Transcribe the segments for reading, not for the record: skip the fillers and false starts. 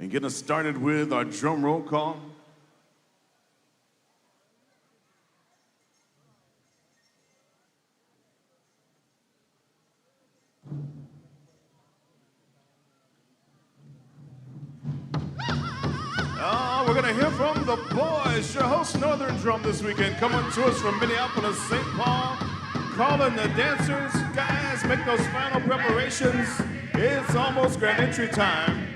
And get us started with our drum roll call. We're going to hear from the boys, your host Northern Drum this weekend, coming to us from Minneapolis, St. Paul, calling the dancers. Guys, make those final preparations. It's almost grand entry time.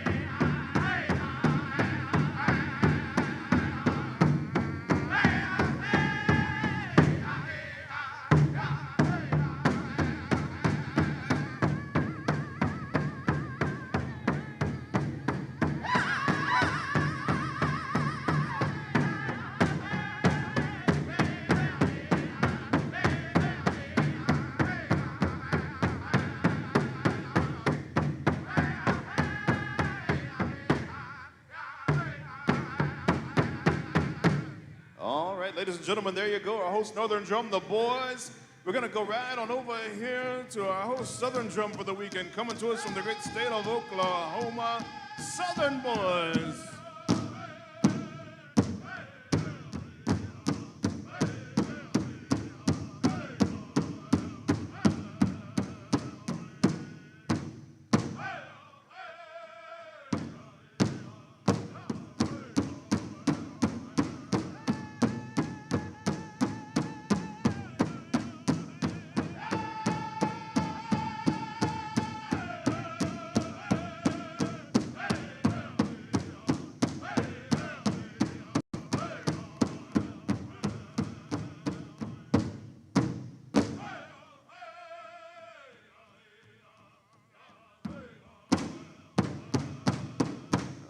Ladies and gentlemen, there you go, our host Northern Drum, the boys. We're going to go right on over here to our host Southern Drum for the weekend, coming to us from the great state of Oklahoma, Southern Boys.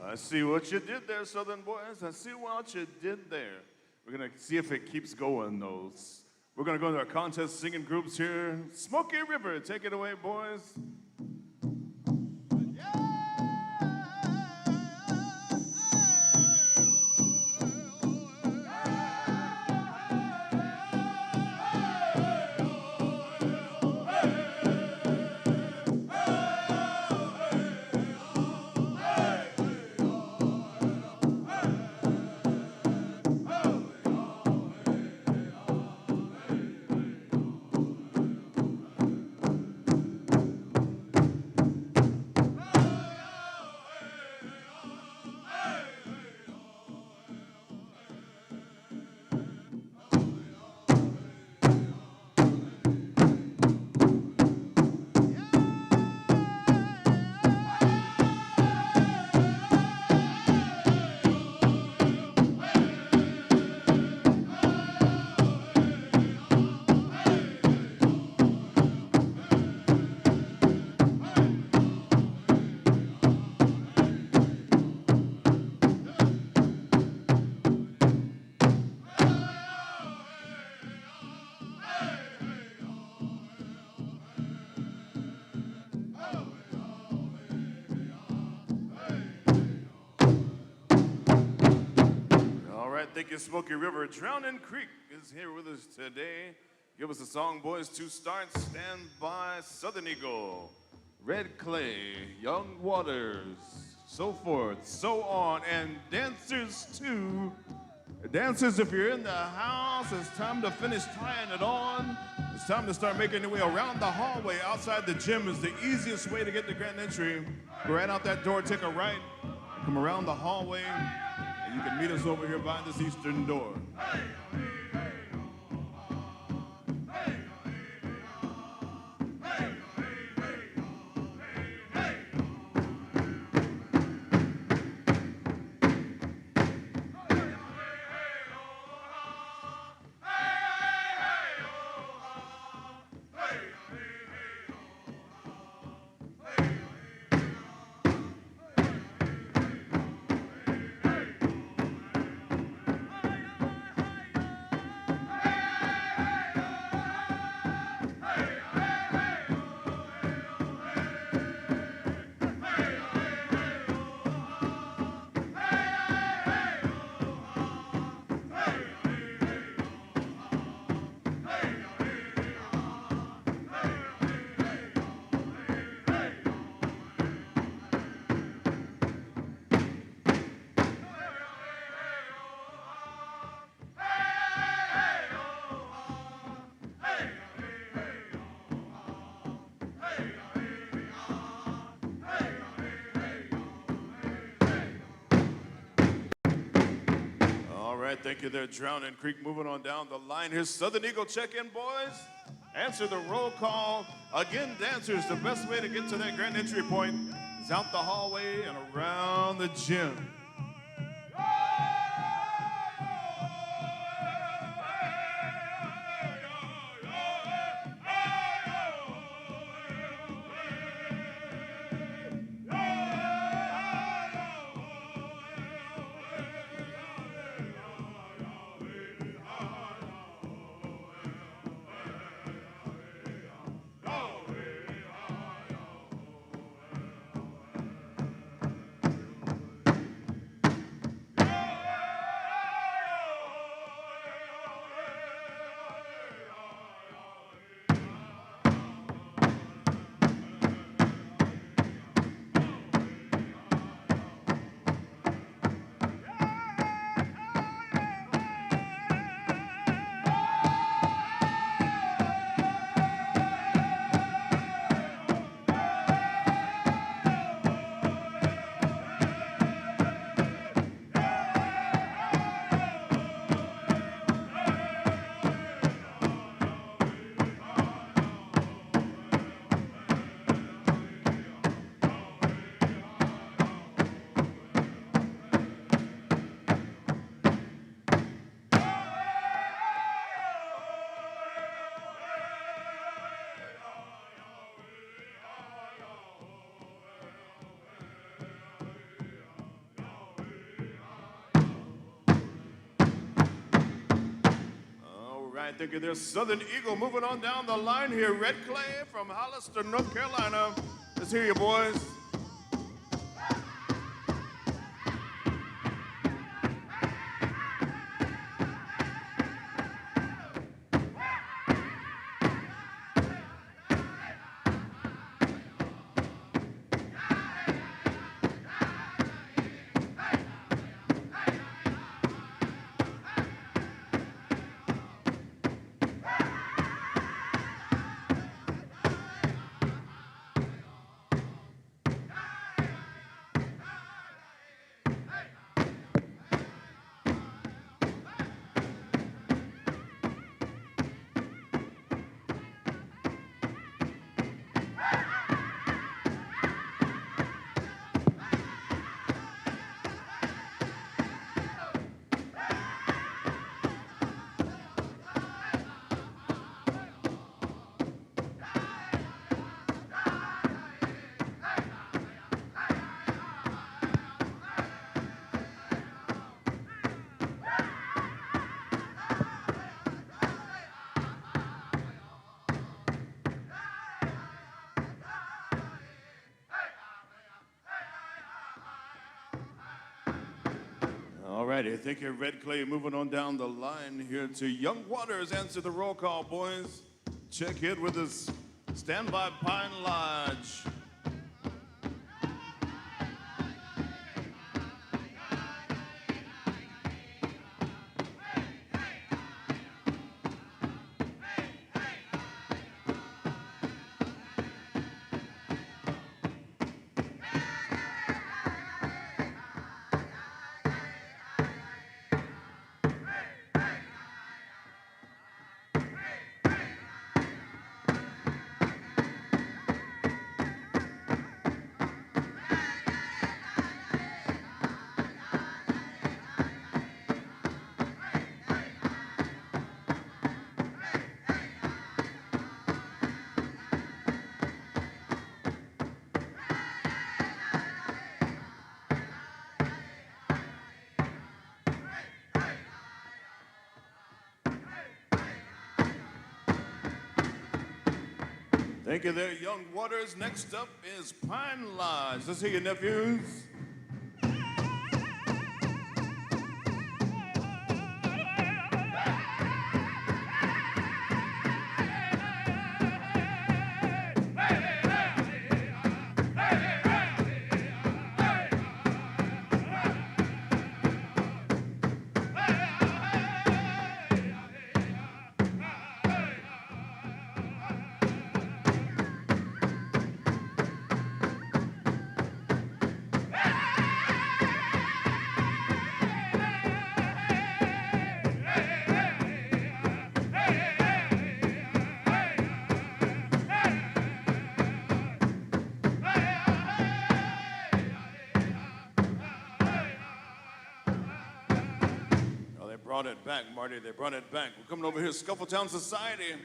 I see what you did there, Southern Boys. I see what you did there. We're going to see if it keeps going, though. We're going to go into our contest singing groups here. Smoky River, take it away, boys. Thank you, Smoky River. Drowning Creek is here with us today. Give us a song, boys, to start. Stand by, Southern Eagle, Red Clay, Young Waters, so forth, so on. And dancers, too. Dancers, if you're in the house, it's time to finish tying it on. It's time to start making your way around the hallway. Outside the gym is the easiest way to get to grand entry. Go right out that door, take a right, come around the hallway. You can meet us over here behind this eastern door. right, thank you there, Drowning Creek. Moving on down the line. Here's Southern Eagle check-in, boys. Answer the roll call. Again, dancers, the best way to get to that grand entry point is out the hallway and around the gym. Thank you. There's Southern Eagle moving on down the line here. Red Clay from Hollister, North Carolina. Let's hear you, boys. All righty, thank you, Red Clay. Moving on down the line here to Young Waters. Answer the roll call, boys. Check in with us. Stand by Pine Lodge. Thank you there, Young Waters. Next up is Pine Lodge. Let's hear your nephews. brought it back, Marty. They brought it back. We're coming over here, Scuffletown Society.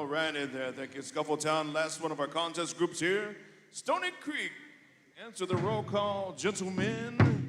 Right in there. Thank you, Scuffletown. Last one of our contest groups here. Stony Creek. Answer the roll call, gentlemen.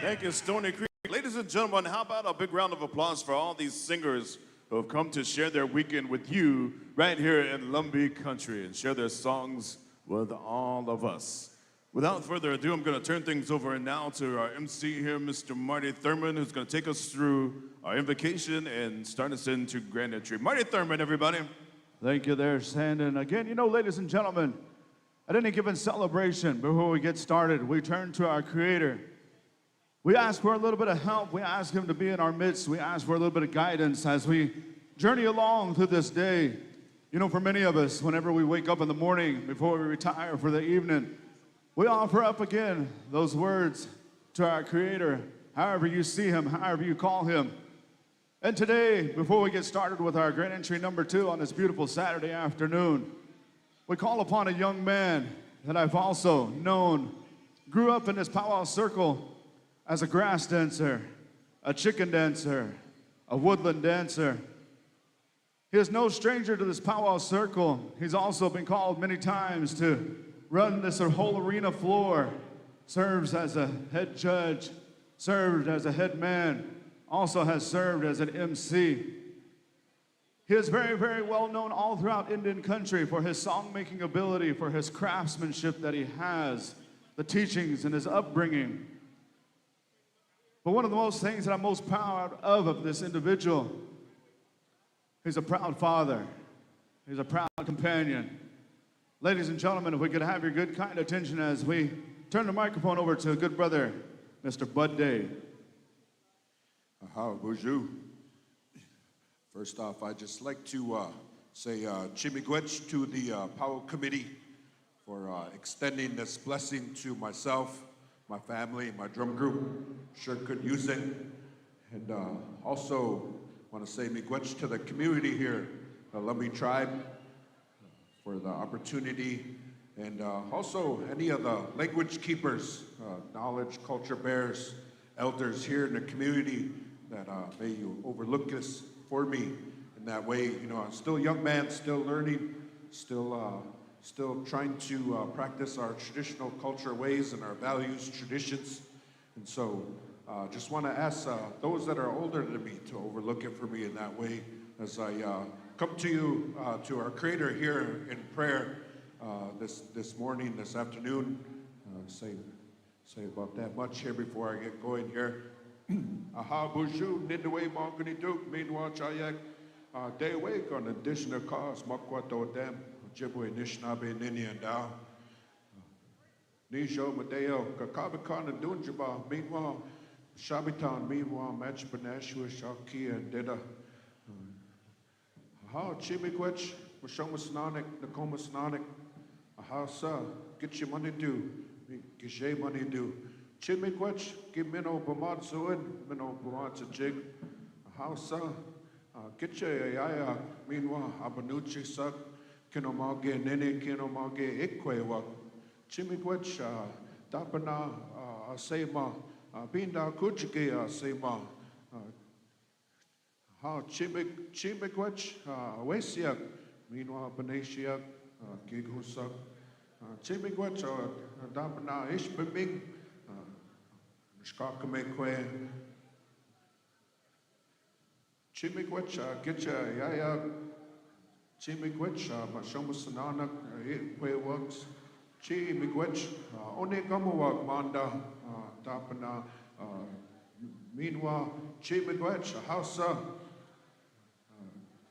Thank you, Stony Creek. Ladies and gentlemen, how about a big round of applause for all these singers who have come to share their weekend with you right here in Lumbee Country and share their songs with all of us. Without further ado, I'm going to turn things over now to our MC here, Mr. Marty Thurman, who's going to take us through our invocation and start us into grand entry. Marty Thurman, everybody. Thank you there, Sandon. Again, you know, ladies and gentlemen, at any given celebration, before we get started, we turn to our Creator. We ask for a little bit of help. We ask Him to be in our midst. We ask for a little bit of guidance as we journey along through this day. You know, for many of us, whenever we wake up in the morning before we retire for the evening, we offer up again those words to our Creator, however you see Him, however you call Him. And today, before we get started with our grand entry number 2 on this beautiful Saturday afternoon, we call upon a young man that I've also known, grew up in this powwow circle as a grass dancer, a chicken dancer, a woodland dancer. He is no stranger to this powwow circle. He's also been called many times to run this whole arena floor, serves as a head judge, served as a head man, also has served as an MC. He is very, very well known all throughout Indian country for his song-making ability, for his craftsmanship that he has, the teachings and his upbringing. But one of the most things that I'm most proud of this individual, he's a proud father. He's a proud companion. Ladies and gentlemen, if we could have your good, kind attention as we turn the microphone over to a good brother, Mr. Bud Day. Aha, bonjour. First off, I'd just like to say chimigwech to the Powwow Committee for extending this blessing to myself, my family, my drum group. Sure could use it. And also want to say miigwech to the community here, the Lumbee tribe, for the opportunity. And also any of the language keepers, knowledge, culture bearers, elders here in the community that may you overlook this for me in that way. You know, I'm still a young man, still learning, still trying to practice our traditional culture ways and our values, traditions. And so just want to ask those that are older than me to overlook it for me in that way as I come to you, to our Creator here in prayer this morning, this afternoon. Say about that much here before I get going here. Aha, bushu, nidaway, mongani duk, meanwhile, chayak, day wake on additional cause, makwato dem, jibwe, nishnabe, nini, and down. Nisho, Mateo, Kakabakan, and Dunjaba, meanwhile, Shabitan, meanwhile, Match Banashua, Shaki, and Dida. Aha, Chimiquech, Mashomasnonic, Nakomasnonic, aha, sir, get your money due, get your money due. Chimiquech, give Minno Bamatsuin, Minno Bamatsajig, aha, sir, get your yaya, meanwhile, Abanuchi suck, Kinomage, Nene, Kinomage, Equewak. Chimiquech, Dapana, Sema, Binda Kuchike, Sema, Ha Chimiquech, Wesiak, meanwhile, Benesiak, Gighusak, Chimiquech, Dapana, Ishbiming, Shkakameque, Chimiquech, Getcha, Yaya, Chimiquech, Mashomusananak, Equeworks. Chi miigwech, onegamawag manda, tapana, meanwhile, chi miigwech, hausa,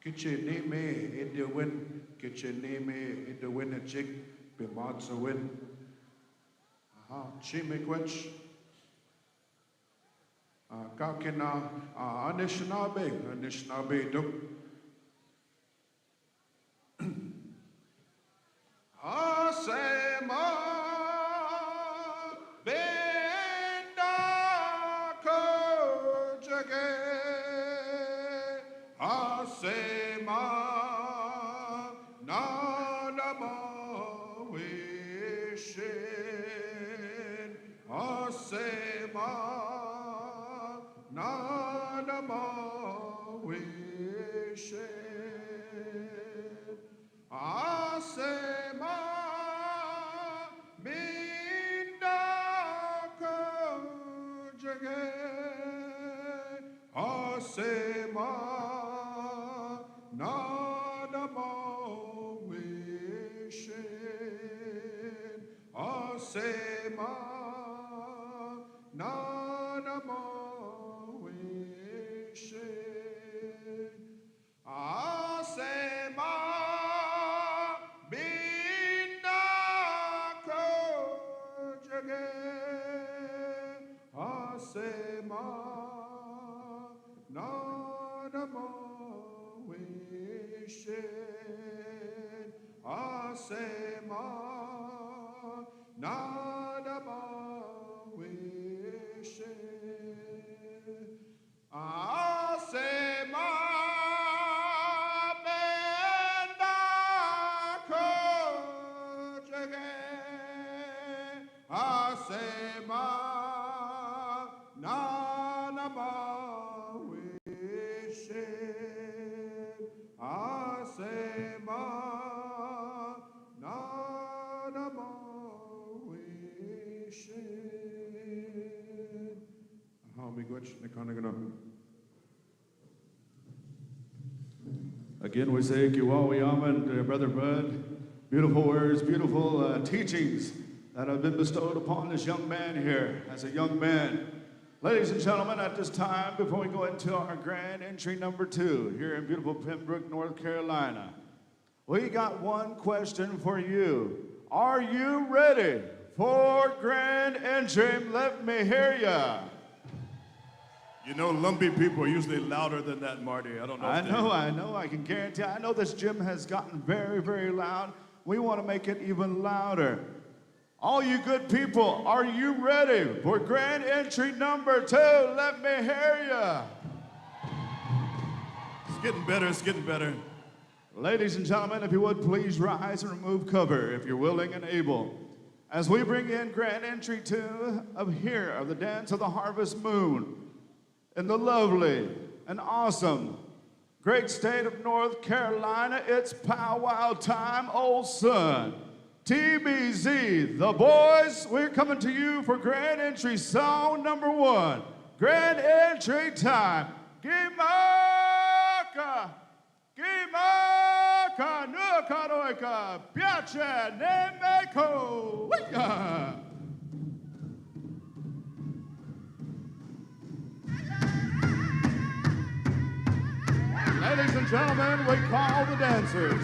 kitche neme in the win, kitche neme in the win a chick, bimadza win. Chi miigwech, kakina, Anishinaabe duk. Asema benda kojage, asema nadama wishin, asema nadama wishin, asema minda kojage, asema nadama wishin, asema nadama wishin, asema binda kojage, asema nadama wishin, asema nadama wishin, asema benda kojage, asema nadama wishin, asema nadama wishin. Again. Again, we say Kiwawi Yaman, Brother Bud. Beautiful words, beautiful teachings that have been bestowed upon this young man here as a young man. Ladies and gentlemen, at this time, before we go into our grand entry number 2 here in beautiful Pembroke, North Carolina, we got one question for you. Are you ready for grand entry? Let me hear ya. You know, lumpy people are usually louder than that, Marty. I don't know. I know. I can guarantee. I know this gym has gotten very, very loud. We want to make it even louder. All you good people, are you ready for grand entry number 2? Let me hear ya. It's getting better. It's getting better. Ladies and gentlemen, if you would please rise and remove cover if you're willing and able. As we bring in grand entry 2 of the Dance of the Harvest Moon in the lovely and awesome great state of North Carolina, it's powwow time, old son. TBZ, the boys, we're coming to you for grand entry song number 1. Grand entry time. Gimaka, nukaroika, piace, nemeko. Ladies and gentlemen, we call the dancers.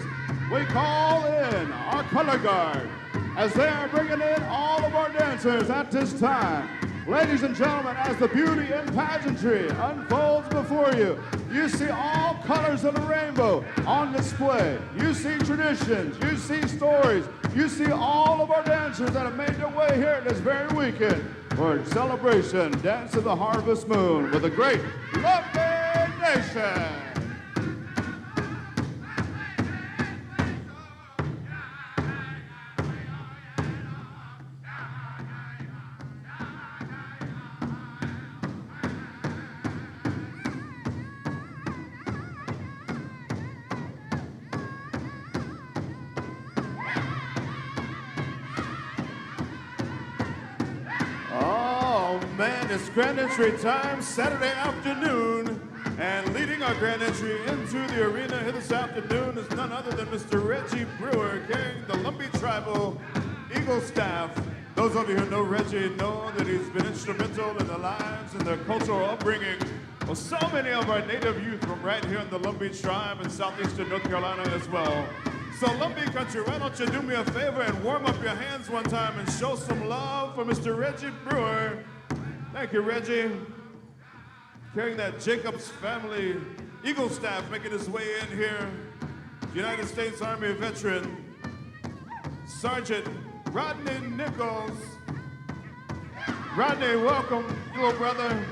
We call in our color guard as they are bringing in all of our dancers at this time. Ladies and gentlemen, as the beauty and pageantry unfolds before you, you see all colors of the rainbow on display. You see traditions, you see stories, you see all of our dancers that have made their way here this very weekend for a celebration, Dance of the Harvest Moon with the great Lumpy Nation. It's grand entry time, Saturday afternoon, and leading our grand entry into the arena here this afternoon is none other than Mr. Reggie Brewer, carrying the Lumpy Tribal Eagle Staff. Those of you who know Reggie know that he's been instrumental in the lives and the cultural upbringing of so many of our native youth from right here in the Lumpy Tribe in southeastern North Carolina as well. So Lumpy Country, why don't you do me a favor and warm up your hands one time and show some love for Mr. Reggie Brewer. Thank you, Reggie. Carrying that Jacobs family Eagle Staff, making his way in here. United States Army veteran, Sergeant Rodney Nichols. Rodney, welcome, little brother.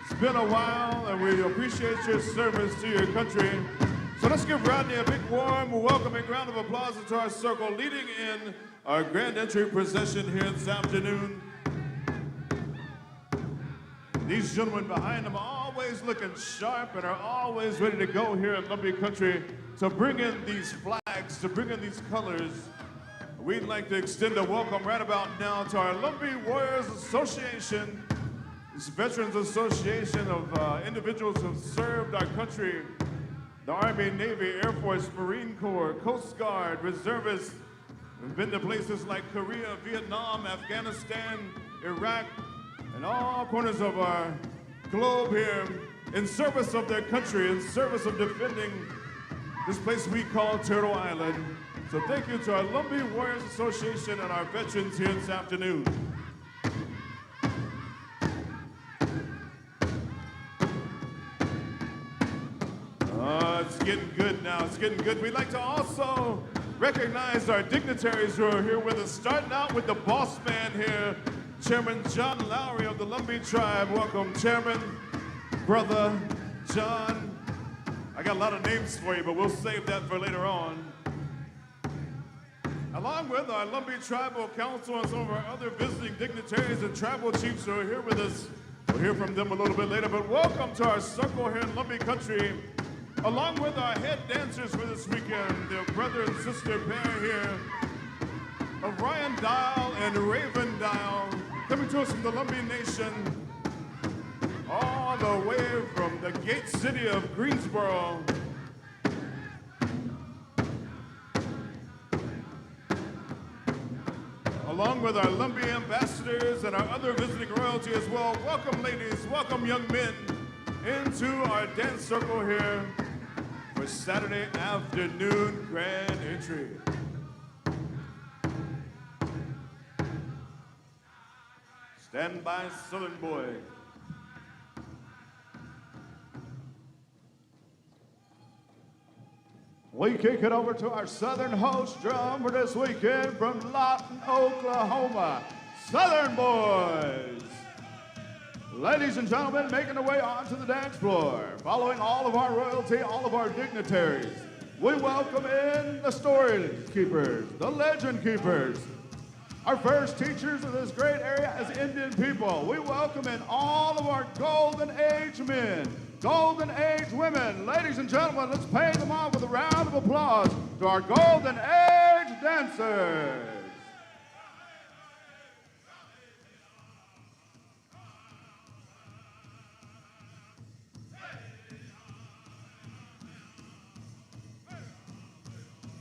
It's been a while, and we appreciate your service to your country. So let's give Rodney a big, warm, welcoming round of applause into our circle, leading in our grand entry procession here this afternoon. These gentlemen behind them are always looking sharp and are always ready to go here in Lumpy Country to bring in these flags, to bring in these colors. We'd like to extend a welcome right about now to our Lumpy Warriors Association, this Veterans Association of individuals who have served our country, the Army, Navy, Air Force, Marine Corps, Coast Guard, reservists, who've been to places like Korea, Vietnam, Afghanistan, Iraq, and all corners of our globe here in service of their country, in service of defending this place we call Turtle Island. So thank you to our Lumpy Warriors Association and our veterans here this afternoon. It's getting good now, it's getting good. We'd like to also recognize our dignitaries who are here with us, starting out with the boss man here, Chairman John Lowry of the Lumpy Tribe. Welcome, Chairman, Brother John. I got a lot of names for you, but we'll save that for later on. Along with our Lumpy Tribal Council and some of our other visiting dignitaries and tribal chiefs who are here with us. We'll hear from them a little bit later, but welcome to our circle here in Lumpy Country. Along with our head dancers for this weekend, their brother and sister pair here, of Ryan Dial and Raven Dial, coming to us from the Lumpy Nation, all the way from the gate city of Greensboro. along with our Lumbee ambassadors and our other visiting royalty as well. Welcome, ladies, welcome, young men, into our dance circle here for Saturday afternoon grand entry. Stand by, Southern Boy. We kick it over to our Southern host drum for this weekend from Lawton, Oklahoma, Southern Boys. Ladies and gentlemen, making their way onto the dance floor, following all of our royalty, all of our dignitaries, we welcome in the story keepers, the legend keepers, our first teachers of this great area as Indian people. We welcome in all of our golden age men, golden age women. Ladies and gentlemen, let's pay them off with a round of applause to our golden age dancers.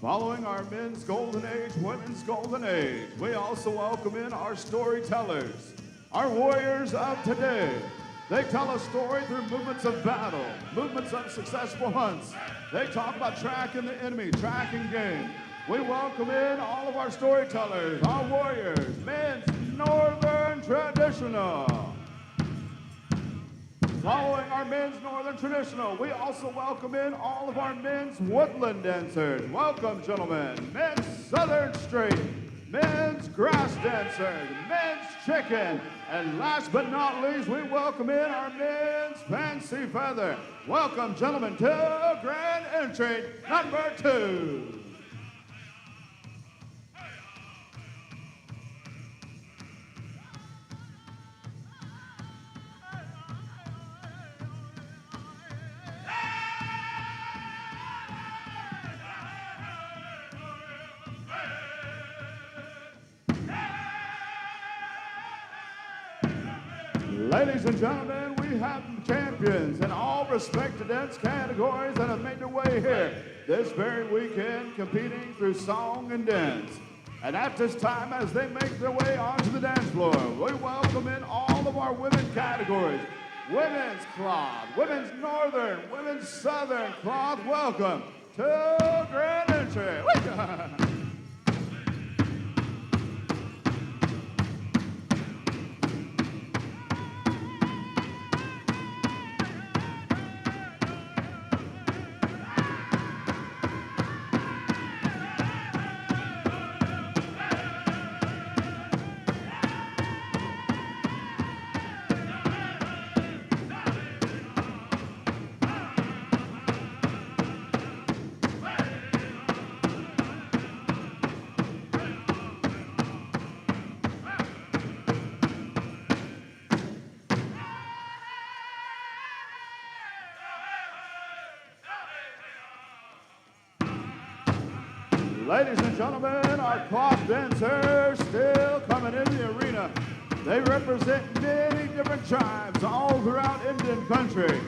Following our men's golden age, women's golden age, we also welcome in our storytellers, our warriors of today. They tell a story through movements of battle, movements of successful hunts. They talk about tracking the enemy, tracking game. We welcome in all of our storytellers, our warriors, men's Northern Traditional. Following our men's Northern Traditional, we also welcome in all of our men's Woodland dancers. Welcome, gentlemen. Men's Southern Straight, men's Grass dancers, men's Chicken, and last but not least, we welcome in our men's Fancy Feather. Welcome, gentlemen, to grand entry number 2. Ladies and gentlemen, we have champions in all respected dance categories that have made their way here this very weekend competing through song and dance. And at this time, as they make their way onto the dance floor, we welcome in all of our women categories. Women's cloth, women's Northern, women's Southern cloth. Welcome to grand entry. Ladies and gentlemen, our cloth dancers still coming in the arena. They represent many different tribes all throughout Indian country.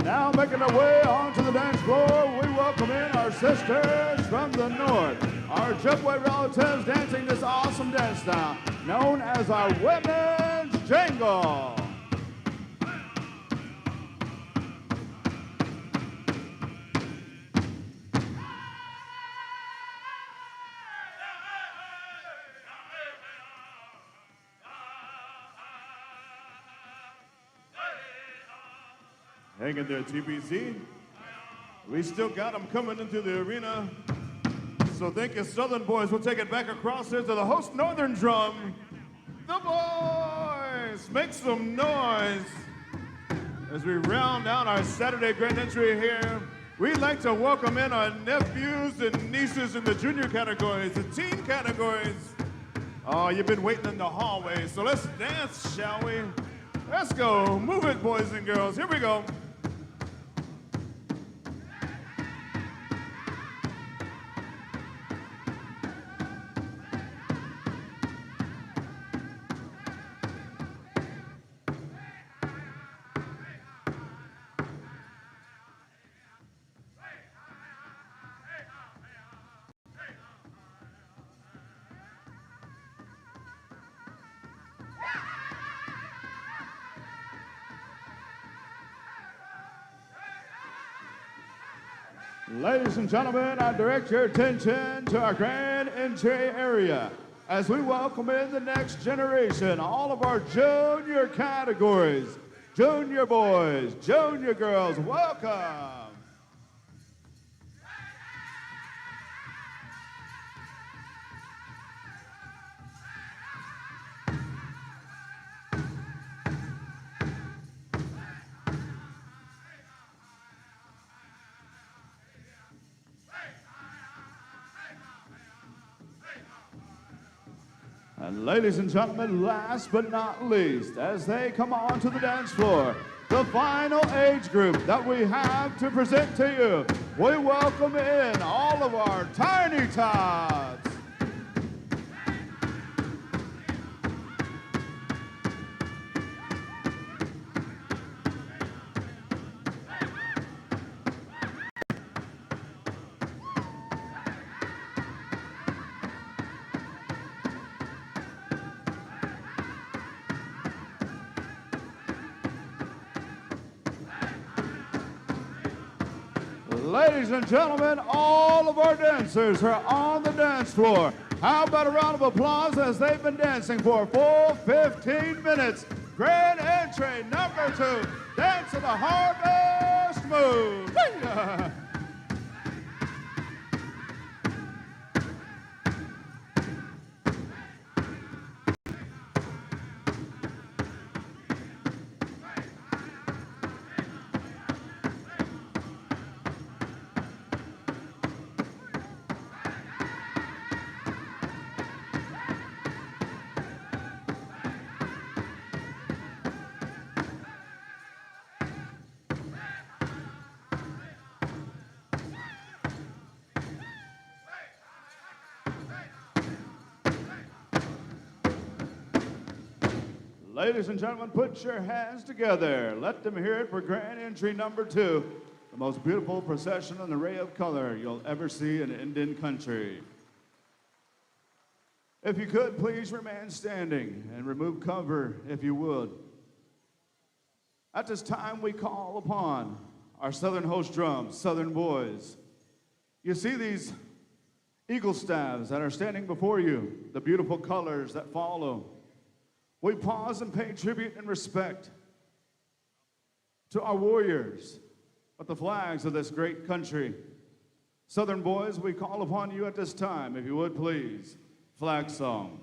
Now making their way onto the dance floor, we welcome in our sisters from the north, our Ojibwe relatives dancing this awesome dance style, known as our women's jangle. Hang in there, TBZ. We still got them coming into the arena. So thank you, Southern Boys. We'll take it back across there to the host Northern Drum. The boys, make some noise. As we round out our Saturday grand entry here, we'd like to welcome in our nephews and nieces in the junior categories, the teen categories. Oh, you've been waiting in the hallway, so let's dance, shall we? Let's go. Move it, boys and girls. Here we go. Ladies and gentlemen, I direct your attention to our grand entry area as we welcome in the next generation, all of our junior categories. Junior boys, junior girls, welcome. And ladies and gentlemen, last but not least, as they come onto the dance floor, the final age group that we have to present to you, we welcome in all of our Tiny Tots. Ladies and gentlemen, all of our dancers are on the dance floor. How about a round of applause as they've been dancing for a full 15 minutes. Grand entry number 2, Dance of the Harvest Moon. Ladies and gentlemen, put your hands together. Let them hear it for grand entry number 2, the most beautiful procession and array of color you'll ever see in Indian country. If you could, please remain standing and remove cover if you would. At this time, we call upon our Southern host drums, Southern boys. You see these eagle staves that are standing before you, the beautiful colors that follow. We pause and pay tribute and respect to our warriors with the flags of this great country. Southern boys, we call upon you at this time, if you would please, flag song.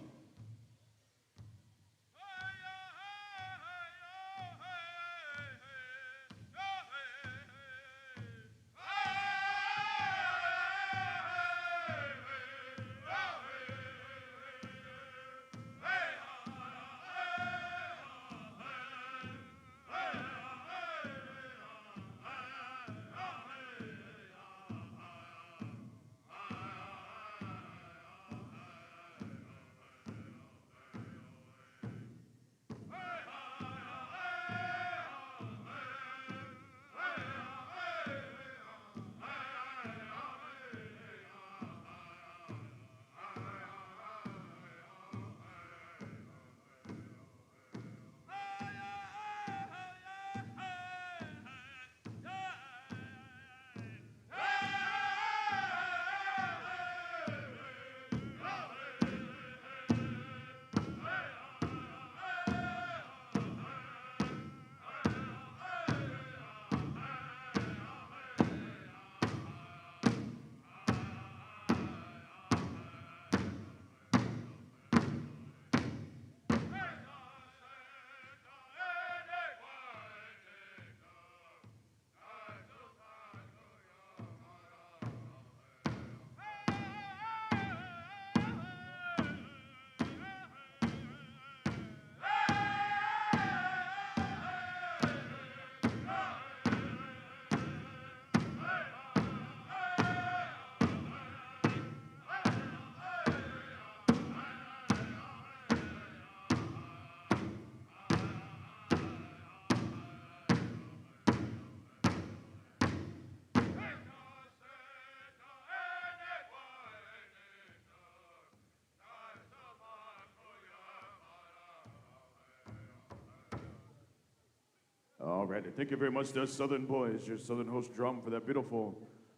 All right, thank you very much to us Southern boys, your Southern host drum, for that beautiful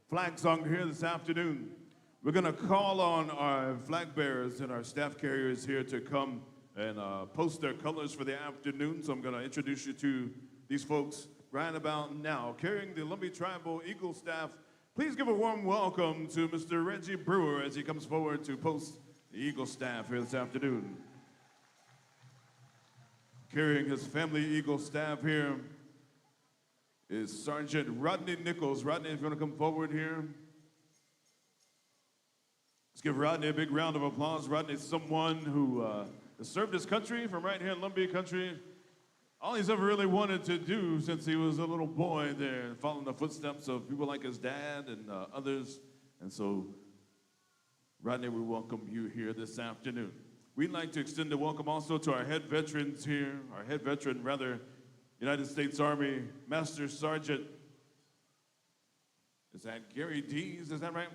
flag song here this afternoon. We're gonna call on our flag bearers and our staff carriers here to come and post their colors for the afternoon. So I'm gonna introduce you to these folks right about now. Carrying the Lumbee Tribal Eagle staff, please give a warm welcome to Mr. Reggie Brewer as he comes forward to post the Eagle staff here this afternoon. Carrying his family Eagle staff here is Sergeant Rodney Nichols. Rodney, if you want to come forward here. Let's give Rodney a big round of applause. Rodney is someone who has served his country from right here in Lumbee country. All he's ever really wanted to do since he was a little boy there, following the footsteps of people like his dad and others. And so, Rodney, we welcome you here this afternoon. We'd like to extend a welcome also to our head veterans here, our head veteran, rather, United States Army Master Sergeant. Is that Gary Dees, is that right?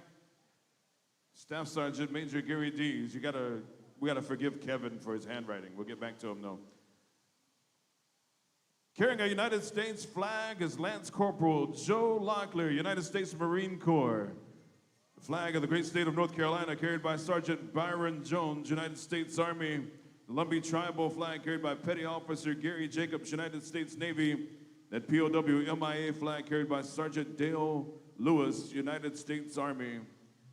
Staff Sergeant Major Gary Dees. We gotta forgive Kevin for his handwriting. We'll get back to him though. Carrying a United States flag is Lance Corporal Joe Locklear, United States Marine Corps. The flag of the great state of North Carolina carried by Sergeant Byron Jones, United States Army. The Lumbee Tribal flag carried by Petty Officer Gary Jacobs, United States Navy. That POW MIA flag carried by Sergeant Dale Lewis, United States Army.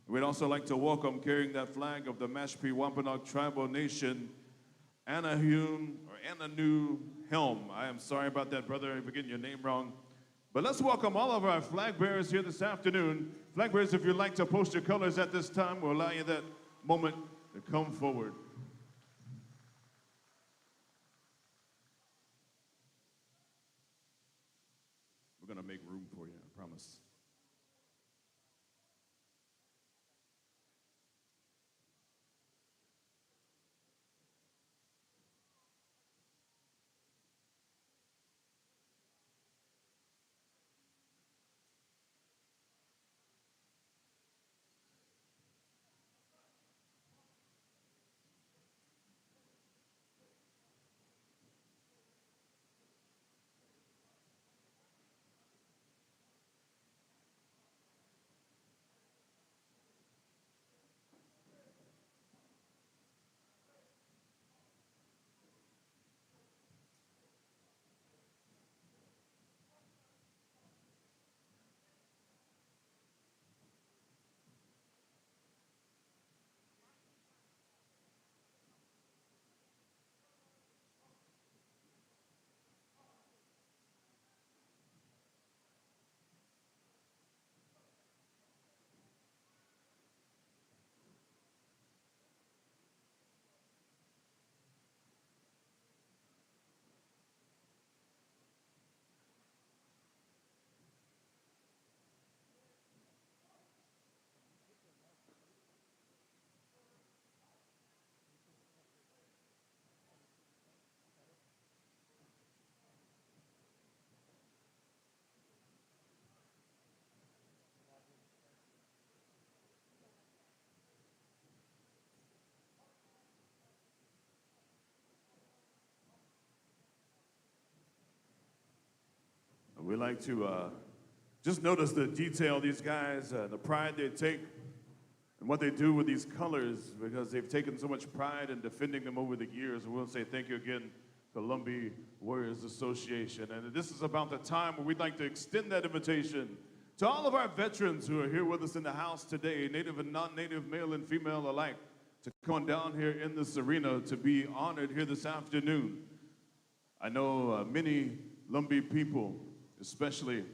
We'd also like to welcome, carrying that flag of the Mashpee Wampanoag Tribal Nation, Anahu Helm. I am sorry about that, brother, if we're getting your name wrong. But let's welcome all of our flag bearers here this afternoon. Flag bearers, if you'd like to post your colors at this time, we'll allow you that moment to come forward. We're gonna make room for you, I promise. We like to just notice the detail, these guys, the pride they take and what they do with these colors, because they've taken so much pride in defending them over the years. And we'll say thank you again to Lumbee Warriors Association. And this is about the time where we'd like to extend that invitation to all of our veterans who are here with us in the house today, native and non-native, male and female alike, to come on down here in this arena to be honored here this afternoon. I know many Lumbee people, especially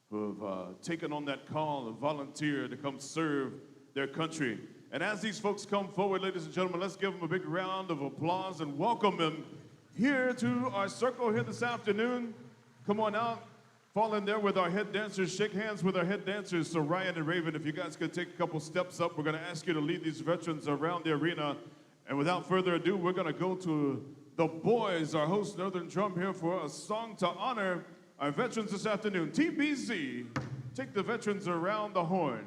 who have taken on that call and volunteered to come serve their country. And as these folks come forward, ladies and gentlemen, let's give them a big round of applause and welcome them here to our circle here this afternoon. Come on out, fall in there with our head dancers, shake hands with our head dancers. So Ryan and Raven, if you guys could take a couple steps up, we're gonna ask you to lead these veterans around the arena. And without further ado, we're gonna go to the boys, our host Northern Drum, here for a song to honor our veterans this afternoon. TBZ, take the veterans around the horn.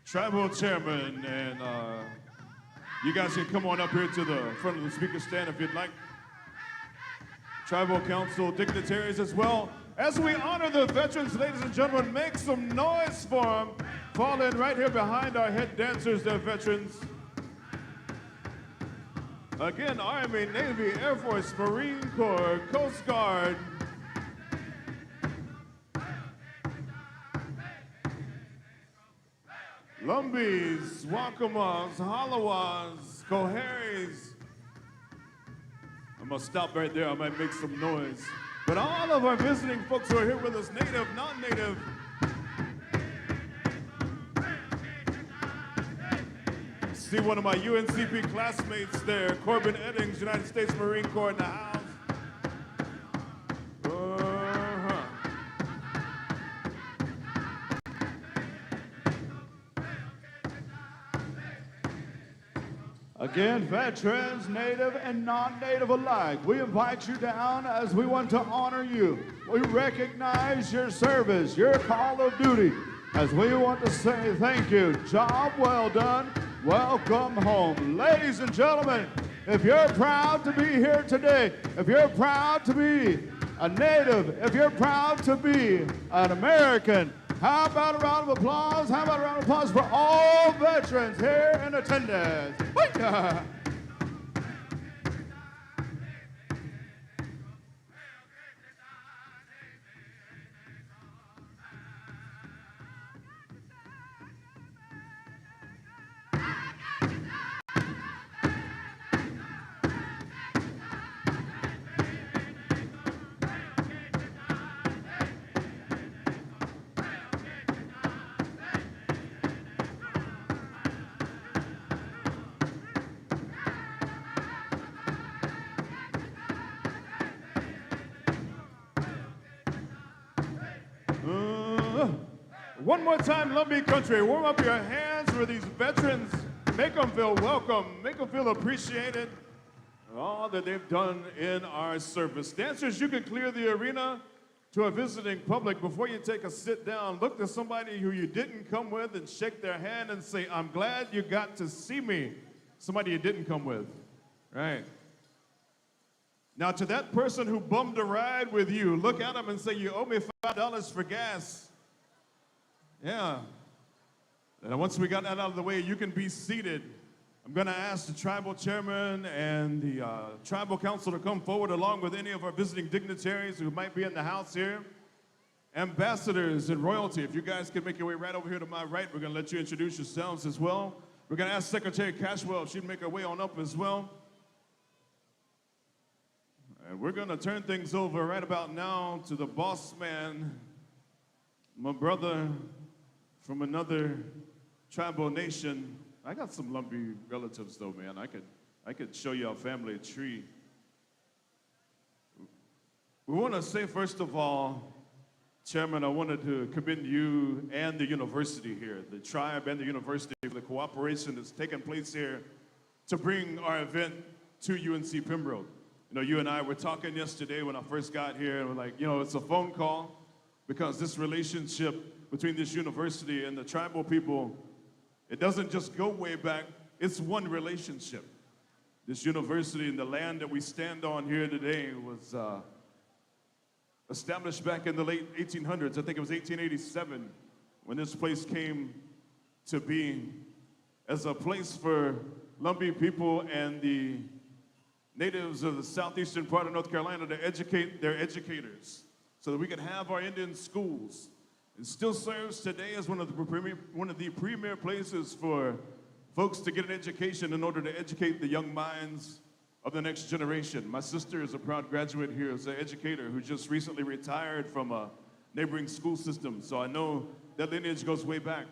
Tribal chairman, and you guys can come on up here to the front of the speaker stand if you'd like. Tribal council dignitaries as well. As we honor the veterans, ladies and gentlemen, make some noise for them. Fall in right here behind our head dancers, they're veterans. Again, Army, Navy, Air Force, Marine Corps, Coast Guard. Lumbees, Wakamas, Halawas, Coharies. I'm gonna stop right there, I might make some noise. But all of our visiting folks who are here with us, native, non-native. See one of my UNCP classmates there, Corbin Eddings, United States Marine Corps in the house. Again, veterans, native and non-native alike, we invite you down as we want to honor you. We recognize your service, your call of duty, as we want to say thank you. Job well done. Welcome home. Ladies and gentlemen, if you're proud to be here today, if you're proud to be a native, if you're proud to be an American, how about a round of applause? How about a round of applause for all veterans here in attendance? One more time, Lumbee Country. Warm up your hands for these veterans. Make them feel welcome. Make them feel appreciated. All that they've done in our service. Dancers, you can clear the arena to a visiting public. Before you take a sit down, look to somebody who you didn't come with and shake their hand and say, I'm glad you got to see me. Somebody you didn't come with, right? Now to that person who bummed a ride with you, look at them and say, you owe me $5 for gas. Yeah. And once we got that out of the way, you can be seated. I'm going to ask the tribal chairman and the tribal council to come forward along with any of our visiting dignitaries who might be in the house here. Ambassadors and royalty, if you guys can make your way right over here to my right, we're going to let you introduce yourselves as well. We're going to ask Secretary Cashwell if she'd make her way on up as well. And we're going to turn things over right about now to the boss man, my brother from another tribal nation. I got some Lumbee relatives though, man. I could show you our family tree. We want to say, first of all, Chairman, I wanted to commend you and the university here, the tribe and the university, for the cooperation that's taken place here to bring our event to UNC Pembroke. You know, you and I were talking yesterday when I first got here, and we're like, you know, it's a phone call, because this relationship between this university and the tribal people, it doesn't just go way back, it's one relationship. This university and the land that we stand on here today was established back in the late 1800s. I think it was 1887 when this place came to be as a place for Lumbee people and the natives of the southeastern part of North Carolina to educate their educators so that we could have our Indian schools. It still serves today as one of the premier places for folks to get an education in order to educate the young minds of the next generation. My sister is a proud graduate here as an educator who just recently retired from a neighboring school system, so I know that lineage goes way back.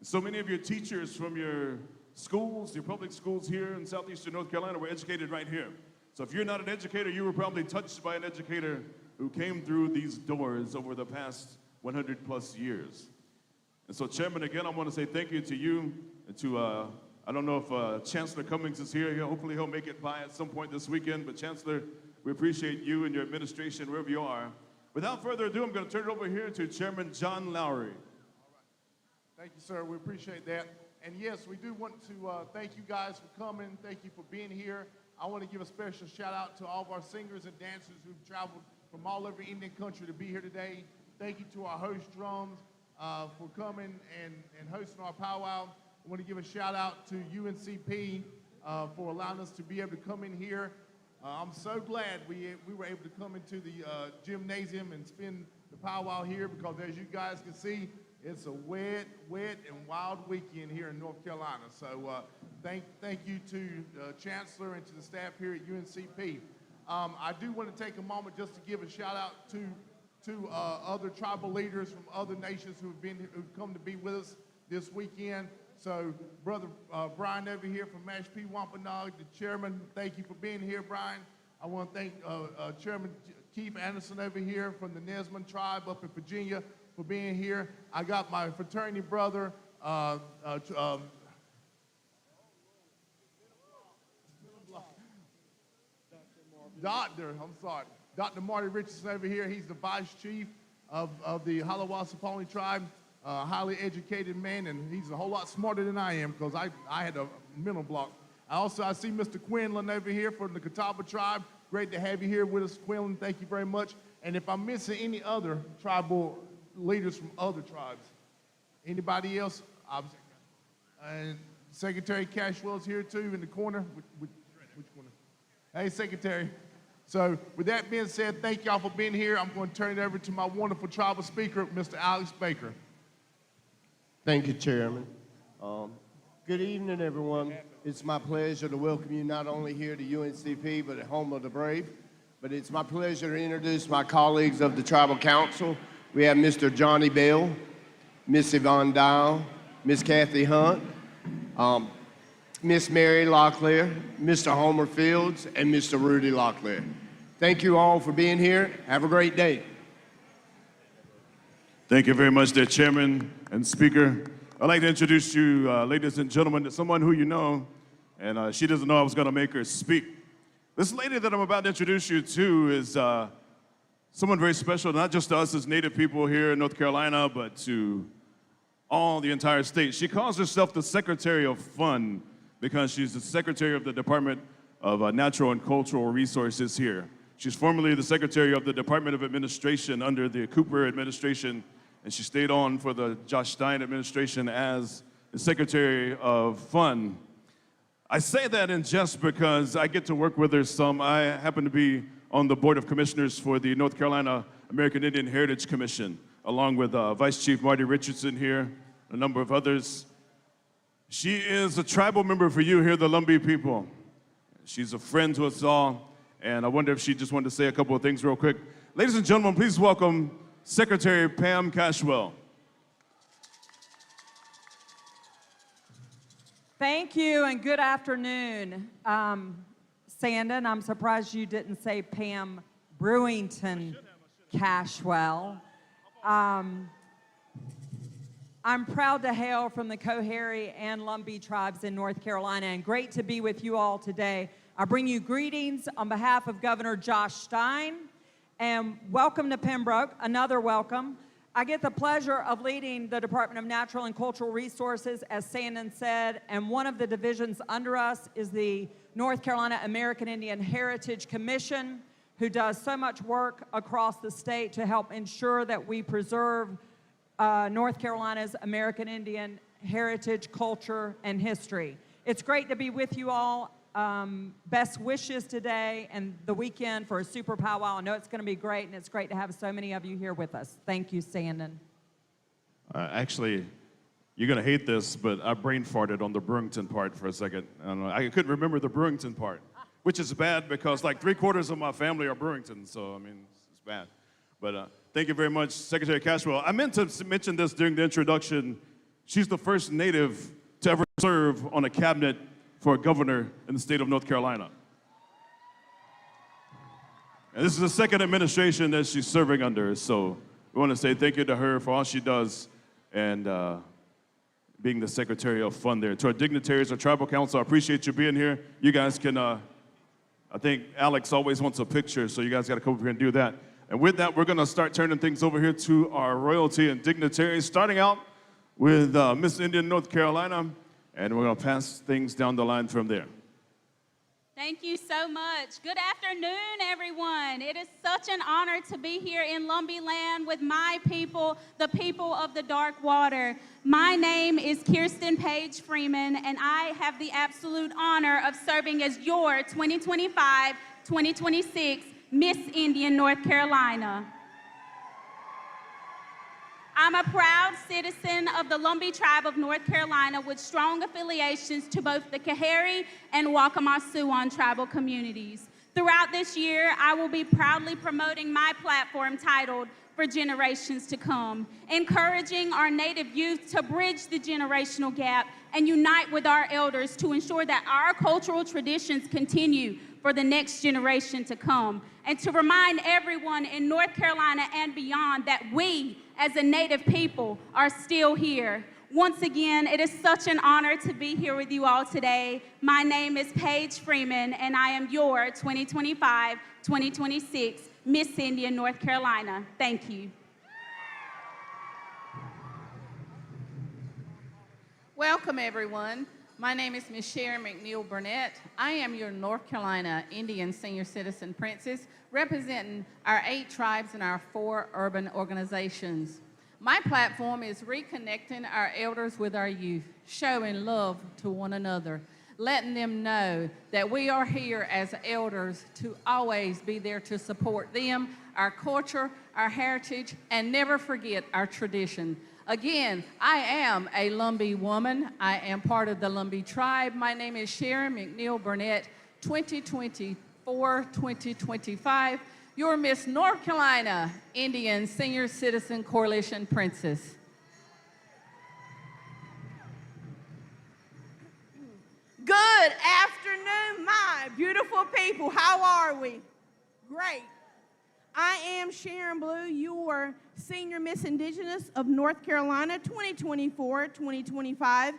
So many of your teachers from your schools, your public schools here in southeastern North Carolina, were educated right here. So if you're not an educator, you were probably touched by an educator who came through these doors over the past 100 plus years. And so, Chairman, again, I want to say thank you to you and to, I don't know if Chancellor Cummings is here. Hopefully he'll make it by at some point this weekend. But Chancellor, we appreciate you and your administration wherever you are. Without further ado, I'm going to turn it over here to Chairman John Lowry. All right. Thank you, sir. We appreciate that. And yes, we do want to thank you guys for coming. Thank you for being here. I want to give a special shout out to all of our singers and dancers who've traveled from all over Indian country to be here today. Thank you to our host drums for coming and hosting our powwow. I want to give a shout out to UNCP for allowing us to be able to come in here. I'm so glad we were able to come into the gymnasium and spend the powwow here, because as you guys can see, it's a wet and wild weekend here in North Carolina. So thank you to the Chancellor and to the staff here at UNCP. I do want to take a moment just to give a shout out to other tribal leaders from other nations who've come to be with us this weekend. So, Brother Brian over here from Mashpee Wampanoag, the chairman, thank you for being here, Brian. I want to thank Chairman Keith Anderson over here from the Nesman tribe up in Virginia for being here. I got my fraternity brother, Dr. Marty Richardson over here. He's the vice chief of the Halawasaponi tribe. Highly educated man, and he's a whole lot smarter than I am, because I had a mental block. I see Mr. Quinlan over here from the Catawba tribe. Great to have you here with us, Quinlan. Thank you very much. And if I'm missing any other tribal leaders from other tribes, anybody else? And Secretary Cashwell's here too in the corner. Which corner? Hey, Secretary. So with that being said, thank y'all for being here. I'm going to turn it over to my wonderful tribal speaker, Mr. Alex Baker. Thank you, Chairman. Good evening, everyone. It's my pleasure to welcome you not only here to UNCP, but at Home of the Brave. But it's my pleasure to introduce my colleagues of the Tribal Council. We have Mr. Johnny Bell, Miss Yvonne Dial, Miss Kathy Hunt, Miss Mary Locklear, Mr. Homer Fields, and Mr. Rudy Locklear. Thank you all for being here. Have a great day. Thank you very much, there, Chairman and Speaker. I'd like to introduce you, ladies and gentlemen, to someone who you know, and she doesn't know I was going to make her speak. This lady that I'm about to introduce you to is someone very special, not just to us as Native people here in North Carolina, but to the entire state. She calls herself the Secretary of Fun because she's the Secretary of the Department of Natural and Cultural Resources here. She's formerly the Secretary of the Department of Administration under the Cooper administration, and she stayed on for the Josh Stein administration as the Secretary of Fun. I say that in jest because I get to work with her some. I happen to be on the Board of Commissioners for the North Carolina American Indian Heritage Commission, along with Vice Chief Marty Richardson here, a number of others. She is a tribal member for you here, the Lumbee people. She's a friend to us all, and I wonder if she just wanted to say a couple of things real quick. Ladies and gentlemen, please welcome Secretary Pam Cashwell. Thank you and good afternoon. Sandon, I'm surprised you didn't say Pam Brewington Cashwell. I'm proud to hail from the Coharie and Lumbee tribes in North Carolina, and great to be with you all today. I bring you greetings on behalf of Governor Josh Stein, and welcome to Pembroke, another welcome. I get the pleasure of leading the Department of Natural and Cultural Resources, as Sandon said, and one of the divisions under us is the North Carolina American Indian Heritage Commission, who does so much work across the state to help ensure that we preserve North Carolina's American Indian heritage, culture, and history. It's great to be with you all. Best wishes today and the weekend for a super powwow. I know it's going to be great, and it's great to have so many of you here with us. Thank you, Sandon. Actually, you're going to hate this, but I brain farted on the Brewington part for a second. I couldn't remember the Brewington part, which is bad because like 3/4 of my family are Brewington, so I mean, it's bad. But thank you very much, Secretary Cashwell. I meant to mention this during the introduction. She's the first Native to ever serve on a cabinet for a governor in the state of North Carolina. And this is the second administration that she's serving under, so we want to say thank you to her for all she does and being the Secretary of Fun there. To our dignitaries, our tribal council, I appreciate you being here. You guys can, I think Alex always wants a picture, so you guys got to come over here and do that. And with that, we're going to start turning things over here to our royalty and dignitaries, starting out with Miss Indian North Carolina, and we're going to pass things down the line from there. Thank you so much. Good afternoon, everyone. It is such an honor to be here in Lumbee Land with my people, the people of the Dark Water. My name is Kirsten Page Freeman, and I have the absolute honor of serving as your 2025-2026 Miss Indian North Carolina. I'm a proud citizen of the Lumbee Tribe of North Carolina with strong affiliations to both the Kahari and Waccamaw Siouan tribal communities. Throughout this year, I will be proudly promoting my platform titled For Generations to Come, encouraging our Native youth to bridge the generational gap and unite with our elders to ensure that our cultural traditions continue for the next generation to come, and to remind everyone in North Carolina and beyond that we, as a Native people, are still here. Once again, it is such an honor to be here with you all today. My name is Paige Freeman, and I am your 2025-2026 Miss Indian North Carolina. Thank you. Welcome, everyone. My name is Ms. Sharon McNeil Burnett. I am your North Carolina Indian Senior Citizen Princess, representing our 8 tribes and our 4 urban organizations. My platform is reconnecting our elders with our youth, showing love to one another, letting them know that we are here as elders to always be there to support them, our culture, our heritage, and never forget our tradition. Again, I am a Lumbee woman. I am part of the Lumbee tribe. My name is Sharon McNeil Burnett, 2024-2025, your Miss North Carolina Indian Senior Citizen Coalition Princess. Good afternoon, my beautiful people. How are we? Great. I am Sharon Blue, your Senior Miss Indigenous of North Carolina 2024-2025,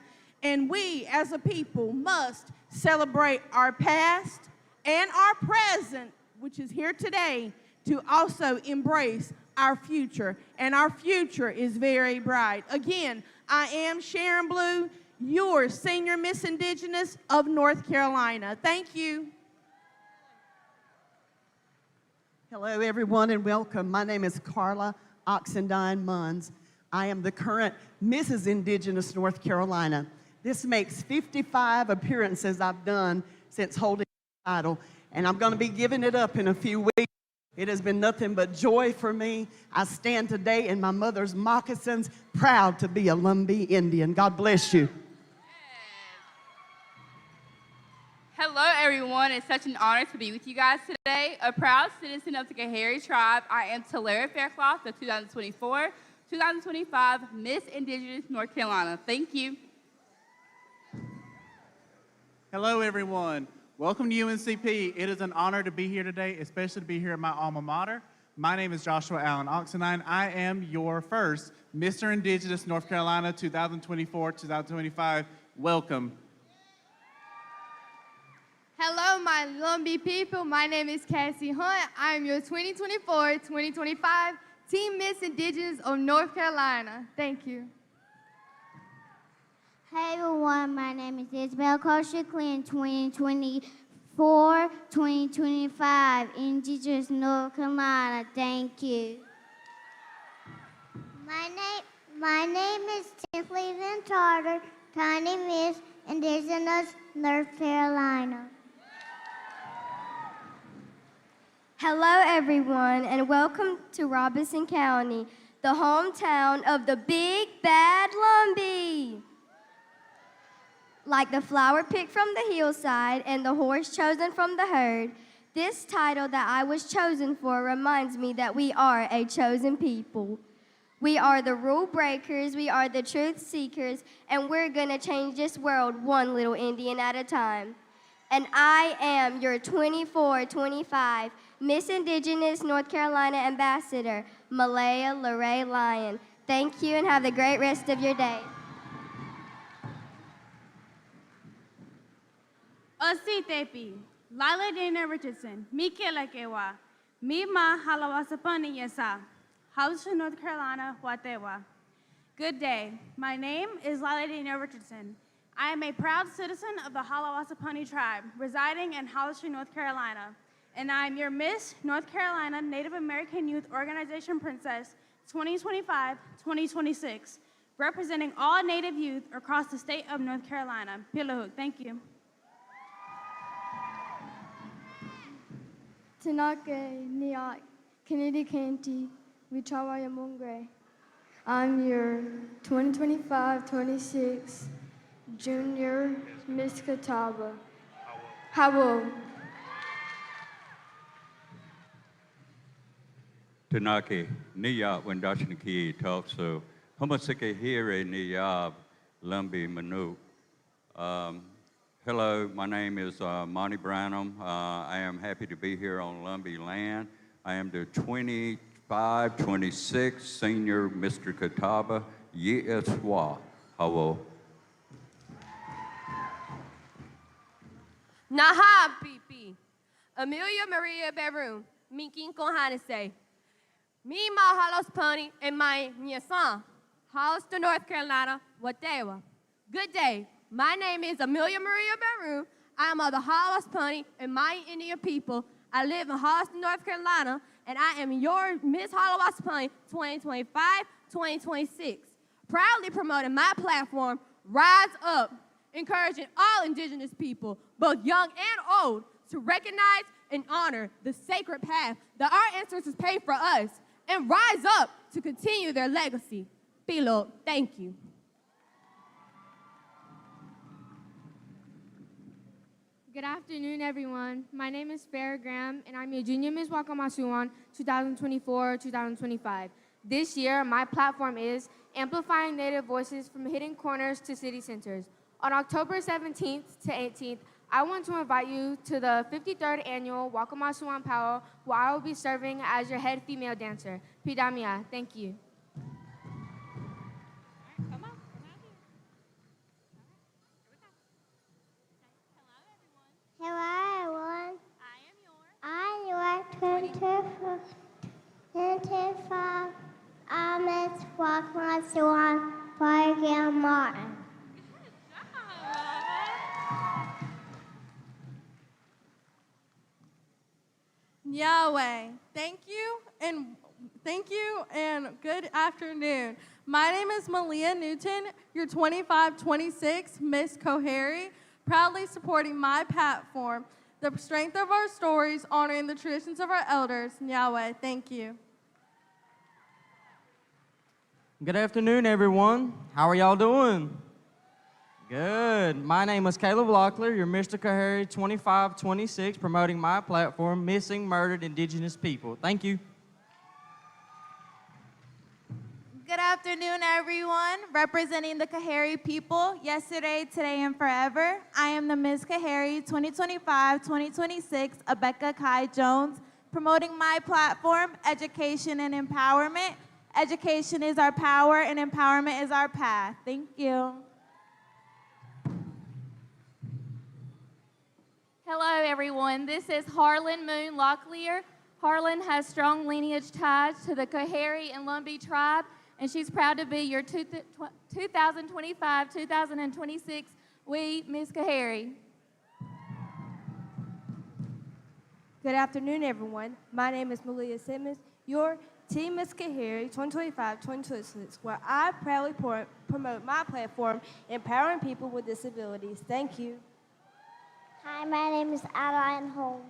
and we as a people must celebrate our past and our present, which is here today, to also embrace our future, and our future is very bright. Again, I am Sharon Blue, your Senior Miss Indigenous of North Carolina. Thank you. Hello, everyone, and welcome. My name is Carla Oxendine Munns. I am the current Mrs. Indigenous North Carolina. This makes 55 appearances I've done since holding the title, and I'm going to be giving it up in a few weeks. It has been nothing but joy for me. I stand today in my mother's moccasins, proud to be a Lumbee Indian. God bless you. Hello, everyone. It's such an honor to be with you guys today. A proud citizen of the Kahari tribe, I am Talara Faircloth, the 2024-2025 Miss Indigenous North Carolina. Thank you. Hello, everyone. Welcome to UNCP. It is an honor to be here today, especially to be here at my alma mater. My name is Joshua Allen Oxendine. I am your first Mr. Indigenous North Carolina 2024-2025. Welcome. Hello, my Lumbee people. My name is Cassie Hunt. I am your 2024-2025 Team Miss Indigenous of North Carolina. Thank you. Hey everyone, my name is Isabel Koshikli, 2024-2025 Indigenous North Carolina. Thank you. My name is Tiffany Van Tarter, Tiny Miss Indigenous North Carolina. Hello, everyone, and welcome to Robeson County, the hometown of the Big Bad Lumbee. Like the flower picked from the hillside and the horse chosen from the herd, this title that I was chosen for reminds me that we are a chosen people. We are the rule breakers, we are the truth seekers, and we're gonna change this world one little Indian at a time. And I am your 24-25 Miss Indigenous North Carolina Ambassador, Malaya LaRae Lyon. Thank you and have a great rest of your day. Ositepi, Lila Dana Richardson, Mikela Kewa, Mima Halawasapani Yasa, House in North Carolina, Watewa. Good day. My name is Lila Dana Richardson. I am a proud citizen of the Halawassapani tribe, residing in Hollister, North Carolina, and I am your Miss North Carolina Native American Youth Organization Princess 2025-2026, representing all Native youth across the state of North Carolina. Pilahuk, thank you. Tanake Niak, Kennedy Kanti, Wichawa Yamongre. I'm your 2025-26 Junior Miss Catawba. Hawo. Tanaki, Niyab Wendashniki talk so Homasike here Niyab Lumbi Manu. Hello, my name is Monty Branham. I am happy to be here on Lumbee land. I am the 25-26 Senior Mr. Catawba Yeswa. Hawo. Naha Pipi. Amelia Maria Beroon. Minkin Kohanese. Me ma halos pony and my Nyasan. Hollister, North Carolina, Watewa. Good day. My name is Amelia Maria Beroon. I am of the Hollis Pony and my Indian people. I live in Hollister, North Carolina, and I am your Miss Hollis Pony 2025-2026. Proudly promoting my platform, Rise Up, encouraging all Indigenous people, both young and old, to recognize and honor the sacred path that our ancestors paved for us and rise up to continue their legacy. Pilo, thank you. Good afternoon, everyone. My name is Farrah Graham, and I'm your Junior Miss Wakamasuan 2024-2025. This year, my platform is Amplifying Native Voices from Hidden Corners to City Centers. On October 17th to 18th, I want to invite you to the 53rd Annual Wakamasuan Powwow, where I will be serving as your head female dancer. Pidamia, thank you. Hello, everyone. I'm your 25 Miss Wakamasuan Parker Martin. Yahweh, thank you and good afternoon. My name is Malia Newton, your 25-26 Miss Cohary, proudly supporting my platform, the strength of our stories, honoring the traditions of our elders. Yahweh, thank you. Good afternoon, everyone. How are y'all doing? Good. My name is Caleb Locklear, your Mr. Cohary 25-26, promoting my platform, Missing Murdered Indigenous People. Thank you. Good afternoon, everyone. Representing the Cohary people, yesterday, today, and forever, I am the Miss Cohary 2025-2026, Abeka Kai Jones, promoting my platform, education and empowerment. Education is our power and empowerment is our path. Thank you. Hello, everyone. This is Harlan Moon Locklear. Harlan has strong lineage ties to the Cohary and Lumbee tribe, and she's proud to be your 2025-2026 Wee Miss Cohary. Good afternoon, everyone. My name is Malia Simmons, your Team Miss Cohary 2025-2026, where I proudly promote my platform, empowering people with disabilities. Thank you. Hi, my name is Adeline Holmes.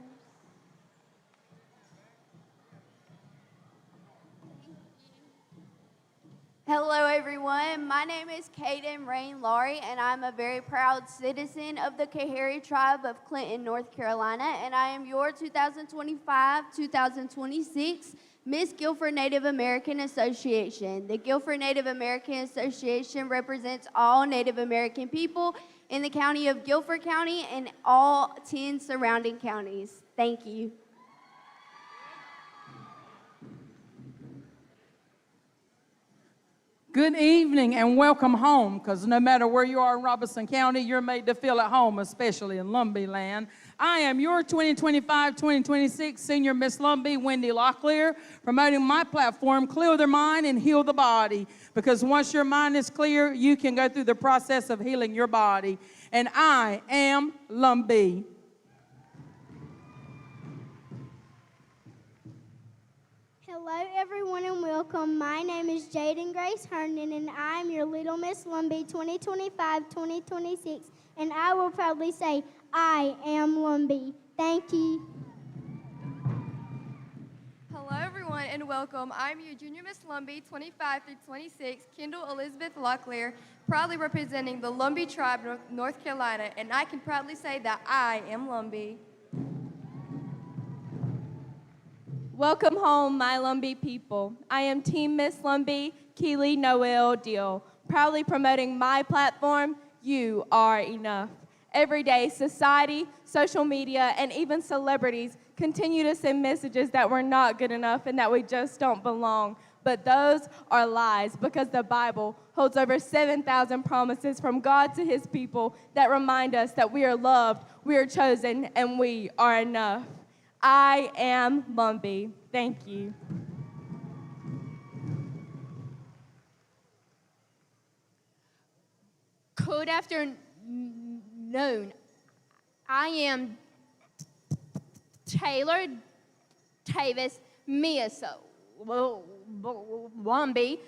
Hello, everyone. My name is Kaden Rain Laurie, and I'm a very proud citizen of the Cohary tribe of Clinton, North Carolina, and I am your 2025-2026 Miss Guilford Native American Association. The Guilford Native American Association represents all Native American people in the county of Guilford County and all 10 surrounding counties. Thank you. Good evening and welcome home, because no matter where you are in Robeson County, you're made to feel at home, especially in Lumbee land. I am your 2025-2026 Senior Miss Lumbee, Wendy Locklear, promoting my platform, Clear the Mind and Heal the Body, because once your mind is clear, you can go through the process of healing your body. And I am Lumbee. Hello, everyone, and welcome. My name is Jaden Grace Herndon, and I am your Little Miss Lumbee 2025-2026, and I will proudly say, I am Lumbee. Thank you. Hello, everyone, and welcome. I'm your Junior Miss Lumbee 25 through 26, Kendall Elizabeth Locklear, proudly representing the Lumbee tribe of North Carolina, and I can proudly say that I am Lumbee. Welcome home, my Lumbee people. I am Team Miss Lumbee, Keely Noel Deal, proudly promoting my platform, You Are Enough. Every day, society, social media, and even celebrities continue to send messages that we're not good enough and that we just don't belong. But those are lies, because the Bible holds over 7,000 promises from God to his people that remind us that we are loved, we are chosen, and we are enough. I am Lumbee. Thank you. Good afternoon. I am Taylor Davis Miaso, Lumbee,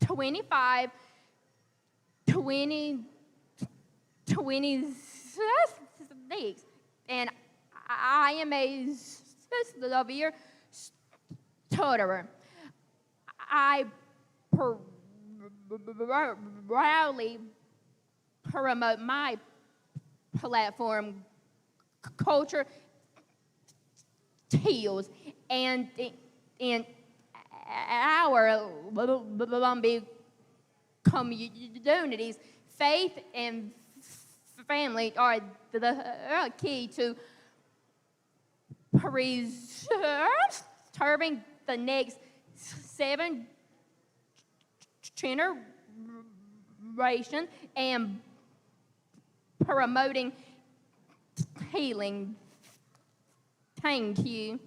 25, 26, and I am a severe stutterer. I proudly promote my platform, culture, heals, and our Lumbee communities. Faith and family are the key to preserving the next 7 generation and promoting healing. Thank you.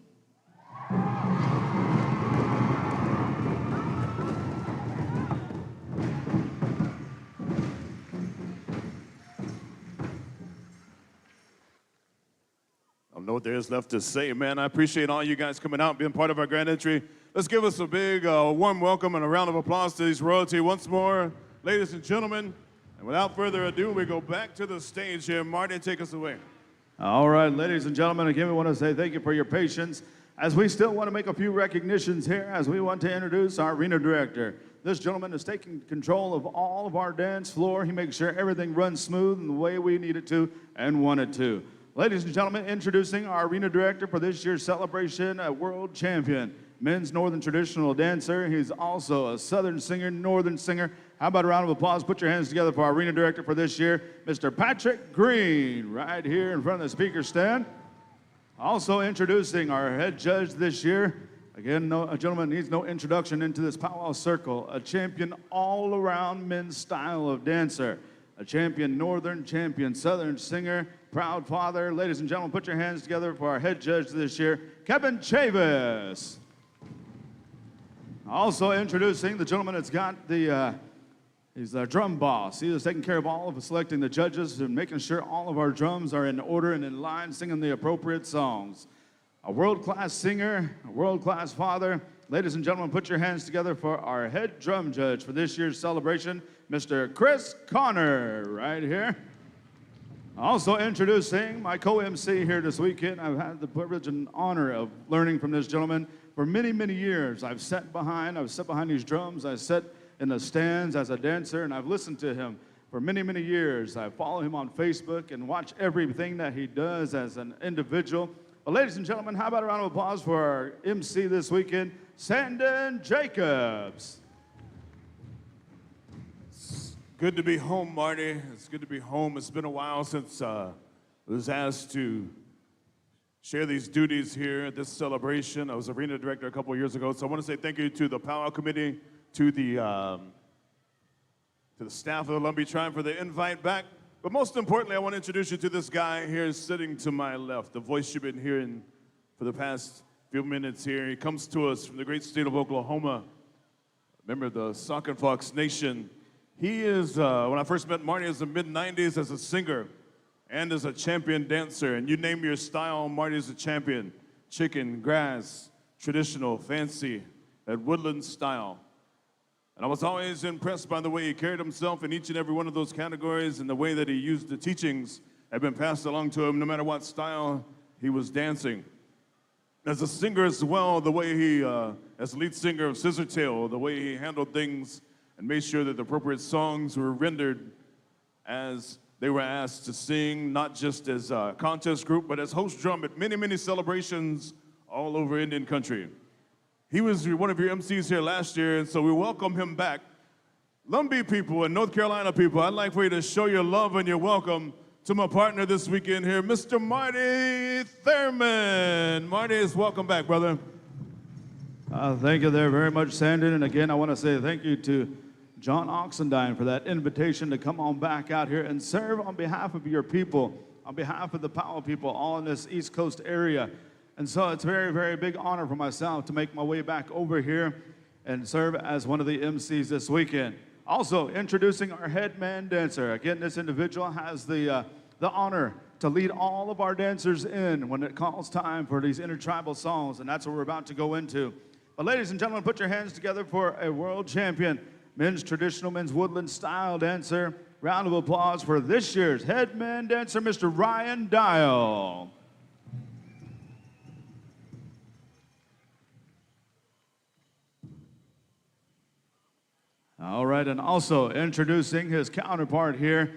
I don't know what there is left to say, man. I appreciate all you guys coming out and being part of our grand entry. Let's give us a big warm welcome and a round of applause to these royalty once more, ladies and gentlemen. And without further ado, we go back to the stage here. Marty, take us away. All right, ladies and gentlemen, again, we want to say thank you for your patience, as we still want to make a few recognitions here, as we want to introduce our arena director. This gentleman is taking control of all of our dance floor. He makes sure everything runs smooth in the way we need it to and want it to. Ladies and gentlemen, introducing our arena director for this year's celebration, a world champion, men's northern traditional dancer. He's also a southern singer, northern singer. How about a round of applause? Put your hands together for our arena director for this year, Mr. Patrick Green, right here in front of the speaker stand. Also introducing our head judge this year. Again, a gentleman needs no introduction into this powwow circle. A champion all-around men's style of dancer. A champion northern, champion southern singer, proud father. Ladies and gentlemen, put your hands together for our head judge this year, Kevin Chavis. Also introducing the gentleman that's got he's the drum boss. He is taking care of all of selecting the judges and making sure all of our drums are in order and in line, singing the appropriate songs. A world-class singer, a world-class father. Ladies and gentlemen, put your hands together for our head drum judge for this year's celebration, Mr. Chris Connor, right here. Also introducing my co-MC here this weekend. I've had the privilege and honor of learning from this gentleman for many, many years. I've sat behind these drums. I sat in the stands as a dancer, and I've listened to him for many, many years. I follow him on Facebook and watch everything that he does as an individual. But ladies and gentlemen, how about a round of applause for our MC this weekend, Sandon Jacobs. It's good to be home, Marty. It's good to be home. It's been a while since I was asked to share these duties here at this celebration. I was arena director a couple years ago, so I want to say thank you to the Powwow Committee, to the staff of the Lumbee Tribe for the invite back. But most importantly, I want to introduce you to this guy here sitting to my left, the voice you've been hearing for the past few minutes here. He comes to us from the great state of Oklahoma, member of the Sauk and Fox Nation. He is, when I first met Marty, in the mid-90s as a singer and as a champion dancer. And you name your style, Marty's a champion. Chicken, grass, traditional, fancy, that woodland style. And I was always impressed by the way he carried himself in each and every one of those categories and the way that he used the teachings that had been passed along to him no matter what style he was dancing. As a singer as well, the way he, as lead singer of Scissortail, the way he handled things and made sure that the appropriate songs were rendered as they were asked to sing, not just as a contest group, but as host drum at many, many celebrations all over Indian country. He was one of your MCs here last year, and so we welcome him back. Lumbee people and North Carolina people, I'd like for you to show your love and your welcome to my partner this weekend here, Mr. Marty Thurman. Marty is welcome back, brother. Thank you there very much, Sandon. And again, I want to say thank you to John Oxendine for that invitation to come on back out here and serve on behalf of your people, on behalf of the Powwow people all in this East Coast area. And so it's a very, very big honor for myself to make my way back over here and serve as one of the MCs this weekend. Also, introducing our head man dancer. Again, this individual has the honor to lead all of our dancers in when it calls time for these intertribal songs, and that's what we're about to go into. But ladies and gentlemen, put your hands together for a world champion, men's traditional, men's woodland style dancer. Round of applause for this year's head man dancer, Mr. Ryan Dial. All right, and also introducing his counterpart here,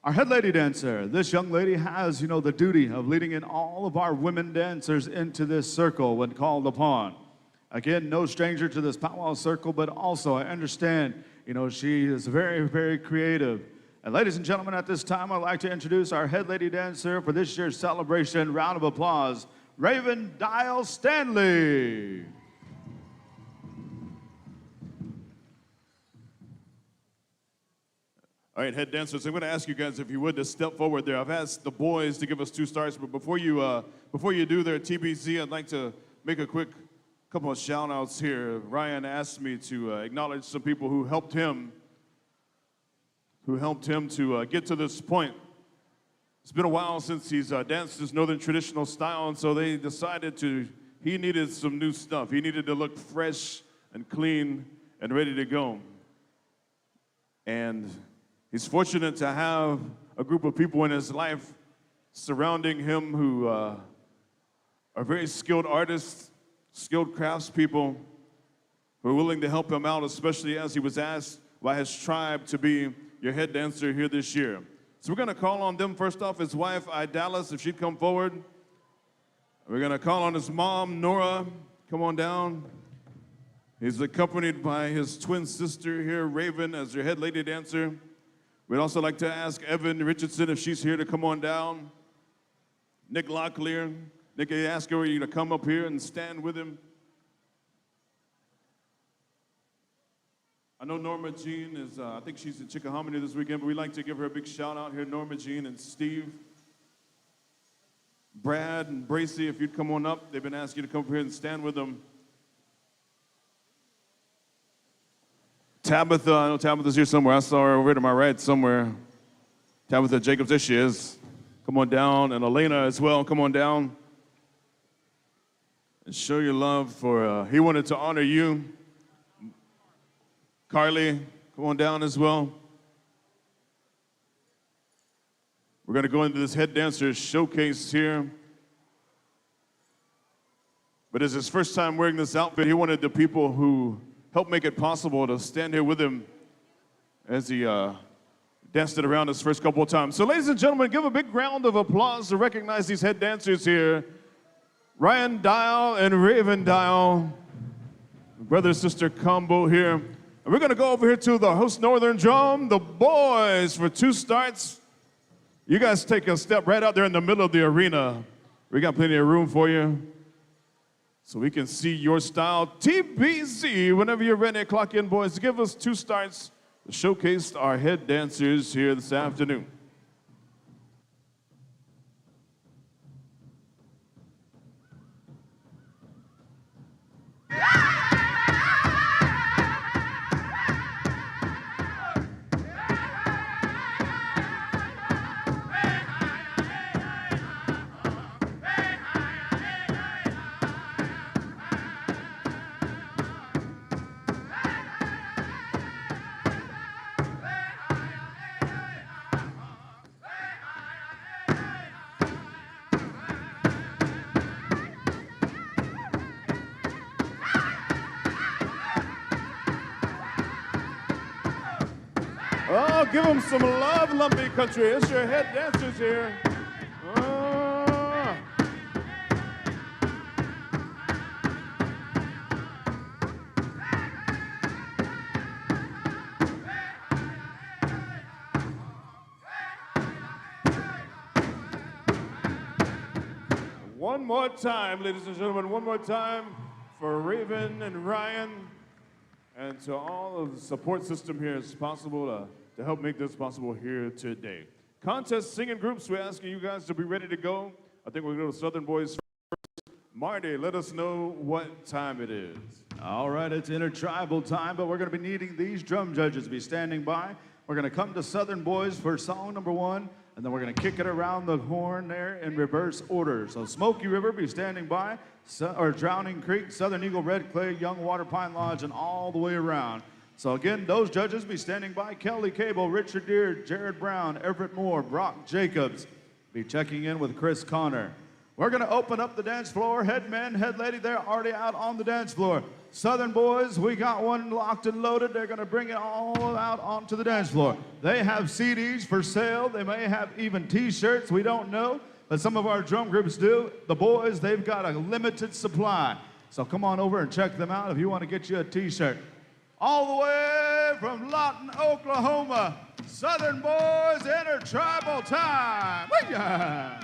our head lady dancer. This young lady has, the duty of leading in all of our women dancers into this circle when called upon. Again, no stranger to this powwow circle, but also I understand, she is very, very creative. And ladies and gentlemen, at this time, I'd like to introduce our head lady dancer for this year's celebration. Round of applause, Raven Dial Stanley. All right, head dancers, I'm going to ask you guys if you would to step forward there. I've asked the boys to give us 2 stars, but before you do their TBZ, I'd like to make a quick couple of shout-outs here. Ryan asked me to acknowledge some people who helped him to get to this point. It's been a while since he's danced his Northern traditional style, and so they decided he needed some new stuff. He needed to look fresh and clean and ready to go. And he's fortunate to have a group of people in his life surrounding him who are very skilled artists, skilled craftspeople who are willing to help him out, especially as he was asked by his tribe to be your head dancer here this year. So we're going to call on them first off, his wife, Idalis, if she'd come forward. We're going to call on his mom, Nora. Come on down. He's accompanied by his twin sister here, Raven, as your head lady dancer. We'd also like to ask Evan Richardson if she's here to come on down. Nick Locklear. Nick, I ask her to come up here and stand with him. I know Norma Jean is, I think she's in Chickahominy this weekend, but we'd like to give her a big shout out here, Norma Jean and Steve. Brad and Bracy, if you'd come on up. They've been asking you to come up here and stand with them. Tabitha, I know Tabitha's here somewhere. I saw her over to my right somewhere. Tabitha Jacobs, there she is. Come on down. And Elena as well, come on down. And show your love for, he wanted to honor you. Carly, come on down as well. We're going to go into this head dancer showcase here. But it's his first time wearing this outfit. He wanted the people who helped make it possible to stand here with him as he danced it around his first couple of times. So ladies and gentlemen, give a big round of applause to recognize these head dancers here. Ryan Dial and Raven Dial, brother-sister combo here. And we're gonna go over here to the host Northern Drum, the boys, for 2 starts. You guys take a step right out there in the middle of the arena. We got plenty of room for you so we can see your style. TBC, whenever you're ready, clock in, boys. Give us 2 starts to showcase our head dancers here this afternoon. Oh, give them some love, Lumbee Country. It's your head dancers here. One more time, ladies and gentlemen, one more time for Raven and Ryan, and to all of the support system here is possible to help make this possible here today. Contest singing groups, we're asking you guys to be ready to go. I think we're going to go to Southern Boys first. Marty, let us know what time it is. All right, it's intertribal time, but we're going to be needing these drum judges to be standing by. We're going to come to Southern Boys for song number 1, and then we're going to kick it around the horn there in reverse order. So Smoky River, be standing by, Drowning Creek, Southern Eagle, Red Clay, Young Water, Pine Lodge, and all the way around. So again, those judges be standing by. Kelly Cable, Richard Deere, Jared Brown, Everett Moore, Brock Jacobs. Be checking in with Chris Connor. We're going to open up the dance floor. Head men, head lady, they're already out on the dance floor. Southern Boys, we got one locked and loaded. They're going to bring it all out onto the dance floor. They have CDs for sale. They may have even T-shirts. We don't know, but some of our drum groups do. The boys, they've got a limited supply. So come on over and check them out if you want to get you a T-shirt. All the way from Lawton, Oklahoma, Southern Boys Intertribal Time. Yeah.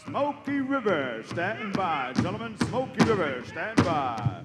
Smoky River, stand by. Gentlemen, Smoky River, stand by.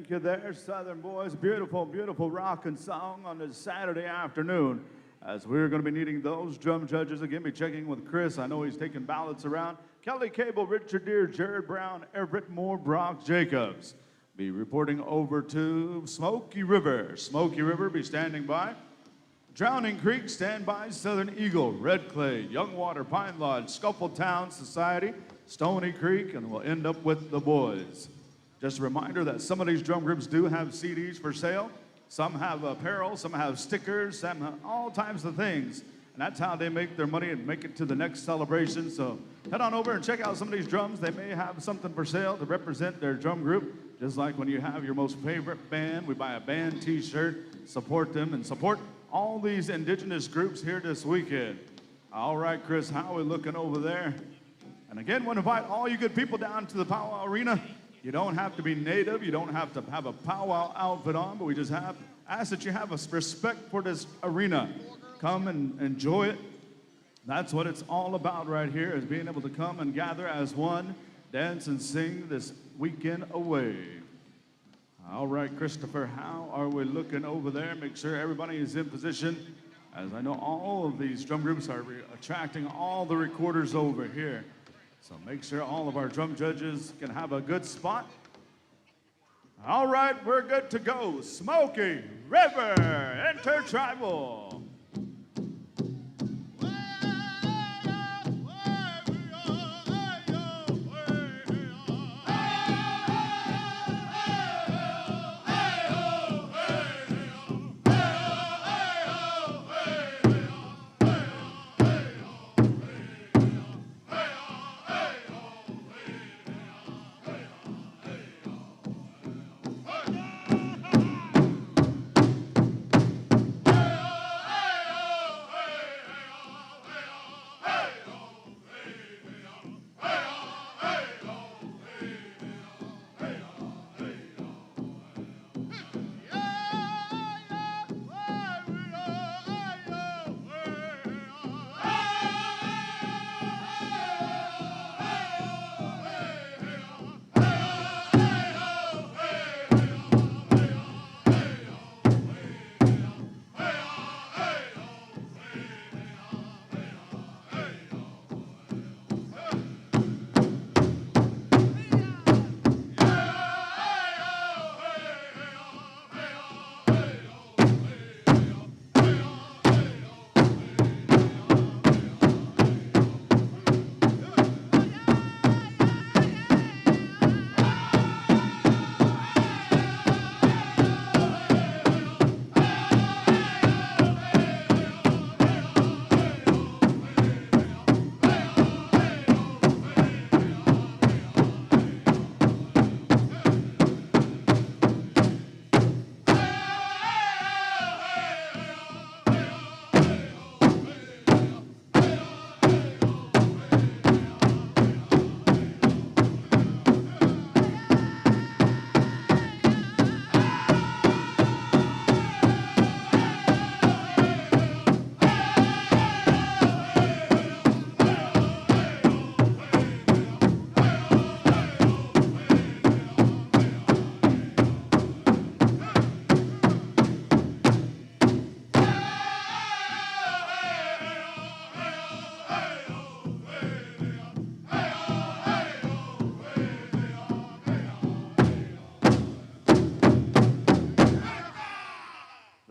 Thank you there, Southern boys. Beautiful, beautiful rockin' song on this Saturday afternoon. As we're going to be needing those drum judges again, be checking with Chris. I know he's taking ballots around. Kelly Cable, Richard Deere, Jared Brown, Everett Moore, Brock Jacobs. Be reporting over to Smoky River. Smoky River be standing by. Drowning Creek, stand by. Southern Eagle, Red Clay, Youngwater, Pine Lodge, Scuffletown Society, Stony Creek, and we'll end up with the boys. Just a reminder that some of these drum groups do have CDs for sale. Some have apparel, some have stickers, some have all types of things. And that's how they make their money and make it to the next celebration. So head on over and check out some of these drums. They may have something for sale to represent their drum group. Just like when you have your most favorite band, we buy a band t-shirt, support them, and support all these indigenous groups here this weekend. All right, Chris, how are we looking over there? And again, want to invite all you good people down to the Powwow Arena. You don't have to be native. You don't have to have a powwow outfit on, but we just ask that you have a respect for this arena. Come and enjoy it. That's what it's all about right here, is being able to come and gather as one, dance and sing this weekend away. All right, Christopher, how are we looking over there? Make sure everybody is in position, as I know all of these drum groups are attracting all the recorders over here. So make sure all of our drum judges can have a good spot. All right, we're good to go. Smoky River Intertribal.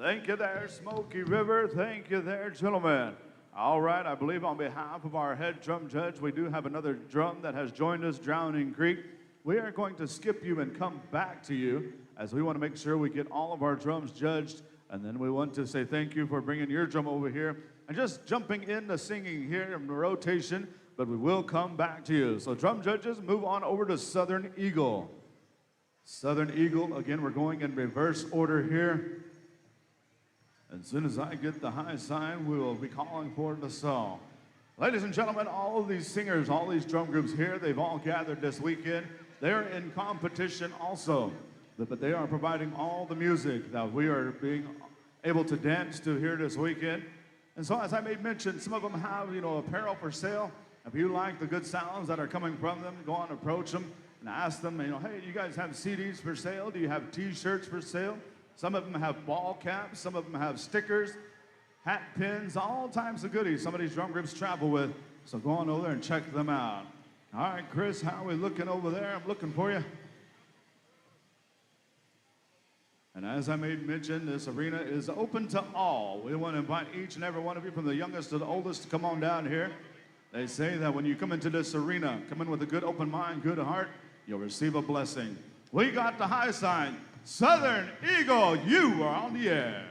Thank you there, Smoky River. Thank you there, gentlemen. All right, I believe on behalf of our head drum judge, we do have another drum that has joined us, Drowning Creek. We are going to skip you and come back to you, as we want to make sure we get all of our drums judged. And then we want to say thank you for bringing your drum over here and just jumping into singing here in the rotation, but we will come back to you. So drum judges, move on over to Southern Eagle. Southern Eagle, again, we're going in reverse order here. As soon as I get the high sign, we will be calling for the song. Ladies and gentlemen, all of these singers, all these drum groups here, they've all gathered this weekend. They're in competition also, but they are providing all the music that we are being able to dance to here this weekend. And so, as I made mention, some of them have, apparel for sale. If you like the good sounds that are coming from them, go on, approach them. and I asked them, hey, do you guys have CDs for sale? Do you have T-shirts for sale? Some of them have ball caps. Some of them have stickers, hat pins, all types of goodies some of these drum groups travel with. So go on over there and check them out. All right, Chris, how are we looking over there? I'm looking for you. And as I made mention, this arena is open to all. We want to invite each and every one of you, from the youngest to the oldest, to come on down here. They say that when you come into this arena, come in with a good open mind, good heart, you'll receive a blessing. We got the high sign. Southern Eagle, you are on the air.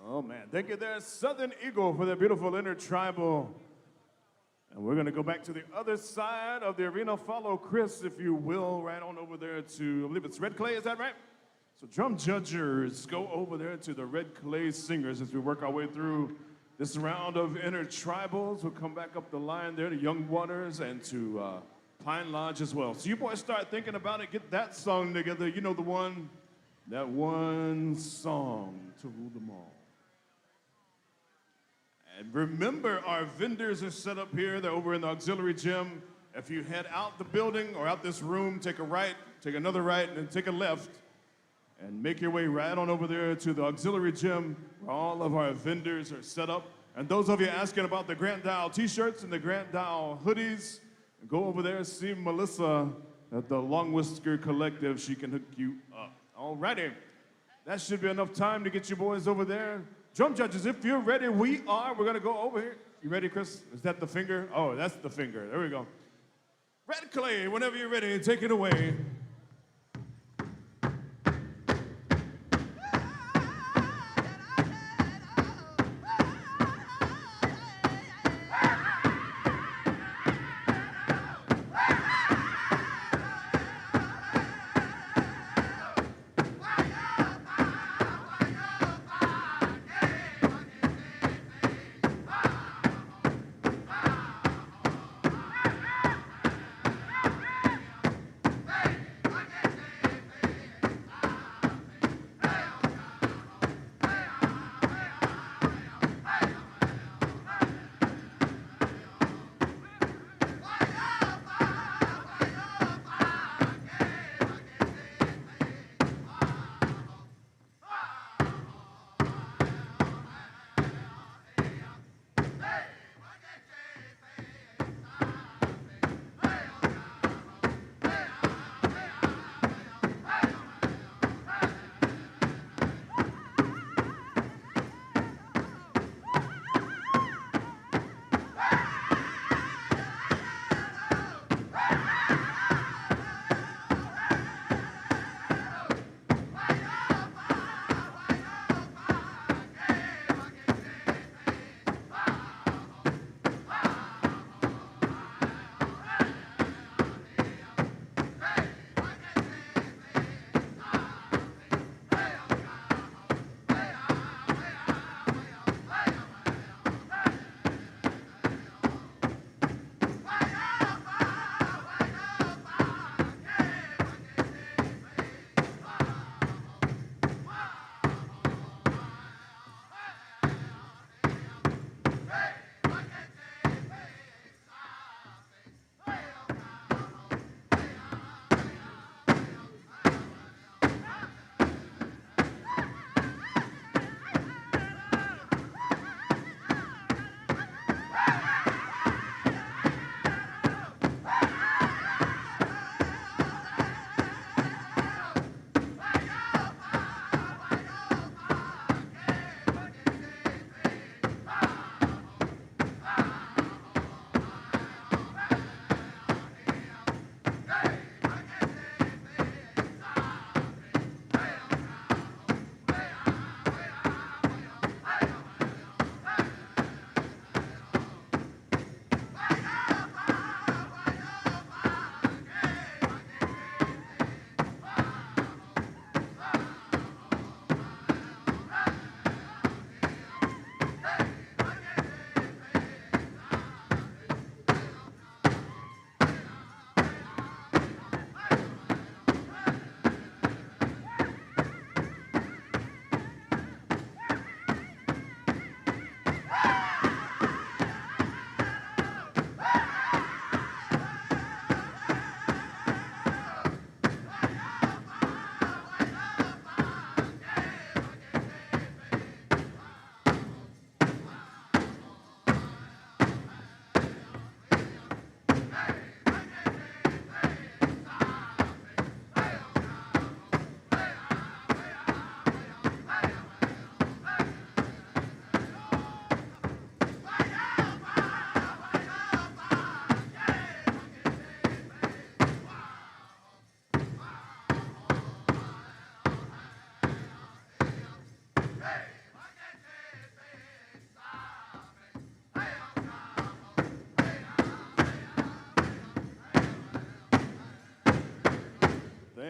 Oh, man. Thank you there, Southern Eagle, for that beautiful intertribal. And we're going to go back to the other side of the arena. Follow Chris, if you will, right on over there to, I believe it's Red Clay, is that right? So drum judges, go over there to the Red Clay Singers as we work our way through this round of intertribals. We'll come back up the line there to Young Waters and to Pine Lodge as well. So you boys start thinking about it, get that song together. You know the one, that one song to rule them all. And remember, our vendors are set up here. They're over in the auxiliary gym. If you head out the building or out this room, take a right, take another right, and then take a left, and make your way right on over there to the auxiliary gym where all of our vendors are set up. And those of you asking about the Grant Dial t-shirts and the Grant Dial hoodies, go over there and see Melissa at the Long Whisker Collective. She can hook you up. All righty. That should be enough time to get you boys over there. Drum judges, if you're ready, we are. We're going to go over here. You ready, Chris? Is that the finger? Oh, that's the finger. There we go. Red Clay, whenever you're ready, take it away.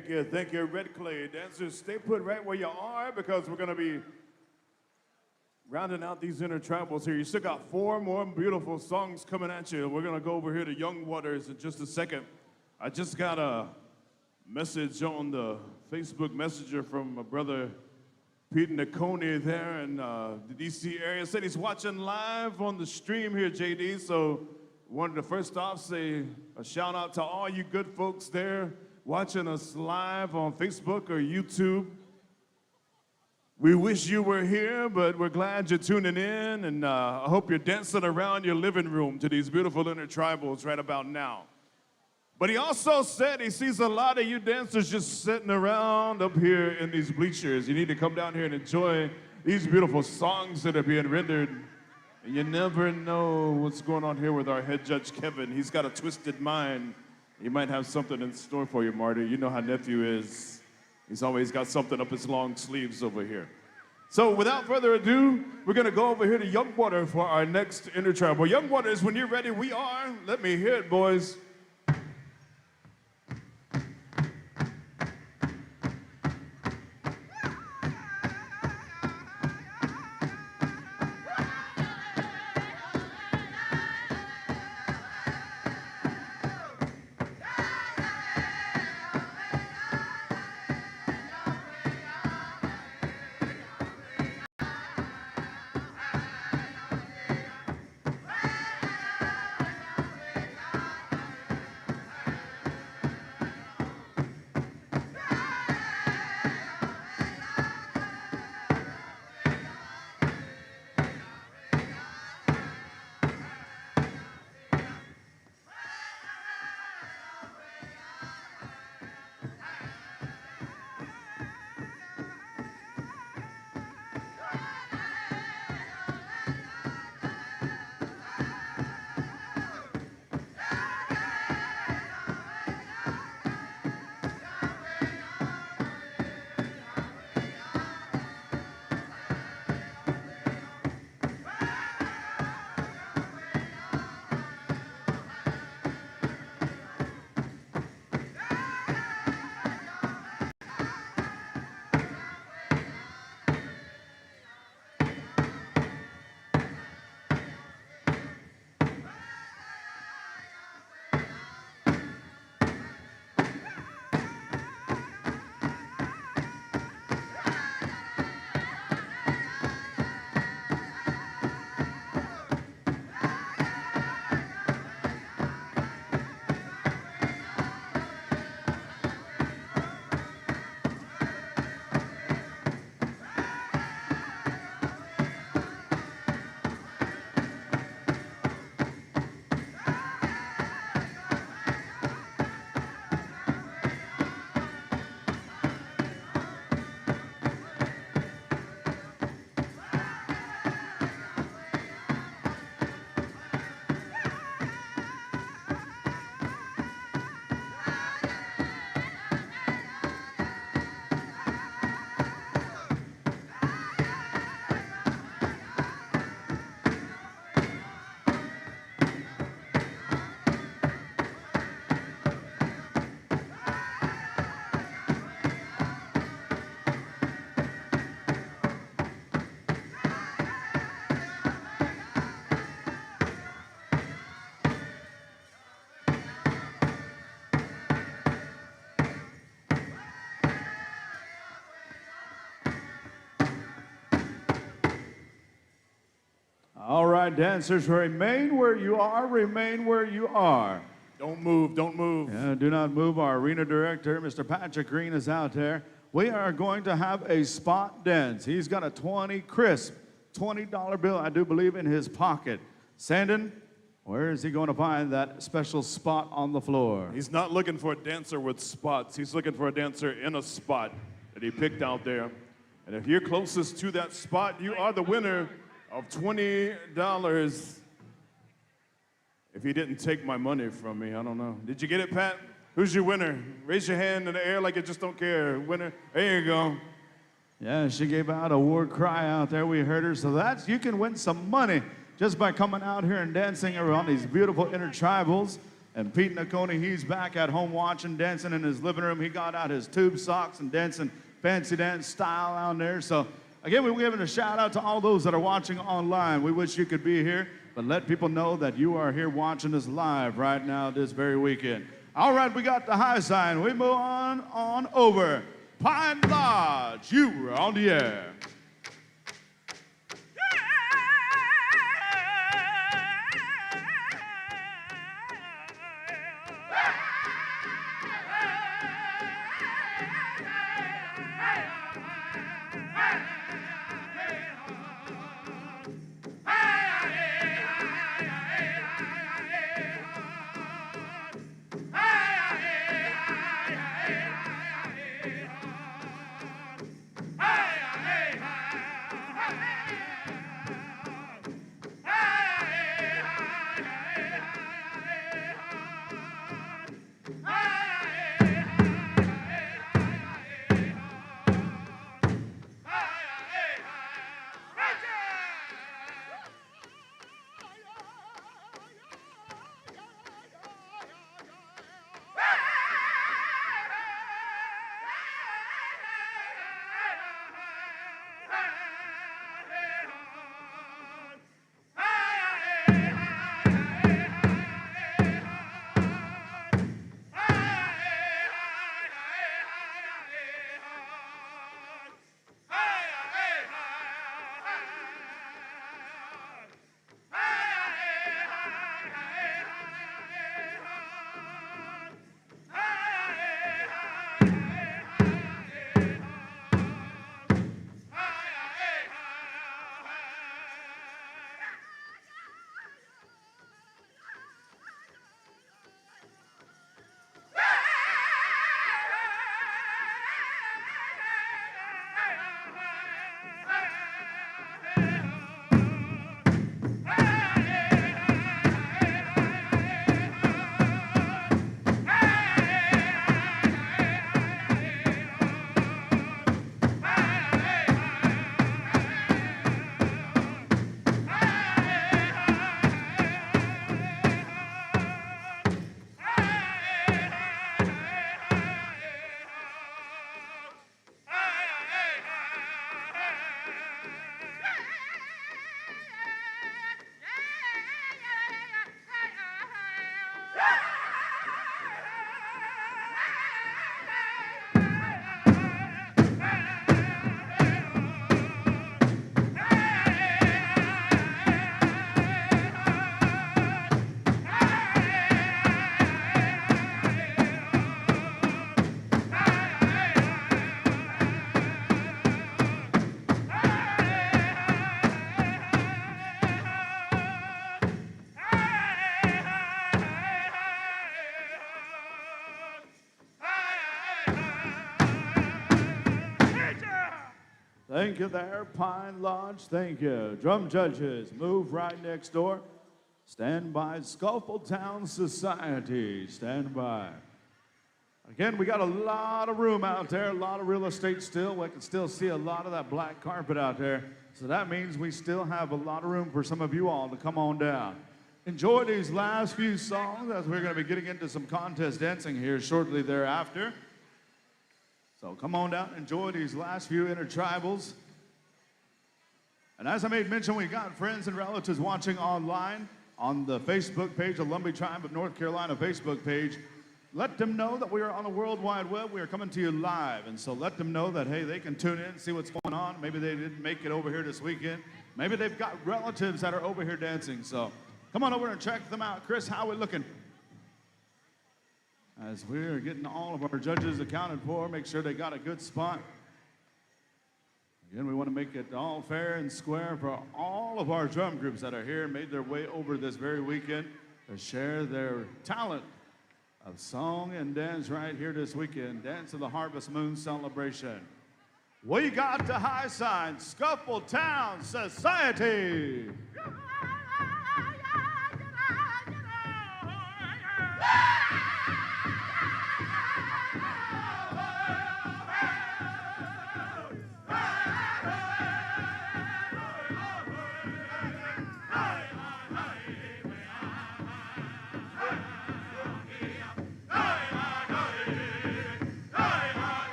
Thank you, Red Clay. Dancers, stay put right where you are because we're gonna be rounding out these intertribals here. You still got 4 more beautiful songs coming at you. We're gonna go over here to Young Waters in just a second. I just got a message on the Facebook Messenger from my brother Pete Niconi there in the DC area. Said he's watching live on the stream here, JD. So wanted to first off say a shout out to all you good folks there watching us live on Facebook or YouTube. We wish you were here, but we're glad you're tuning in, and I hope you're dancing around your living room to these beautiful intertribals right about now. But he also said he sees a lot of you dancers just sitting around up here in these bleachers. You need to come down here and enjoy these beautiful songs that are being rendered. And you never know what's going on here with our head judge, Kevin. He's got a twisted mind. He might have something in store for you, Marty. You know how nephew is. He's always got something up his long sleeves over here. So without further ado, we're gonna go over here to Young Water for our next intertribal. Young Waters, when you're ready, we are. Let me hear it, boys. All right, dancers, remain where you are, remain where you are. Don't move, don't move. Yeah, do not move. Our arena director, Mr. Patrick Green, is out there. We are going to have a spot dance. He's got a crisp $20 bill, I do believe, in his pocket. Sandon, where is he going to find that special spot on the floor? He's not looking for a dancer with spots. He's looking for a dancer in a spot that he picked out there. And if you're closest to that spot, you are the winner of $20. If he didn't take my money from me, I don't know. Did you get it, Pat? Who's your winner? Raise your hand in the air like you just don't care. Winner, there you go. Yeah, she gave out a war cry out there. We heard her. So that's, you can win some money just by coming out here and dancing around these beautiful intertribals. And Pete Nacone, he's back at home watching, dancing in his living room. He got out his tube socks and dancing fancy dance style out there. So again, we're giving a shout out to all those that are watching online. We wish you could be here, but let people know that you are here watching us live right now this very weekend. All right, we got the high sign. We move on over. Pine Lodge, you are on the air. Thank you there, Pine Lodge. Thank you. Drum judges, move right next door. Stand by. Scuffletown Society, stand by. Again, we got a lot of room out there, a lot of real estate still. We can still see a lot of that black carpet out there. So that means we still have a lot of room for some of you all to come on down. Enjoy these last few songs as we're going to be getting into some contest dancing here shortly thereafter. So come on down, enjoy these last few intertribals. And as I made mention, we got friends and relatives watching online on the Facebook page, the Lumbee Tribe of North Carolina Facebook page. Let them know that we are on the World Wide Web. We are coming to you live. And so let them know that, hey, they can tune in and see what's going on. Maybe they didn't make it over here this weekend. Maybe they've got relatives that are over here dancing. So come on over and check them out. Chris, how are we looking? As we're getting all of our judges accounted for, make sure they got a good spot. Again, we want to make it all fair and square for all of our drum groups that are here and made their way over this very weekend to share their talent of song and dance right here this weekend. Dance of the Harvest Moon celebration. We got the high sign, Scuffletown Society.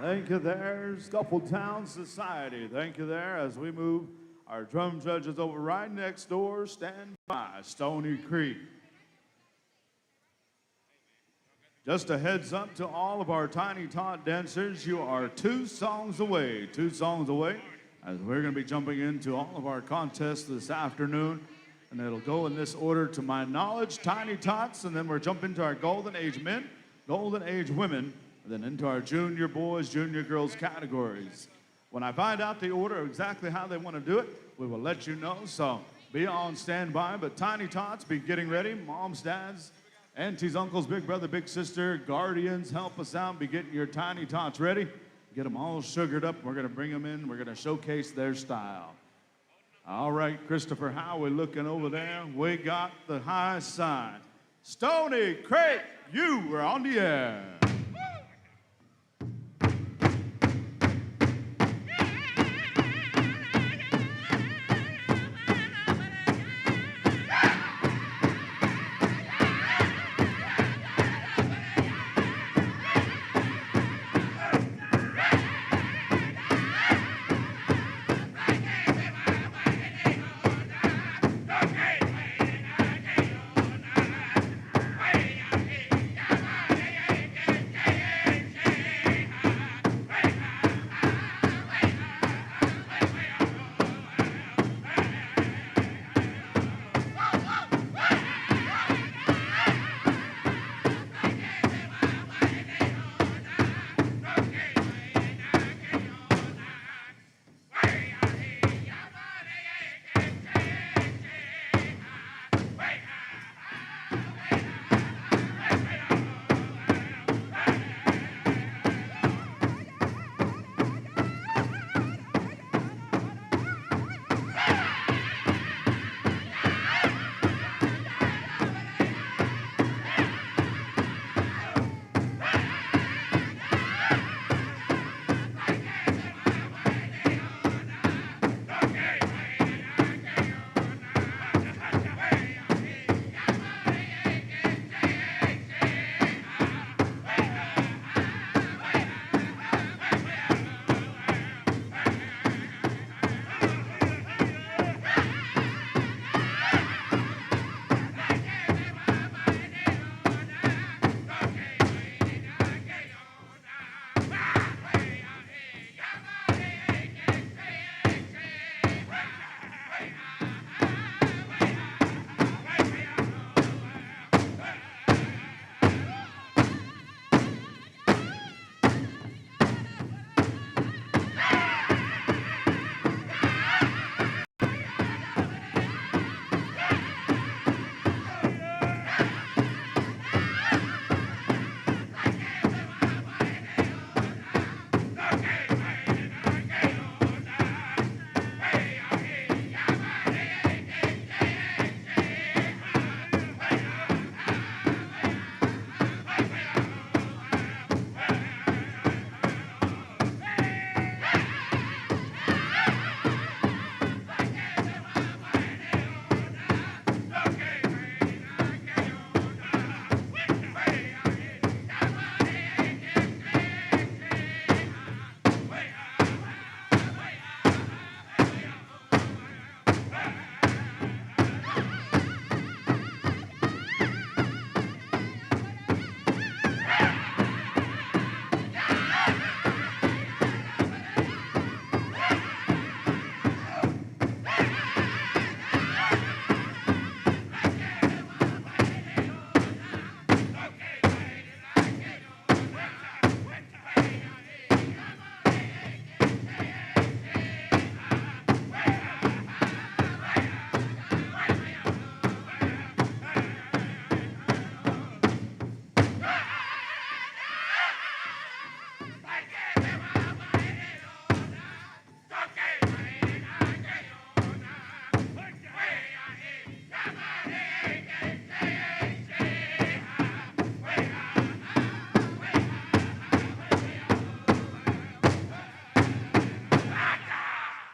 Thank you there, Scuffletown Society. Thank you there as we move our drum judges over right next door. Stand by, Stony Creek. Just a heads up to all of our Tiny Tot dancers, you are 2 songs away, as we're going to be jumping into all of our contests this afternoon. And it'll go in this order to my knowledge, Tiny Tots, and then we're jumping to our Golden Age men, Golden Age women, and then into our Junior Boys, Junior Girls categories. When I find out the order of exactly how they want to do it, we will let you know, so be on standby. But Tiny Tots, be getting ready. Moms, dads, aunties, uncles, big brother, big sister, guardians, help us out. Be getting your Tiny Tots ready. Get them all sugared up. We're going to bring them in. We're going to showcase their style. All right, Christopher, how are we looking over there? We got the high side. Stony Creek, you are on the air.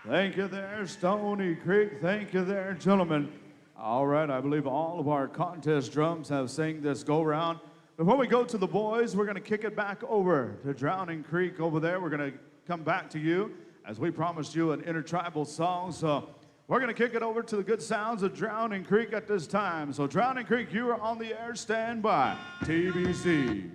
Thank you there, Stony Creek. Thank you there, gentlemen. All right, I believe all of our contest drums have sang this go-round. before we go to the boys, we're going to kick it back over to Drowning Creek over there. We're going to come back to you as we promised you an intertribal song. So we're going to kick it over to the good sounds of Drowning Creek at this time. So Drowning Creek, you are on the air. Stand by. TBC.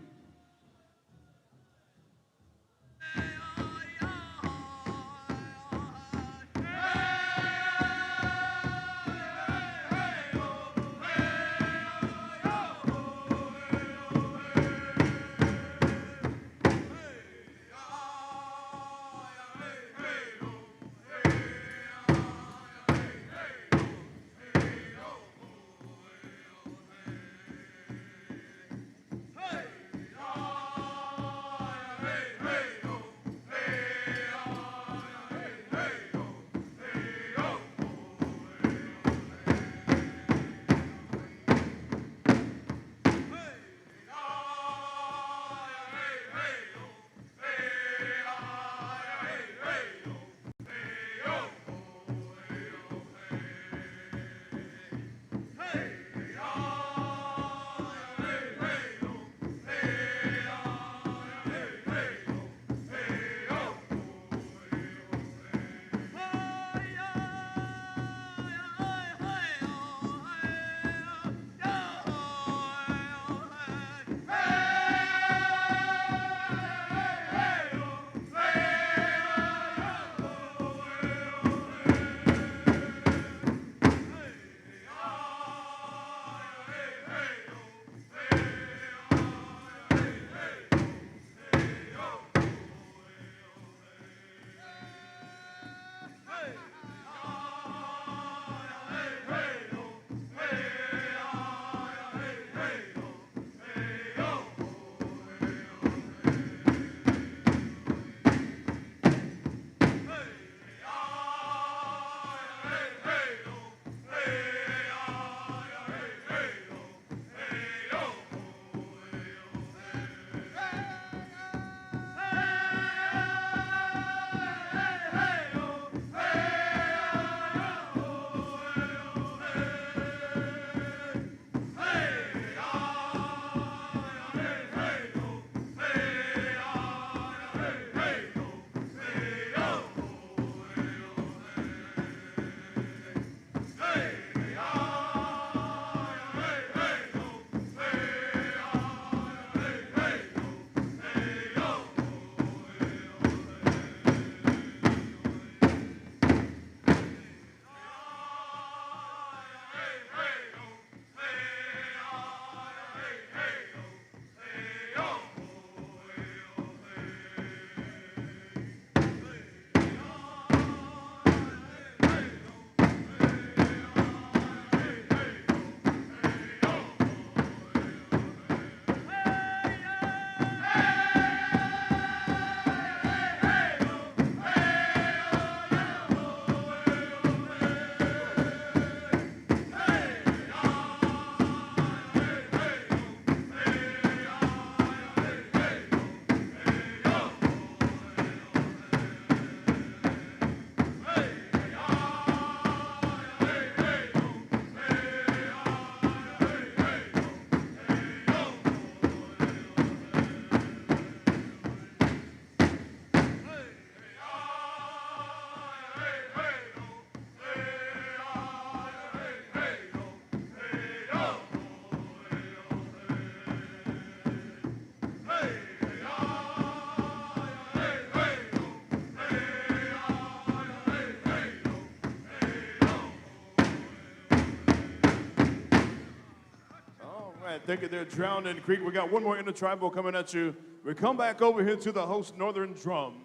right, thank you there, Drowning Creek. We got one more intertribal coming at you. We come back over here to the host Northern Drum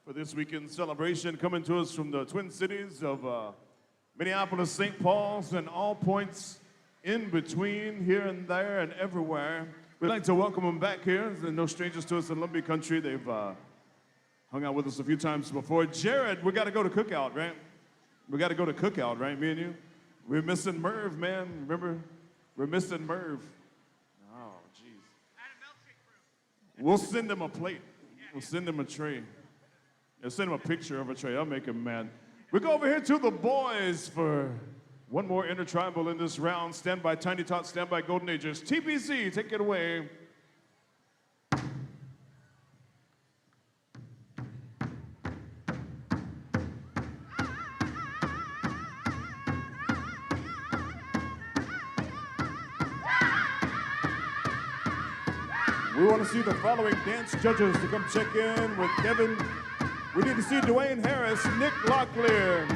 for this weekend celebration, coming to us from the Twin Cities of Minneapolis, St. Paul's, and all points in between, here and there and everywhere. We'd like to welcome them back here. They're no strangers to us in Lumbee country. They've hung out with us a few times before. Jared, we got to go to Cookout, right? We got to go to Cookout, right, me and you? We're missing Merv, man. Remember? We're missing Merv. Oh, jeez. We'll send him a plate. We'll send him a tray. We'll send him a picture of a tray. I'll make him mad. We go over here to the boys for one more intertribal in this round. Stand by Tiny Tots, stand by Golden Agers. TBC, take it away. We want to see the following dance judges to come check in with Kevin. We need to see Dwayne Harris, Nick Locklear,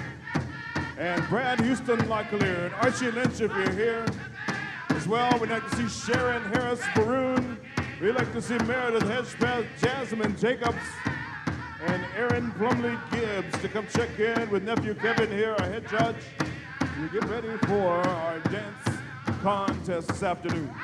and Brad Houston Locklear, and Archie Lynch if you're here. As well, we'd like to see Sharon Harris Baroon. We'd like to see Meredith Hedgepath, Jasmine Jacobs, and Aaron Plumley Gibbs to come check in with nephew Kevin here, our head judge. We get ready for our dance contest this afternoon.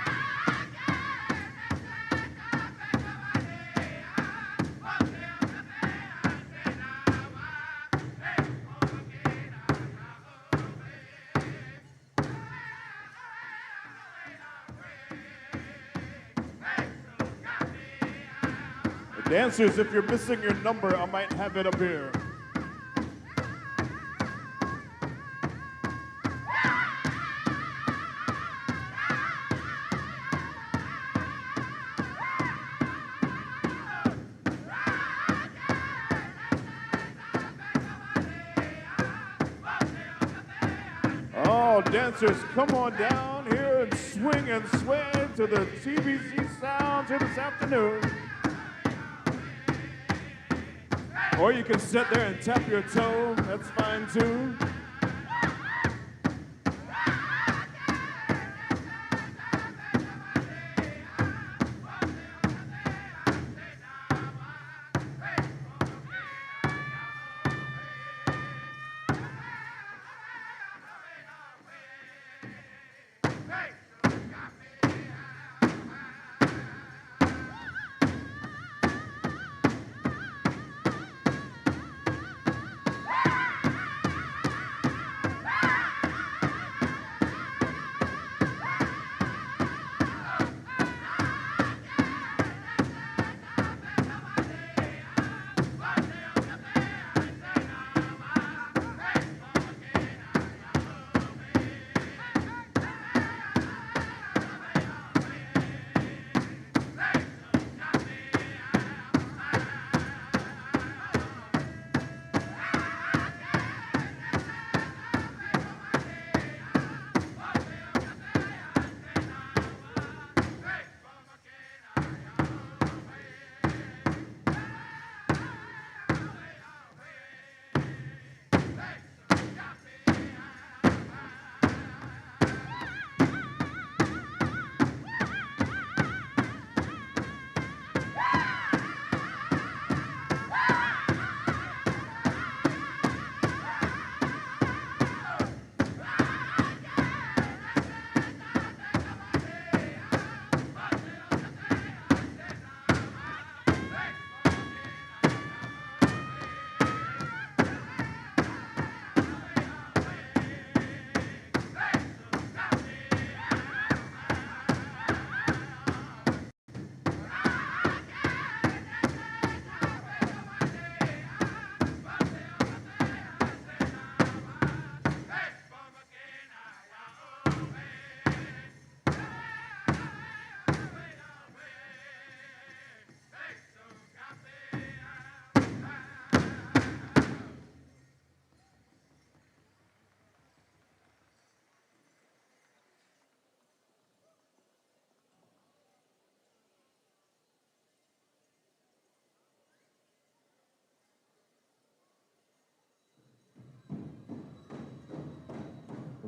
Dancers, if you're missing your number, I might have it up here. Oh, dancers, come on down here and swing and sway to the TBC sounds here this afternoon. Or you can sit there and tap your toe, that's fine too.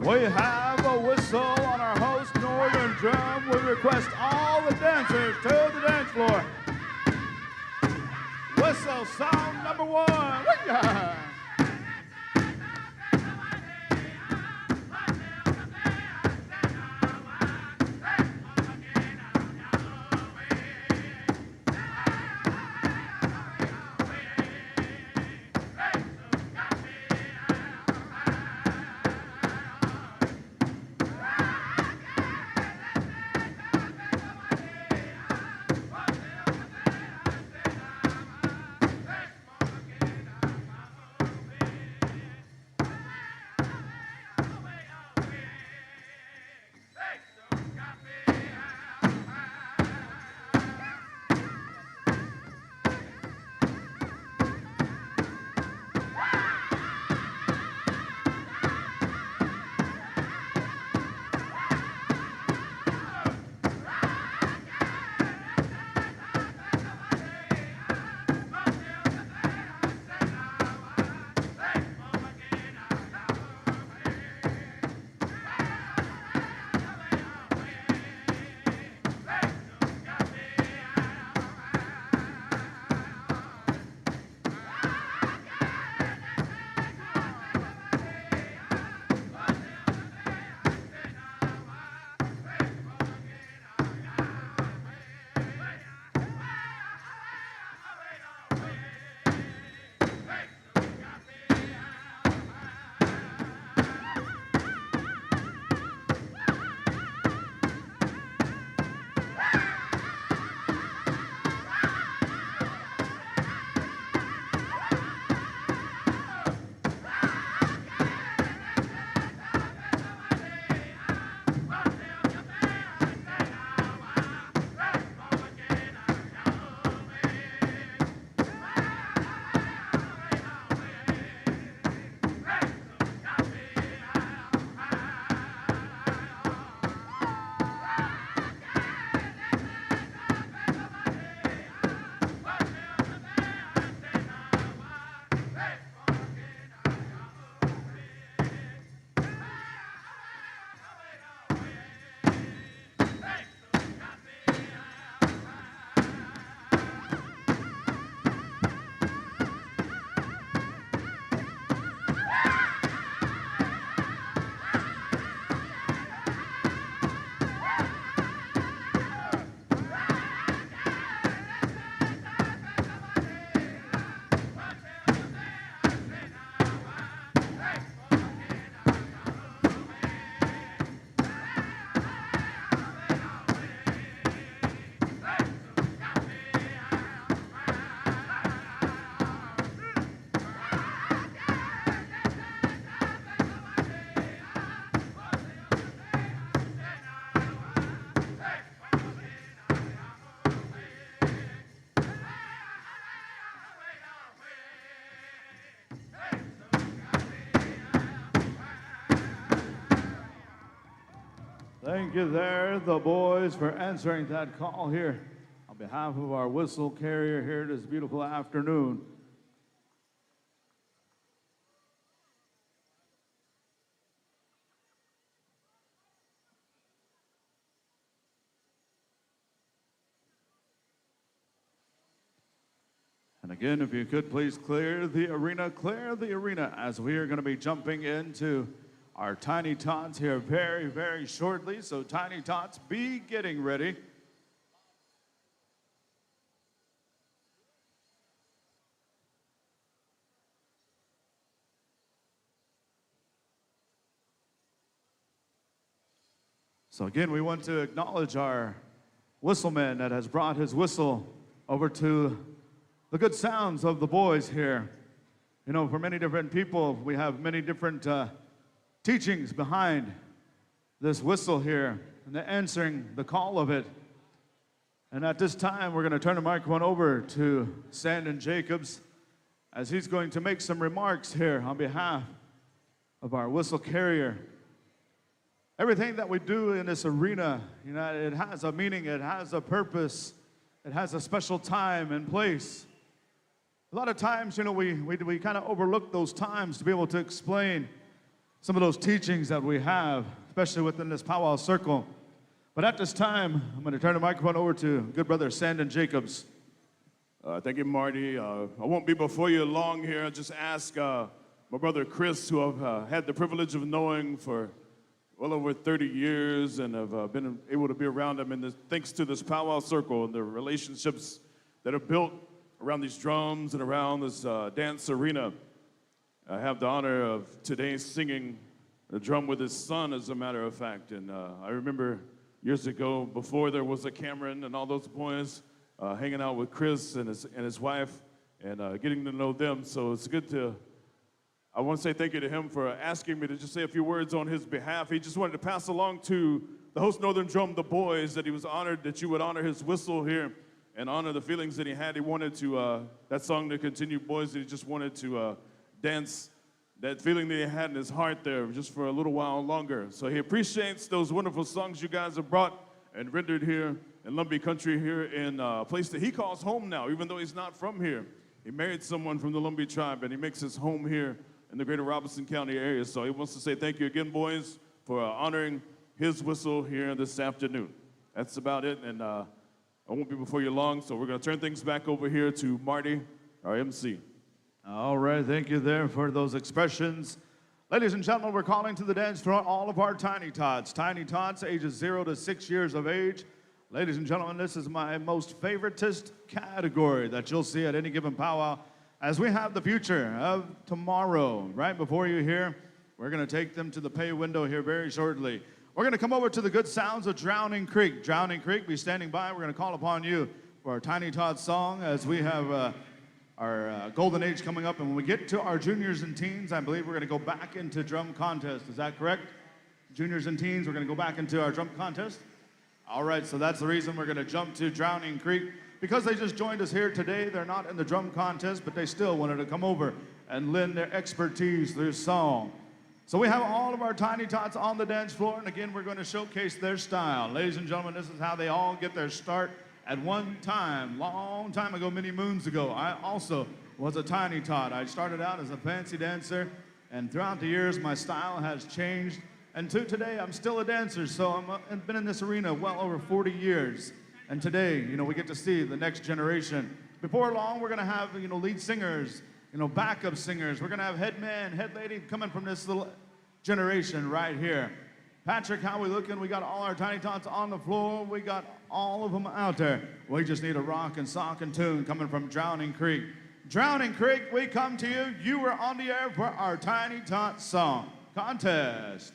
We have a whistle on our host northern drum. We request all the dancers to the dance floor. Whistle sound number one. Wee-yah! thank you there, the boys, for answering that call here on behalf of our whistle carrier here this beautiful afternoon. And again, if you could please clear the arena, as we are going to be jumping into our Tiny Tots here very, very shortly. So Tiny Tots, be getting ready. So again, we want to acknowledge our whistleman that has brought his whistle over to the good sounds of the boys here. You know, for many different people, we have many different teachings behind this whistle here and the answering the call of it. And at this time, we're going to turn the microphone over to Sandon Jacobs as he's going to make some remarks here on behalf of our whistle carrier. Everything that we do in this arena, you know, it has a meaning, it has a purpose, it has a special time and place. A lot of times, you know, we kind of overlook those times to be able to explain some of those teachings that we have, especially within this powwow circle. But at this time, I'm going to turn the microphone over to good brother Sandon Jacobs. Thank you, Marty. I won't be before you long here. I'll just ask my brother Chris, who I've had the privilege of knowing for well over 30 years and have been able to be around him thanks to this powwow circle and the relationships that are built around these drums and around this dance arena. I have the honor of today singing the drum with his son, as a matter of fact. And I remember years ago, before there was a Cameron and all those boys, hanging out with Chris and his wife and getting to know them. So it's good to, I want to say thank you to him for asking me to just say a few words on his behalf. He just wanted to pass along to the host Northern Drum, the boys, that he was honored that you would honor his whistle here and honor the feelings that he had. He wanted to, that song to continue, boys, that he just wanted to dance that feeling that he had in his heart there just for a little while longer. So he appreciates those wonderful songs you guys have brought and rendered here in Lumbee country, here in a place that he calls home now, even though he's not from here. He married someone from the Lumbee tribe, and he makes his home here in the greater Robeson County area. So he wants to say thank you again, boys, for honoring his whistle here this afternoon. That's about it, and I won't be before you long, so we're going to turn things back over here to Marty, our MC. All right, thank you there for those expressions. Ladies and gentlemen, we're calling to the dance floor all of our Tiny Tots. Tiny Tots, ages 0 to 6 years of age. Ladies and gentlemen, this is my most favoritist category that you'll see at any given powwow, as we have the future of tomorrow. Right before you here, we're going to take them to the pay window here very shortly. We're going to come over to the good sounds of Drowning Creek. Drowning Creek, be standing by. We're going to call upon you for our Tiny Tots song, as we have our golden age coming up. And when we get to our juniors and teens, I believe we're going to go back into drum contest. Is that correct? Juniors and teens, we're going to go back into our drum contest? All right, so that's the reason we're going to jump to Drowning Creek. Because they just joined us here today, they're not in the drum contest, but they still wanted to come over and lend their expertise through song. So we have all of our Tiny Tots on the dance floor, and again, we're going to showcase their style. Ladies and gentlemen, this is how they all get their start. At one time, long time ago, many moons ago, I also was a Tiny Tot. I started out as a fancy dancer, and throughout the years, my style has changed. And to today, I'm still a dancer, so I've been in this arena well over 40 years. And today, you know, we get to see the next generation. Before long, we're going to have, you know, lead singers, you know, backup singers. We're going to have head man, head lady coming from this little generation right here. Patrick, how we looking? We got all our Tiny Tots on the floor. We got all of them out there. We just need a rock and sock and tune coming from Drowning Creek. Drowning Creek, we come to you. You were on the air for our Tiny Tot song contest.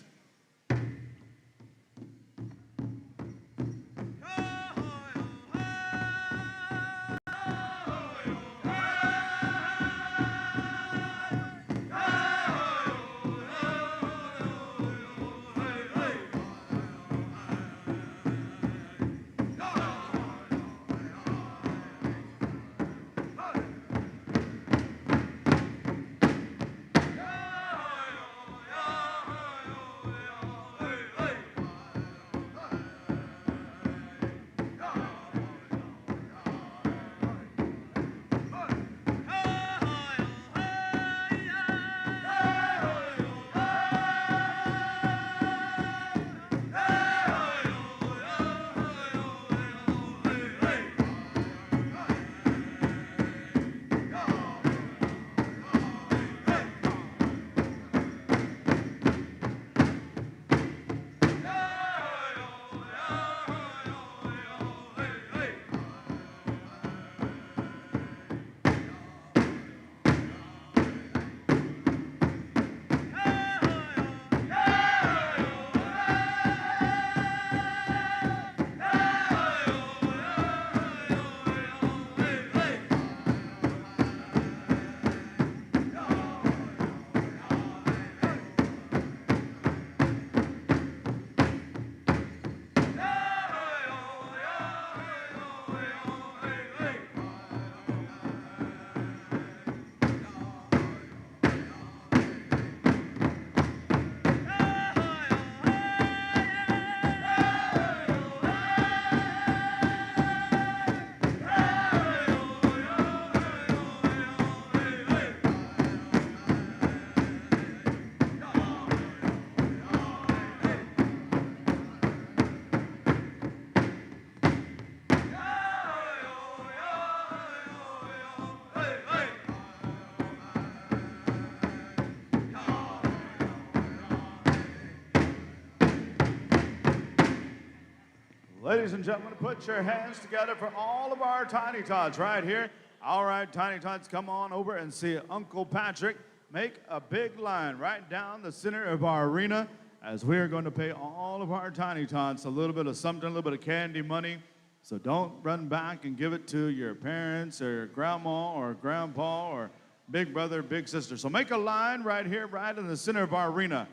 Ladies and gentlemen, put your hands together for all of our Tiny Tots right here. All right, Tiny Tots, come on over and see Uncle Patrick. Make a big line right down the center of our arena as we are going to pay all of our Tiny Tots a little bit of something, a little bit of candy money. So don't run back and give it to your parents or grandma or grandpa or big brother, big sister. So make a line right here, right in the center of our arena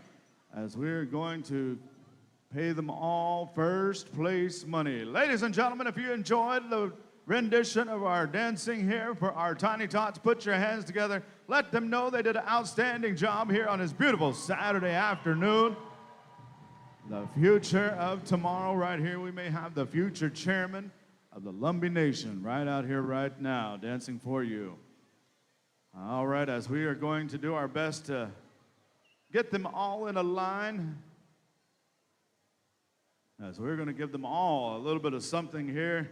as we're going to pay them all first place money. Ladies and gentlemen, if you enjoyed the rendition of our dancing here for our Tiny Tots, put your hands together. Let them know they did an outstanding job here on this beautiful Saturday afternoon. The future of tomorrow right here, we may have the future chairman of the Lumbee Nation right out here right now dancing for you. All right, as we are going to do our best to get them all in a line, as we're going to give them all a little bit of something here.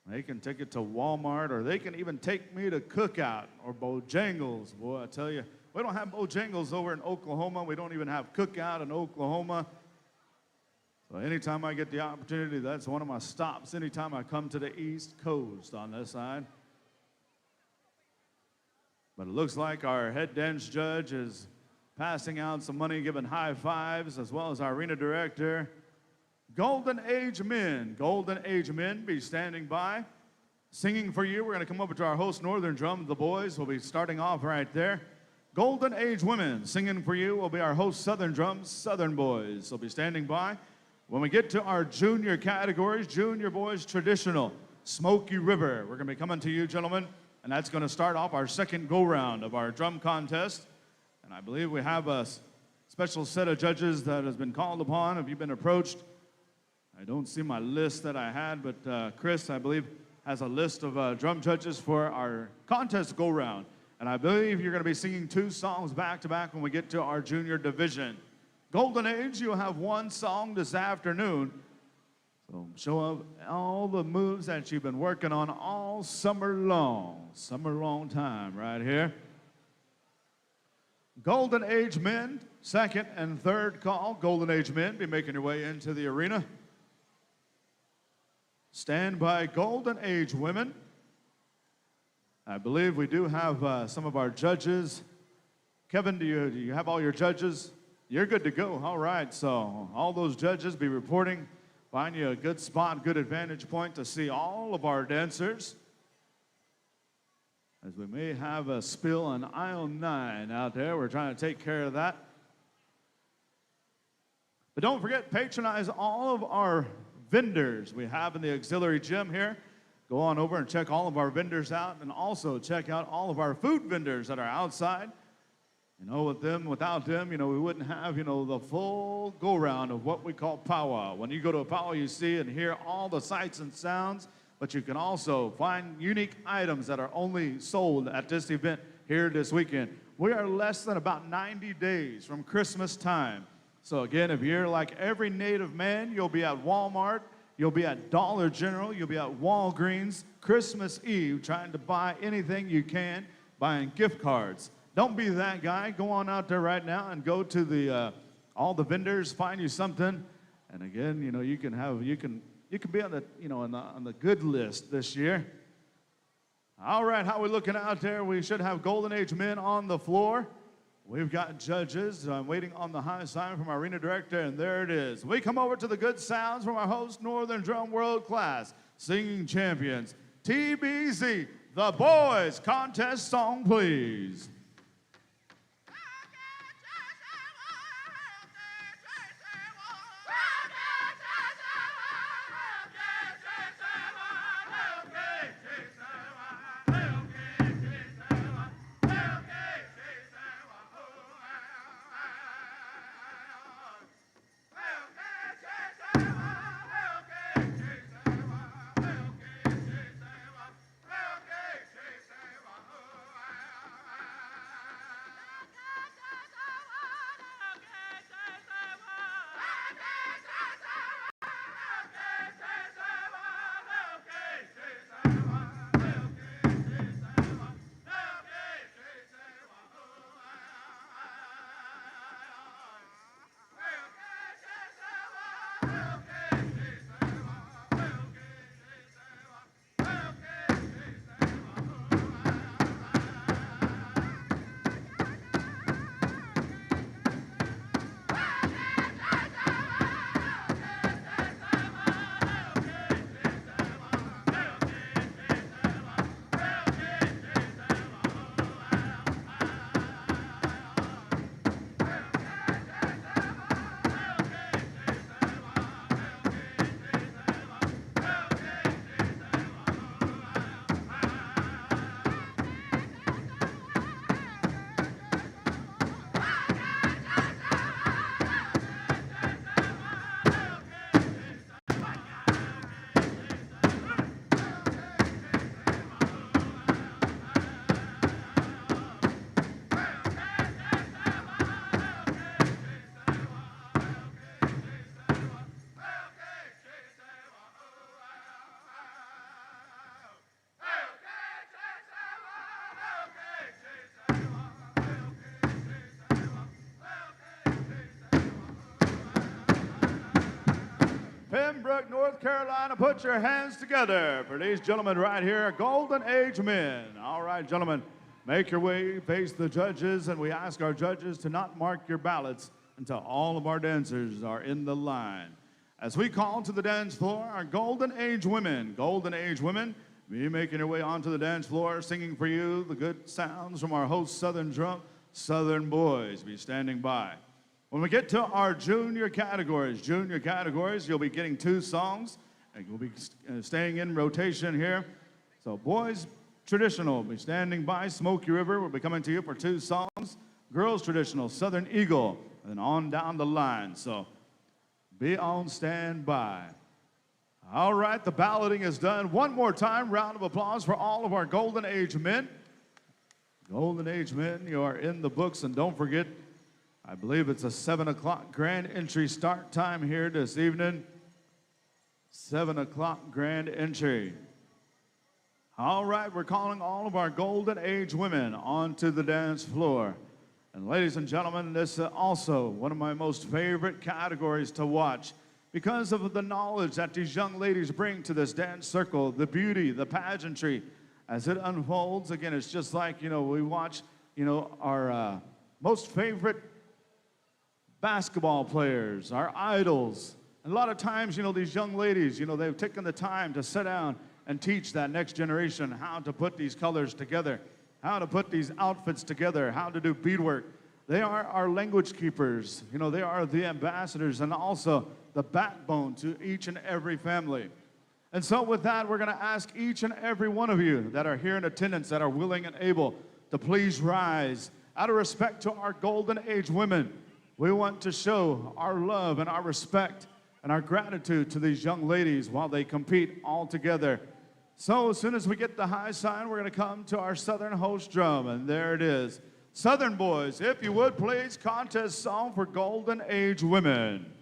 They can take it to Walmart, or they can even take me to Cookout or Bojangles. Boy, I tell you, we don't have Bojangles over in Oklahoma. We don't even have Cookout in Oklahoma. So anytime I get the opportunity, that's one of my stops. Anytime I come to the East Coast on this side. But it looks like our head dance judge is passing out some money, giving high fives, as well as our arena director. Golden Age Men. Golden Age Men be standing by. Singing for you, we're going to come over to our host Northern Drum. The boys will be starting off right there. Golden Age Women. Singing for you will be our host Southern Drum, Southern Boys. Will be standing by. When we get to our junior categories, Junior Boys Traditional, Smoky River. We're going to be coming to you, gentlemen, and that's going to start off our second go-round of our drum contest. And I believe we have a special set of judges that has been called upon. Have you been approached? I don't see my list that I had, but Chris, I believe, has a list of drum judges for our contest go-round. And I believe you're going to be singing 2 songs back-to-back when we get to our junior division. Golden Age, you'll have 1 song this afternoon. So show up all the moves that you've been working on all summer long time right here. Golden Age Men, second and third call. Golden Age Men be making your way into the arena. Stand by Golden Age Women. I believe we do have some of our judges. Kevin, do you have all your judges? You're good to go. All right, so all those judges be reporting. Find you a good spot, good advantage point to see all of our dancers. As we may have a spill on aisle 9 out there. We're trying to take care of that. But don't forget, patronize all of our vendors we have in the auxiliary gym here. Go on over and check all of our vendors out, and also check out all of our food vendors that are outside. You know, without them, you know, we wouldn't have, you know, the full go-round of what we call powwow. When you go to a powwow, you see and hear all the sights and sounds, but you can also find unique items that are only sold at this event here this weekend. We are less than about 90 days from Christmas time. So again, if you're like every native man, you'll be at Walmart, you'll be at Dollar General, you'll be at Walgreens, Christmas Eve, trying to buy anything you can, buying gift cards. Don't be that guy. Go on out there right now and go to the all the vendors, find you something. And again, you know, you can be on the, you know, on the good list this year. All right, how are we looking out there? We should have Golden Age Men on the floor. We've got judges. I'm waiting on the high sign from our arena director, and there it is. We come over to the good sounds from our host, Northern Drum World Class Singing Champions, TBZ, the boys contest song, please. Pembroke, North Carolina, put your hands together for these gentlemen right here, Golden Age Men. All right, gentlemen, make your way, face the judges, and we ask our judges to not mark your ballots until all of our dancers are in the line. As we call to the dance floor, our Golden Age Women. Golden Age Women, be making your way onto the dance floor, singing for you the good sounds from our host, Southern Drum, Southern Boys. Be standing by. When we get to our junior categories, you'll be getting 2 songs, and you'll be staying in rotation here. So boys, traditional, be standing by. Smoky River will be coming to you for 2 songs. Girls, traditional, Southern Eagle, and on down the line. So be on standby. All right, the balloting is done. One more time, round of applause for all of our Golden Age Men. Golden Age Men, you are in the books, and don't forget, I believe it's a 7 o'clock grand entry start time here this evening. 7 o'clock grand entry. All right, we're calling all of our Golden Age Women onto the dance floor. And ladies and gentlemen, this is also one of my most favorite categories to watch because of the knowledge that these young ladies bring to this dance circle, the beauty, the pageantry. As it unfolds, again, it's just like, we watch, our most favorite basketball players, our idols. And a lot of times, these young ladies, they've taken the time to sit down and teach that next generation how to put these colors together, how to put these outfits together, how to do beadwork. They are our language keepers. They are the ambassadors and also the backbone to each and every family. And so with that, we're going to ask each and every one of you that are here in attendance, that are willing and able, to please rise. Out of respect to our Golden Age Women, we want to show our love and our respect and our gratitude to these young ladies while they compete all together. So as soon as we get the high sign, we're going to come to our Southern host drum, and there it is. Southern Boys, if you would please, contest song for Golden Age Women.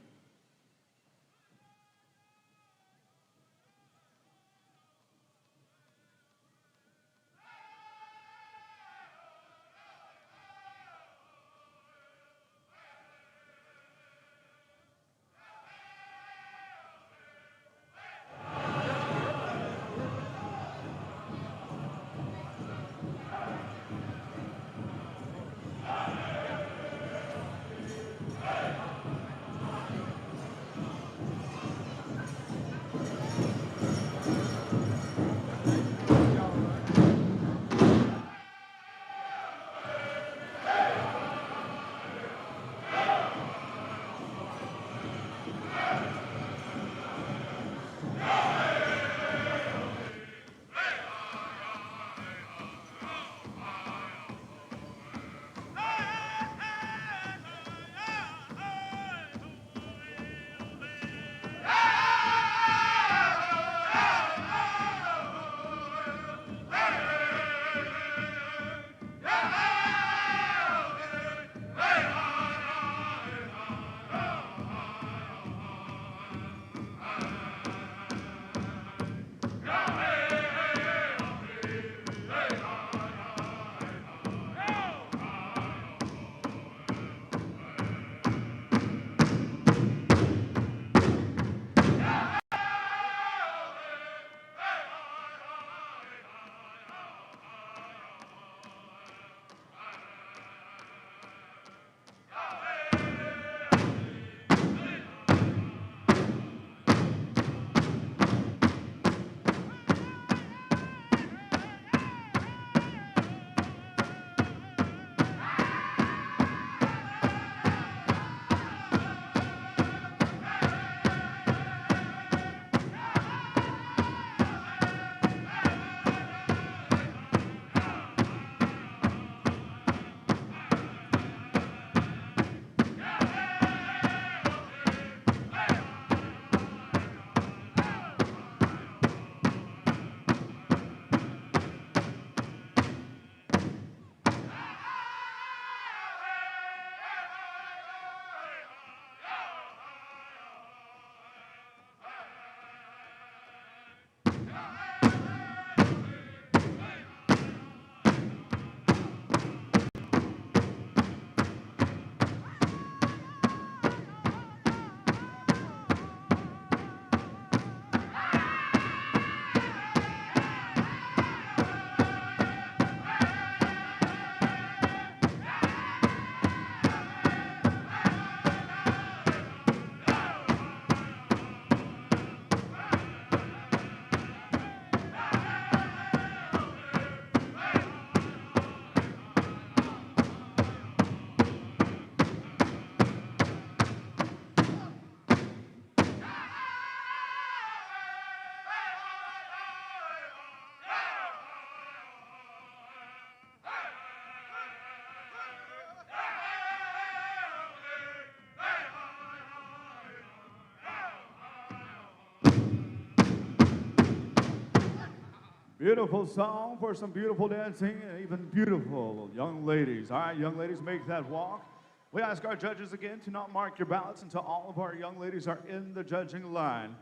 Beautiful song for some beautiful dancing and even beautiful young ladies. All right, young ladies, make that walk. We ask our judges again to not mark your ballots until all of our young ladies are in the judging line,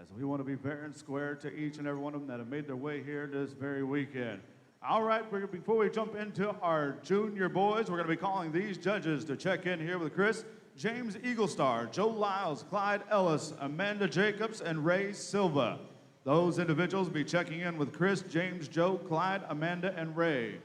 as we want to be fair and square to each and every one of them that have made their way here this very weekend. All right, before we jump into our junior boys, we're going to be calling these judges to check in here with Chris, James Eaglestar, Joe Lyles, Clyde Ellis, Amanda Jacobs, and Ray Silva. Those individuals will be checking in with Chris, James, Joe, Clyde, Amanda, and Ray.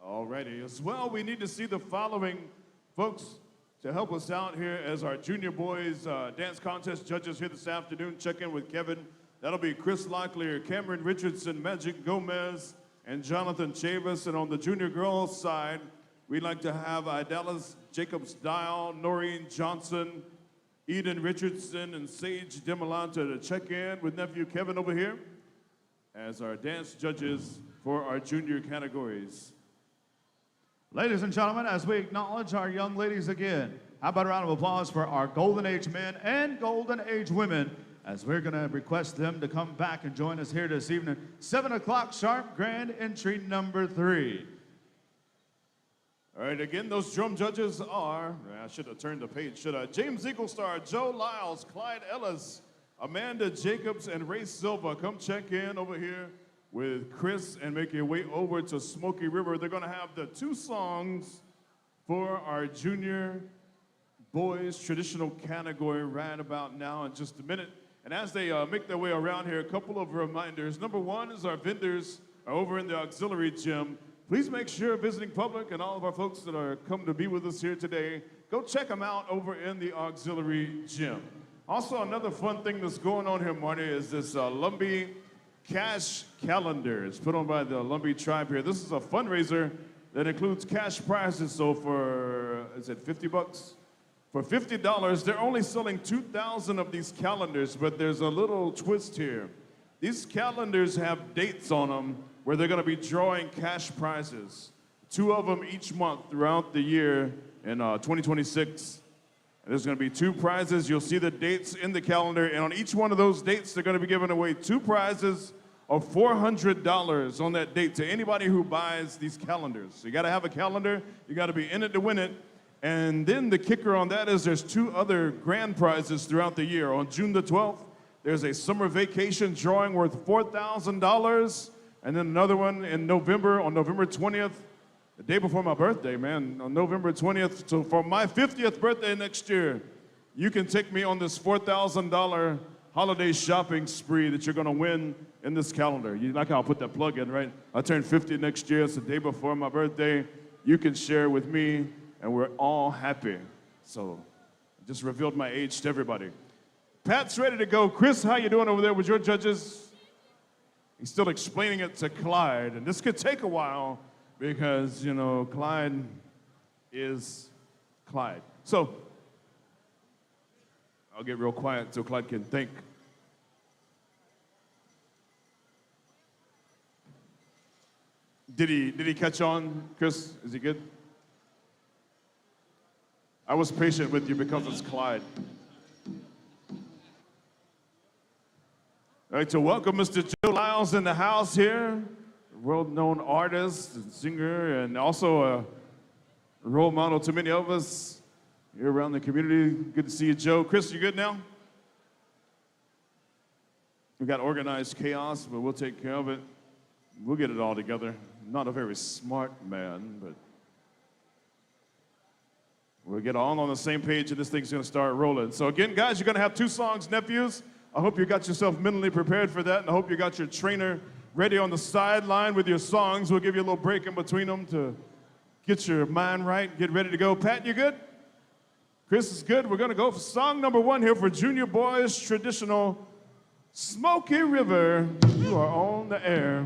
All righty. As well, we need to see the following folks to help us out here as our junior boys dance contest judges here this afternoon. Check in with Kevin. That'll be Chris Locklear, Cameron Richardson, Magic Gomez, and Jonathan Chavis. And on the junior girls side, we'd like to have Idalis Jacobs Dial, Noreen Johnson, Eden Richardson, and Sage Demolanta to check in with nephew Kevin over here as our dance judges for our junior categories. Ladies and gentlemen, as we acknowledge our young ladies again, how about a round of applause for our Golden Age men and Golden Age women, as we're going to request them to come back and join us here this evening. 7 o'clock sharp, grand entry number 3. All right, again, those drum judges are, I should have turned the page, should I? James Eaglestar, Joe Lyles, Clyde Ellis, Amanda Jacobs, and Ray Silva. Come check in over here with Chris and make your way over to Smoky River. They're going to have the 2 songs for our junior boys traditional category right about now in just a minute. And as they make their way around here, a couple of reminders. Number 1 is our vendors are over in the auxiliary gym. Please make sure visiting public and all of our folks that are come to be with us here today, go check them out over in the auxiliary gym. Also, another fun thing that's going on here, Marty, is this Lumbee Cash Calendar. It's put on by the Lumbee tribe here. This is a fundraiser that includes cash prizes. So for, is it 50 bucks? For $50, they're only selling 2,000 of these calendars, but there's a little twist here. These calendars have dates on them where they're going to be drawing cash prizes. 2 of them each month throughout the year in 2026. And there's going to be 2 prizes. You'll see the dates in the calendar, and on each one of those dates, they're going to be giving away 2 prizes of $400 on that date to anybody who buys these calendars. So you got to have a calendar. You got to be in it to win it. And then the kicker on that is there's 2 other grand prizes throughout the year. On June the 12th, there's a summer vacation drawing worth $4,000. And then another one in November, on November 20th, the day before my birthday, man, on November 20th. So for my 50th birthday next year, you can take me on this $4,000 holiday shopping spree that you're gonna win in this calendar. You like how I'll put that plug in, right? I turn 50 next year, it's the day before my birthday. You can share with me, and we're all happy. So I just revealed my age to everybody. Pat's ready to go. Chris, how you doing over there with your judges? He's still explaining it to Clyde, and this could take a while because, you know, Clyde is Clyde. So I'll get real quiet so Clyde can think. Did he catch on, Chris? Is he good? I was patient with you because it's Clyde. All right, to welcome Mr. Joe Lyles in the house here, world-known artist and singer, and also a role model to many of us here around the community. Good to see you, Joe. Chris, you good now? We got organized chaos, but we'll take care of it. We'll get it all together. I'm not a very smart man, but we'll get all on the same page, and this thing's gonna start rolling. So again, guys, you're gonna have 2 songs, nephews. I hope you got yourself mentally prepared for that, and I hope you got your trainer ready on the sideline with your songs. We'll give you a little break in between them to get your mind right, get ready to go. Pat, you good? Chris is good. We're gonna go for song number 1 here for Junior Boys Traditional, Smoky River. You are on the air.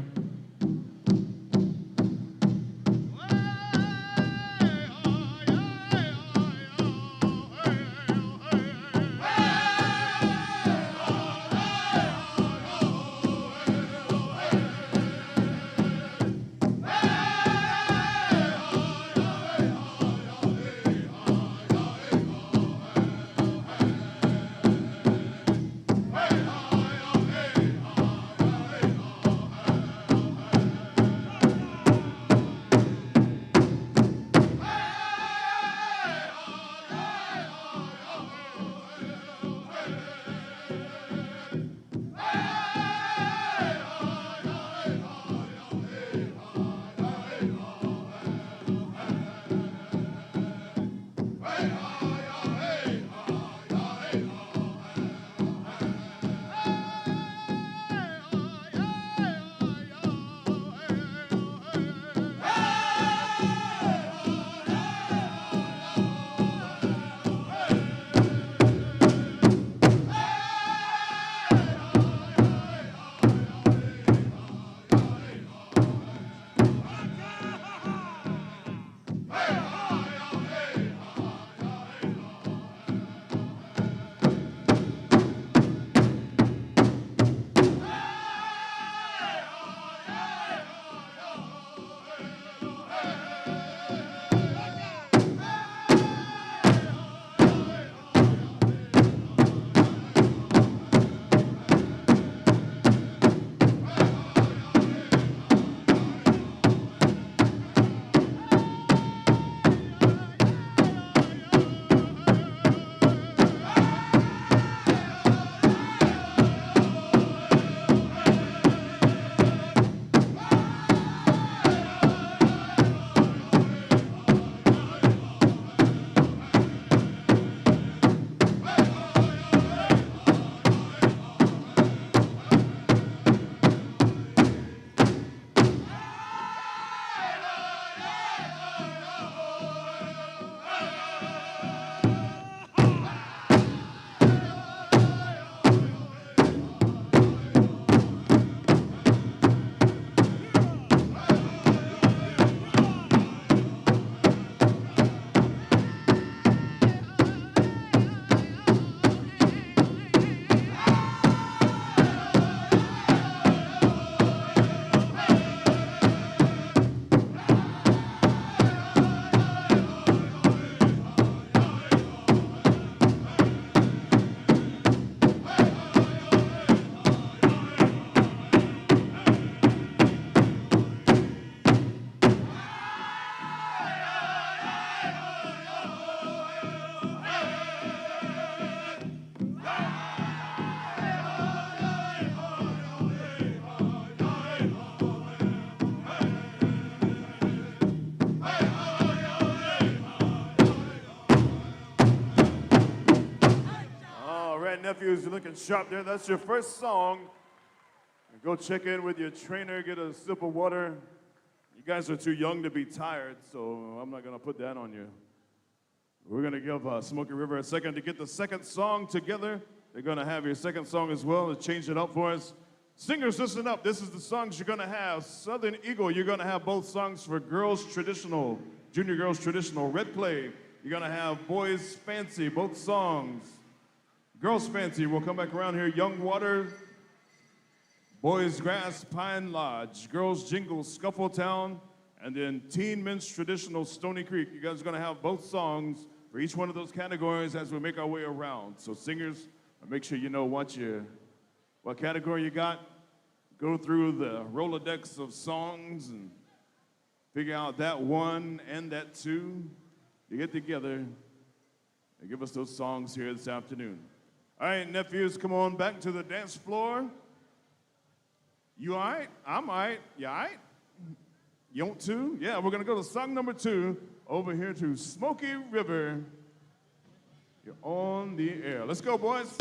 nephews, you're looking sharp there. That's your first song. Go check in with your trainer, get a sip of water. You guys are too young to be tired, so I'm not going to put that on you. We're going to give Smoky River a second to get the second song together. They're going to have your second song as well to change it up for us. Singers, listen up. This is the songs you're going to have. Southern Eagle, you're going to have both songs for girls traditional, junior girls traditional. Red Clay, you're going to have Boys Fancy, both songs. Girls Fancy, we'll come back around here. Young Water, Boys Grass, Pine Lodge. Girls Jingle, Scuffletown. And then Teen Men's Traditional, Stony Creek. You guys are going to have both songs for each one of those categories as we make our way around. So singers, make sure you know what category you got. Go through the Rolodex of songs and figure out that one and that two. You get together and give us those songs here this afternoon. All right, nephews, come on back to the dance floor. You all right? I'm all right. You all right? You want to? Yeah, we're going to go to song number 2 over here to Smoky River. You're on the air. Let's go, boys.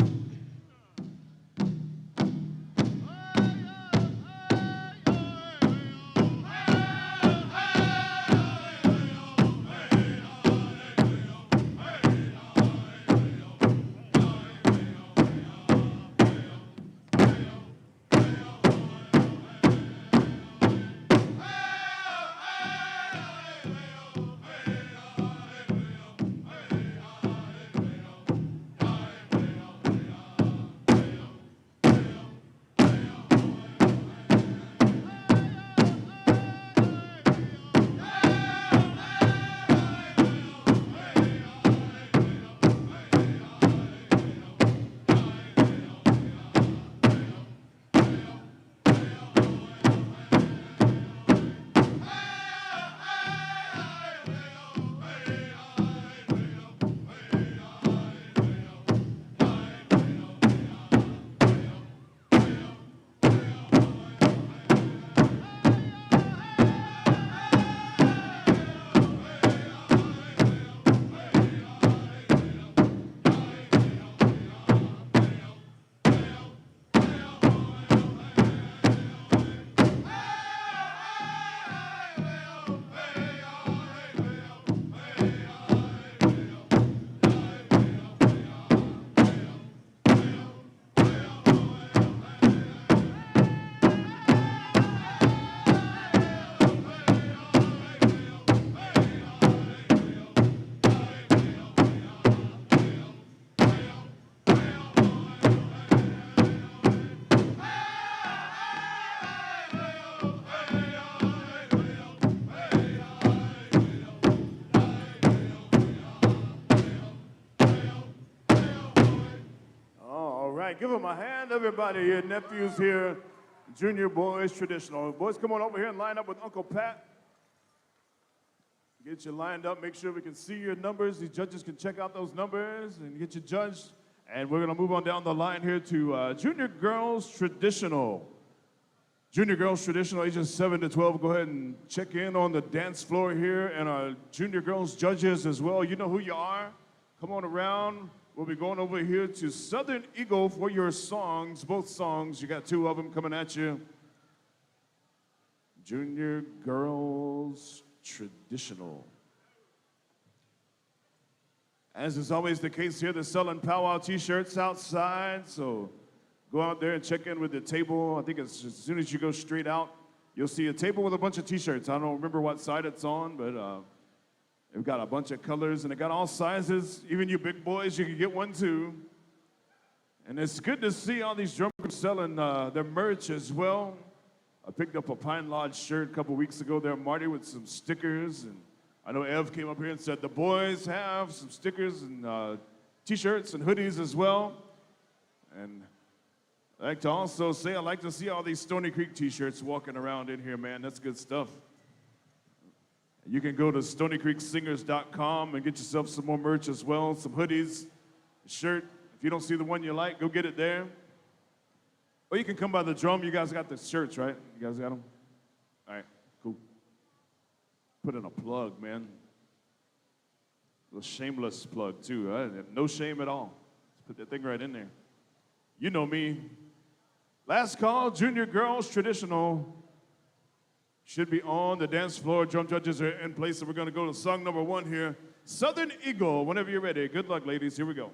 Give them a hand, everybody. Your nephews here, Junior Boys Traditional. Boys, come on over here and line up with Uncle Pat. Get you lined up. Make sure we can see your numbers. These judges can check out those numbers and get you judged. And we're going to move on down the line here to Junior Girls Traditional. Junior Girls Traditional, ages 7 to 12. Go ahead and check in on the dance floor here. And our Junior Girls judges as well. You know who you are. Come on around. We'll be going over here to Southern Eagle for your songs, both songs. You got 2 of them coming at you. Junior Girls Traditional. As is always the case here, they're selling Powwow t-shirts outside, so go out there and check in with the table. I think it's as soon as you go straight out, you'll see a table with a bunch of t-shirts. I don't remember what side it's on, but they've got a bunch of colors, and they got all sizes. Even you big boys, you can get one too. And it's good to see all these drum groups selling their merch as well. I picked up a Pine Lodge shirt a couple weeks ago there, Marty, with some stickers. And I know Ev came up here and said the boys have some stickers and t-shirts and hoodies as well. And I'd like to also say I'd like to see all these Stony Creek t-shirts walking around in here, man. That's good stuff. You can go to stonycreeksingers.com and get yourself some more merch as well, some hoodies, a shirt. If you don't see the one you like, go get it there. Or you can come by the drum. You guys got the shirts, right? You guys got them? All right, cool. Put in a plug, man. A little shameless plug, too. Right? No shame at all. Let's put that thing right in there. You know me. Last call, junior girls traditional. Should be on the dance floor. Drum judges are in place, and we're going to go to song number 1 here. Southern Eagle, whenever you're ready. Good luck, ladies. Here we go.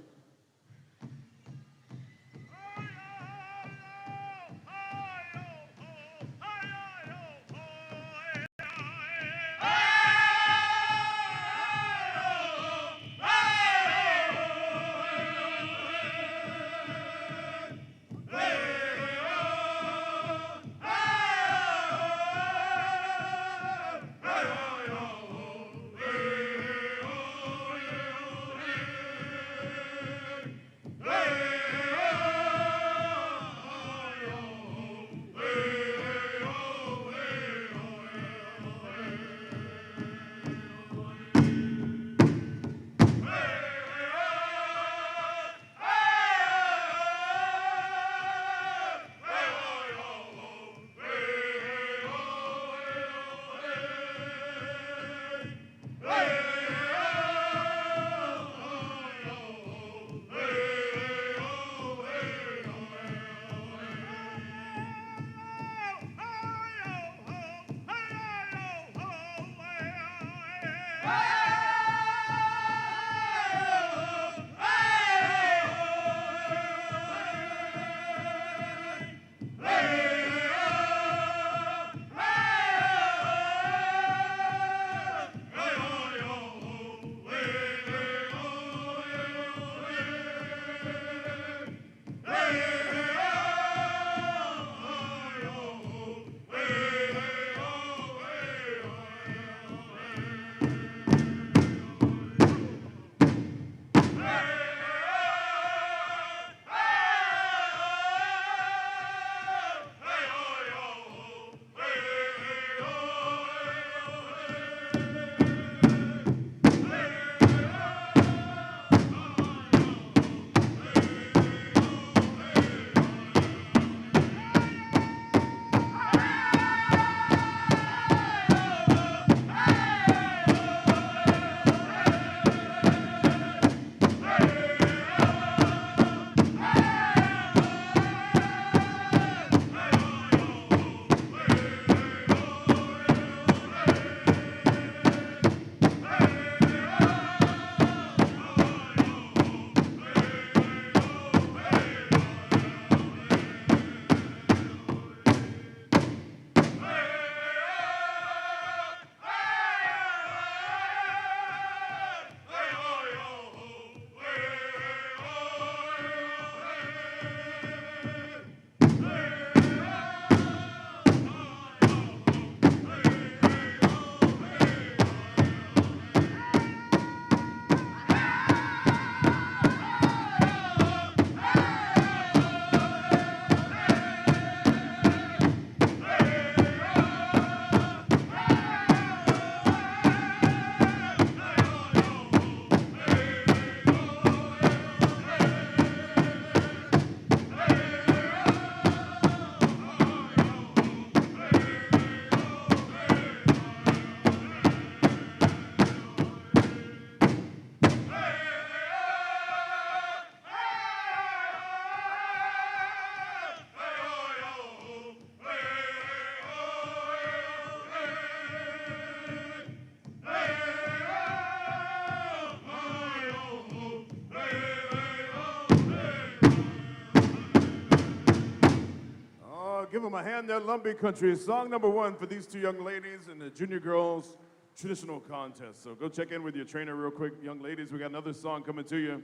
Give them a hand there, Lumbee Country. Song number 1 for these 2 young ladies in the junior girls traditional contest. So go check in with your trainer real quick. Young ladies, we got another song coming to you.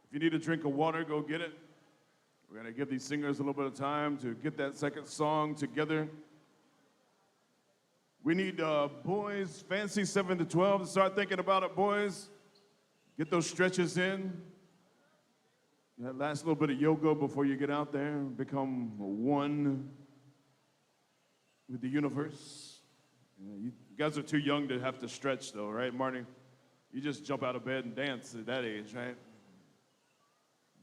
If you need a drink of water, go get it. We're gonna give these singers a little bit of time to get that second song together. We need boys, fancy 7 to 12 to start thinking about it, boys. Get those stretches in. That last little bit of yoga before you get out there, become one with the universe. You guys are too young to have to stretch though, right, Marty? You just jump out of bed and dance at that age, right?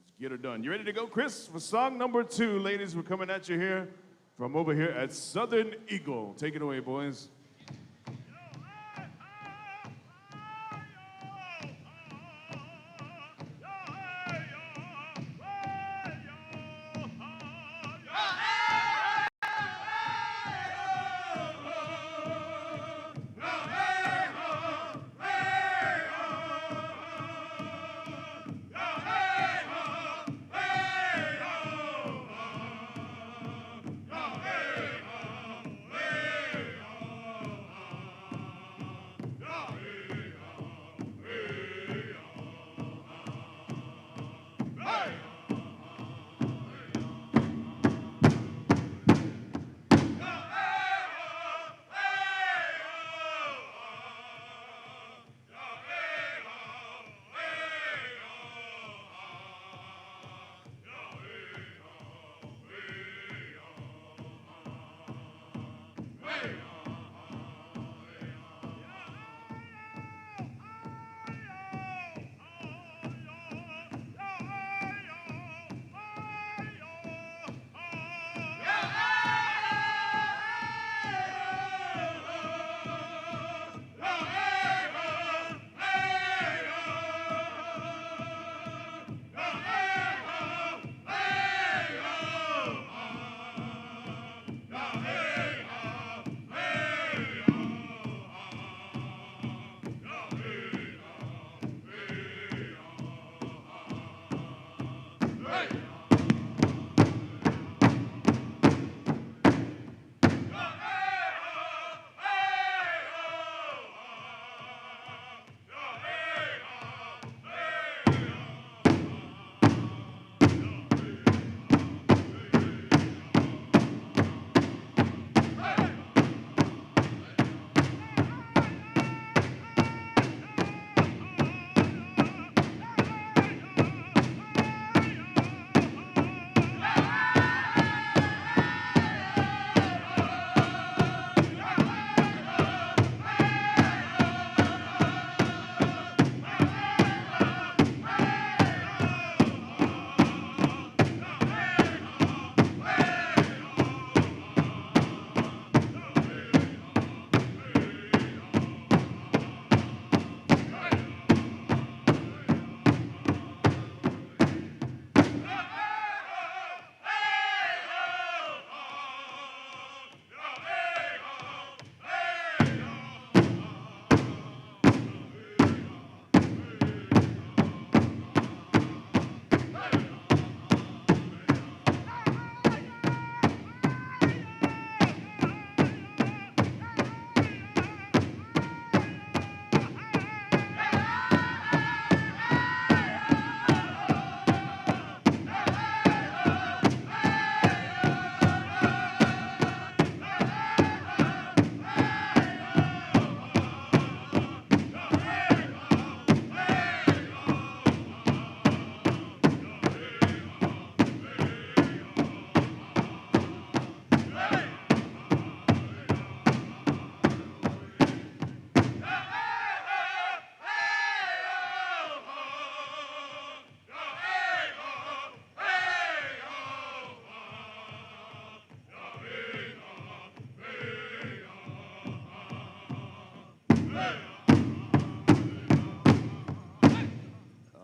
Just get her done. You ready to go, Chris? For song number 2, ladies, we're coming at you here from over here at Southern Eagle. Take it away, boys.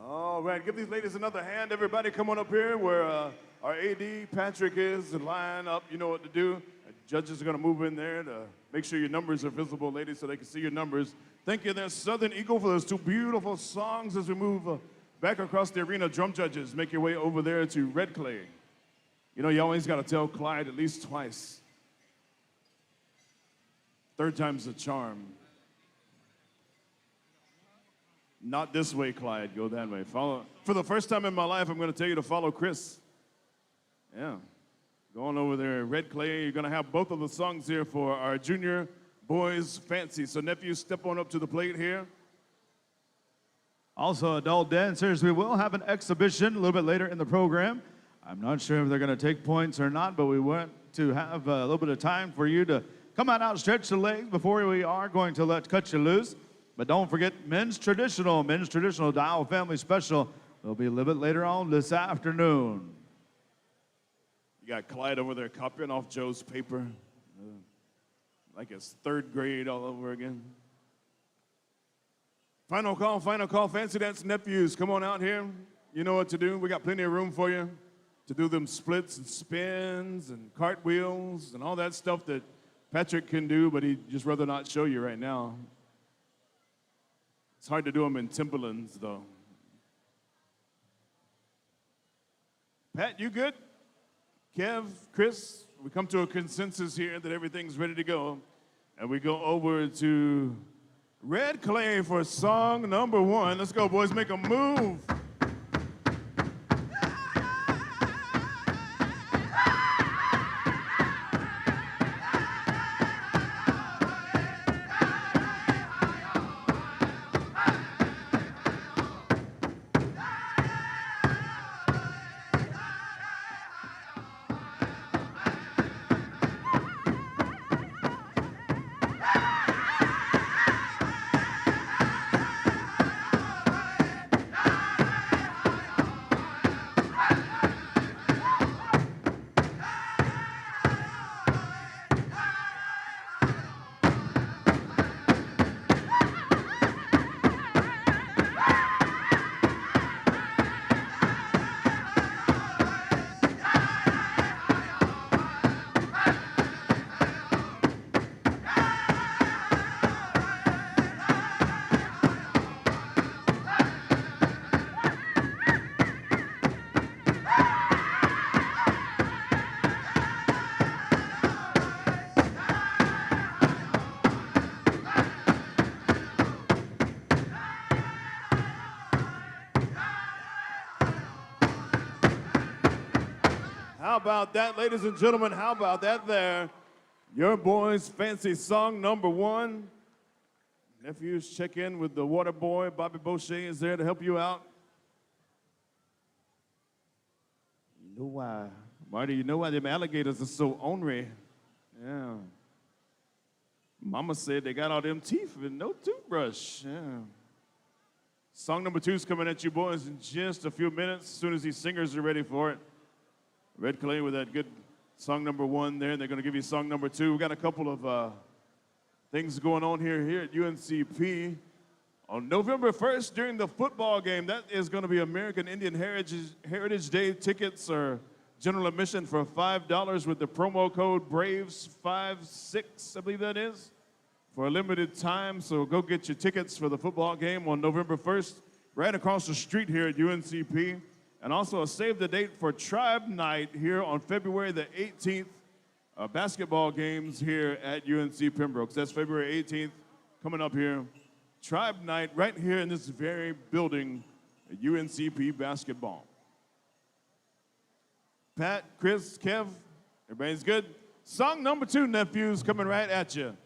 All right, give these ladies another hand. Everybody come on up here where our AD, Patrick, is and line up. You know what to do. Judges are going to move in there to make sure your numbers are visible, ladies, so they can see your numbers. Thank you there, Southern Eagle, for those two beautiful songs as we move back across the arena. Drum judges, make your way over there to Red Clay. You know, you always got to tell Clyde at least twice. Third time's a charm. Not this way, Clyde. Go that way. Follow. For the first time in my life, I'm going to tell you to follow Chris. Yeah. Going over there, Red Clay. You're going to have both of the songs here for our junior boys fancy. So nephews, step on up to the plate here. Also, adult dancers, we will have an exhibition a little bit later in the program. I'm not sure if they're going to take points or not, but we want to have a little bit of time for you to come out, stretch the legs before we are going to cut you loose. But don't forget men's traditional Dial Family Special will be a little bit later on this afternoon. You got Clyde over there copying off Joe's paper. Like it's third grade all over again. Final call, fancy dance nephews. Come on out here. You know what to do. We got plenty of room for you to do them splits and spins and cartwheels and all that stuff that Patrick can do, but he'd just rather not show you right now. It's hard to do them in Timberlands, though. Pat, you good? Kev, Chris, we come to a consensus here that everything's ready to go. And we go over to Red Clay for song number 1. Let's go, boys, make a move. How about that, ladies and gentlemen? How about that there? Your boys' fancy song number 1. Nephews, check in with the water boy. Bobby Boucher is there to help you out. You know why? Marty, you know why them alligators are so ornery? Yeah. Mama said they got all them teeth and no toothbrush. Yeah. Song number 2 is coming at you boys in just a few minutes, as soon as these singers are ready for it. Red Clay with that good song number 1 there, and they're going to give you song number 2. We've got a couple of things going on here at UNCP. On November 1st, during the football game, that is going to be American Indian Heritage Day. Tickets are general admission for $5 with the promo code BRAVES56, I believe that is, for a limited time. So go get your tickets for the football game on November 1st, right across the street here at UNCP. And also a save the date for Tribe Night here on February the 18th. Basketball games here at UNC Pembroke. So that's February 18th coming up here. Tribe Night right here in this very building at UNCP basketball. Pat, Chris, Kev, everybody's good? Song number 2, nephews, coming right at you.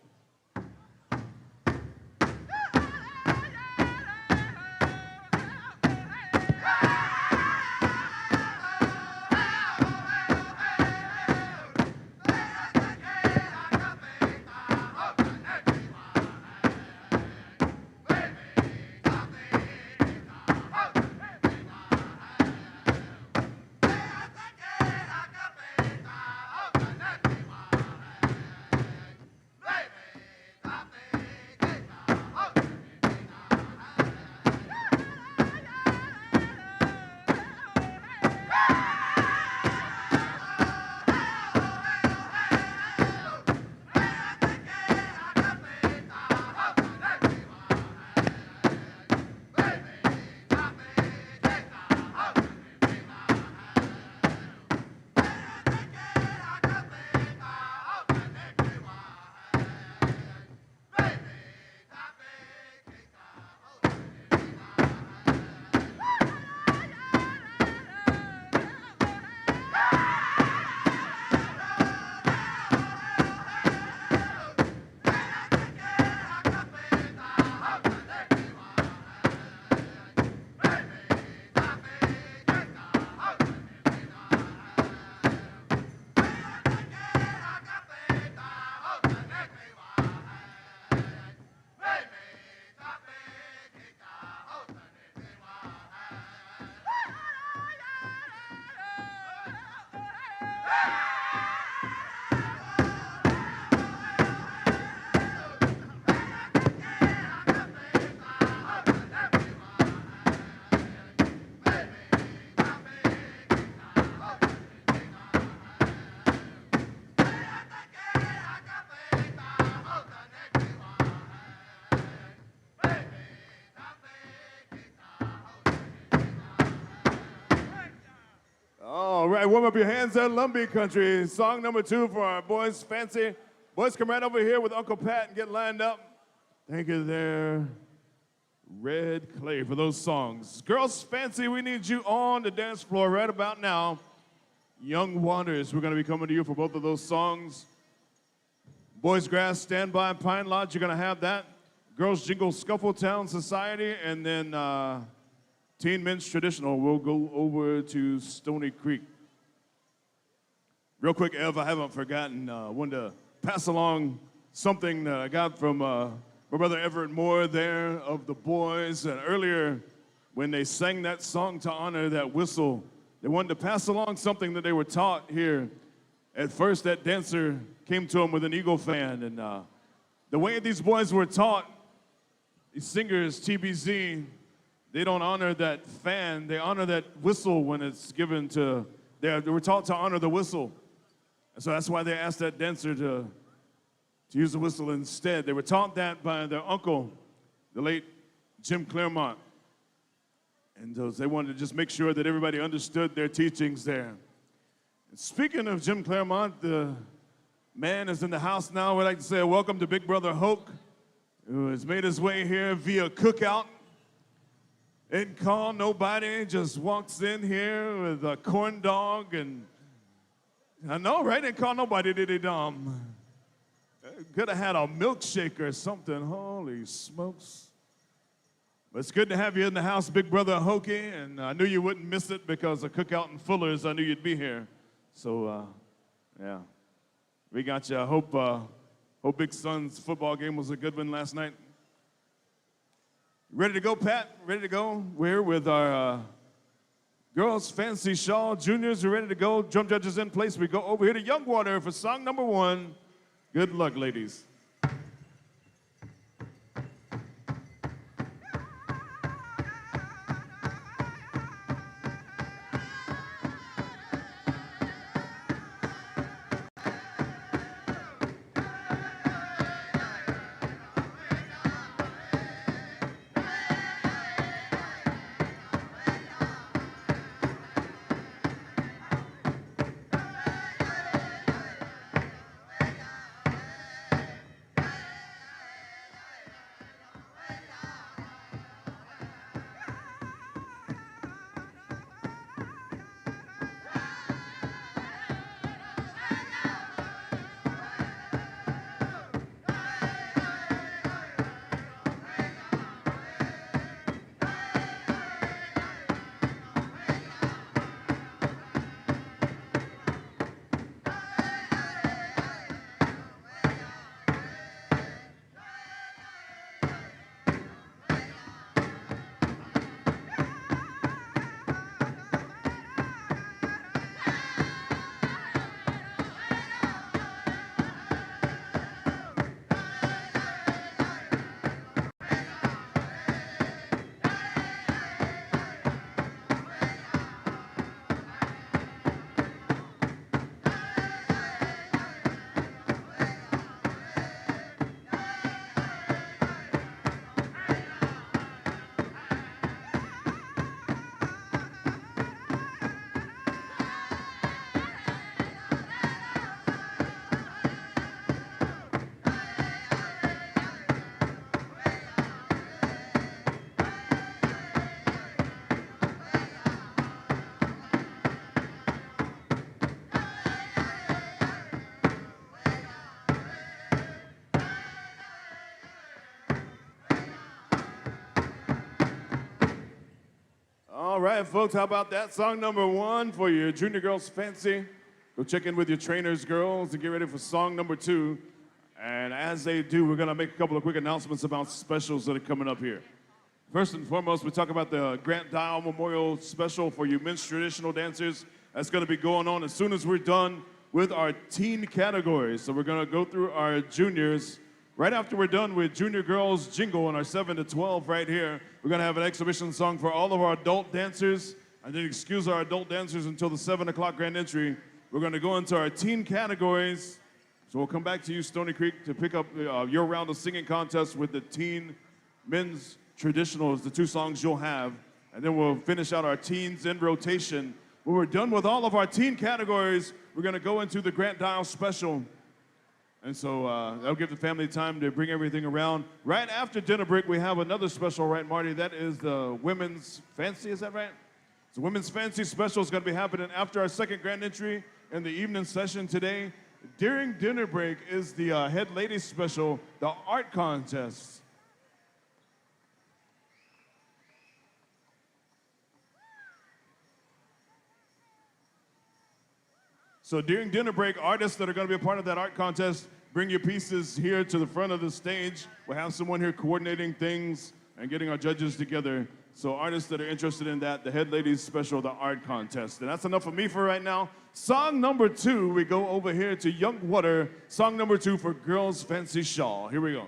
All right, warm up your hands at Lumbee Country. Song number 2 for our boys, Fancy. Boys, come right over here with Uncle Pat and get lined up. Thank you there, Red Clay, for those songs. Girls, Fancy, we need you on the dance floor right about now. Young Waters, we're going to be coming to you for both of those songs. Boys Grass, Standby, Pine Lodge, you're going to have that. Girls Jingle, Scuffletown Society, and then Teen Men's Traditional, we'll go over to Stony Creek. Real quick, Ev, I haven't forgotten, wanted to pass along something that I got from my brother Everett Moore there of the boys. And earlier, when they sang that song to honor that whistle, they wanted to pass along something that they were taught here. At first, that dancer came to him with an Eagle fan, and the way these boys were taught, these singers, TBZ, they don't honor that fan, they honor that whistle when it's given to, they were taught to honor the whistle. And so that's why they asked that dancer to use the whistle instead. They were taught that by their uncle, the late Jim Claremont. And they wanted to just make sure that everybody understood their teachings there. And speaking of Jim Claremont, the man is in the house now. We'd like to say welcome to Big Brother Hoke, who has made his way here via cookout. Didn't call nobody, just walks in here with a corn dog and, I know, right? Didn't call nobody, did he, Dom? Could have had a milkshake or something, holy smokes. But it's good to have you in the house, Big Brother Hokey, and I knew you wouldn't miss it because of Cookout and Fuller's, I knew you'd be here. So, yeah, we got you. I hope Big Sun's football game was a good one last night. Ready to go, Pat? Ready to go? We're with our girls, Fancy Shaw Juniors. We're ready to go. Drum judges in place. We go over here to Youngwater for song number 1. Good luck, ladies. All right, folks, how about that? Song number 1 for your junior girls, Fancy. Go check in with your trainers, girls, and get ready for song number 2. And as they do, we're going to make a couple of quick announcements about specials that are coming up here. First and foremost, we talk about the Grant Dial Memorial Special for you men's traditional dancers. That's going to be going on as soon as we're done with our teen categories. So we're going to go through our juniors. Right after we're done with Junior Girls Jingle and our 7 to 12 right here, we're going to have an exhibition song for all of our adult dancers. And then excuse our adult dancers until the 7 o'clock grand entry. We're going to go into our teen categories. So we'll come back to you, Stony Creek, to pick up your round of singing contest with the teen men's traditionals, the 2 songs you'll have. And then we'll finish out our teens in rotation When we're done with all of our teen categories, we're going to go into the Grant Dial special. And so that'll give the family time to bring everything around. Right after dinner break, we have another special, right, Marty? That is the Women's Fancy, is that right? The Women's Fancy special is going to be happening after our second grand entry in the evening session today. During dinner break is the Head Ladies special, the art contest. So during dinner break, artists that are going to be a part of that art contest, bring your pieces here to the front of the stage. We'll have someone here coordinating things and getting our judges together. So artists that are interested in that, the Head Ladies special, the art contest. And that's enough for me for right now. Song number 2, we go over here to Young Water. Song number 2 for Girls Fancy Shawl. Here we go.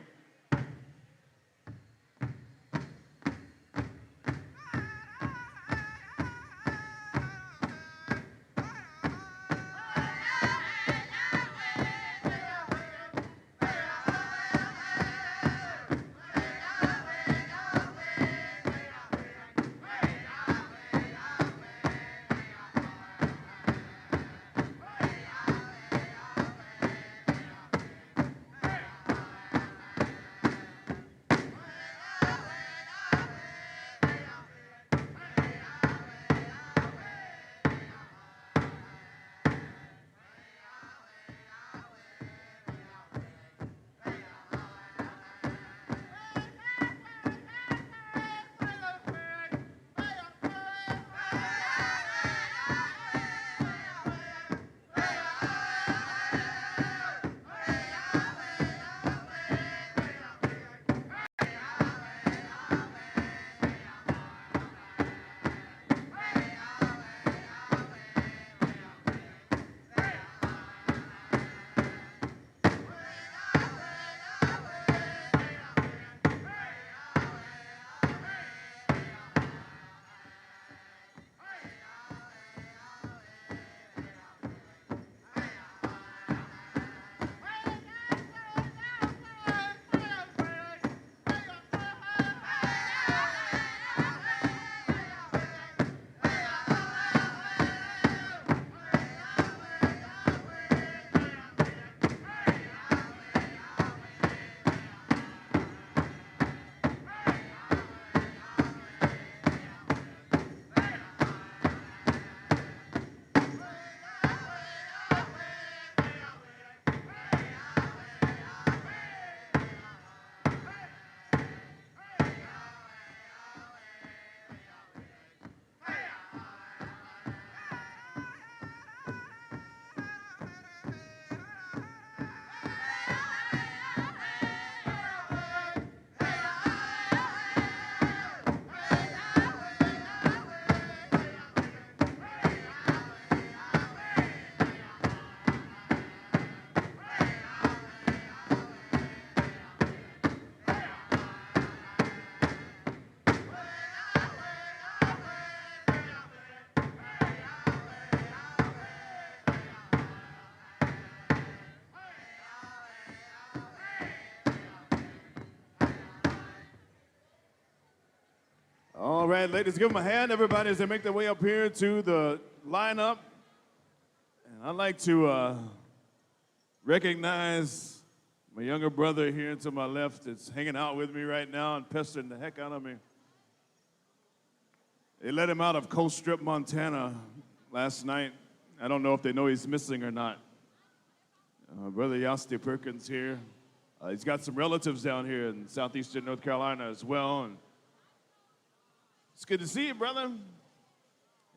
All right, ladies, give them a hand, everybody, as they make their way up here to the lineup. And I'd like to recognize my younger brother here to my left that's hanging out with me right now and pestering the heck out of me. They let him out of Cold Strip, Montana last night. I don't know if they know he's missing or not. Brother Yasti Perkins here. He's got some relatives down here in southeastern North Carolina as well. And it's good to see you, brother.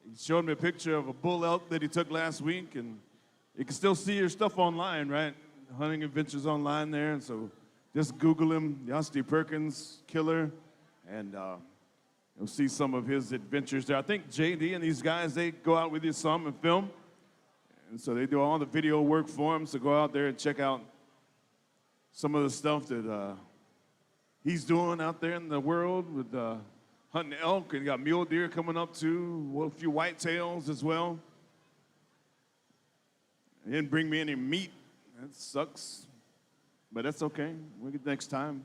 He showed me a picture of a bull elk that he took last week, and you can still see your stuff online, right? Hunting Adventures online there, and so just Google him, Yasti Perkins Killer, and you'll see some of his adventures there. I think JD and these guys, they go out with you some and film, and so they do all the video work for him, so go out there and check out some of the stuff that he's doing out there in the world with hunting elk, and got mule deer coming up too, well, a few whitetails as well. He didn't bring me any meat. That sucks, but that's okay. We'll get next time.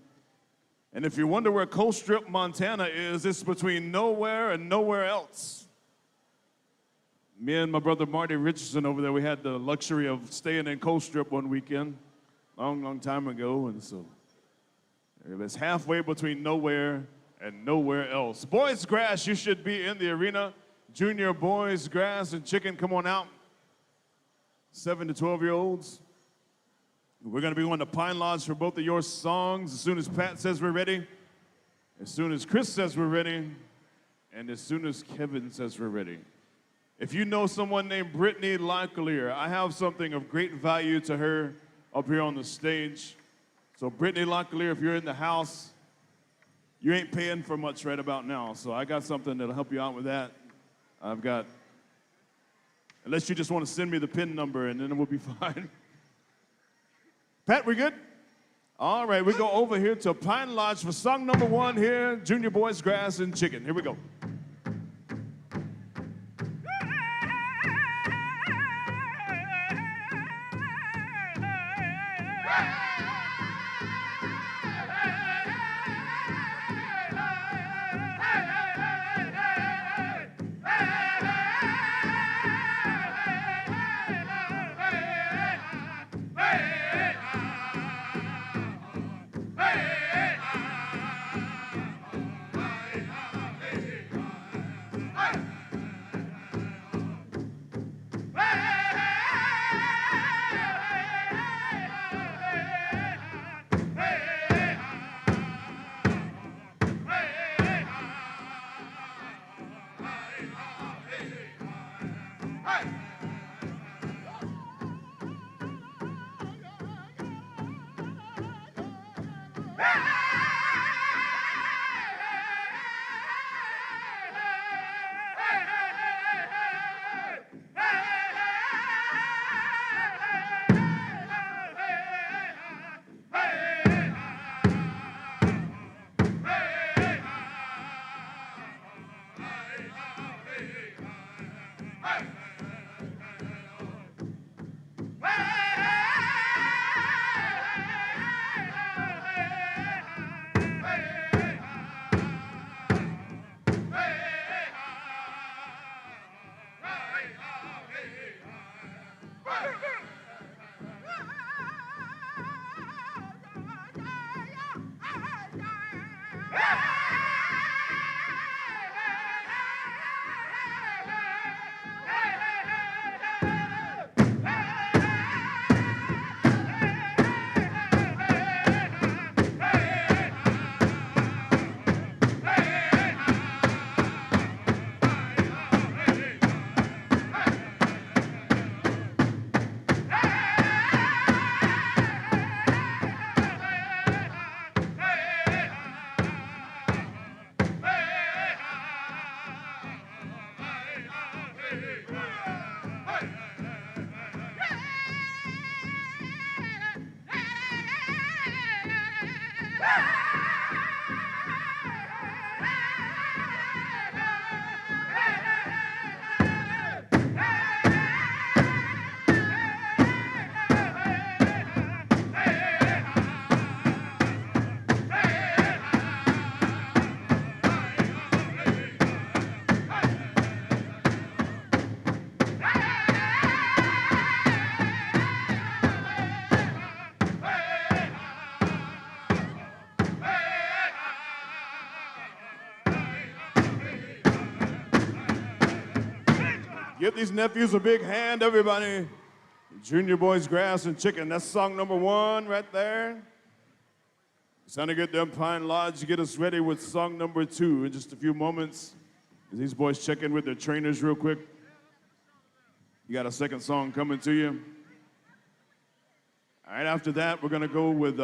And if you wonder where Cold Strip, Montana is, it's between nowhere and nowhere else. Me and my brother Marty Richardson over there, we had the luxury of staying in Colstrip one weekend, long time ago, and so it's halfway between nowhere and nowhere else. Boys Grass, you should be in the arena. Junior Boys Grass and Chicken, come on out. 7 to 12-year-olds. We're going to be going to Pine Lodge for both of your songs as soon as Pat says we're ready, as soon as Chris says we're ready, and as soon as Kevin says we're ready. If you know someone named Brittany Locklear, I have something of great value to her up here on the stage. So Brittany Locklear, if you're in the house, you ain't paying for much right about now. So I got something that'll help you out with that. I've got, unless you just want to send me the PIN number and then we'll be fine. Pat, we good? All right, we go over here to Pine Lodge for song number 1 here, Junior Boys Grass and Chicken. Here we go. Give these nephews a big hand, everybody. Junior Boys Grass and Chicken. That's song number 1 right there. It's time to get them Pine Lodge to get us ready with song number 2 in just a few moments. These boys check in with their trainers real quick. You got a second song coming to you. All right, after that, we're going to go with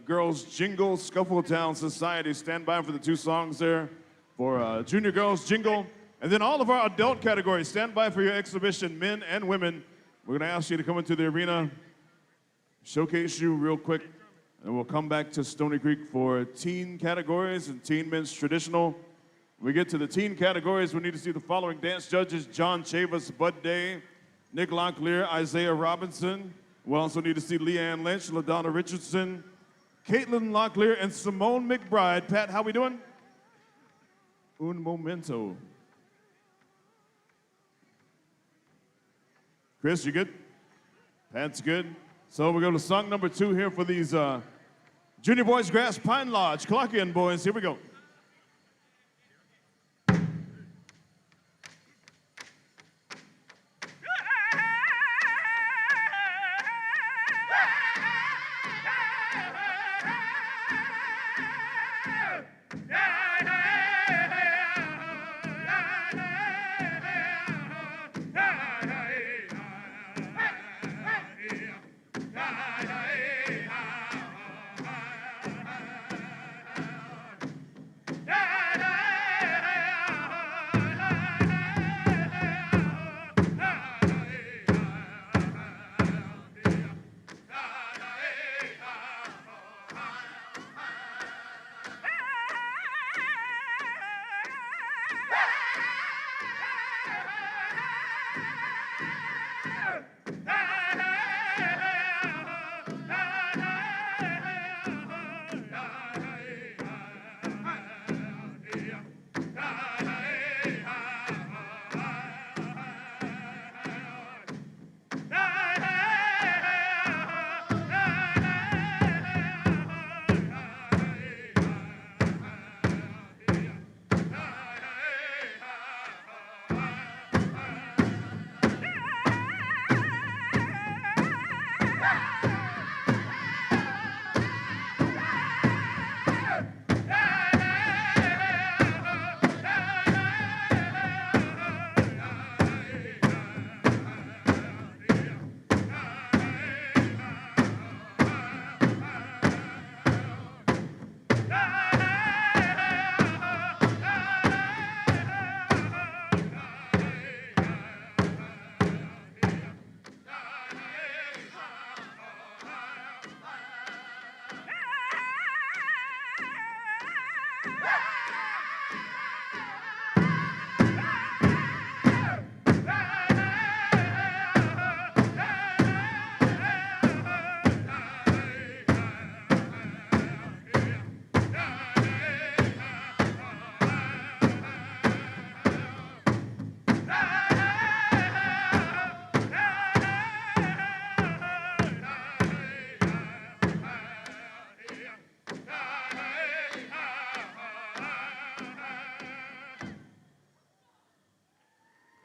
Girls Jingle, Scuffletown Society. Stand by for the 2 songs there for Junior Girls Jingle. And then all of our adult categories, stand by for your exhibition, men and women. We're going to ask you to come into the arena, showcase you real quick, and we'll come back to Stony Creek for teen categories and teen men's traditional. When we get to the teen categories, we need to see the following dance judges: John Chavis, Bud Day, Nick Locklear, Isaiah Robinson. We also need to see Leanne Lynch, LaDonna Richardson, Caitlin Locklear, and Simone McBride. Pat, how we doing? Un momento. Chris, you good? Pat's good. So we go to song number 2 here for these Junior Boys Grass Pine Lodge. Clock in, boys. Here we go.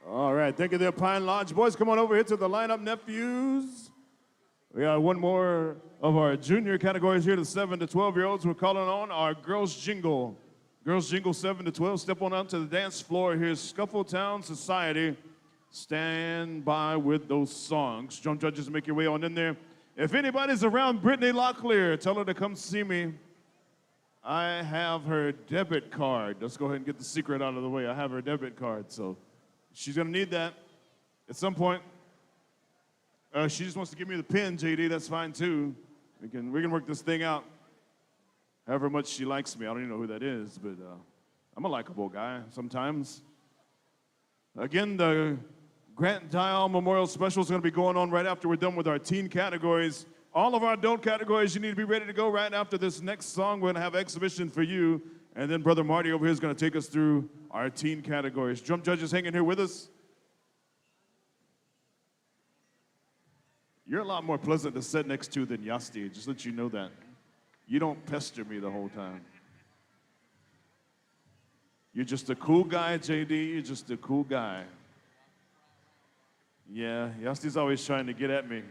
All right, thank you there, Pine Lodge. Boys, come on over here to the lineup, nephews. We got one more of our junior categories here, the 7 to 12-year-olds. We're calling on our Girls Jingle. Girls Jingle 7 to 12. Step on out to the dance floor. Here's Scuffletown Society. Stand by with those songs. Drum judges, make your way on in there. If anybody's around Brittany Locklear, tell her to come see me. I have her debit card. Let's go ahead and get the secret out of the way. I have her debit card, so she's gonna need that at some point. She just wants to give me the pin, JD. That's fine too. We can work this thing out. However much she likes me, I don't even know who that is, but I'm a likable guy sometimes. Again, the Grant Dial Memorial Special is going to be going on right after we're done with our teen categories. All of our adult categories, you need to be ready to go right after this next song. We're going to have exhibition for you, and then Brother Marty over here is going to take us through our teen categories. Drum judges hanging here with us. You're a lot more pleasant to sit next to than Yasti, just let you know that. You don't pester me the whole time. You're just a cool guy, JD. You're just a cool guy. Yeah, Yasti's always trying to get at me.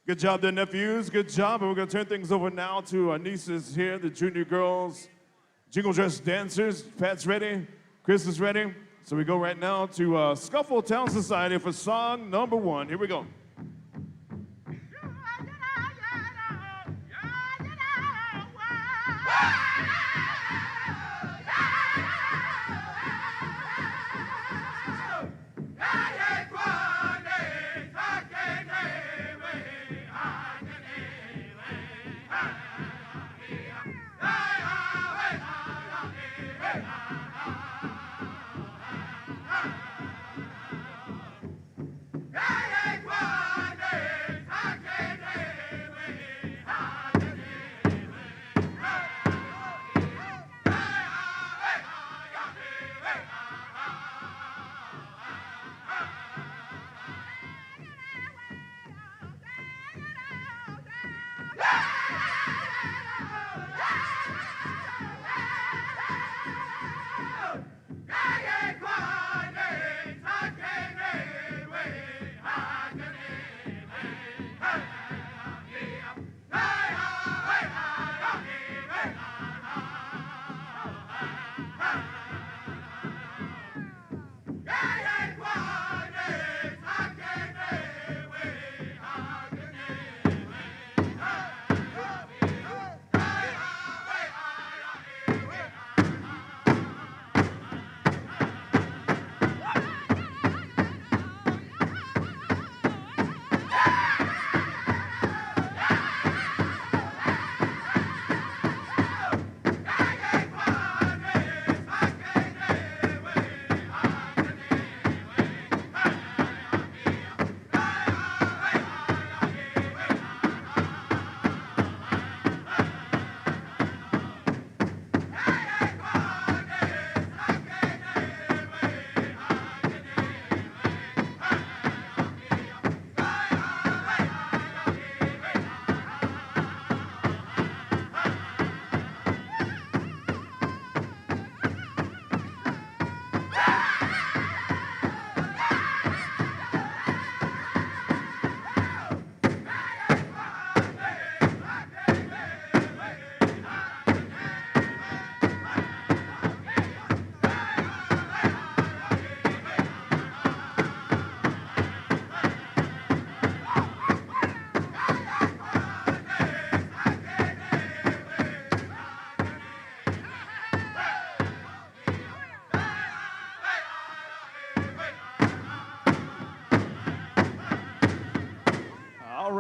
Good job there, nephews. Good job. And we're going to turn things over now to our nieces here, the junior girls, jingle dress dancers. Pat's ready. Chris is ready. So we go right now to Scuffletown Society for song number 1. Here we go.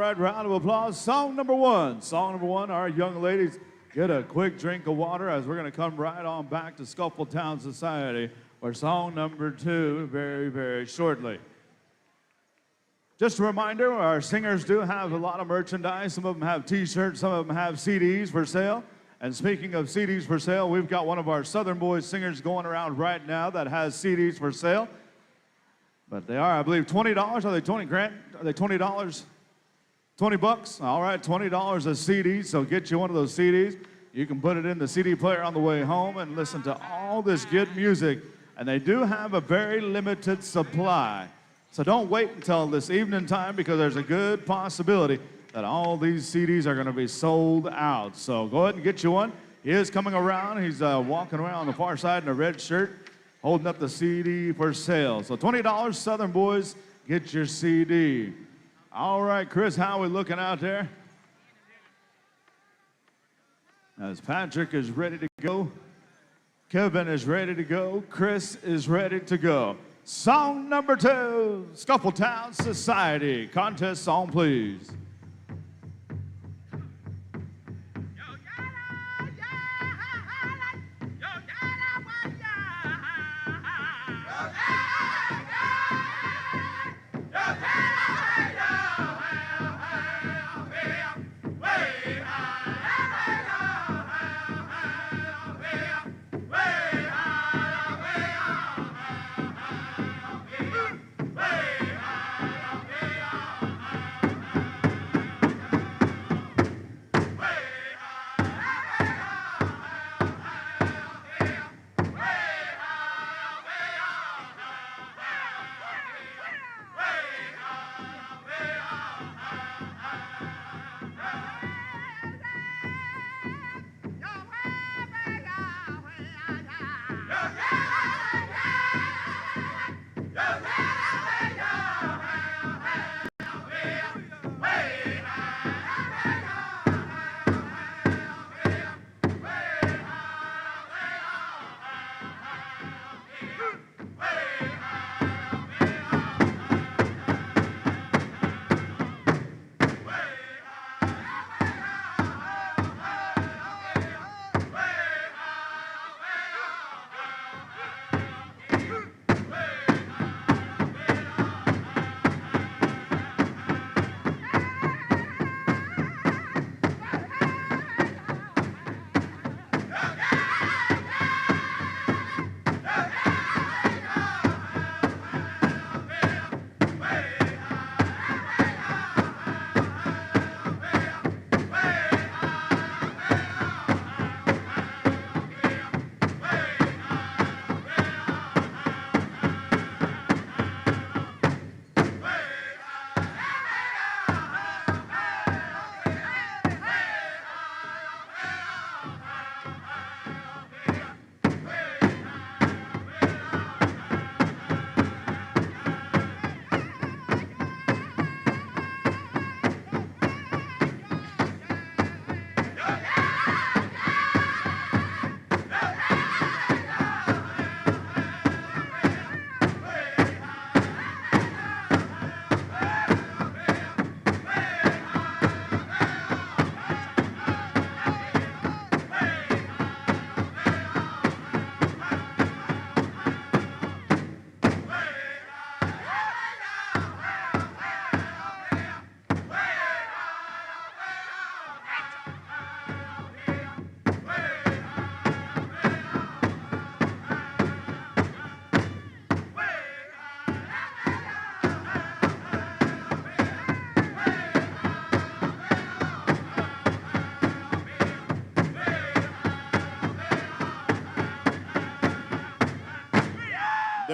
right, round of applause. Song number one. Song number one, our young ladies get a quick drink of water as we're going to come right on back to Scuffletown Society for song number two very, very shortly. Just a reminder, our singers do have a lot of merchandise. Some of them have t-shirts, some of them have CDs for sale. And speaking of CDs for sale, we've got one of our Southern Boys singers going around right now that has CDs for sale. But they are, I believe, $20. Are they 20 grand? Are they $20? 20 bucks? All right, $20 a CD, so get you one of those CDs. You can put it in the CD player on the way home and listen to all this good music. And they do have a very limited supply. So don't wait until this evening time because there's a good possibility that all these CDs are going to be sold out. So go ahead and get you one. He is coming around. He's walking around on the far side in a red shirt, holding up the CD for sale. So $20, Southern Boys, get your CD. All right, Chris, how are we looking out there? As Patrick is ready to go, Kevin is ready to go, Chris is ready to go. Song number two, Scuffletown Society. Contest song, please.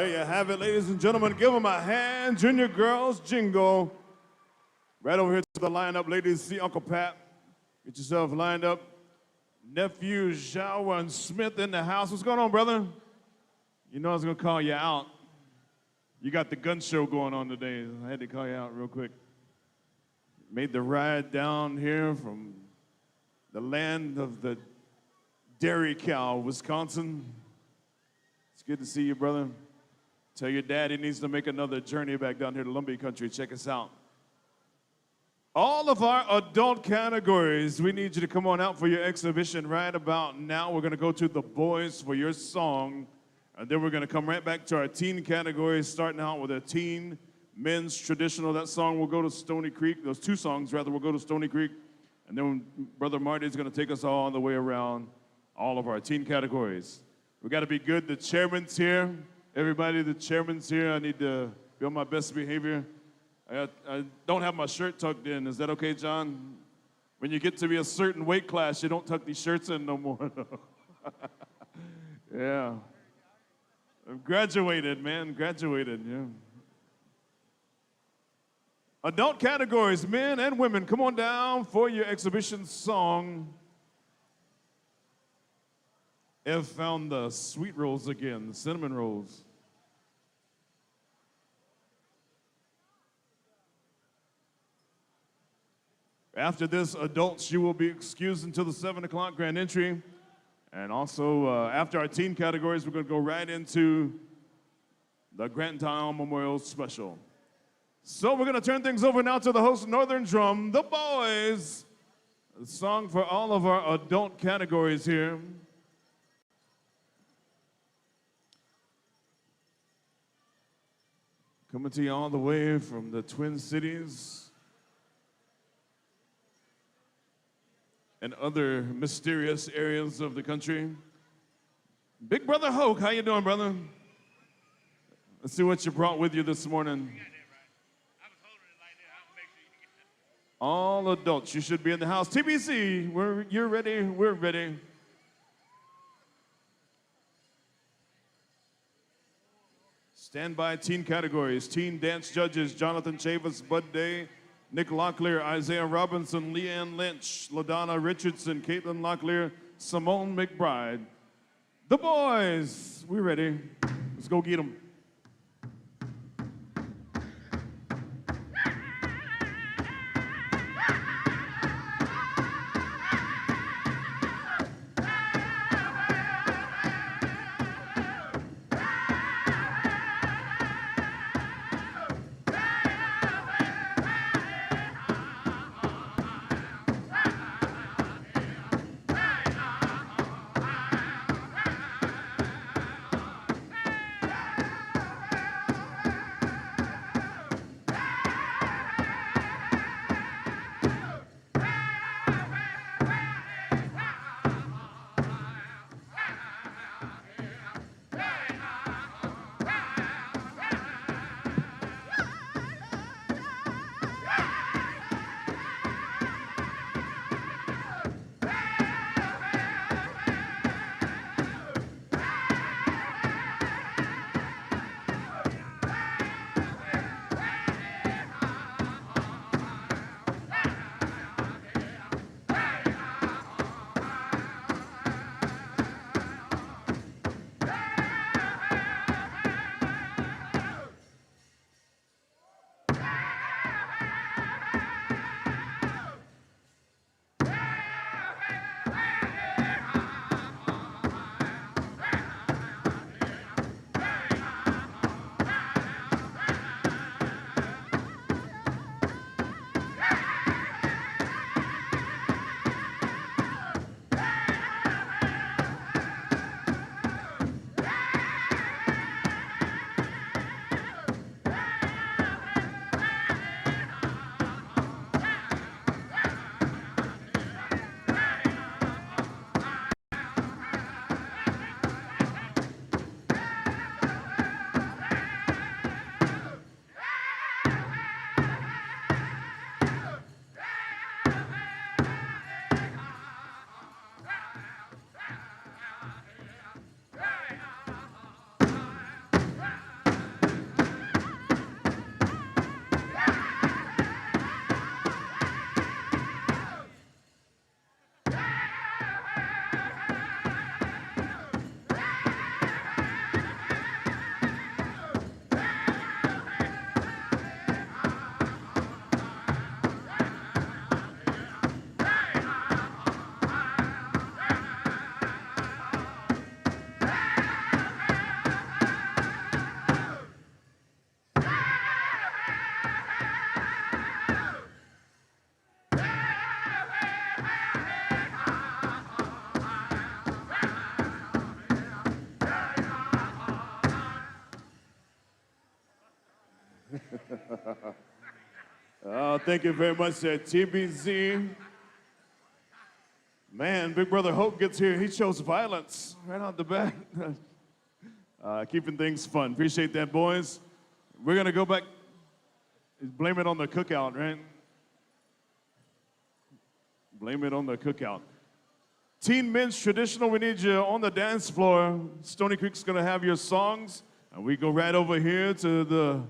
There you have it, ladies and gentlemen. Give them a hand. Junior Girls Jingle. Right over here to the lineup, ladies. See Uncle Pat. Get yourself lined up. Nephew Shawan Smith in the house. What's going on, brother? You know I was going to call you out. You got the gun show going on today. I had to call you out real quick. Made the ride down here from the land of the dairy cow, Wisconsin. It's good to see you, brother. Tell your dad he needs to make another journey back down here to Lumbee country. Check us out. All of our adult categories, we need you to come on out for your exhibition right about now. We're going to go to the boys for your song, and then we're going to come right back to our teen categories, starting out with a teen men's traditional. That song will go to Stony Creek. Those two songs, rather, will go to Stony Creek. And then Brother Marty is going to take us all the way around all of our teen categories. We got to be good. The chairman's here. Everybody, the chairman's here. I need to be on my best behavior. I don't have my shirt tucked in. Is that okay, John? When you get to be a certain weight class, you don't tuck these shirts in no more. Yeah. I've graduated, man. Graduated, yeah. Adult categories, men and women, come on down for your exhibition song. Ev found the sweet rolls again, the cinnamon rolls. After this, adults, you will be excused until the 7 o'clock grand entry. And also, after our teen categories, we're going to go right into the Grant Town Memorial Special. So we're going to turn things over now to the host, Northern Drum, the boys. A song for all of our adult categories here. Coming to you all the way from the Twin Cities and other mysterious areas of the country. Big Brother Hoke, how you doing, brother? Let's see what you brought with you this morning. All adults, you should be in the house. TBC, you're ready, we're ready. Stand by teen categories. Teen dance judges, Jonathan Chavis, Bud Day, Nick Locklear, Isaiah Robinson, Leanne Lynch, LaDonna Richardson, Caitlin Locklear, Simone McBride. The boys, we ready. Let's go get them. Thank you very much, TBZ. Man, Big Brother Hope gets here. He shows violence right out the bat. Keeping things fun. Appreciate that, boys. We're going to go back. Blame it on the cookout, right? Blame it on the cookout. Teen Men's Traditional, we need you on the dance floor. Stony Creek's going to have your songs. And we go right over here to the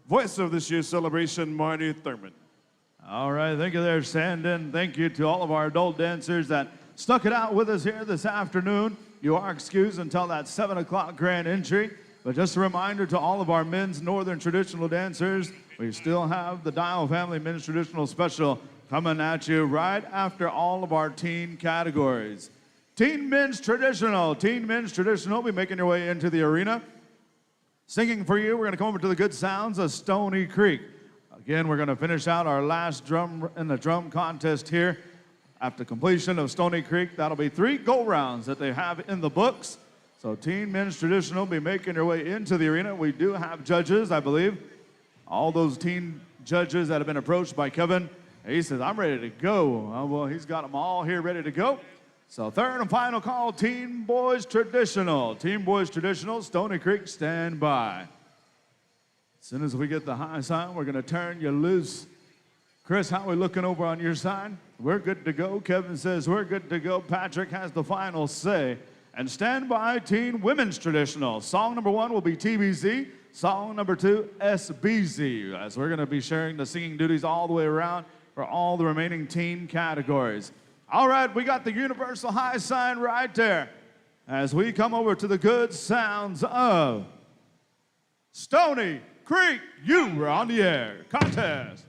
voice of this year's celebration, Marty Thurman. All right, thank you there, Sandon. Thank you to all of our adult dancers that stuck it out with us here this afternoon. You are excused until that 7 o'clock grand entry. But just a reminder to all of our men's Northern traditional dancers, we still have the Dial Family Men's Traditional Special coming at you right after all of our teen categories. Teen Men's Traditional. Teen Men's Traditional will be making your way into the arena. Singing for you, we're going to come over to the good sounds of Stony Creek. Again, we're going to finish out our last drum in the drum contest here. After completion of Stony Creek, that'll be 3 go-rounds that they have in the books. So Teen Men's Traditional will be making their way into the arena. We do have judges, I believe. All those teen judges that have been approached by Kevin. He says, I'm ready to go. Well, he's got them all here ready to go. So third and final call, Teen Boys Traditional. Teen Boys Traditional, Stony Creek, stand by. As soon as we get the high sign, we're going to turn you loose. Chris, how are we looking over on your side? We're good to go. Kevin says we're good to go. Patrick has the final say. And stand by, Teen Women's Traditional. Song number 1 will be TBZ. Song number 2, SBZ, as we're going to be sharing the singing duties all the way around for all the remaining teen categories. All right, we got the universal high sign right there as we come over to the good sounds of Stony Creek. You are on the air. Contest.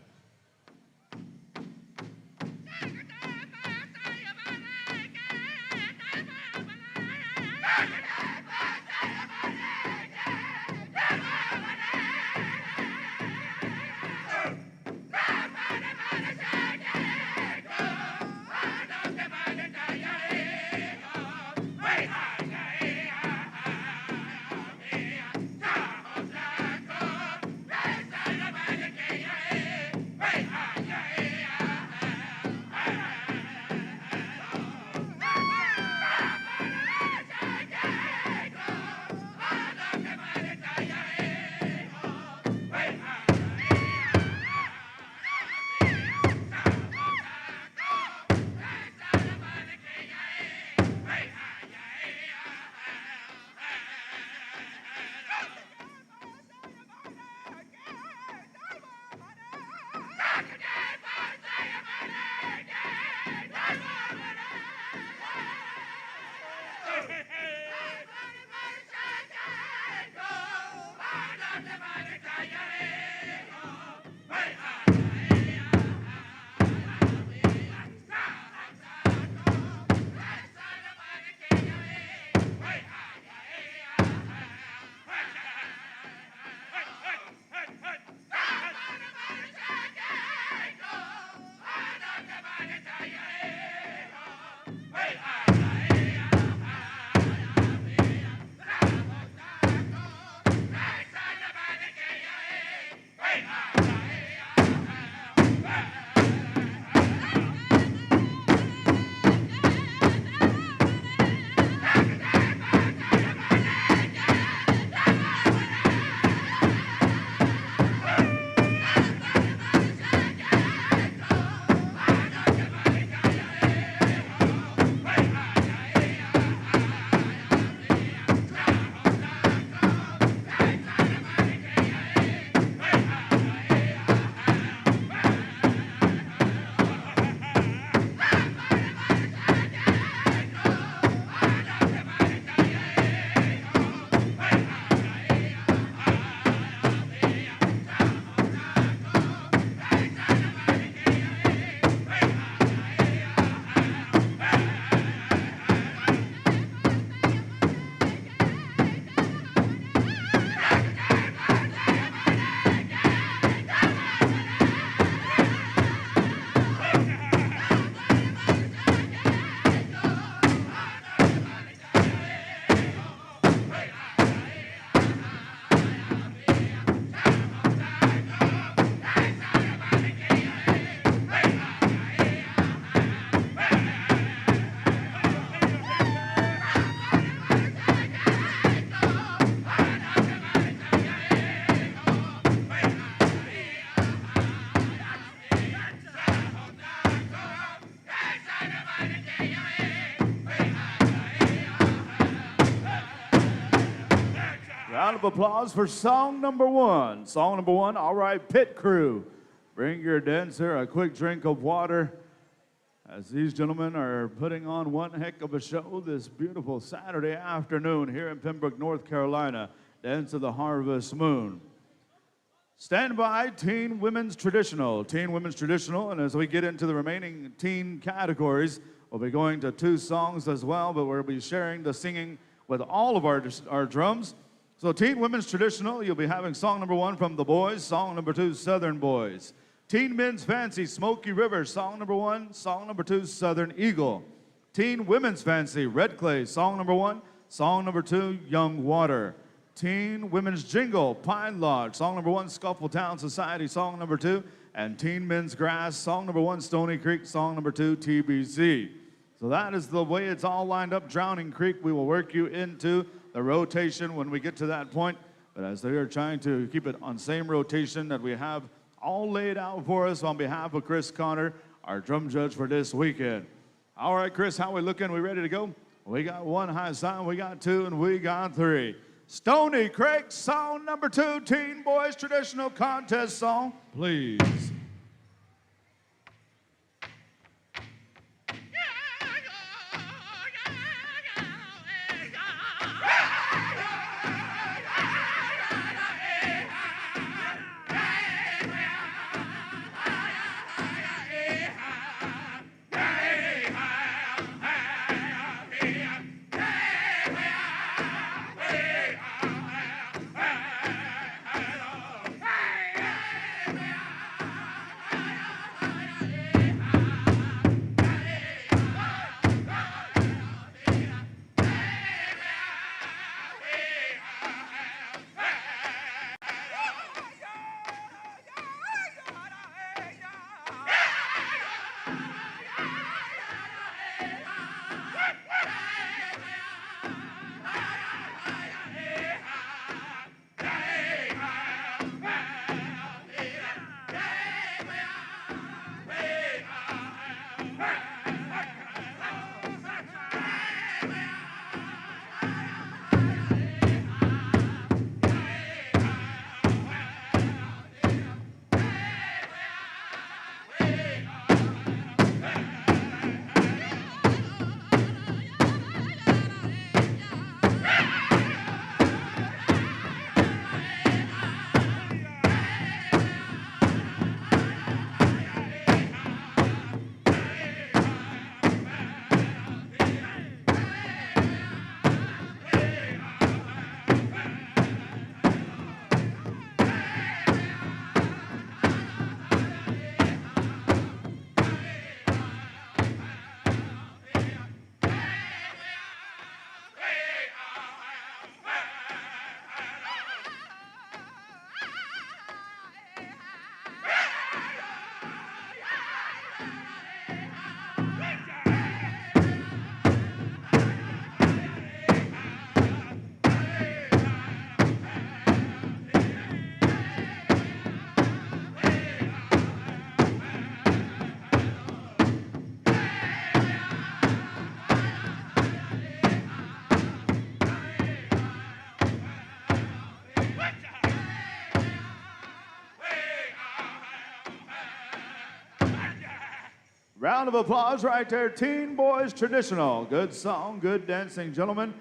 Round of applause for song number one. Song number one, all right, pit crew. Bring your dancer a quick drink of water as these gentlemen are putting on one heck of a show this beautiful Saturday afternoon here in Pembroke, North Carolina. Dance of the Harvest Moon. Stand by, Teen Women's Traditional. Teen Women's Traditional, and as we get into the remaining teen categories, we'll be going to two songs as well, but we'll be sharing the singing with all of our drums. So Teen Women's Traditional, you'll be having song number one from the boys, song number two, Southern Boys. Teen Men's Fancy, Smoky River, song number one, song number two, Southern Eagle. Teen Women's Fancy, Red Clay, song number one, song number two, Young Water. Teen Women's Jingle, Pine Lodge, song number one, Scuffle Town Society, song number two, and Teen Men's Grass, song number one, Stony Creek, song number two, TBC. So that is the way it's all lined up. Drowning Creek, we will work you into the rotation when we get to that point. But as they are trying to keep it on same rotation that we have all laid out for us on behalf of Chris Connor, our drum judge for this weekend. All right, Chris, how we looking? We ready to go? We got one high sign, we got two, and we got three. Stony Creek, song number two, Teen Boys Traditional Contest song, please. Round of applause right there, Teen Boys Traditional. Good song, good dancing, gentlemen,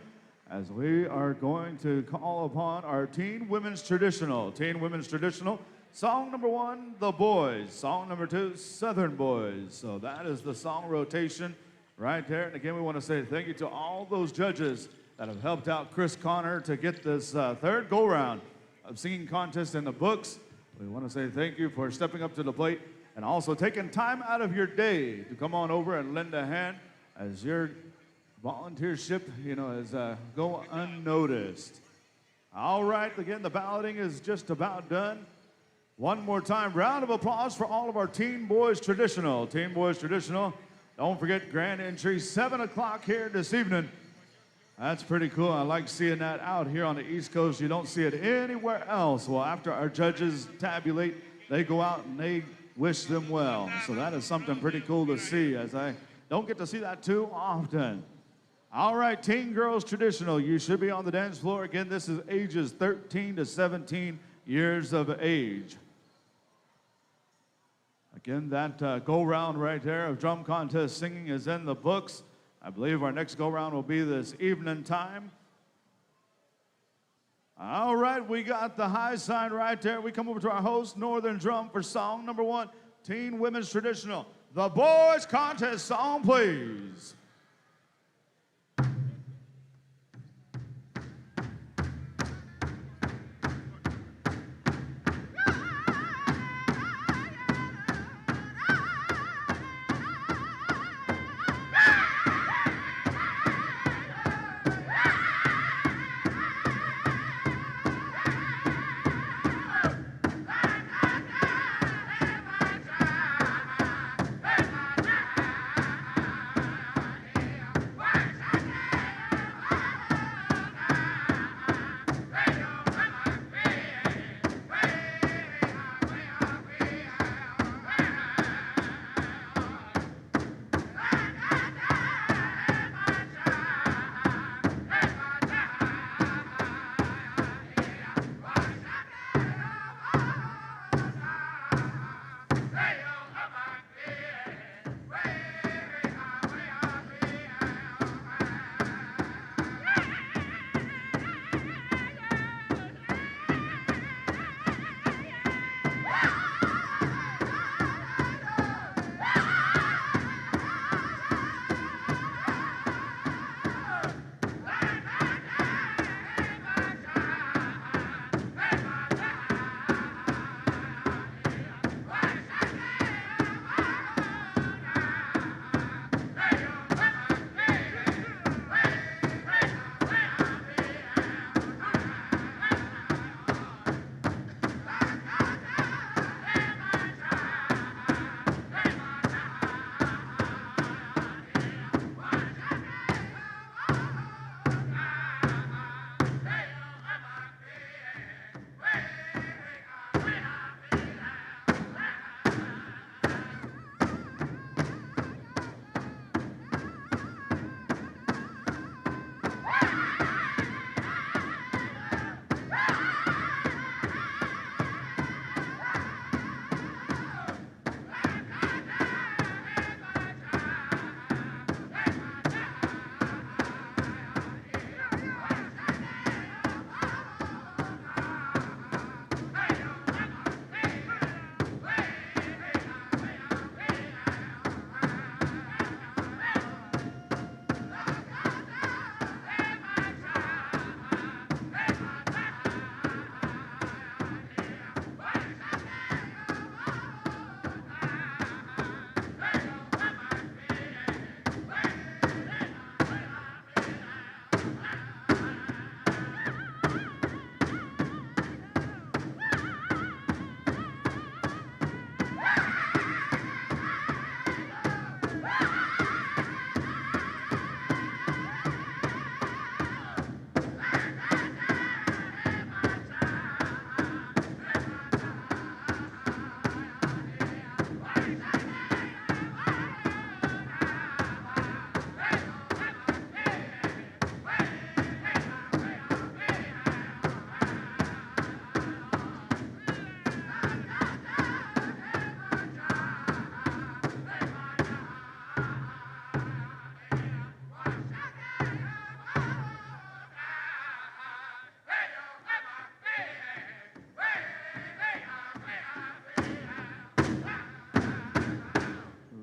as we are going to call upon our Teen Women's Traditional. Teen Women's Traditional, song number one, The Boys. Song number two, Southern Boys. So that is the song rotation right there. And again, we want to say thank you to all those judges that have helped out Chris Connor to get this third go-round of singing contest in the books. We want to say thank you for stepping up to the plate and also taking time out of your day to come on over and lend a hand as your volunteership, is go unnoticed. All right, again, the balloting is just about done. One more time, round of applause for all of our Teen Boys Traditional. Teen Boys Traditional, don't forget grand entry, 7 o'clock here this evening. That's pretty cool. I like seeing that out here on the East Coast. You don't see it anywhere else. Well, after our judges tabulate, they go out and they wish them well. So that is something pretty cool to see, as I don't get to see that too often. All right, teen girls traditional. You should be on the dance floor. Again, this is ages 13 to 17 years of age. Again, that go-round right there of drum contest singing is in the books. I believe our next go-round will be this evening time. All right, we got the high sign right there. We come over to our host, Northern Drum, for song number 1, Teen Women's Traditional. The boys contest song, please.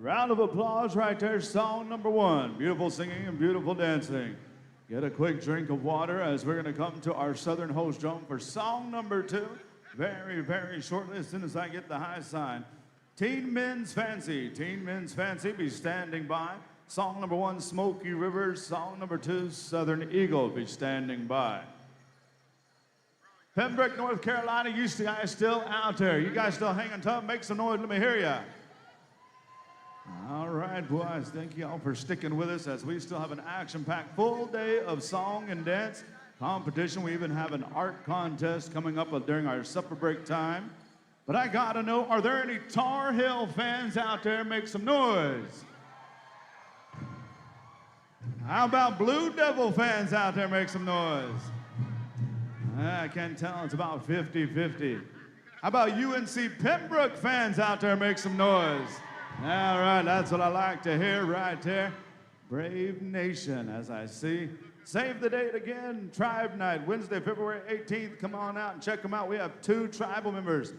Round of applause right there, song number 1. Beautiful singing and beautiful dancing. Get a quick drink of water as we're going to come to our Southern host drum for song number 2. Very, very shortly, as soon as I get the high sign. Teen Men's Fancy. Teen Men's Fancy, be standing by. Song number 1, Smoky Rivers. Song number 2, Southern Eagle, be standing by. Pembroke, North Carolina, you guys still out there? You guys still hanging tough? Make some noise, let me hear ya. All right, boys, thank you all for sticking with us as we still have an action-packed full day of song and dance competition. We even have an art contest coming up during our supper break time. But I gotta know, are there any Tar Heel fans out there? Make some noise. How about Blue Devil fans out there? Make some noise. I can't tell. It's about 50-50. How about UNC Pembroke fans out there? Make some noise. All right, that's what I like to hear right there. Brave Nation, as I see. Save the date again, Tribe Night, Wednesday, February 18th. Come on out and check them out. We have 2 tribal members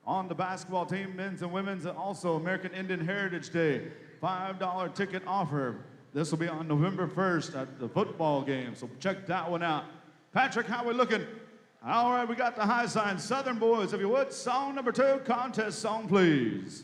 on the basketball team, men's and women's, and also American Indian Heritage Day. $5 ticket offer. This will be on November 1st at the football game, so check that one out. Patrick, how we looking? All right, we got the high sign. Southern Boys, if you would, song number 2, contest song, please.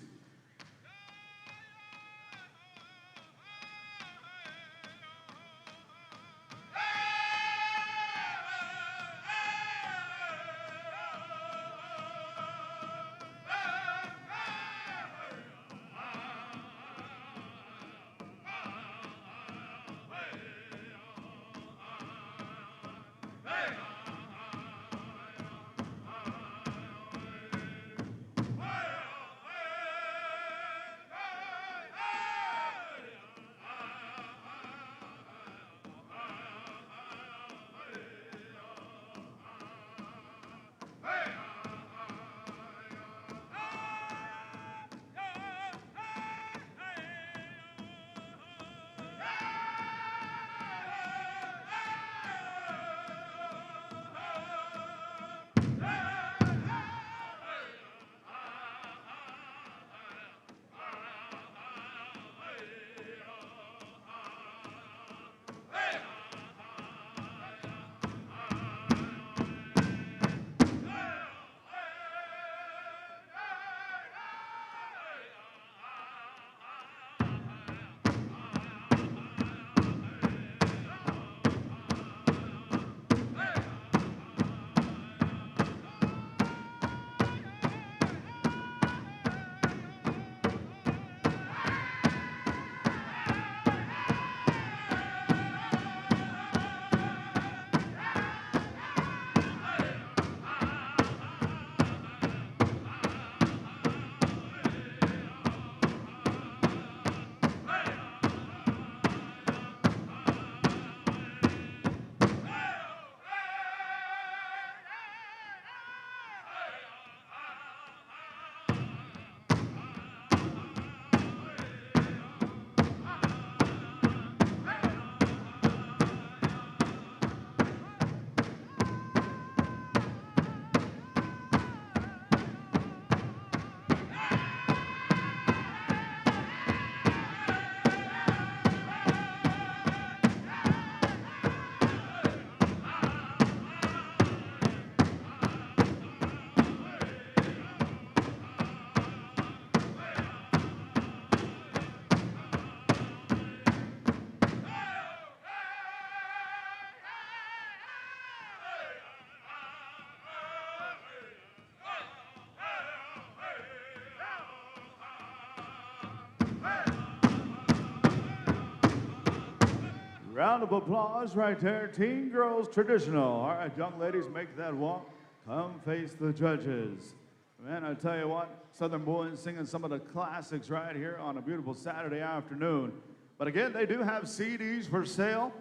Round of applause right there. Teen Girls Traditional. All right, young ladies, make that walk. Come face the judges. Man, I tell you what, Southern Boys singing some of the classics right here on a beautiful Saturday afternoon. But again, they do have CDs for sale.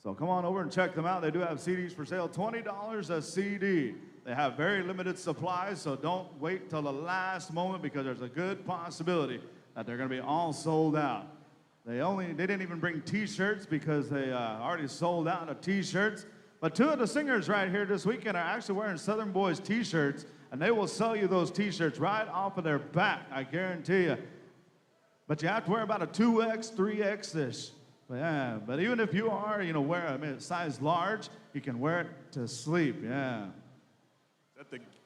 So come on over and check them out. They do have CDs for sale, $20 a CD. They have very limited supplies, so don't wait till the last moment because there's a good possibility that they're going to be all sold out. They didn't even bring T-shirts because they already sold out of T-shirts. But 2 of the singers right here this weekend are actually wearing Southern Boys T-shirts, and they will sell you those T-shirts right off of their back, I guarantee you. But you have to wear about a 2X, 3X-ish. Yeah, but even if you are, wear a size large, you can wear it to sleep, yeah.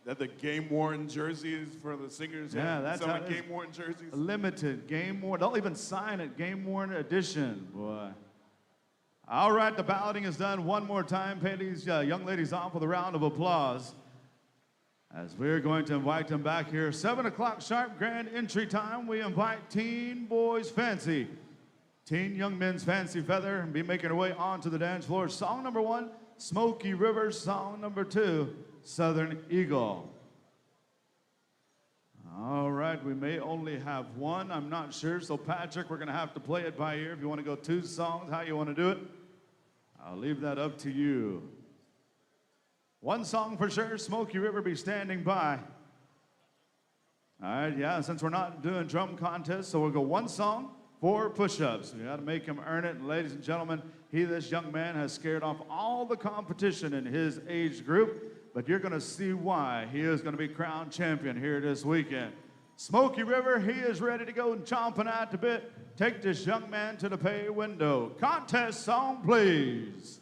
That the game-worn jerseys for the singers? Yeah, that's some how it is. game-worn jerseys? Limited, game-worn. They'll even sign it, game-worn edition, boy. All right, the balloting is done. One more time. Pay these young ladies off with a round of applause as we're going to invite them back here. 7 o'clock sharp, grand entry time. We invite Teen Boys Fancy. Teen Young Men's Fancy Feather and be making her way onto the dance floor. Song number 1, Smoky River. Song number 2, Southern Eagle. All right, we may only have one. I'm not sure. So, Patrick, we're going to have to play it by ear. If you want to go 2 songs, how you want to do it, I'll leave that up to you. 1 song for sure, Smoky River be standing by. All right, yeah, since we're not doing drum contests, so we'll go 1 song, 4 push-ups. We got to make him earn it. And ladies and gentlemen, this young man has scared off all the competition in his age group, but you're going to see why he is going to be crowned champion here this weekend. Smoky River, he is ready to go and chomping at the bit. Take this young man to the pay window. Contest song, please.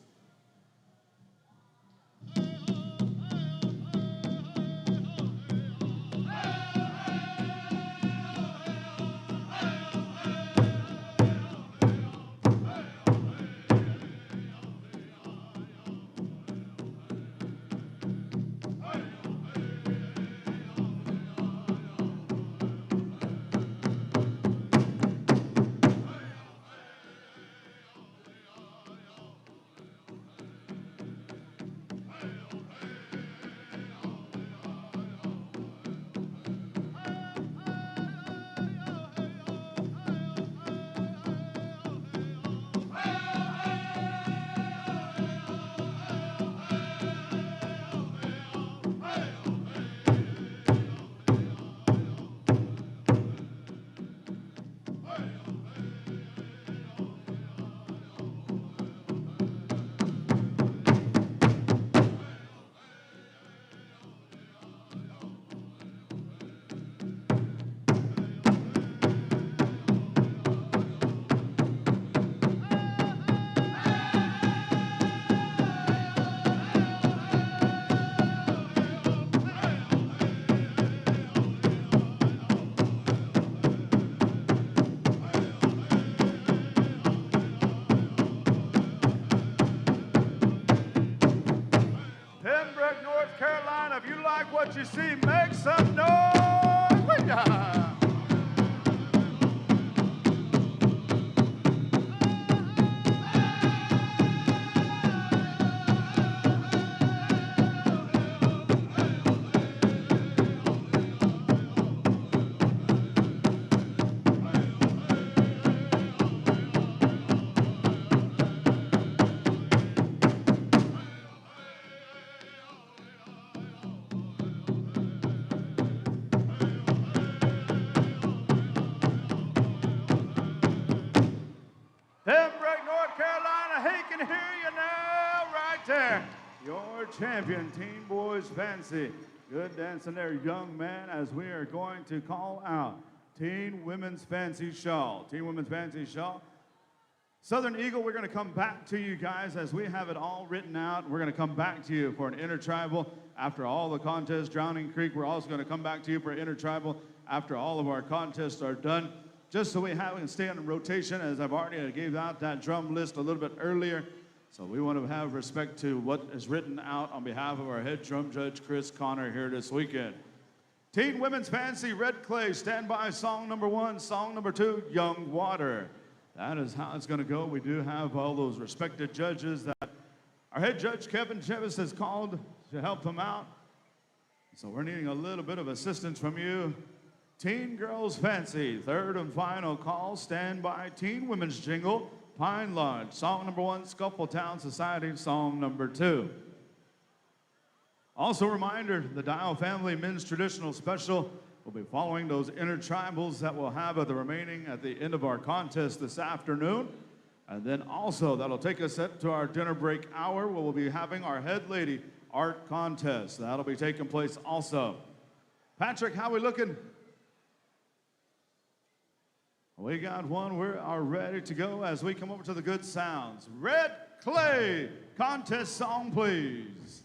What you see, make some noise. Yeah. Pembroke, North Carolina, he can hear you now, right there. Your champion, Teen Boys Fancy. Good dancing there, young man, as we are going to call out Teen Women's Fancy Shawl. Teen Women's Fancy Shawl. Southern Eagle, we're going to come back to you guys as we have it all written out. We're going to come back to you for an intertribal after all the contests. Drowning Creek, we're also going to come back to you for an intertribal after all of our contests are done. Just so we have and stay on rotation, as I've already gave out that drum list a little bit earlier. So we want to have respect to what is written out on behalf of our head drum judge, Chris Connor, here this weekend. Teen Women's Fancy, Red Clay, stand by song number 1, song number 2, Young Water. That is how it's going to go. We do have all those respected judges that our head judge, Kevin Chevis, has called to help them out. So we're needing a little bit of assistance from you. Teen Girls Fancy, 3rd and final call. Stand by. Teen Women's Jingle, Pine Lodge. Song number 1, Scuffle Town Society. Song number 2. Also a reminder, the Dial Family Men's Traditional Special will be following those intertribals that we'll have at the end of our contest this afternoon. And then also, that'll take us to our dinner break hour, where we'll be having our Head Lady Art Contest. That'll be taking place also. Patrick, how we looking? We got one. We are ready to go as we come over to the good sounds. Red Clay, contest song, please.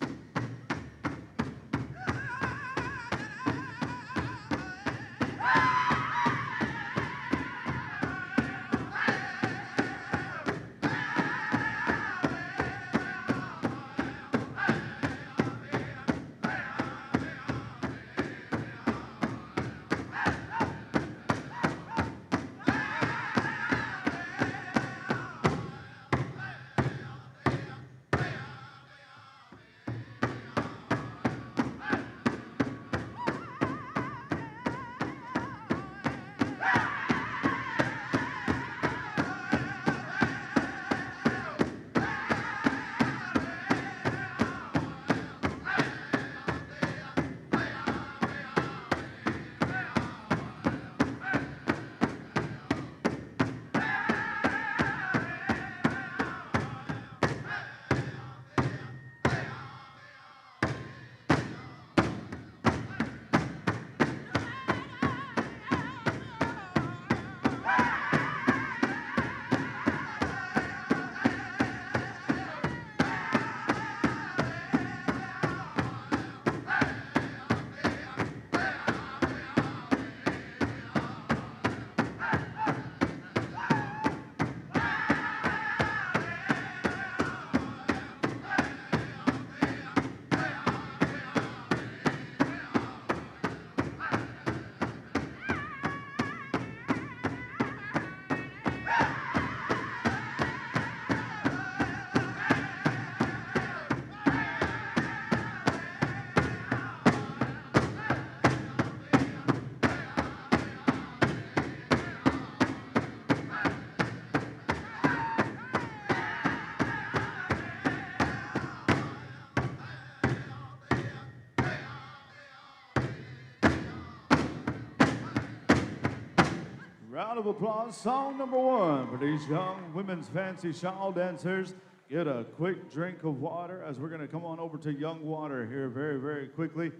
Round of applause. Song number one for these young women's fancy shawl dancers. Get a quick drink of water as we're going to come on over to Young Water here very, very quickly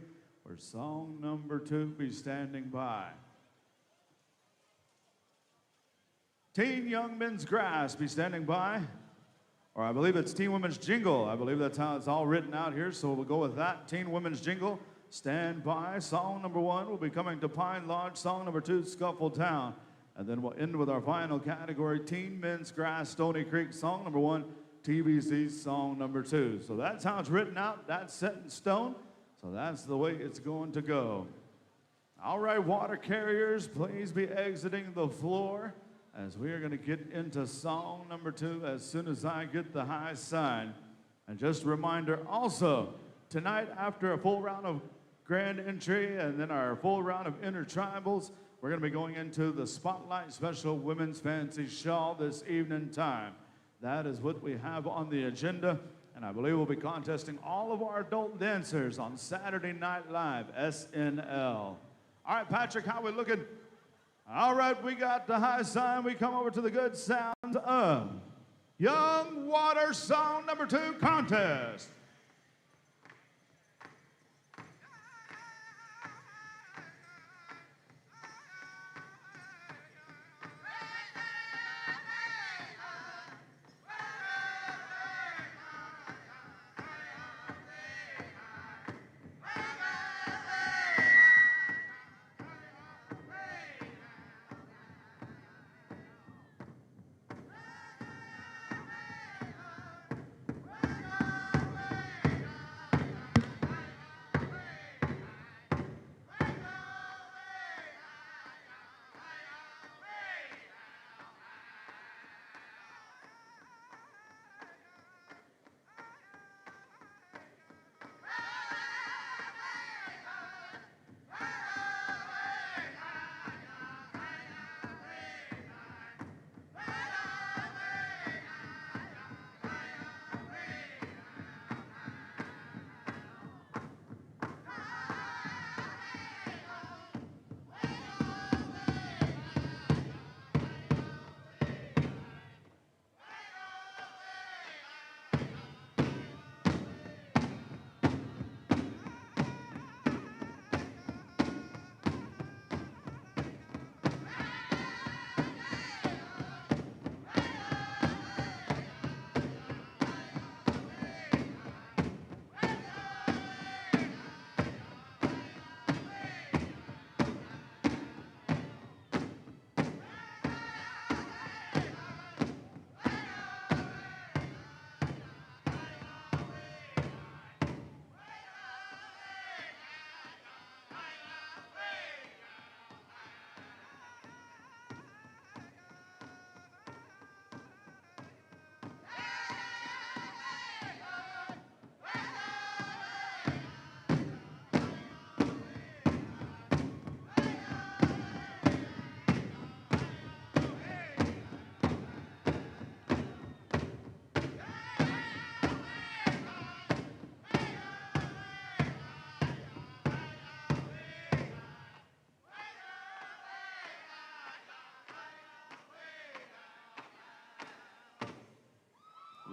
for song number two. Be standing by. Teen Young Men's Grass, be standing by. Or I believe it's Teen Women's Jingle. I believe that's how it's all written out here, so we'll go with that. Teen Women's Jingle, stand by. Song number one will be coming to Pine Lodge. Song number two, Scuffle Town. And then we'll end with our final category, Teen Men's Grass, Stony Creek. Song number one, TBC song number two. So that's how it's written out. That's set in stone. So that's the way it's going to go. All right, water carriers, please be exiting the floor as we are going to get into song number two as soon as I get the high sign. And just a reminder also, tonight after a full round of grand entry and then our full round of intertribals, we're going to be going into the Spotlight Special Women's Fancy Shawl this evening time. That is what we have on the agenda, and I believe we'll be contesting all of our adult dancers on Saturday Night Live, SNL. All right, Patrick, how we looking? All right, we got the high sign. We come over to the good sound of Young Water Song number two contest.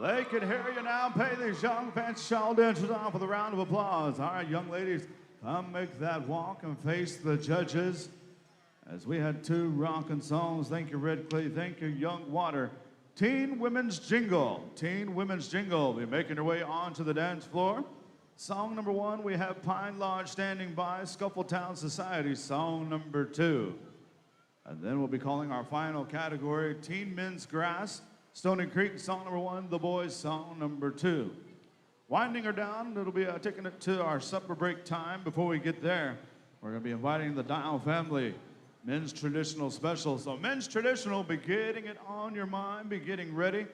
They can hear you now. Pay these young fancy shawl dancers off with a round of applause. All right, young ladies, come make that walk and face the judges. As we had two rockin' songs. Thank you, Red Clay. Thank you, Young Water. Teen Women's Jingle. Teen Women's Jingle will be making their way onto the dance floor. Song number one, we have Pine Lodge standing by, Scuffletown Society, song number two. And then we'll be calling our final category, Teen Men's Grass, Stony Creek, song number one, The Boys, song number two. Winding her down, it'll be taking it to our supper break time. Before we get there, we're going to be inviting the Dial family, Men's Traditional Special. So Men's Traditional, be getting it on your mind, be getting ready.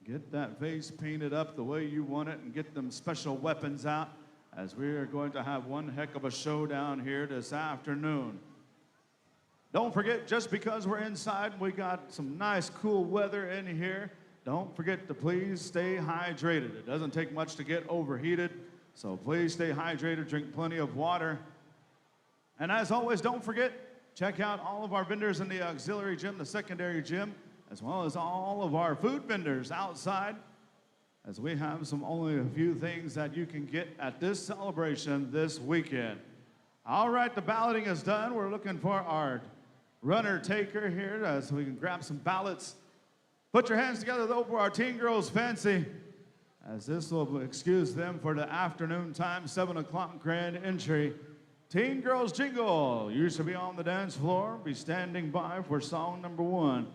Get that face painted up the way you want it and get them special weapons out as we are going to have one heck of a show down here this afternoon. Don't forget, just because we're inside, we got some nice cool weather in here. Don't forget to please stay hydrated. It doesn't take much to get overheated, so please stay hydrated, drink plenty of water. And as always, don't forget, Check out all of our vendors in the auxiliary gym, the secondary gym, as well as all of our food vendors outside, as we have only a few things that you can get at this celebration this weekend. All right, the balloting is done. We're looking for our runner taker here, so we can grab some ballots. Put your hands together though for our Teen Girls Fancy, as this will excuse them for the afternoon time, 7 o'clock grand entry. Teen Girls Jingle, you should be on the dance floor. Be standing by for song number 1.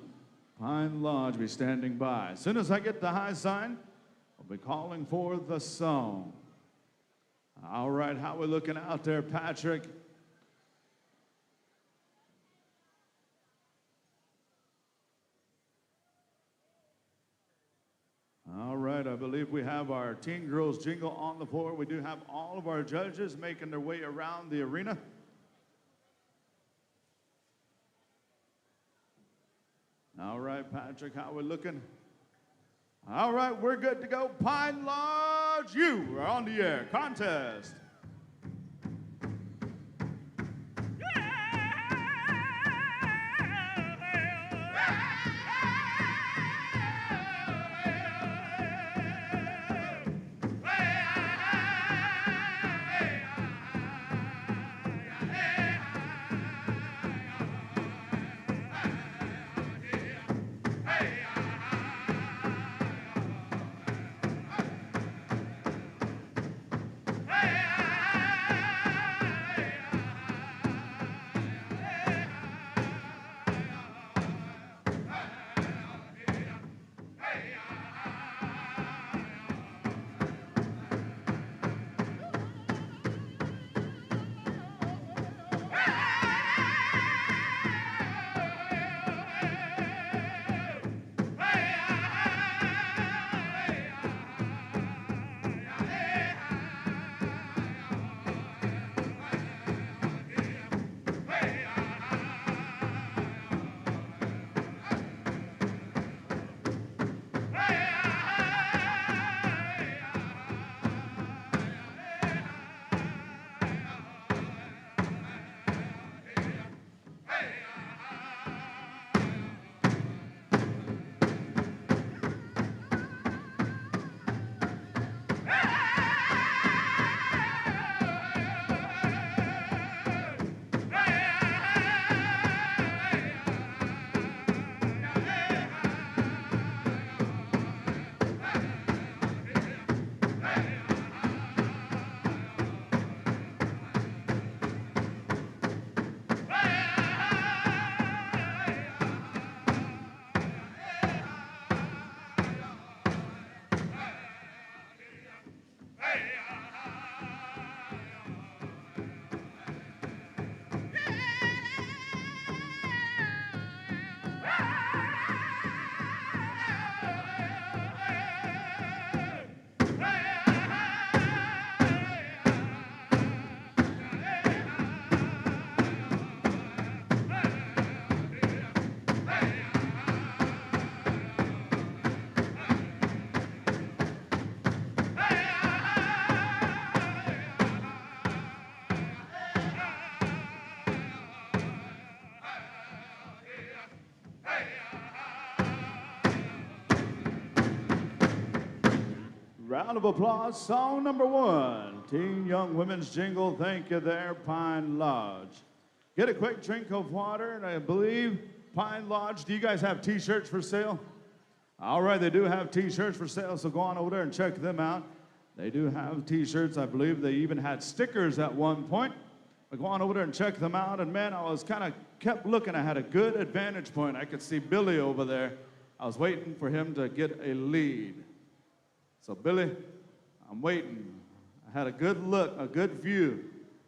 Pine Lodge, be standing by. As soon as I get the high sign, I'll be calling for the song. All right, how we looking out there, Patrick? All right, I believe we have our Teen Girls Jingle on the floor. We do have all of our judges making their way around the arena. All right, Patrick, how we looking? All right, we're good to go. Pine Lodge, you are on the air. Contest. Round of applause, song number 1, Teen Young Women's Jingle, thank you there, Pine Lodge. Get a quick drink of water, and I believe Pine Lodge, do you guys have t-shirts for sale? All right, they do have t-shirts for sale, so go on over there and check them out. They do have t-shirts, I believe they even had stickers at one point. But go on over there and check them out, and man, I was kept looking, I had a good advantage point. I could see Billy over there. I was waiting for him to get a lead. So Billy, I'm waiting. I had a good look, a good view.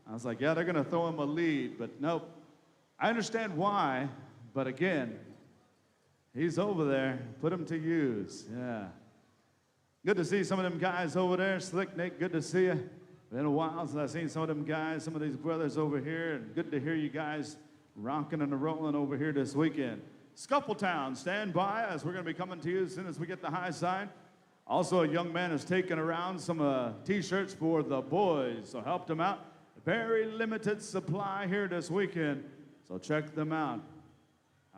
I was like, yeah, they're gonna throw him a lead, but nope. I understand why, but again, he's over there, put him to use, yeah. Good to see some of them guys over there. Slick Nick, good to see you. Been a while since I've seen some of them guys, some of these brothers over here, and good to hear you guys rocking and rolling over here this weekend. Scuffletown, stand by as we're gonna be coming to you as soon as we get the high sign. Also, a young man has taken around some t-shirts for the boys, so helped them out. Very limited supply here this weekend. So So check them out.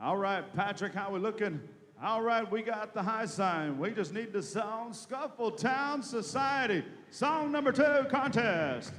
All right, Patrick, how we looking? All right, we got the high sign. We just need the song Scuffle Town Society. Song number 2, contest.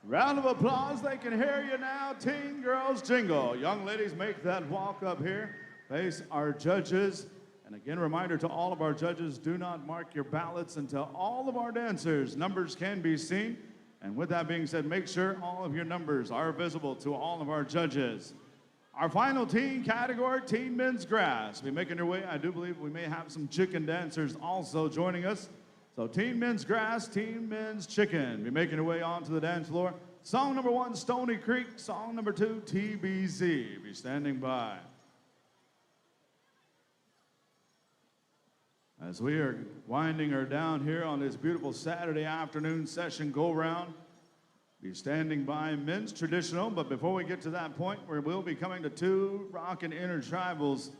Round of applause, they can hear you now. Teen Girls Jingle. Young ladies, make that walk up here. Face our judges. And again, reminder to all of our judges, do not mark your ballots until all of our dancers' numbers can be seen. And with that being said, make sure all of your numbers are visible to all of our judges. Our final teen category, Teen Men's Grass. Be making your way. I do believe we may have some chicken dancers also joining us. So Teen Men's Grass, Teen Men's Chicken. Be making your way onto the dance floor. Song number 1, Stony Creek. Song number 2, TBZ. Be standing by. As we are winding her down here on this beautiful Saturday afternoon session go-round, be standing by men's traditional. But before we get to that point, we will be coming to 2 rockin' intertribals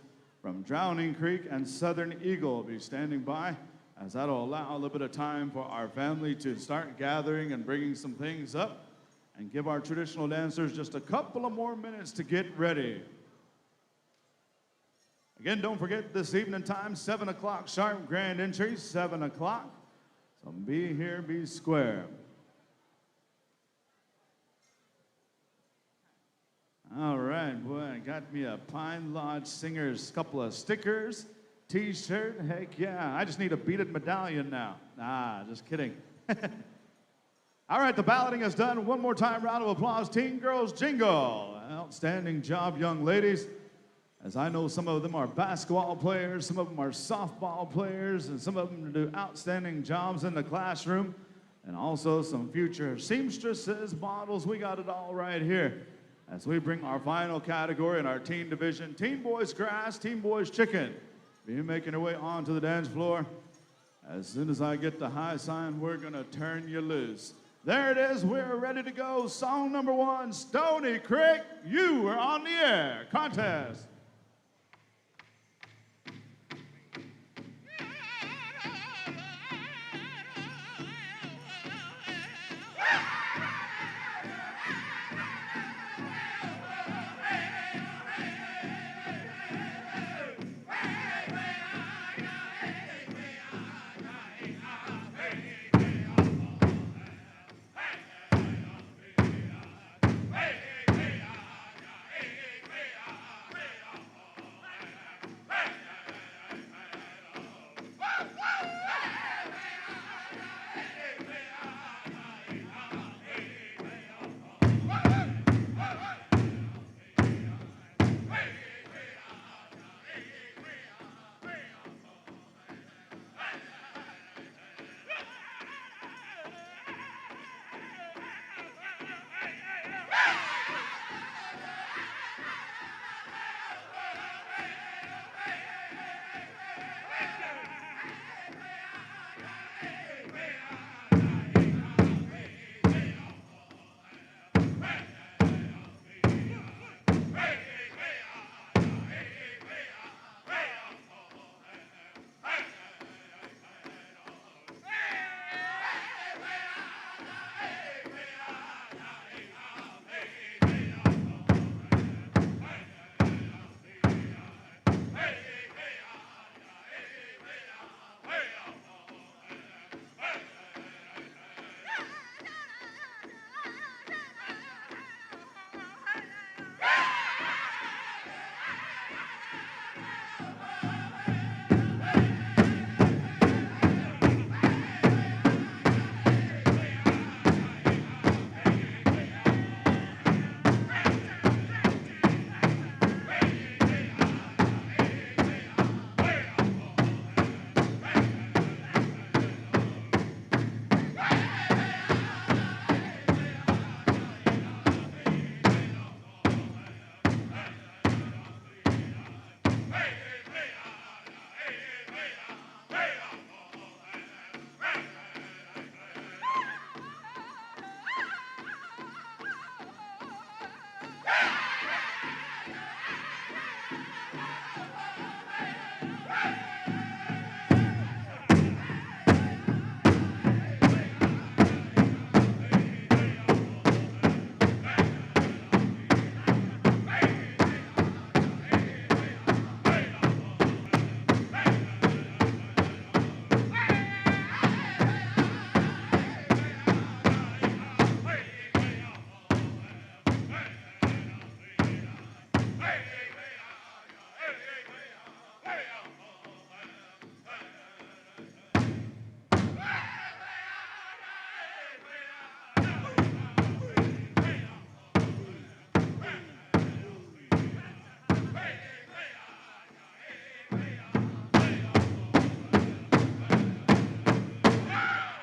from Drowning Creek and Southern Eagle. Be standing by, as that'll allow a little bit of time for our family to start gathering and bringing some things up and give our traditional dancers just a couple of more minutes to get ready. Again, don't forget this evening time, 7 o'clock sharp, grand entry, 7 o'clock. So be here, be square. All right, boy, I got me a Pine Lodge Singers couple of stickers, t-shirt, heck yeah. I just need a beaded medallion now. Nah, just kidding. All right, the balloting is done. One more time, round of applause. Teen Girls Jingle. Outstanding job, young ladies. As I know, some of them are basketball players, some of them are softball players, and some of them do outstanding jobs in the classroom, and also some future seamstresses, models. We got it all right here. As we bring our final category in our teen division, Teen Boys Grass, Teen Boys Chicken. Be making their way onto the dance floor. As soon as I get the high sign, we're gonna turn you loose. There it is, we're ready to go. Song number 1, Stony Creek, you are on the air. Contest.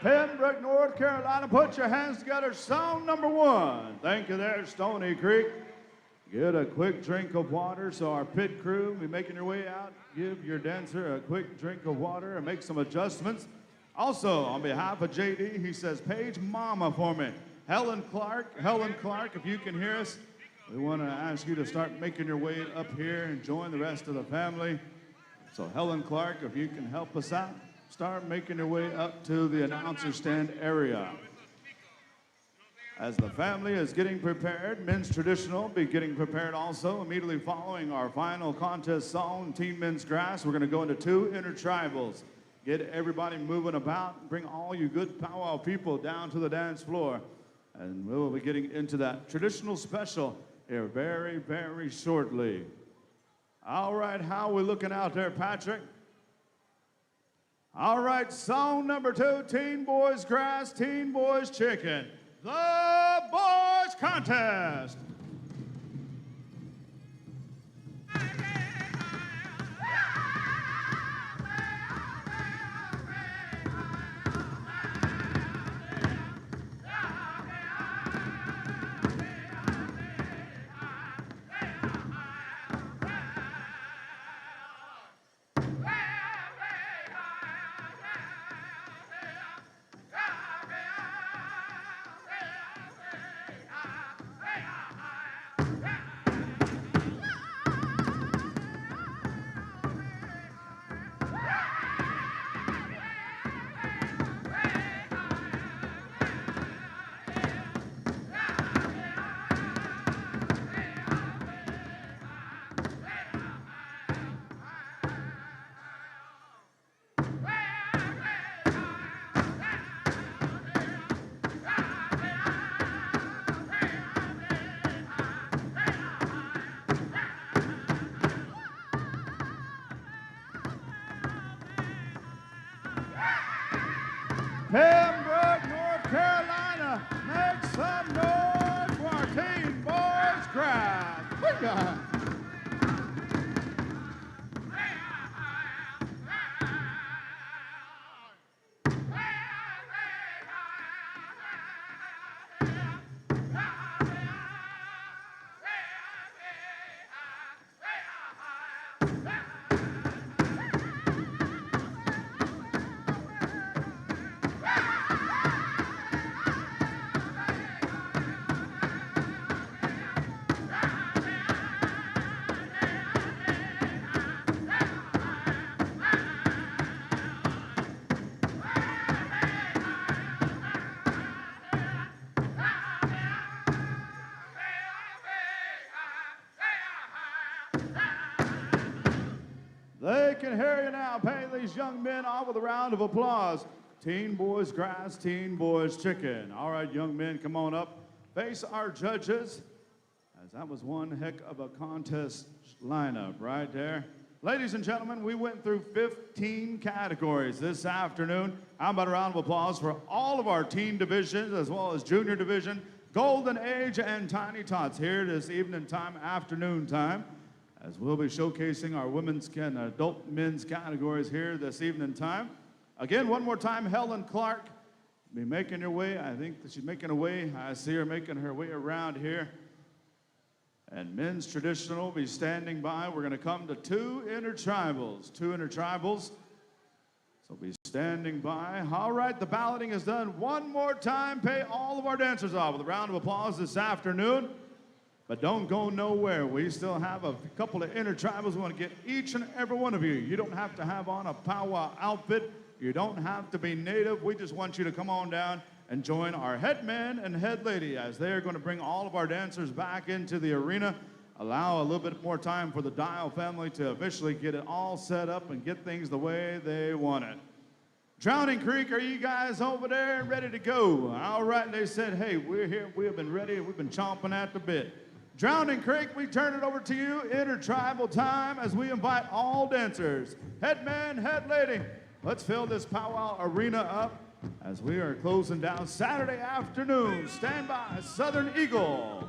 Pembroke, North Carolina. Put your hands together. Song number 1. Thank you there, Stony Creek. Get a quick drink of water so our pit crew will be making your way out. Give your dancer a quick drink of water and make some adjustments. Also, on behalf of JD, he says, page mama for me. Helen Clark, if you can hear us, we want to ask you to start making your way up here and join the rest of the family. So Helen Clark, if you can help us out, start making your way up to the announcer stand area. As the family is getting prepared, men's traditional be getting prepared also. Immediately following our final contest song, Team Men's Grass, we're going to go into 2 intertribals. Get everybody moving about. Bring all you good powwow people down to the dance floor. And we'll be getting into that traditional special here very, very shortly. All right, how are we looking out there, Patrick? All right, song number 2, Teen Boys Grass, Teen Boys Chicken. The Boys Contest. Pembroke, North Carolina, make some noise for our Teen Boys Grass. We got They can hear you now. Pay these young men off with a round of applause. Teen Boys Grass, Teen Boys Chicken. All right, young men, come on up. Face our judges, as that was one heck of a contest lineup right there. Ladies and gentlemen, we went through 15 categories this afternoon. How about a round of applause for all of our teen divisions as well as junior division, Golden Age, and Tiny Tots here this evening time, afternoon time, as we'll be showcasing our women's and adult men's categories here this evening time. Again, one more time, Helen Clark be making her way. I think that she's making her way. I see her making her way around here. And men's traditional will be standing by. We're going to come to 2 intertribals. 2 intertribals. So be standing by. All right, the balloting is done. One more time, pay all of our dancers off with a round of applause this afternoon. But don't go nowhere. We still have a couple of intertribals. We want to get each and every one of you. You don't have to have on a powwow outfit. You don't have to be native. We just want you to come on down and join our head man and head lady as they are going to bring all of our dancers back into the arena. Allow a little bit more time for the Dial family to officially get it all set up and get things the way they want it. Drowning Creek, are you guys over there ready to go? All right, they said, hey, we're here. We have been ready. We've been chomping at the bit. Drowning Creek, we turn it over to you, intertribal time, as we invite all dancers. Head man, head lady, let's fill this powwow arena up as we are closing down Saturday afternoon. Stand by, Southern Eagle.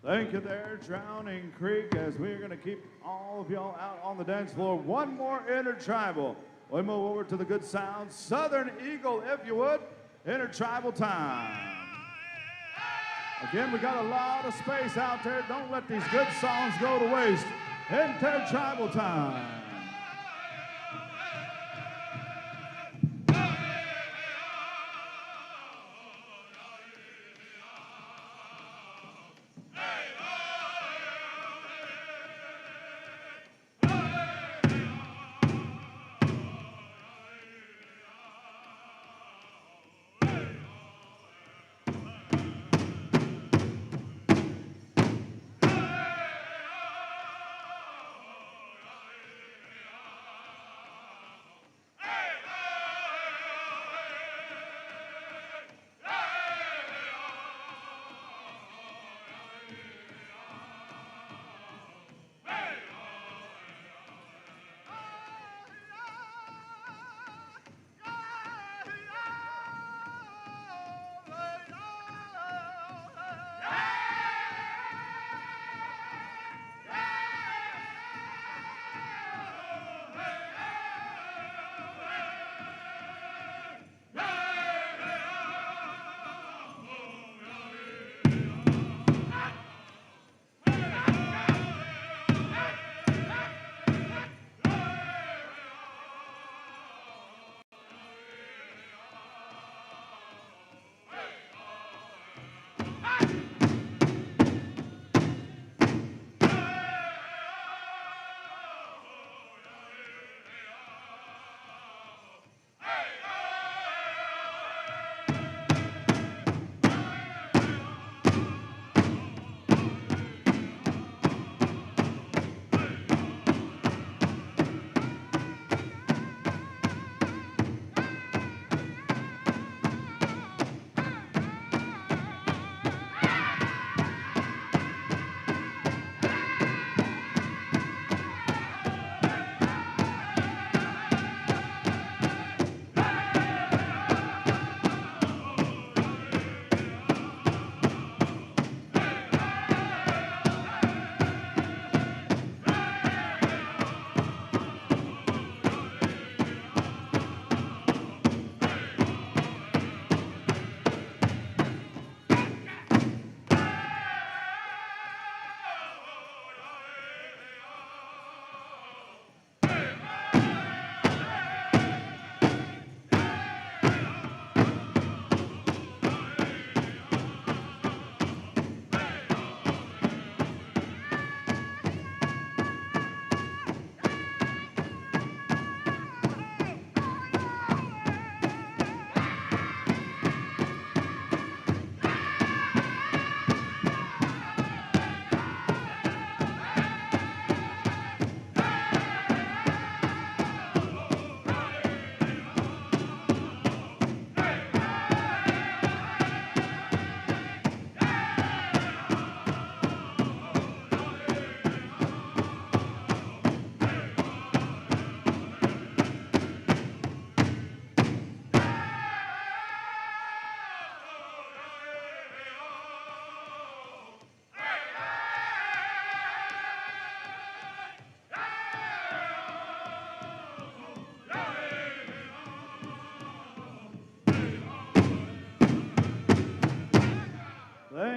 Thank you there, Drowning Creek, as we're going to keep all of y'all out on the dance floor. One more intertribal. We move over to the good sound. Southern Eagle, if you would. Intertribal time. Again, we got a lot of space out there. Don't let these good songs go to waste. Intertribal time.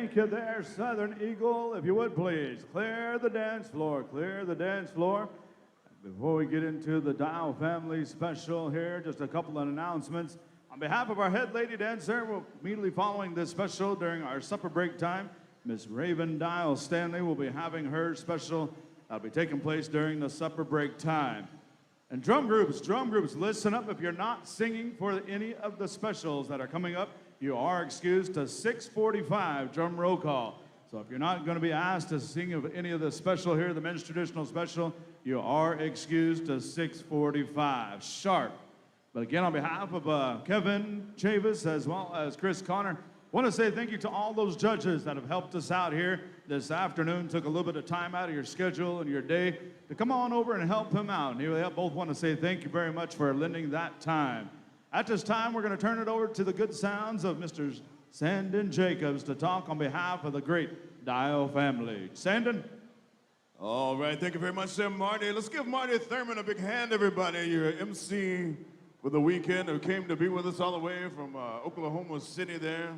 Thank you there, Southern Eagle. If you would please, clear the dance floor, clear the dance floor. Before we get into the Dial Family special here, just a couple of announcements. On behalf of our head lady dancer, immediately following this special during our supper break time, Miss Raven Dial Stanley will be having her special that'll be taking place during the supper break time. And drum groups, listen up. If you're not singing for any of the specials that are coming up, you are excused to 6:45 drum roll call. So if you're not going to be asked to sing of any of the special here, the men's traditional special, you are excused to 6:45 sharp. But again, on behalf of Kevin Chavis as well as Chris Connor, I want to say thank you to all those judges that have helped us out here this afternoon, took a little bit of time out of your schedule and your day to come on over and help him out. And we both want to say thank you very much for lending that time. At this time, we're going to turn it over to the good sounds of Mr. Sandin Jacobs to talk on behalf of the great Dial family. Sandon? All right, thank you very much, there, Marty. Let's give Marty Thurman a big hand, everybody. Your MC for the weekend who came to be with us all the way from Oklahoma City there,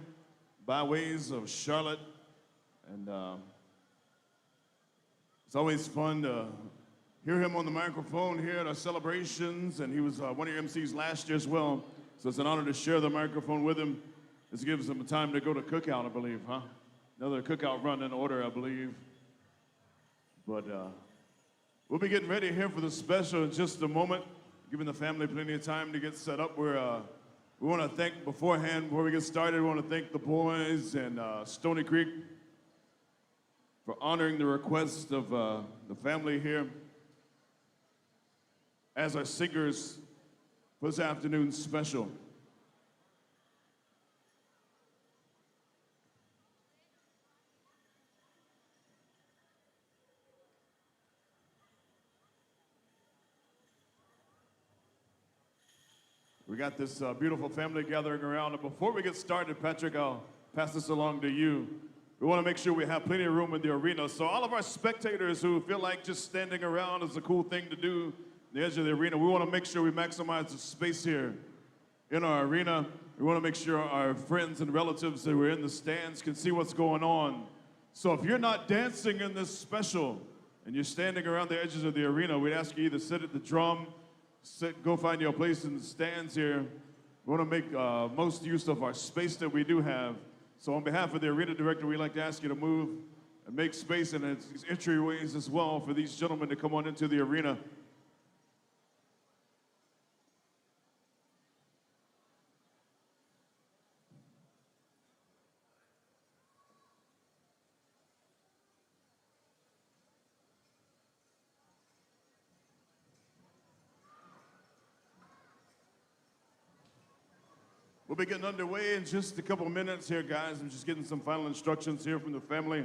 by ways of Charlotte. And it's always fun to hear him on the microphone here at our celebrations, and he was one of your MCs last year as well. So it's an honor to share the microphone with him. This gives him time to go to cookout, I believe, huh? Another cookout run in order, I believe. But we'll be getting ready here for the special in just a moment, giving the family plenty of time to get set up. We want to thank beforehand, before we get started, we want to thank the boys and Stony Creek for honoring the request of the family here as our singers for this afternoon's special. We got this beautiful family gathering around, and before we get started, Patrick, I'll pass this along to you. We want to make sure we have plenty of room in the arena, so all of our spectators who feel like just standing around is a cool thing to do on the edge of the arena, we want to make sure we maximize the space here in our arena. We want to make sure our friends and relatives that were in the stands can see what's going on. So if you're not dancing in this special and you're standing around the edges of the arena, we'd ask you either sit at the drum, go find your place in the stands here. We want to make most use of our space that we do have. So on behalf of the arena director, we'd like to ask you to move and make space and entryways as well for these gentlemen to come on into the arena. We'll be getting underway in just a couple of minutes here, guys. I'm just getting some final instructions here from the family.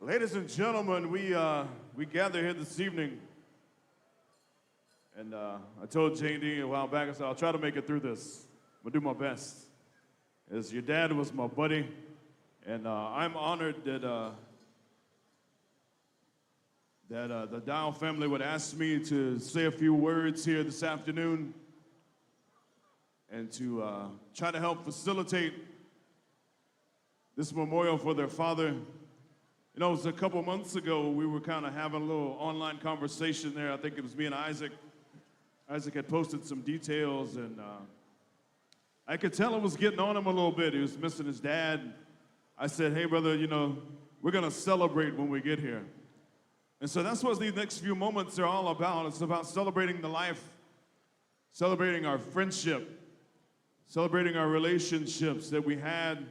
Ladies and gentlemen, we gather here this evening, and I told JD a while back, I said, I'll try to make it through this. I'm gonna do my best. As your dad was my buddy, and I'm honored that the Dow family would ask me to say a few words here this afternoon and to try to help facilitate this memorial for their father. You know, it was a couple months ago, we were kind of having a little online conversation there. I think it was me and Isaac. Isaac had posted some details, and I could tell it was getting on him a little bit. He was missing his dad. I said, hey, brother, you know, we're going to celebrate when we get here. And so that's what these next few moments are all about. It's about celebrating the life, celebrating our friendship, celebrating our relationships that we had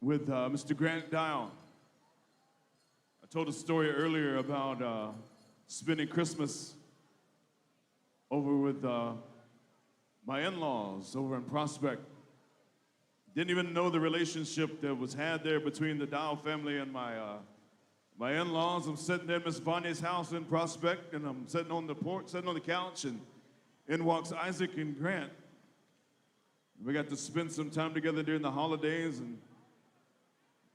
with Mr. Grant Dial. I told a story earlier about spending Christmas over with my in-laws over in Prospect. Didn't even know the relationship that was had there between the Dial family and my in-laws. I'm sitting there at Miss Bonnie's house in Prospect, and I'm sitting on the porch, sitting on the couch, and in walks Isaac and Grant. We got to spend some time together during the holidays, and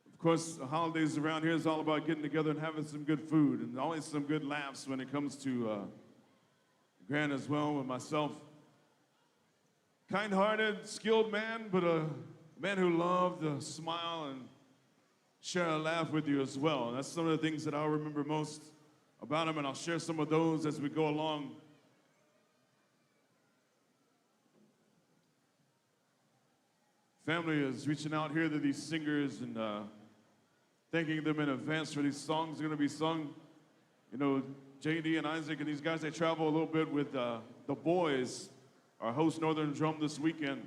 of course, the holidays around here is all about getting together and having some good food, and always some good laughs when it comes to Grant as well, and myself. Kind-hearted, skilled man, but a man who loved to smile and share a laugh with you as well. And that's some of the things that I'll remember most about him, and I'll share some of those as we go along. family is reaching out here to these singers and thanking them in advance for these songs that are going to be sung. You know, JD and Isaac and these guys, they travel a little bit with the boys, our host Northern Drum this weekend.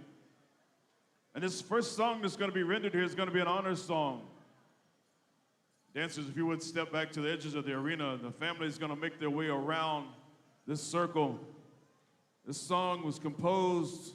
And this first song that's going to be rendered here is going to be an honor song. Dancers, if you would step back to the edges of the arena, the family is going to make their way around this circle. This song was composed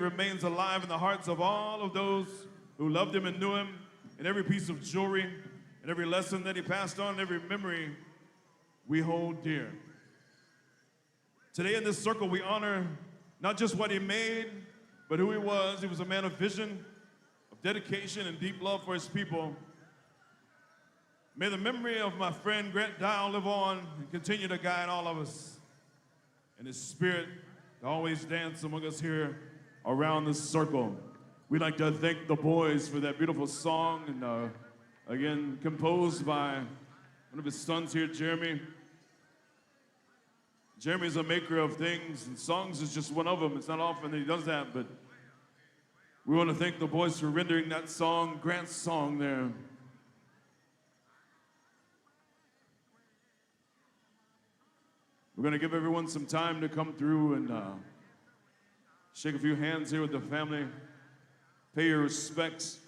remains alive in the hearts of all of those who loved him and knew him, and every piece of jewelry, and every lesson that he passed on, and every memory we hold dear. Today in this circle, we honor not just what he made, but who he was. He was a man of vision, of dedication, and deep love for his people. May the memory of my friend Grant Dial live on and continue to guide all of us. And his spirit to always dance among us here around this circle. We'd like to thank the boys for that beautiful song, and again, composed by one of his sons here, Jeremy. Jeremy's a maker of things, and songs is just one of them. It's not often that he does that, but we want to thank the boys for rendering that song, Grant's song there. We're going to give everyone some time to come through and shake a few hands here with the family, pay your respects.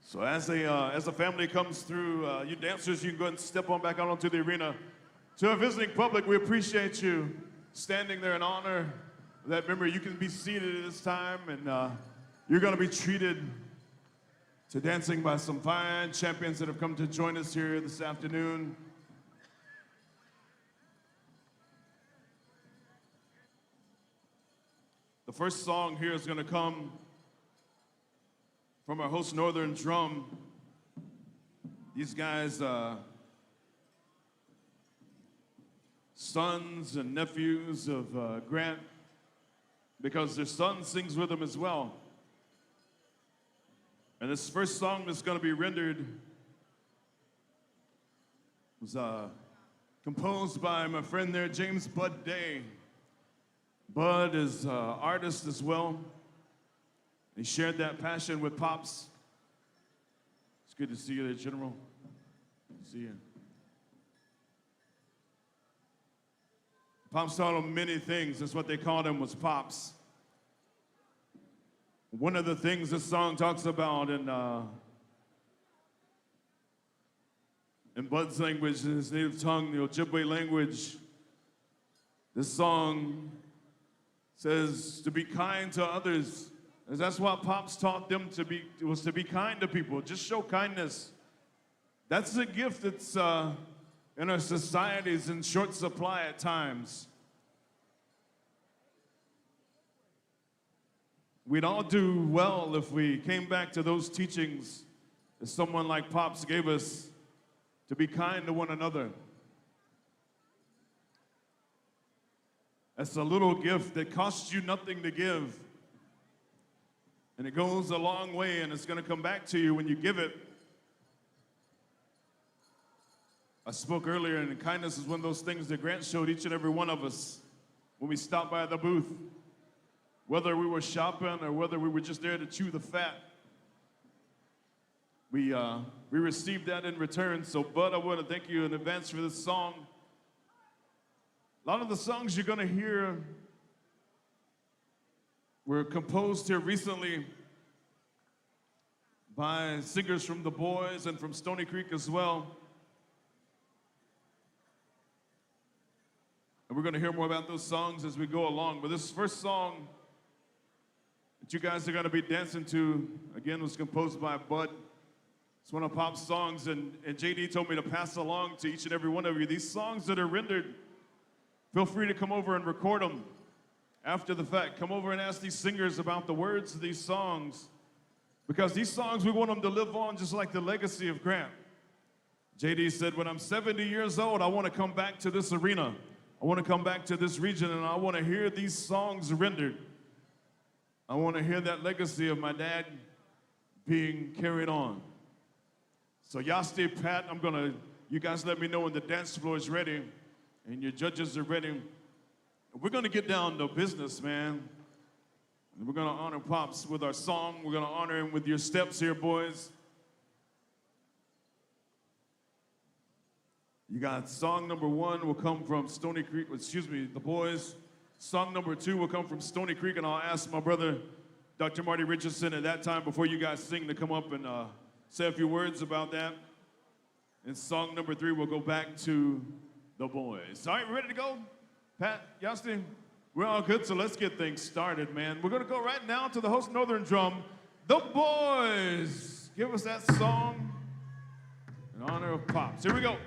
So as the family comes through, you dancers, you can go ahead and step on back out onto the arena. To our visiting public, we appreciate you standing there in honor of that memory. You can be seated at this time, and you're going to be treated to dancing by some fine champions that have come to join us here this afternoon. The first song here is going to come from our host Northern Drum. These guys, sons and nephews of Grant, because their son sings with them as well. And this first song that's going to be rendered was composed by my friend there, James Bud Day. Bud is an artist as well. He shared that passion with Pops. It's good to see you there, General. See you. Pops taught him many things. That's what they called him, was Pops. One of the things this song talks about in Bud's language, in his native tongue, the Ojibwe language, this song says to be kind to others. And that's what Pops taught them to be, was to be kind to people. Just show kindness. That's a gift that's in our societies in short supply at times. We'd all do well if we came back to those teachings that someone like Pops gave us, to be kind to one another. That's a little gift that costs you nothing to give. And it goes a long way, and it's going to come back to you when you give it. I spoke earlier, and kindness is one of those things that Grant showed each and every one of us when we stopped by the booth. Whether we were shopping or whether we were just there to chew the fat, we received that in return. So, Bud, I want to thank you in advance for this song. A lot of the songs you're going to hear were composed here recently by singers from the Boys and from Stony Creek as well. And we're going to hear more about those songs as we go along. But this first song that you guys are going to be dancing to, again, was composed by Bud. It's one of Pop's songs, and JD told me to pass along to each and every one of you. These songs that are rendered, feel free to come over and record them after the fact. Come over and ask these singers about the words of these songs, because these songs, we want them to live on just like the legacy of Grant. JD said, when I'm 70 years old, I want to come back to this arena. I want to come back to this region, and I want to hear these songs rendered. I want to hear that legacy of my dad being carried on. So y'all stay pat. You guys let me know when the dance floor is ready and your judges are ready. We're gonna get down to business, man. And we're gonna honor Pops with our song. We're gonna honor him with your steps here, boys. You got song number 1 will come from Stony Creek, the boys. Song number 2 will come from Stony Creek, and I'll ask my brother, Dr. Marty Richardson, at that time, before you guys sing, to come up and say a few words about that. And song number 3 will go back to the boys. All right, we ready to go? Pat, Yasti, we're all good, so let's get things started, man. We're gonna go right now to the host Northern Drum, the boys. Give us that song in honor of Pops. Here we go.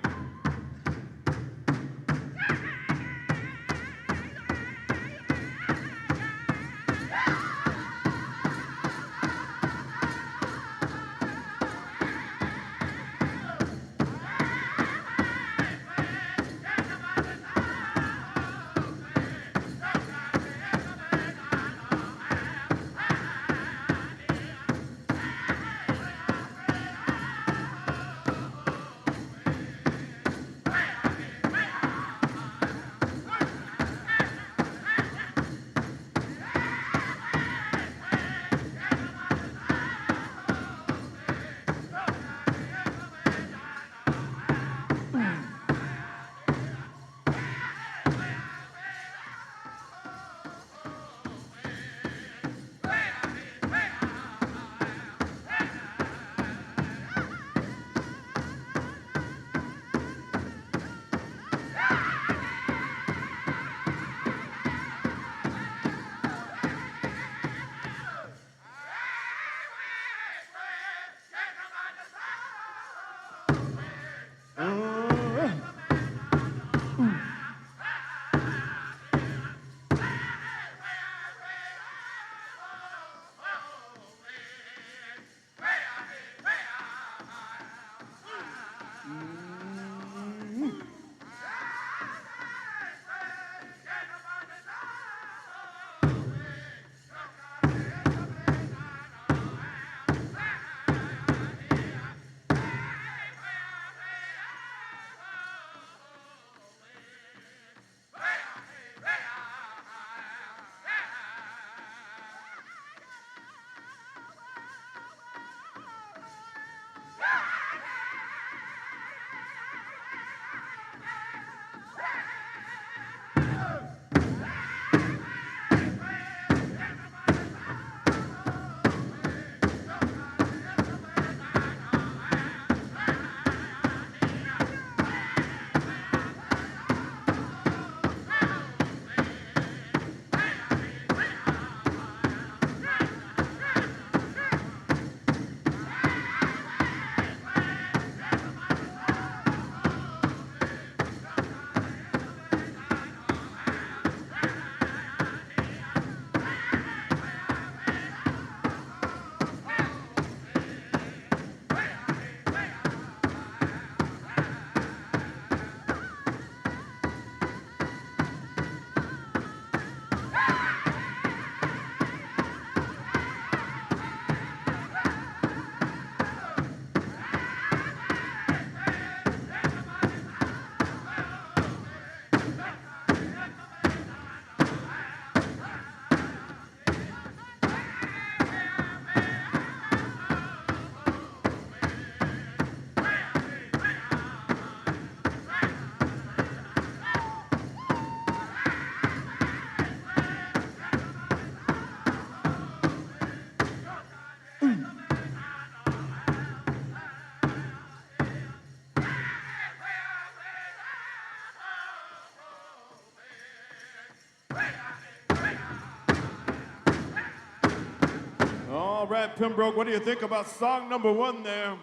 All right, Pembroke, what do you think about song number 1 there?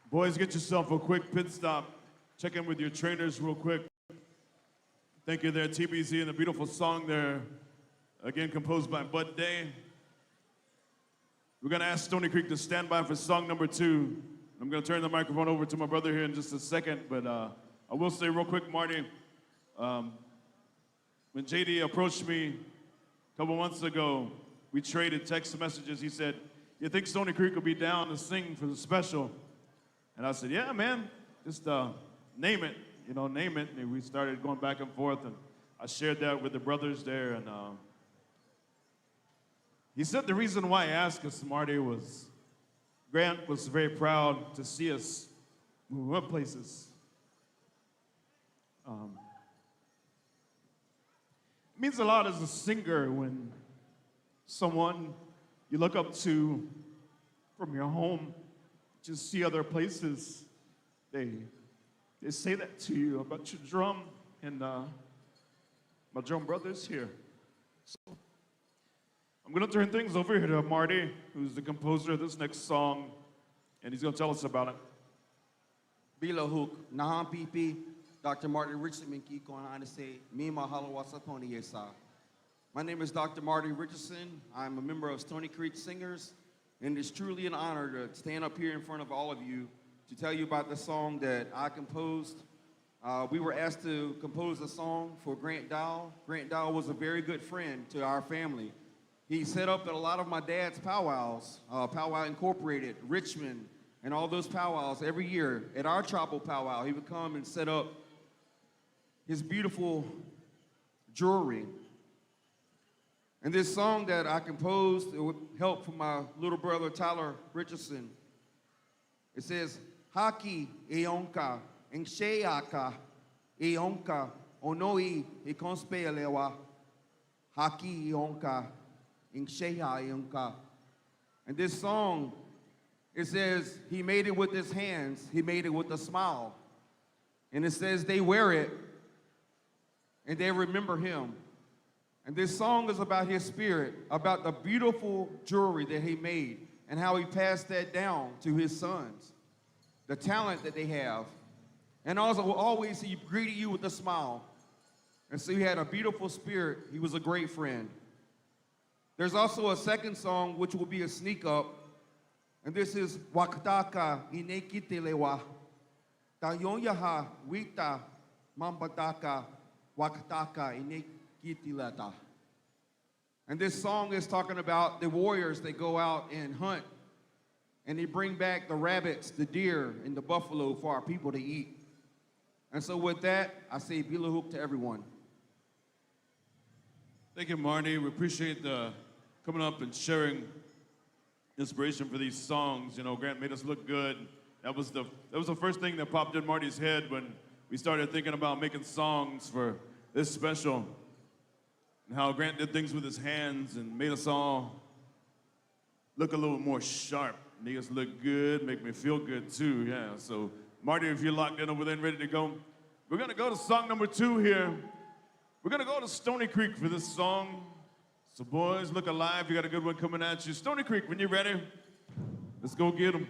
Boys, get yourself a quick pit stop. Check in with your trainers real quick. Thank you there, TBZ, and the beautiful song there, again composed by Bud Day. We're gonna ask Stony Creek to stand by for song number 2. I'm gonna turn the microphone over to my brother here in just a second, but I will say real quick, Marty, when JD approached me a couple months ago, we traded text messages. He said you think Stony Creek will be down to sing for the special? And I said, yeah, man, just name it, name it. And we started going back and forth, and I shared that with the brothers there. And he said the reason why he asked us, Marty, was Grant was very proud to see us move up places. It means a lot as a singer when someone you look up to from your home, just see other places, they say that to you about your drum, and my drum brothers here. So I'm gonna turn things over here to Marty, who's the composer of this next song, and he's gonna tell us about it. Bila Hook, Nahan Pipi, Dr. Martin Richardson Minki Kohan say, Me Mahalawasa Tony Yesa. My name is Dr. Marty Richardson. I'm a member of Stony Creek Singers, and it's truly an honor to stand up here in front of all of you to tell you about the song that I composed. We were asked to compose a song for Grant Dowell. Grant Dowell was a very good friend to our family. He set up at a lot of my dad's powwows, Powwow Incorporated, Richmond, and all those powwows every year. At our tribal powwow, he would come and set up his beautiful jewelry. And this song that I composed, it with help from my little brother, Tyler Richardson. It says, Haki eonka, engsheaka, eonka, onoi ekonspeelewa, Haki eonka, engsheha eonka. And this song, it says, he made it with his hands, he made it with a smile. And it says they wear it, and they remember him. And this song is about his spirit, about the beautiful jewelry that he made and how he passed that down to his sons, the talent that they have. And also, always he greeted you with a smile. And so he had a beautiful spirit. He was a great friend. There's also a second song, which will be a sneak up. And this is Wakataka Inekitelewa. Tayonyaha Wita Mambadaka Wakataka Inekitelewa. And this song is talking about the warriors that go out and hunt, and they bring back the rabbits, the deer, and the buffalo for our people to eat. And so with that, I say Bila Hook to everyone. Thank you, Marty. We appreciate the coming up and sharing inspiration for these songs. Grant made us look good. That was the first thing that popped in Marty's head when we started thinking about making songs for this special. And how Grant did things with his hands and made us all look a little more sharp. Make us look good, make me feel good too, yeah. So Marty, if you're locked in over there and ready to go, we're gonna go to song number 2 here. We're gonna go to Stony Creek for this song. So boys, look alive, you got a good one coming at you. Stony Creek, when you're ready, let's go get them.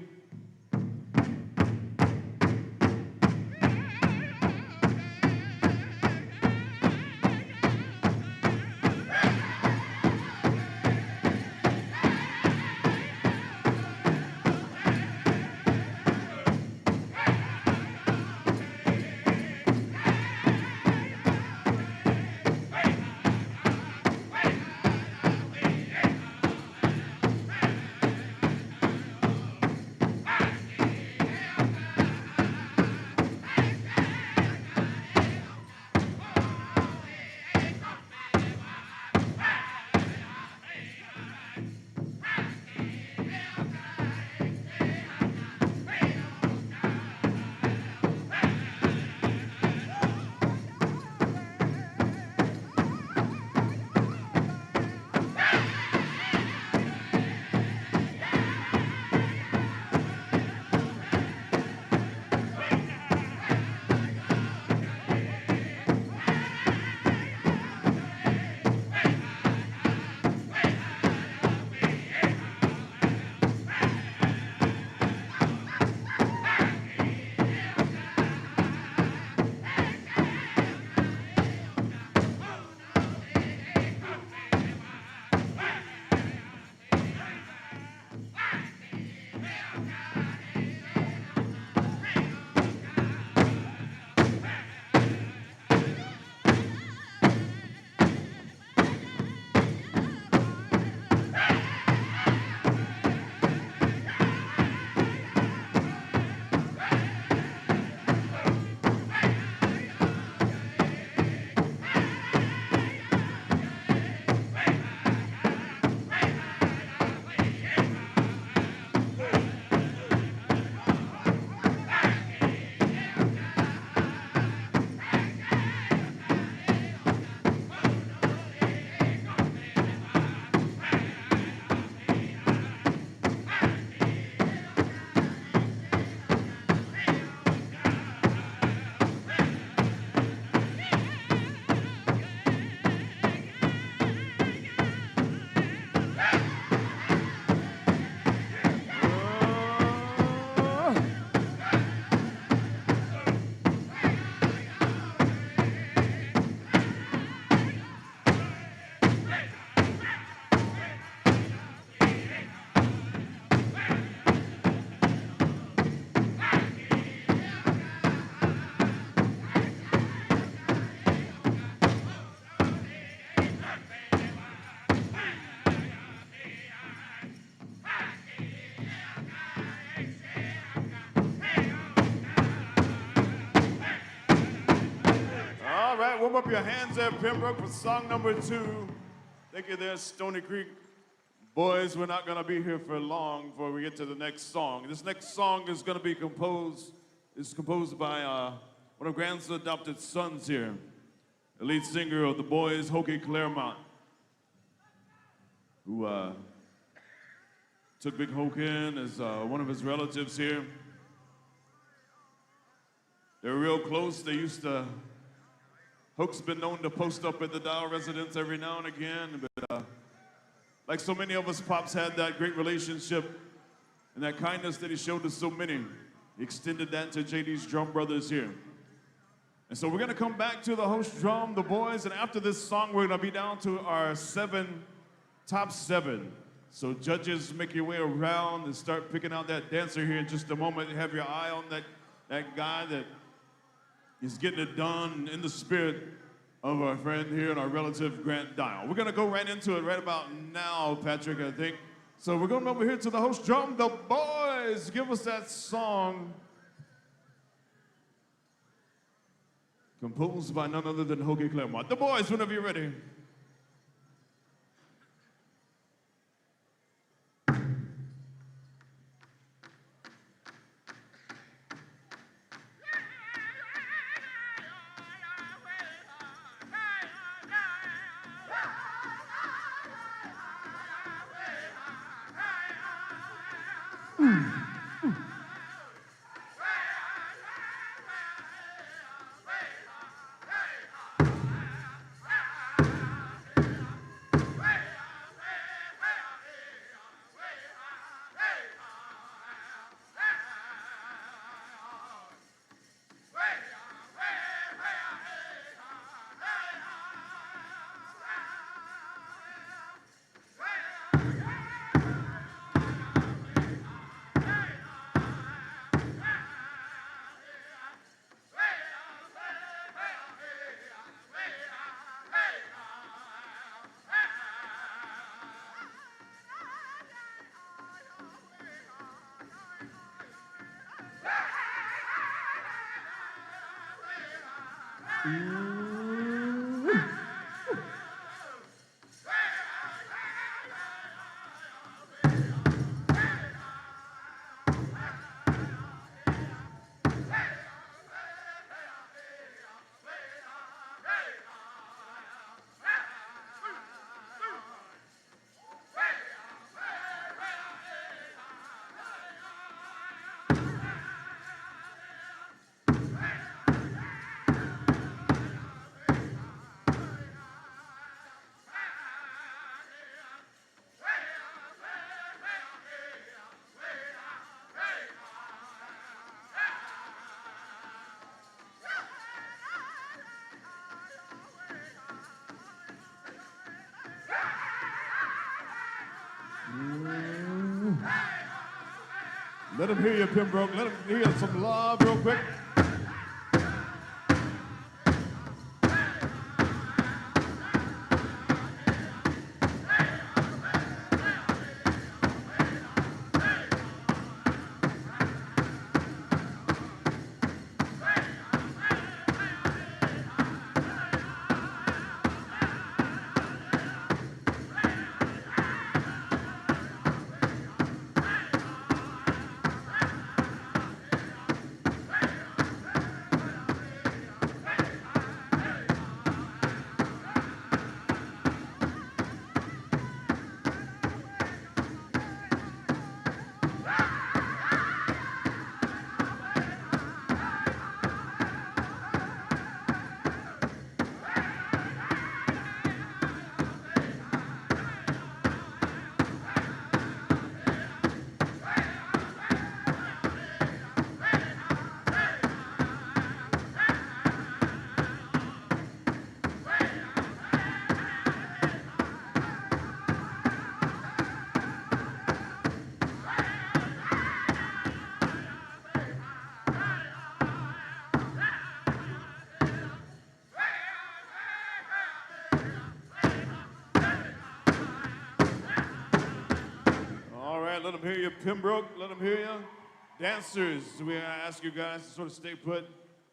warm up your hands there, Pembroke, for song number 2. Thank you there, Stony Creek. Boys, we're not going to be here for long before we get to the next song. This next song is going to be composed by one of Grant's adopted sons here, the lead singer of the Boys, Hokie Claremont, who took Big Hoke in as one of his relatives here. They're real close. They used to, Hoke's been known to post up at the Dow residence every now and again, but like so many of us, Pops had that great relationship and that kindness that he showed to so many. He extended that to JD's drum brothers here. And so we're gonna come back to the host drum, the Boys, and after this song, we're gonna be down to our top 7. So judges, make your way around and start picking out that dancer here in just a moment. Have your eye on that guy that is getting it done in the spirit of our friend here and our relative Grant Dial. We're gonna go right into it right about now, Patrick, I think. So we're going over here to the host drum, the Boys. Give us that song. Composed by none other than Hokie Claremont. The Boys, whenever you're ready. Let them hear you, Pembroke. Let them hear some love real quick. Let them hear you, Pembroke. Let them hear you. Dancers, we ask you guys to sort of stay put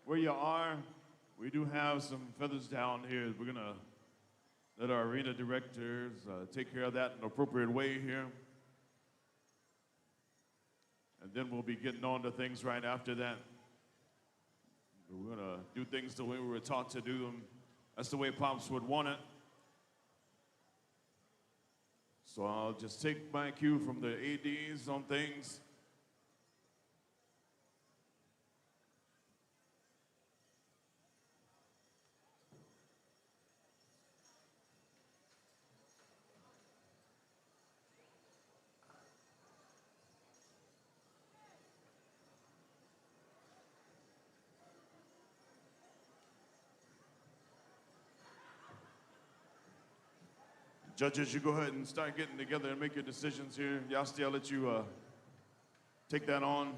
where you are. We do have some feathers down here. We're going to let our arena directors take care of that in an appropriate way here. And then we'll be getting on to things right after that. We're going to do things the way we were taught to do them. That's the way Pops would want it. So I'll just take my cue from the ADs on things. Judges, you go ahead and start getting together and make your decisions here. Yasti, I'll let you take that on.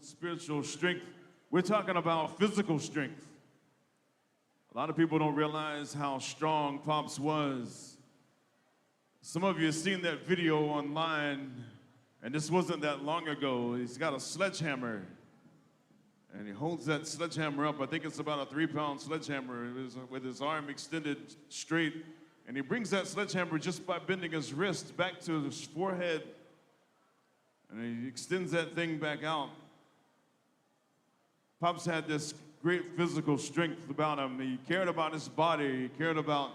Spiritual strength We're talking about physical strength. A lot of people don't realize how strong Pops was. Some of you have seen that video online, and this wasn't that long ago. He's got a sledgehammer, and he holds that sledgehammer up. I think it's about a 3-pound sledgehammer with his arm extended straight, and he brings that sledgehammer just by bending his wrist back to his forehead, and he extends that thing back out. Pops had this great physical strength about him. He cared about his body. He cared about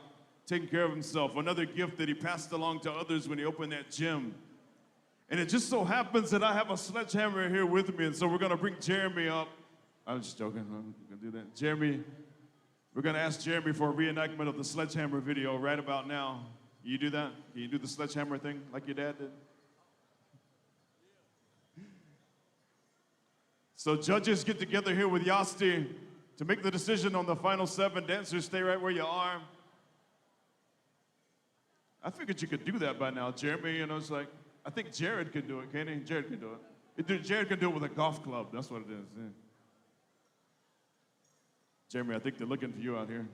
taking care of himself. Another gift that he passed along to others when he opened that gym. And it just so happens that I have a sledgehammer here with me, and so we're going to bring Jeremy up. I'm just joking. I'm going to do that. Jeremy, we're going to ask Jeremy for a reenactment of the sledgehammer video right about now. Can you do that? Can you do the sledgehammer thing like your dad did? So judges get together here with Yasti to make the decision on the final 7. Dancers, stay right where you are. I figured you could do that by now, Jeremy. You know, it's like, I think Jared can do it, can't he? Jared can do it. Jared can do it with a golf club. That's what it is. Yeah. Jeremy, I think they're looking for you out here.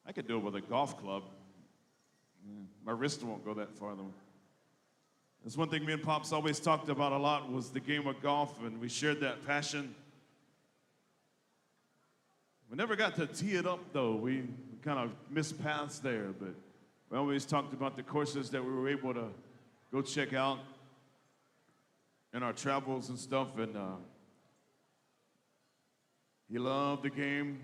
I could do it with a golf club. Yeah. My wrist won't go that far, though. That's one thing me and Pops always talked about a lot was the game of golf, and we shared that passion. We never got to tee it up, though. We kind of missed paths there, but we always talked about the courses that we were able to go check out in our travels and stuff, and he loved the game.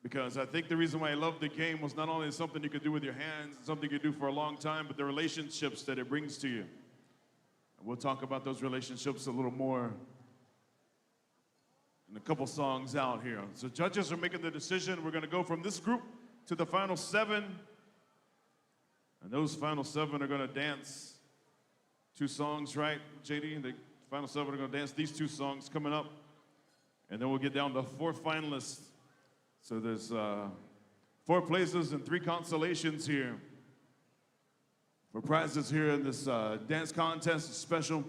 Because I think the reason why I loved the game was not only something you could do with your hands, something you could do for a long time, but the relationships that it brings to you. And we'll talk about those relationships a little more in a couple songs out here. So judges are making the decision. We're going to go from this group to the final 7. And those final 7 are going to dance 2 songs, right, JD? The final 7 are going to dance these 2 songs coming up. And then we'll get down to 4 finalists. So there's 4 places and 3 consolations here for prizes here in this dance contest special.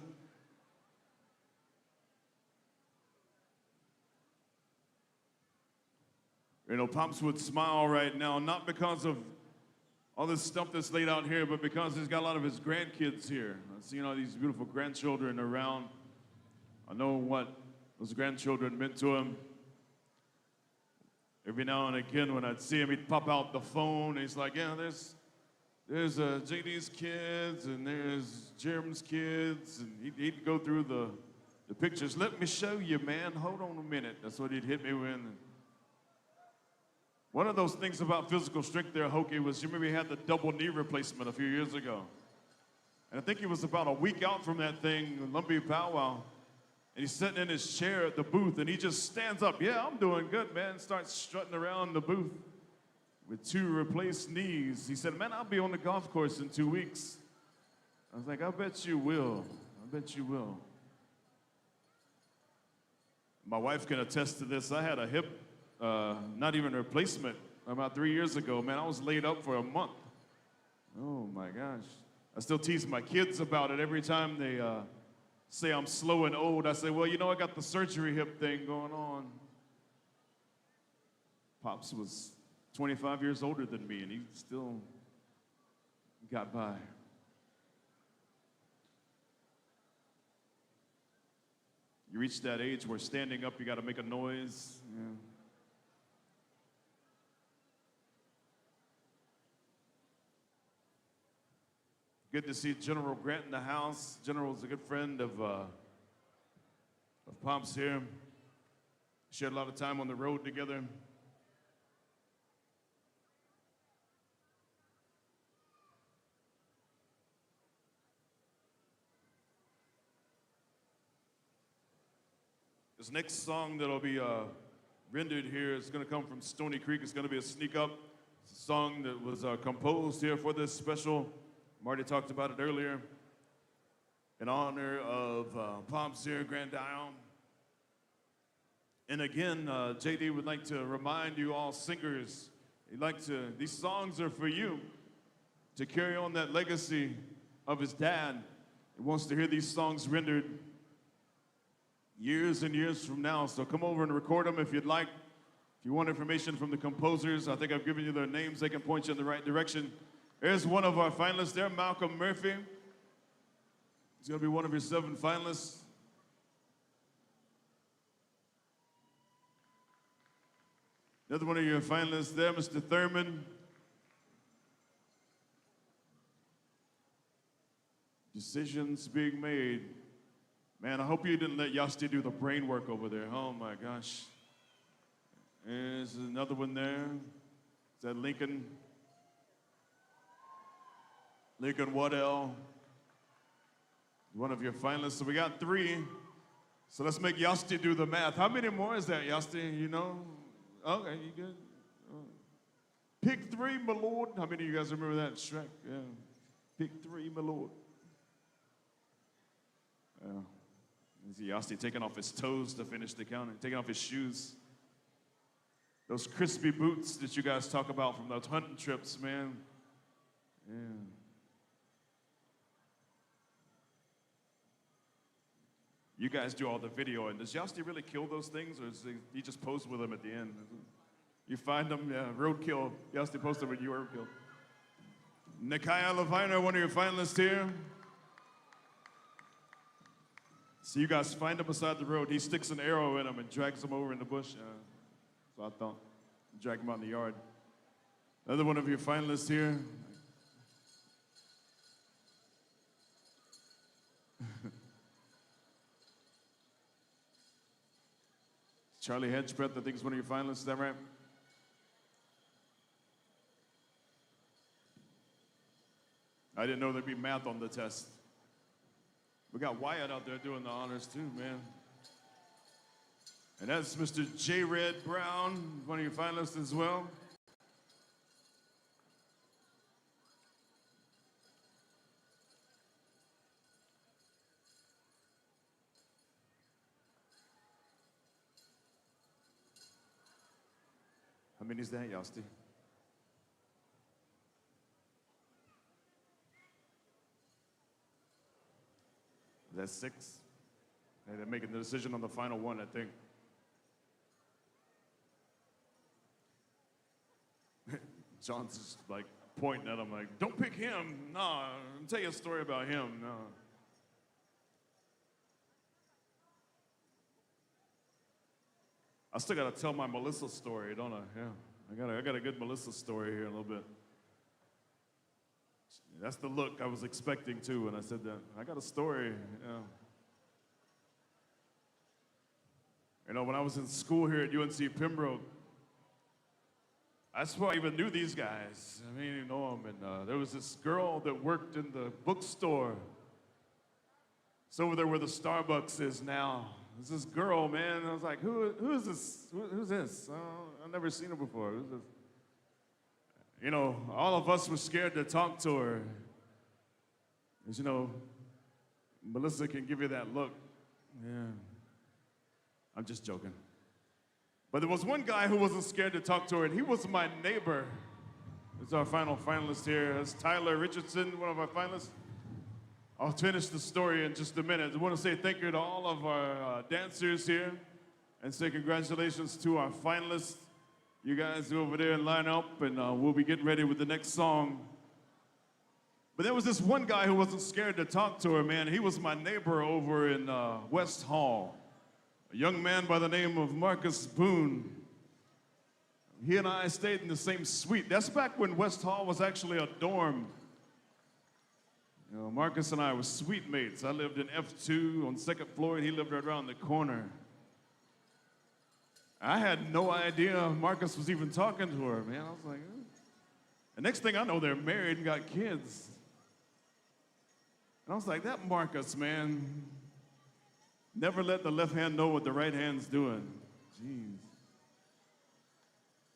You know, Pops would smile right now, not because of all this stuff that's laid out here, but because he's got a lot of his grandkids here. I've seen all these beautiful grandchildren around. I know what those grandchildren meant to him. Every now and again, when I'd see him, he'd pop out the phone. And he's like, yeah, there's JD's kids, and there's Jerem's kids. And he'd go through the pictures. Let me show you, man. Hold on a minute. That's what he'd hit me with. One of those things about physical strength there, Hokie, was you remember he had the double knee replacement a few years ago. And I think he was about a week out from that thing, Lumbee Powwow. And he's sitting in his chair at the booth, and he just stands up. Yeah, I'm doing good, man. Starts strutting around the booth with 2 replaced knees. He said, man, I'll be on the golf course in 2 weeks. I was like, I bet you will. I bet you will. My wife can attest to this. I had a hip, not even a replacement, about 3 years ago. Man, I was laid up for a month. Oh, my gosh. I still tease my kids about it every time they say I'm slow and old. I say, well, you know, I got the surgery hip thing going on. Pops was 25 years older than me, and he still got by. You reach that age where standing up, you got to make a noise. Yeah. Good to see General Grant in the house. General's a good friend of Pops here. Shared a lot of time on the road together. This next song that'll be rendered here is going to come from Stony Creek. It's going to be a sneak up. It's a song that was composed here for this special. Marty talked about it earlier. In honor of Pops here, Grand Dion. And again, JD would like to remind you all singers, these songs are for you to carry on that legacy of his dad. He wants to hear these songs rendered years and years from now. So come over and record them if you'd like. If you want information from the composers, I think I've given you their names. They can point you in the right direction. There's one of our finalists there, Malcolm Murphy. He's going to be one of your 7 finalists. Another one of your finalists there, Mr. Thurman. Decisions being made. Man, I hope you didn't let Yasti do the brain work over there. Oh my gosh. There's another one there. Is that Lincoln? Lincoln Waddell. One of your finalists. So we got 3. So let's make Yasti do the math. How many more is that, Yasti? You know? Okay, you good? Pick 3, my lord. How many of you guys remember that Shrek? Yeah. Pick 3, my lord. See Yasti taking off his toes to finish the counting, taking off his shoes. Those crispy boots that you guys talk about from those hunting trips, man. Yeah. You guys do all the video, and does Yasti really kill those things, or does he just pose with them at the end? You find them, yeah, roadkill. Yasti posted when you were killed. Nikaya Leviner, one of your finalists here. So you guys find him beside the road. He sticks an arrow in him and drags him over in the bush. So I thought, drag him out in the yard. Another one of your finalists here. Charlie Hedgebreath, I think, is one of your finalists. Is that right? I didn't know there'd be math on the test. We got Wyatt out there doing the honors too, man. And that's Mr. J. Red Brown, one of your finalists as well. How many is that, Yasti? That's 6. And they're making the decision on the final one, I think. John's just like pointing at him like, don't pick him. No, I'll tell you a story about him. No. I still gotta tell my Melissa story, don't I? Yeah, I got a good Melissa story here in a little bit. That's the look I was expecting too when I said that. I got a story, You know, when I was in school here at UNC Pembroke, that's why I even knew these guys. I mean, you know them. And there was this girl that worked in the bookstore. It's over there where the Starbucks is now. There's this girl, man. I was like, who is this? Who's this? I've never seen her before. Who's this? You know, all of us were scared to talk to her. Because, you know, Melissa can give you that look. Yeah. I'm just joking. But there was one guy who wasn't scared to talk to her, and he was my neighbor. This is our final finalist here. That's Tyler Richardson, one of our finalists. I'll finish the story in just a minute. I want to say thank you to all of our dancers here and say congratulations to our finalists. You guys go over there and line up, and we'll be getting ready with the next song. But there was this one guy who wasn't scared to talk to her, man. He was my neighbor over in West Hall, a young man by the name of Marcus Boone. He and I stayed in the same suite. That's back when West Hall was actually a dorm. You know, Marcus and I were suite mates. I lived in F2 on the 2nd floor, and he lived right around the corner. I had no idea Marcus was even talking to her, man. I was like, eh. The next thing I know, they're married and got kids. And I was like, that Marcus, man, never let the left hand know what the right hand's doing. Jeez.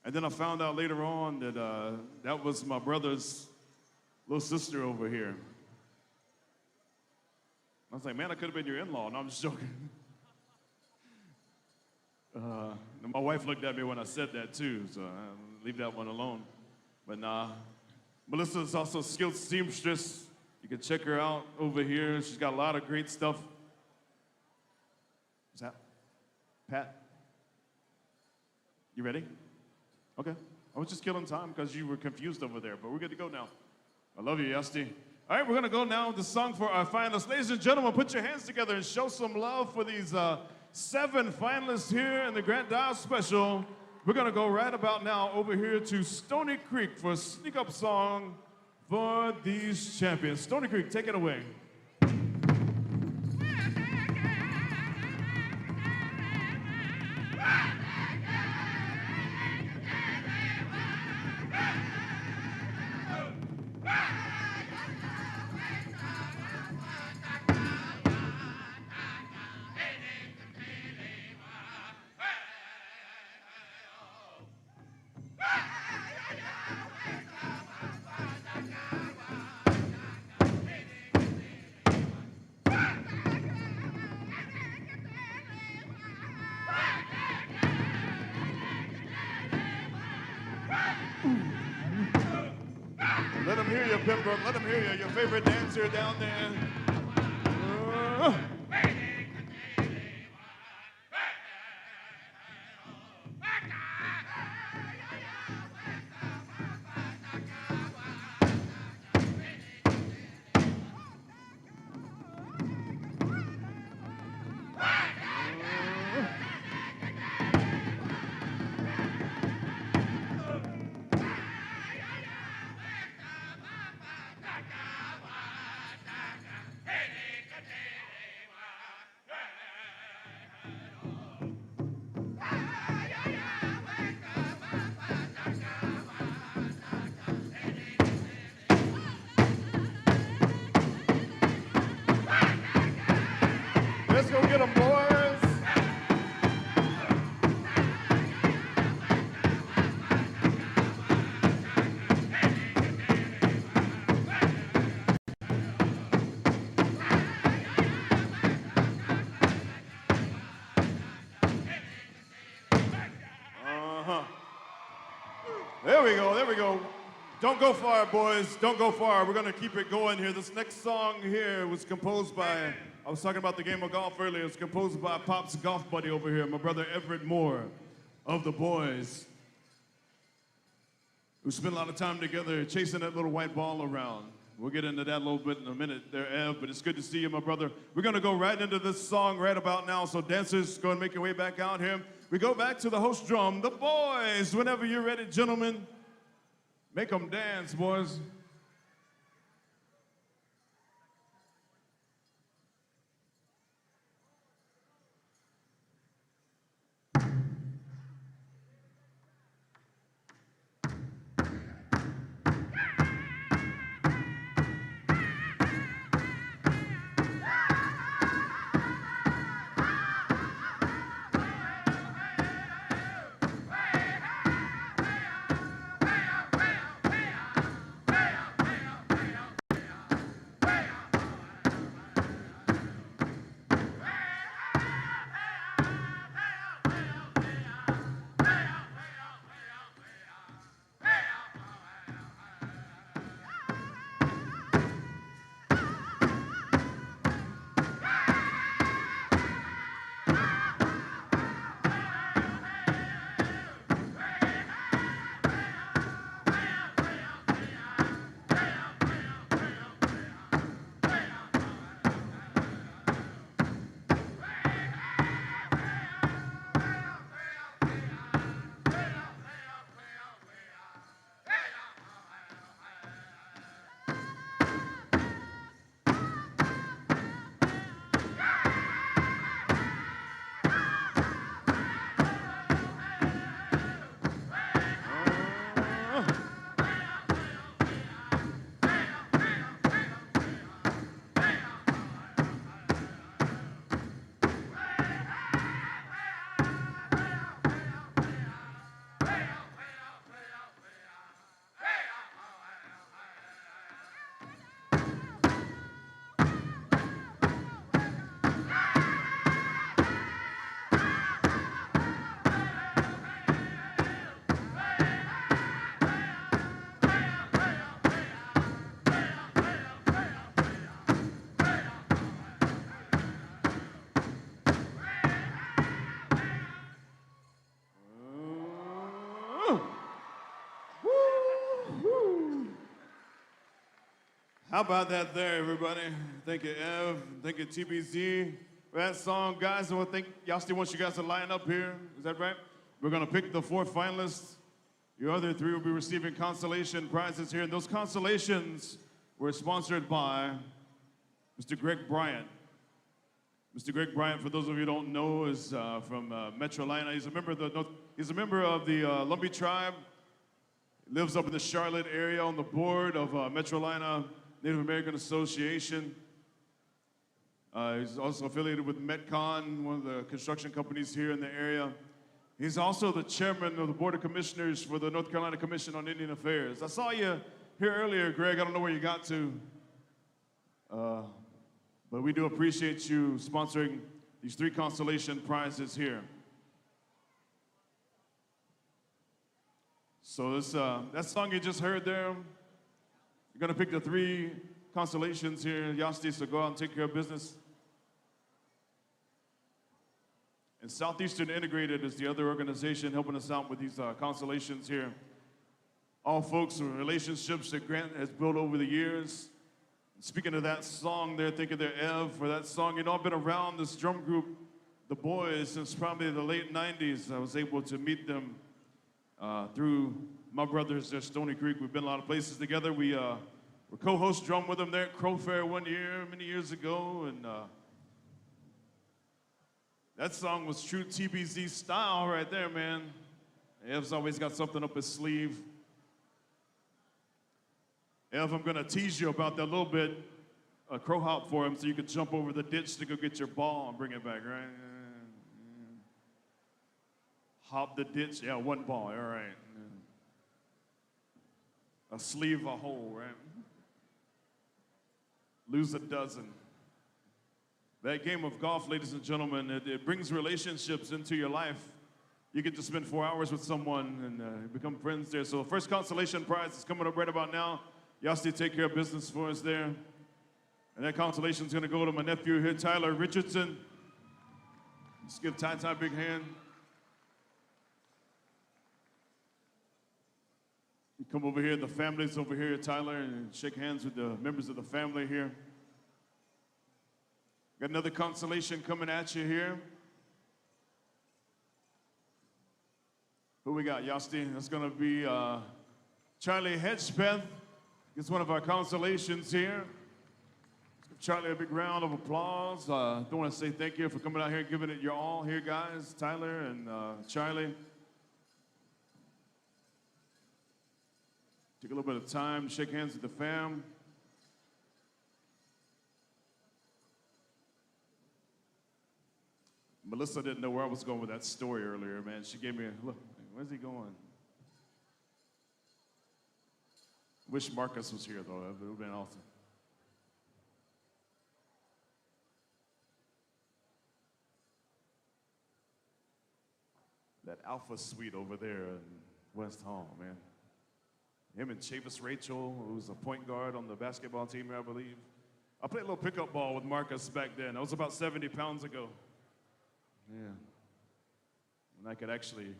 And then I found out later on that that was my brother's little sister over here. I was like, man, I could have been your in-law. No, I'm just joking. My wife looked at me when I said that too, so I'll leave that one alone. But Melissa is also a skilled seamstress. You You can check her out over here. She's got a lot of great stuff. What's that? Pat? You ready? Okay. I was just killing time because you were confused over there, but we're good to go now. I love you, Yasti. All right, we're going to go now with the song for our finalists. Ladies and gentlemen, put your hands together and show some love for these 7 finalists here in the Grand Dial Special. We're going to go right about now over here to Stony Creek for a sneak-up song for these champions. Stony Creek, take it away. Let them hear you, Pembroke. Let them hear you. Your favorite dancer down there. Let's go get them, boys. There we go, there we go. Don't go far, boys. Don't go far. We're going to keep it going here. This next song here was composed by, I was talking about the game of golf earlier. It was composed by Pop's golf buddy over here, my brother Everett Moore of the Boys. We spent a lot of time together chasing that little white ball around. We'll get into that a little bit in a minute there, Ev, but it's good to see you, my brother. We're going to go right into this song right about now, so dancers, go and make your way back out here. We go back to the host drum, the Boys. Whenever you're ready, gentlemen, make them dance, boys. How about that there, everybody? Thank you, Ev. Thank you, TBZ, for that song. Guys, I think y'all still want you guys to line up here. Is that right? We're going to pick the 4 finalists. Your other 3 will be receiving consolation prizes here. And those consolations were sponsored by Mr. Greg Bryant. Mr. Greg Bryant, for those of you who don't know, is from Metrolina. He's a member of the Lumbee tribe. He lives up in the Charlotte area on the board of Metrolina Native American Association. He's also affiliated with Metcon, one of the construction companies here in the area. He's also the chairman of the Board of Commissioners for the North Carolina Commission on Indian Affairs. I saw you here earlier, Greg. I don't know where you got to. But we do appreciate you sponsoring these 3 consolation prizes here. So this, that song you just heard there, you're gonna pick the 3 consolations here. Yasti, so go out and take care of business. And Southeastern Integrated is the other organization helping us out with these consolations here. All folks and relationships that Grant has built over the years. Speaking of that song there, think of their Ev for that song. You know, I've been around this drum group, the Boys, since probably the late 90s. I was able to meet them through my brothers at Stony Creek. We've been a lot of places together. We were co-host drum with them there at Crow Fair one year, many years ago. And that song was true TBZ style right there, man. Ev's always got something up his sleeve. Ev, I'm gonna tease you about that a little bit, a crow hop for him so you could jump over the ditch to go get your ball and bring it back, right? Hop the ditch, yeah, 1 ball, all right. A sleeve, a hole, right? Lose a dozen. That game of golf, ladies and gentlemen, it brings relationships into your life. You get to spend 4 hours with someone and become friends there. So the first consolation prize is coming up right about now. Y'all still take care of business for us there. And that consolation is going to go to my nephew here, Tyler Richardson. Let's give Ty a big hand. You come over here, the family's over here, Tyler, and shake hands with the members of the family here. Got another consolation coming at you here. Who we got, Yasti? That's going to be Charlie Hedgepeth. It's one of our consolations here. Let's give Charlie a big round of applause. I want to say thank you for coming out here and giving it your all here, guys. Tyler and Charlie. Take a little bit of time to shake hands with the fam. Melissa didn't know where I was going with that story earlier, man. She gave me a look. Where's he going? Wish Marcus was here, though. It would have been awesome. That Alpha Suite over there in West Hall, man. Him and Chavis Rachel, who's a point guard on the basketball team here, I believe. I played a little pickup ball with Marcus back then. That was about 70 pounds ago. Yeah. When I could actually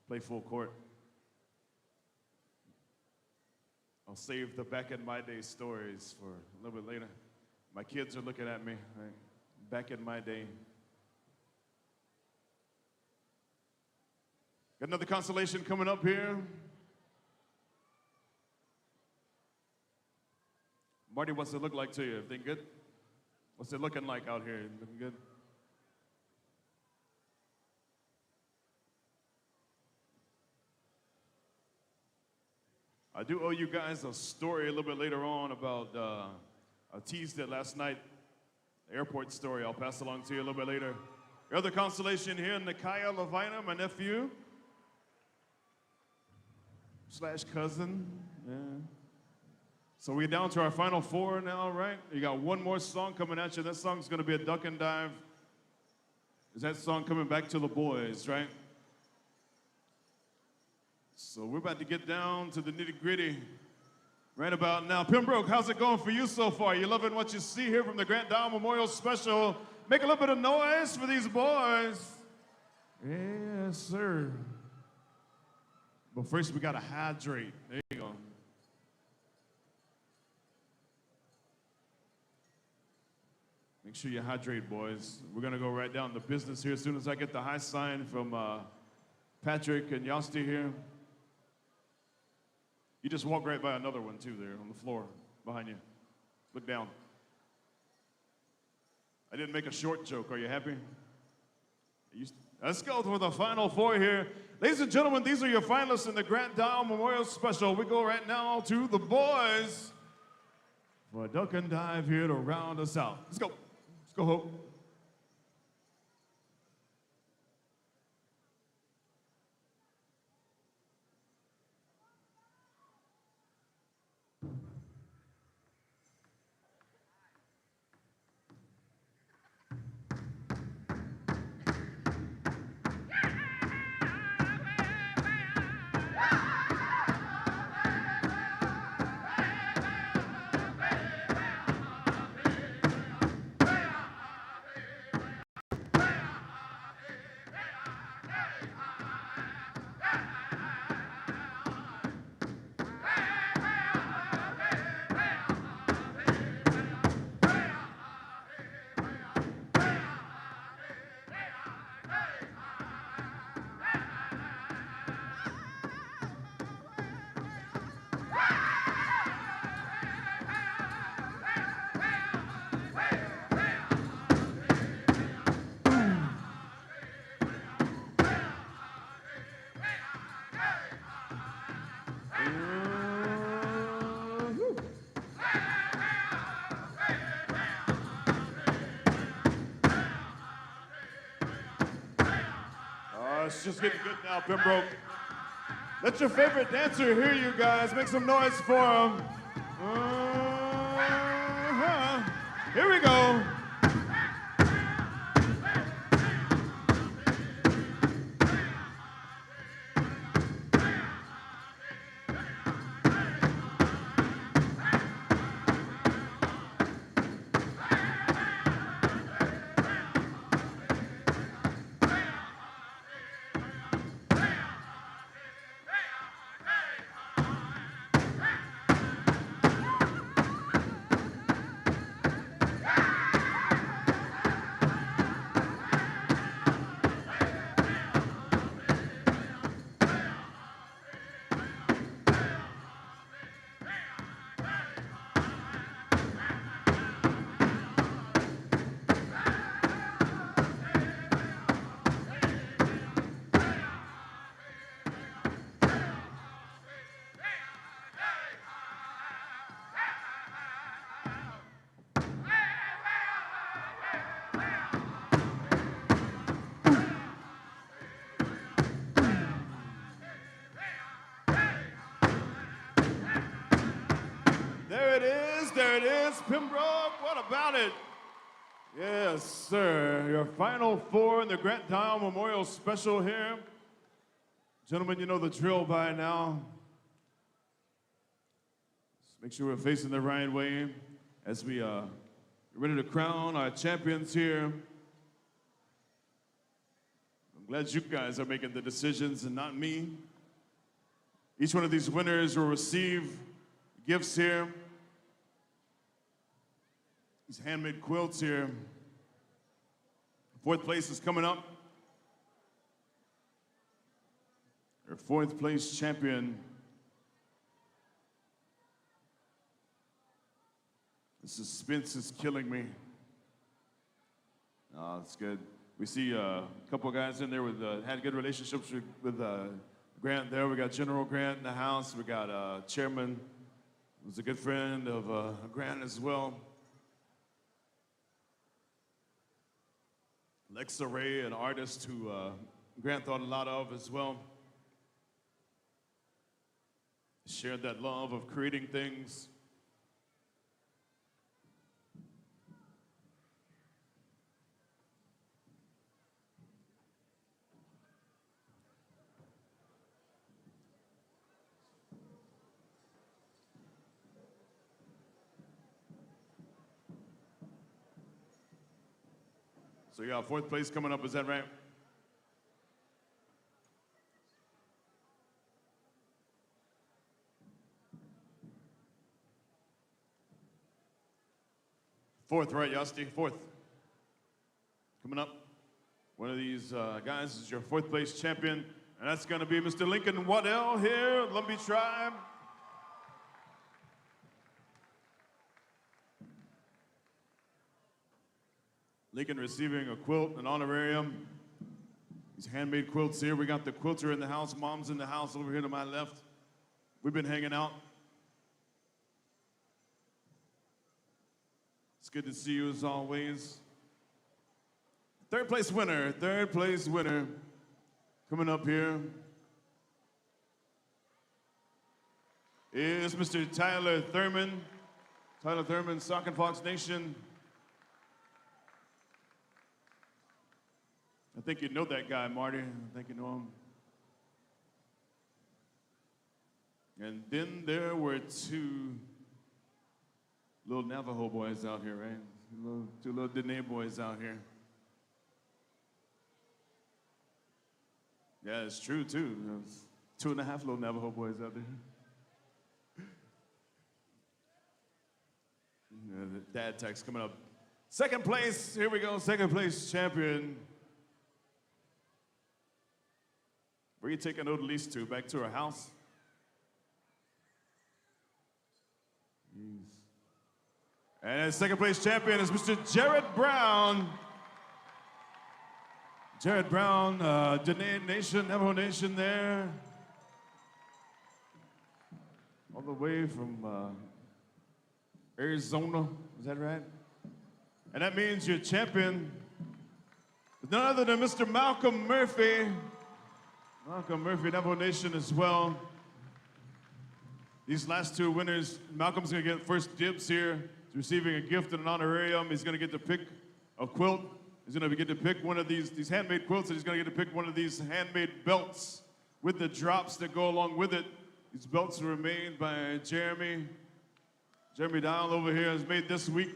play full court. I'll save the back in my day stories for a little bit later. My kids are looking at me, right? Back in my day. Got another consolation coming up here. Marty, what's it look like to you? Everything good? What's it looking like out here? Looking good? I do owe you guys a story a little bit later on about, I teased it last night, the airport story. I'll pass along to you a little bit later. Your other consolation here, Nikaya Levina, my nephew. / cousin, yeah. So we're down to our final 4 now, right? You got one more song coming at you. That song's gonna be a duck and dive. Is that song coming back to the boys, right? So we're about to get down to the nitty-gritty right about now. Pembroke, how's it going for you so far? You loving what you see here from the Grant Dow Memorial Special? Make a little bit of noise for these boys. Yes, sir. But first we gotta hydrate. There you go. Make sure you hydrate, boys. We're gonna go right down to business here as soon as I get the high sign from Patrick and Yosti here. You just walk right by another one too there on the floor behind you. Look down. I didn't make a short joke. Are you happy? Let's go for the final four here. Ladies and gentlemen, these are your finalists in the Grant Dial Memorial Special. We go right now to the boys for a duck and dive here to round us out. Let's go. Let's go, Hope. It's just getting good now, Pembroke. Let your favorite dancer hear you guys. Make some noise for him. Here we go. There it is, Pembroke, what about it? Yes, sir, your final four in the Grant Dial Memorial Special here. Gentlemen, you know the drill by now. Just make sure we're facing the right way as we get ready to crown our champions here. I'm glad you guys are making the decisions and not me. Each one of these winners will receive gifts here. These handmade quilts here. Fourth place is coming up. Our fourth place champion. The suspense is killing me. Oh, that's good. We see a couple guys in there with had good relationships with Grant there. We got General Grant in the house. We got Chairman, who's a good friend of Grant as well. Lexa Ray, an artist who Grant thought a lot of as well. Shared that love of creating things. So you got fourth place coming up, is that right? Fourth, right, Yosti? Fourth. Coming up, one of these guys is your fourth place champion, and that's going to be Mr. Lincoln Waddell here, Lumbee Tribe. Lincoln receiving a quilt, an honorarium. These handmade quilts here. We got the quilter in the house, mom's in the house over here to my left. We've been hanging out. It's good to see you as always. Third place winner, coming up here is Mr. Tyler Thurman. Tyler Thurman, Sock and Fox Nation. I think you know that guy, Marty. I think you know him. And then there were two little Navajo boys out here, right? Two little Dene boys out here. Yeah, it's true, too. There's 2.5 little Navajo boys out there. The dad text coming up. Second place, here we go, second place champion. Where are you taking Odalise to? Back to her house? Jeez. And second place champion is Mr. Jared Brown. Jared Brown, Dene Nation, Navajo Nation there. All the way from Arizona, is that right? And that means your champion is none other than Mr. Malcolm Murphy. Malcolm Murphy, Navajo Nation as well. These last two winners, Malcolm's gonna get first dibs here. He's receiving a gift and an honorarium. He's gonna get to pick a quilt. He's gonna get to pick one of these handmade quilts, and he's gonna get to pick one of these handmade belts with the drops that go along with it. These belts were made by Jeremy. Jeremy Dial over here is made this week.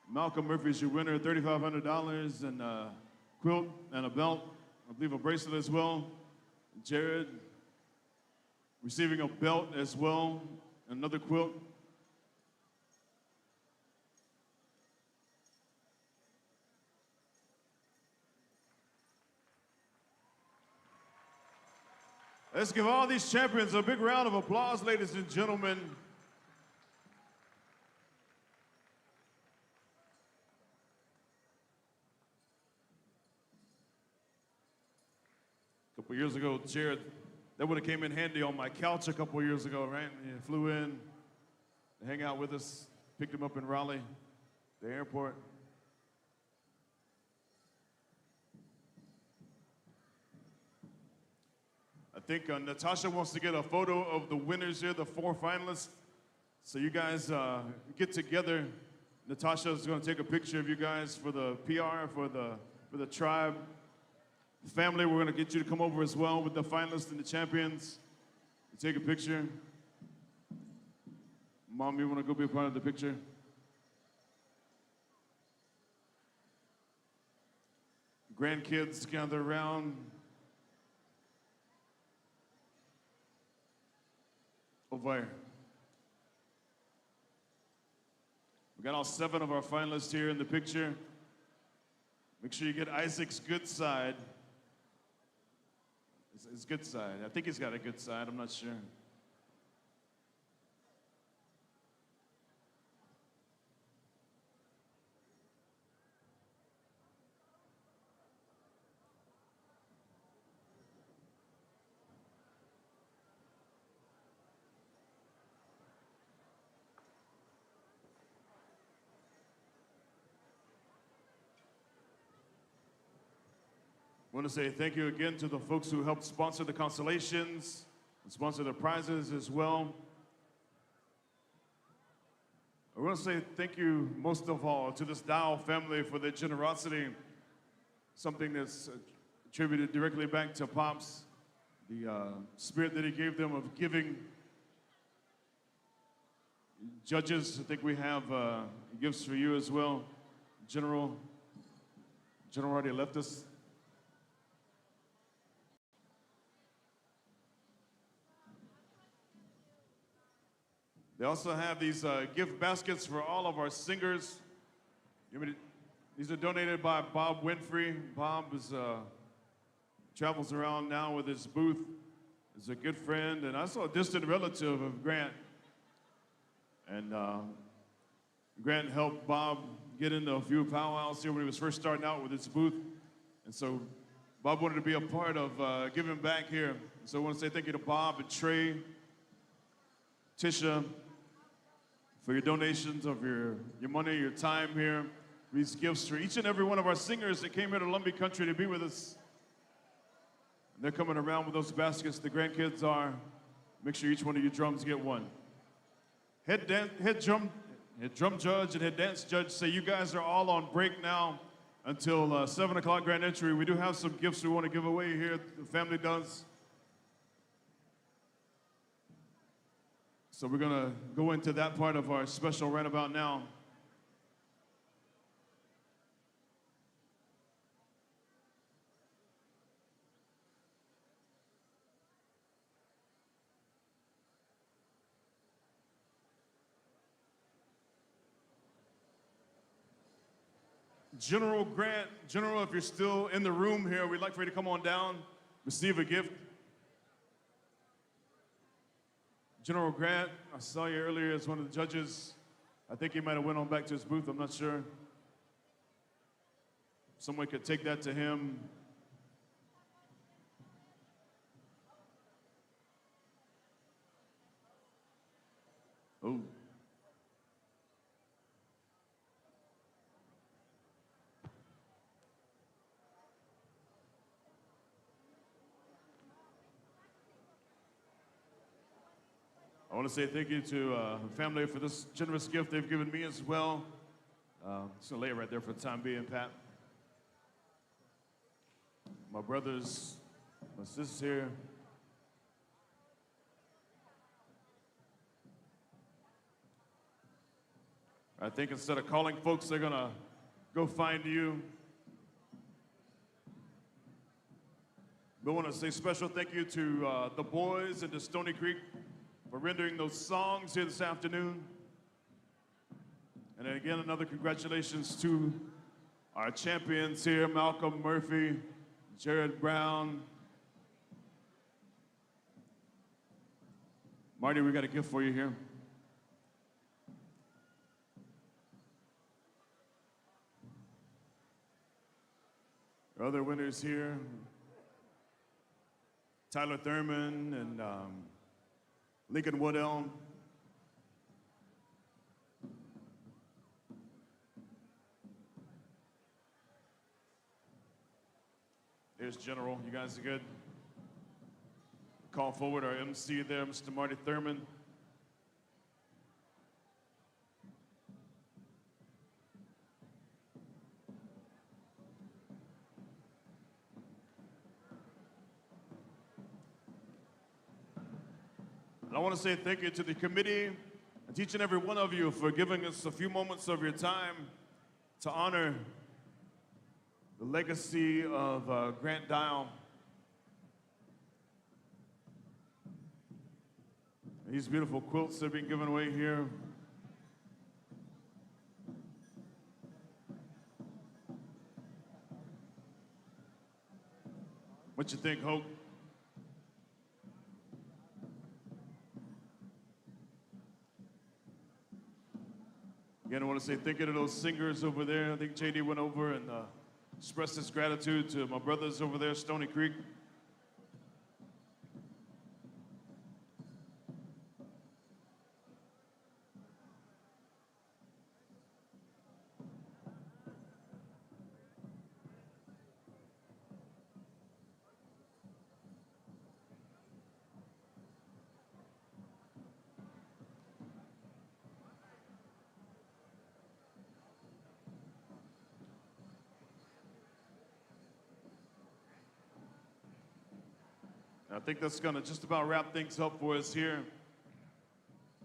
Malcolm Murphy's your winner, $3,500 and a quilt and a belt, I believe a bracelet as well. Jared receiving a belt as well, another quilt. Let's give all these champions a big round of applause, ladies and gentlemen. A couple years ago, Jared, that would have came in handy on my couch a couple years ago, right? He flew in to hang out with us, picked him up in Raleigh, the airport. I think Natasha wants to get a photo of the winners here, the 4 finalists. So you guys get together. Natasha's going to take a picture of you guys for the PR, for the tribe. Family, we're going to get you to come over as well with the finalists and the champions. Take a picture. Mom, you want to go be a part of the picture? Grandkids gather around. Over here. We got all 7 of our finalists here in the picture. Make sure you get Isaac's good side. His good side. I think he's got a good side. I'm not sure. I want to say thank you again to the folks who helped sponsor the constellations and sponsor the prizes as well. I want to say thank you most of all to this Dow family for their generosity, something that's attributed directly back to Pops, the spirit that he gave them of giving. Judges, I think we have gifts for you as well. General already left us. They also have these gift baskets for all of our singers. These are donated by Bob Winfrey. Bob travels around now with his booth. He's a good friend, and I saw a distant relative of Grant. And Grant helped Bob get into a few powwows here when he was first starting out with his booth. And so Bob wanted to be a part of giving back here. So I want to say thank you to Bob and Trey, Tisha, for your donations of your money, your time here. These gifts for each and every one of our singers that came here to Lumbee Country to be with us. And they're coming around with those baskets. The grandkids are. Make sure each one of your drums get one. Head drum judge and head dance judge say you guys are all on break now until 7 o'clock grand entry. We do have some gifts we want to give away here. The family does. So we're going to go into that part of our special right about now. General Grant, General, if you're still in the room here, we'd like for you to come on down, receive a gift. General Grant, I saw you earlier as one of the judges. I think he might have went on back to his booth, I'm not sure. Someone could take that to him. Oh. I want to say thank you to the family for this generous gift they've given me as well. Just gonna lay it right there for the time being, Pat. My brothers, my sisters here. I think instead of calling folks, they're gonna go find you. We want to say special thank you to the boys and to Stony Creek for rendering those songs here this afternoon. And then again, another congratulations to our champions here, Malcolm Murphy, Jared Brown. Marty, we got a gift for you here. Our other winners here, Tyler Thurman and Lincoln Woodell. There's General. You guys are good. Call forward our MC there, Mr. Marty Thurman. And I want to say thank you to the committee and to each and every one of you for giving us a few moments of your time to honor the legacy of Grant Dial. These beautiful quilts that are being given away here. What you think, Hope? Again, I want to say thank you to those singers over there. I think JD went over and expressed his gratitude to my brothers over there, Stony Creek. I think that's going to just about wrap things up for us here.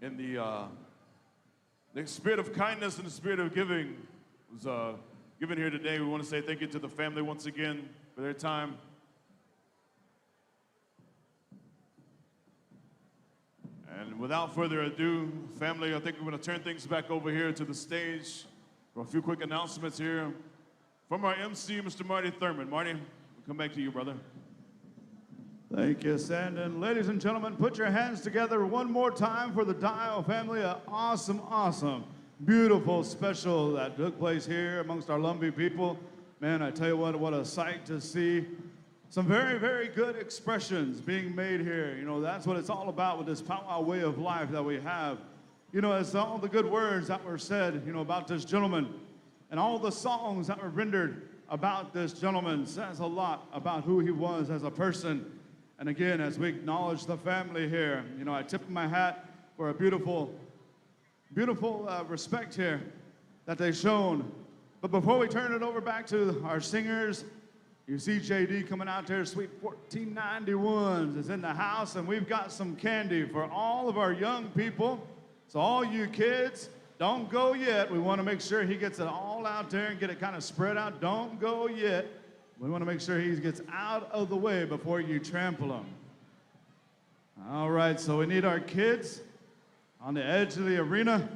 In the spirit of kindness and the spirit of giving was given here today. We want to say thank you to the family once again for their time. And without further ado, family, I think we're going to turn things back over here to the stage For a few quick announcements here from our MC, Mr. Marty Thurman. Marty, we'll come back to you, brother. Thank you, Sandon. Ladies and gentlemen, put your hands together one more time for the Dial family. An awesome, awesome, beautiful special that took place here amongst our Lumbee people. Man, I tell you what a sight to see. Some very, very good expressions being made here. You know, that's what it's all about with this powwow way of life that we have. You know, as all the good words that were said, you know, about this gentleman and all the songs that were rendered about this gentleman says a lot about who he was as a person. And again, as we acknowledge the family here, you know, I tip my hat for a beautiful, beautiful respect here that they've shown. But before we turn it over back to our singers, you see JD coming out there, Sweet 1491s is in the house, and we've got some candy for all of our young people. So all you kids, don't go yet. We want to make sure he gets it all out there and get it kind of spread out. Don't go yet. We want to make sure he gets out of the way before you trample him. All right, so we need our kids on the edge of the arena.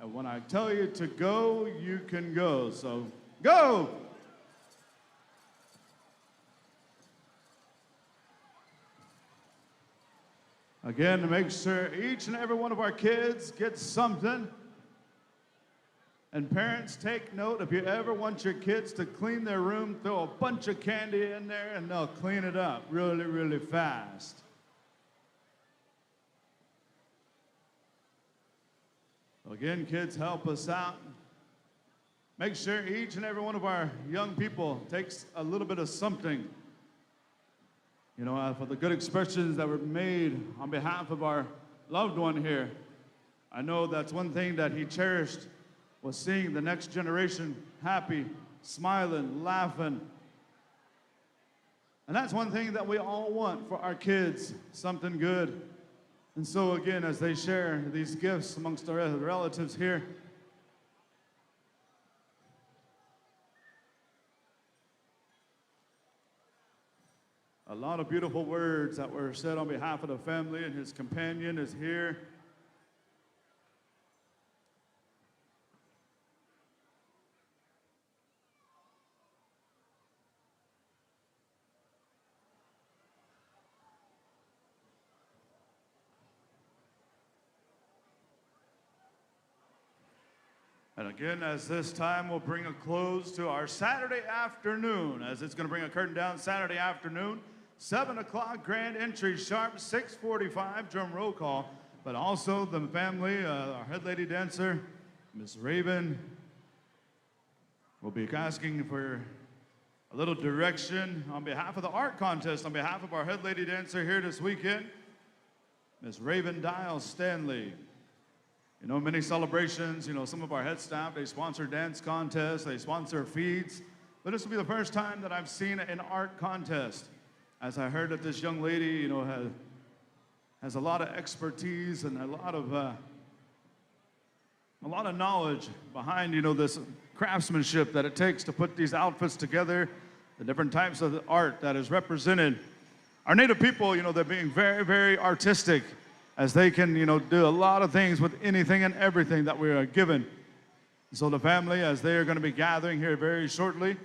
And when I tell you to go, you can go. So go! Again, to make sure each and every one of our kids gets something. And parents, take note, if you ever want your kids to clean their room, throw a bunch of candy in there and they'll clean it up really, really fast. Again, kids, help us out. Make sure each and every one of our young people takes a little bit of something. You know, for the good expressions that were made on behalf of our loved one here. I know that's one thing that he cherished, was seeing the next generation happy, smiling, laughing. And that's one thing that we all want for our kids, something good. And so again, as they share these gifts amongst our relatives here, a lot of beautiful words that were said on behalf of the family, and his companion is here. And again, as this time will bring a close to our Saturday afternoon, as it's going to bring a curtain down Saturday afternoon, 7 o'clock, grand entry sharp, 6:45, drum roll call. But also the family, our head lady dancer, Miss Raven, will be asking for a little direction on behalf of the art contest, on behalf of our head lady dancer here this weekend, Miss Raven Dial Stanley. You know, many celebrations, you know, some of our head staff, they sponsor dance contests, they sponsor feeds. But this will be the first time that I've seen an art contest. As I heard that this young lady, you know, has a lot of expertise and a lot of knowledge behind, you know, this craftsmanship that it takes to put these outfits together, the different types of art that is represented. Our Native people, you know, they're being very, very artistic, as they can, you know, do a lot of things with anything and everything that we are given. So the family, as they are going to be gathering here very shortly,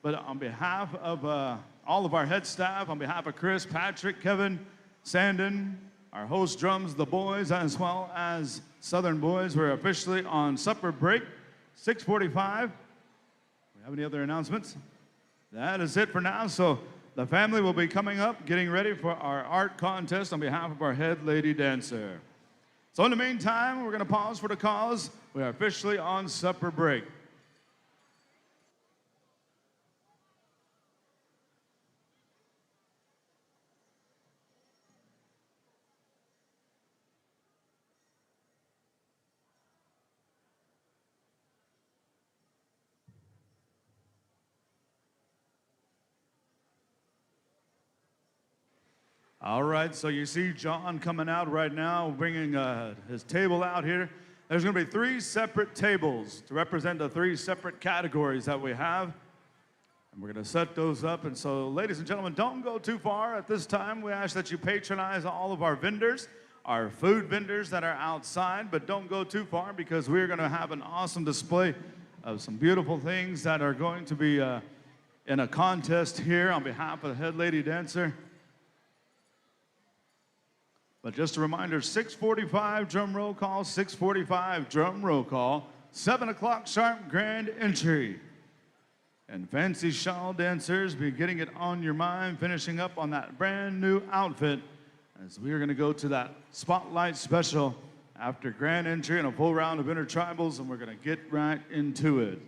but on behalf of all of our head staff, on behalf of Chris, Patrick, Kevin, Sandon, our host drums, the boys, as well as Southern Boys, we're officially on supper break, 6:45. Do we have any other announcements? That is it for now. So the family will be coming up, getting ready for our art contest on behalf of our head lady dancer. So in the meantime, we're going to pause for the cause. We are officially on supper break. All right, so you see John coming out right now, bringing his table out here. There's going to be 3 separate tables to represent the 3 separate categories that we have. And we're going to set those up. And so, ladies and gentlemen, don't go too far at this time. We ask that you patronize all of our vendors, our food vendors that are outside, but don't go too far because we're going to have an awesome display of some beautiful things that are going to be in a contest here on behalf of the head lady dancer. But just a reminder, 6:45 drum roll call, 6:45 drum roll call, 7 o'clock sharp grand entry. And fancy shawl dancers be getting it on your mind, finishing up on that brand new outfit as we are going to go to that spotlight special after grand entry and a full round of intertribals, and we're going to get right into it.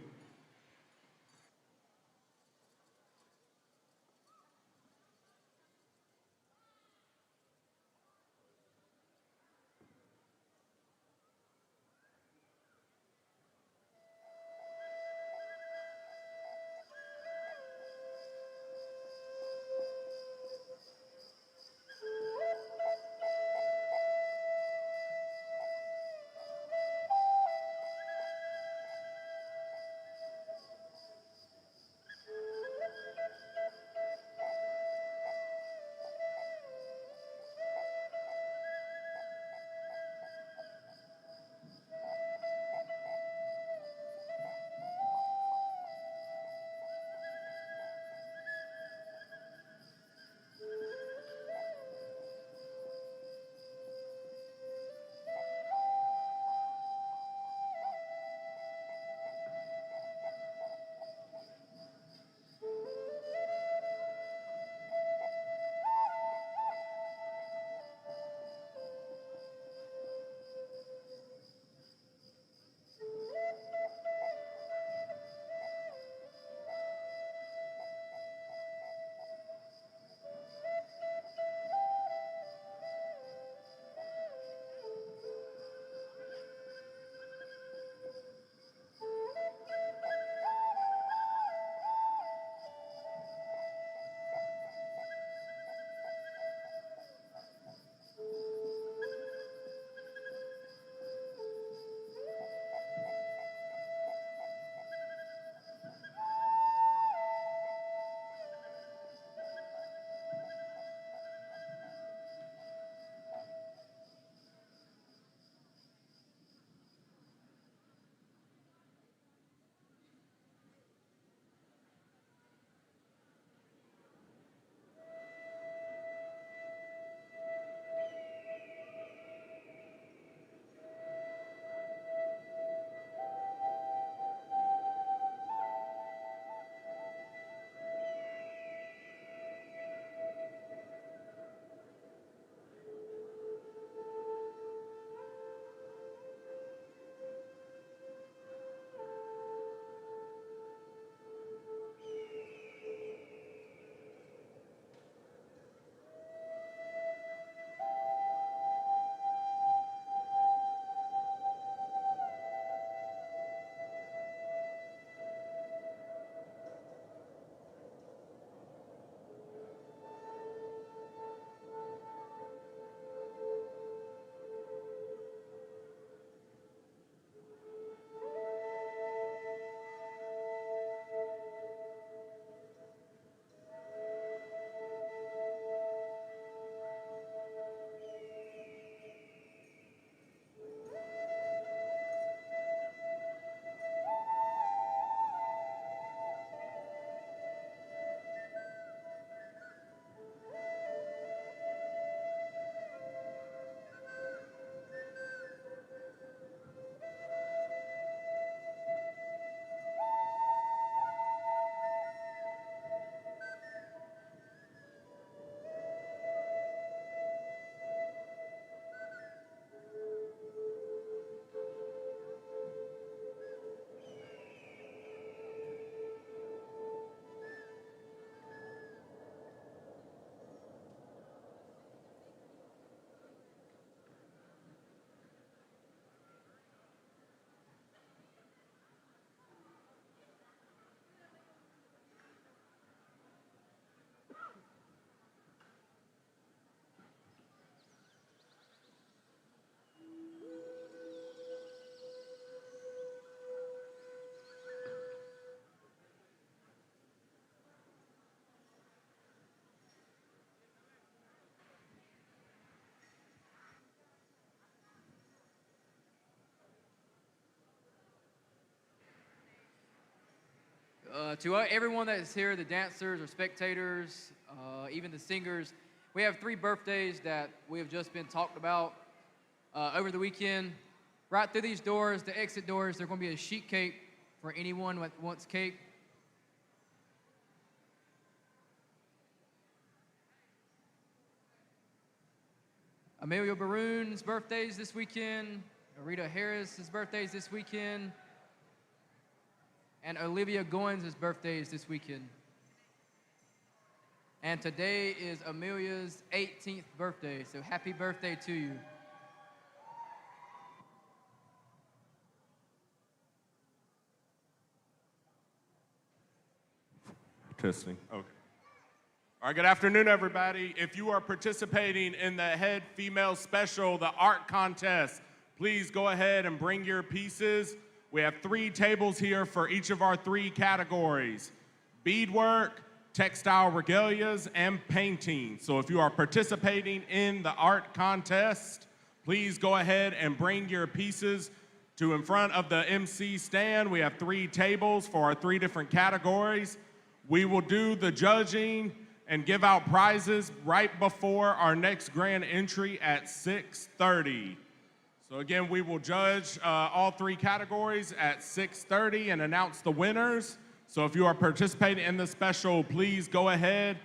To everyone that is here, the dancers or spectators, even the singers, we have 3 birthdays that we have just been talked about over the weekend. Right through these doors, the exit doors, there's going to be a sheet cake for anyone that wants cake. Amelia Baroon's birthday's this weekend. Rita Harris's birthday's this weekend. And Olivia Goins' birthday is this weekend. And today is Amelia's 18th birthday, so happy birthday to you. Testing. Okay. All right, good afternoon, everybody. If you are participating in the Head Female Special, the art contest, please go ahead and bring your pieces. We have 3 tables here for each of our 3 categories: beadwork, textile regalias, and painting. So if you are participating in the art contest, please go ahead and bring your pieces to in front of the MC stand. We have 3 tables for our 3 different categories. We will do the judging and give out prizes right before our next grand entry at 6:30. So again, we will judge all 3 categories at 6:30 and announce the winners. So if you are participating in the special, please go ahead,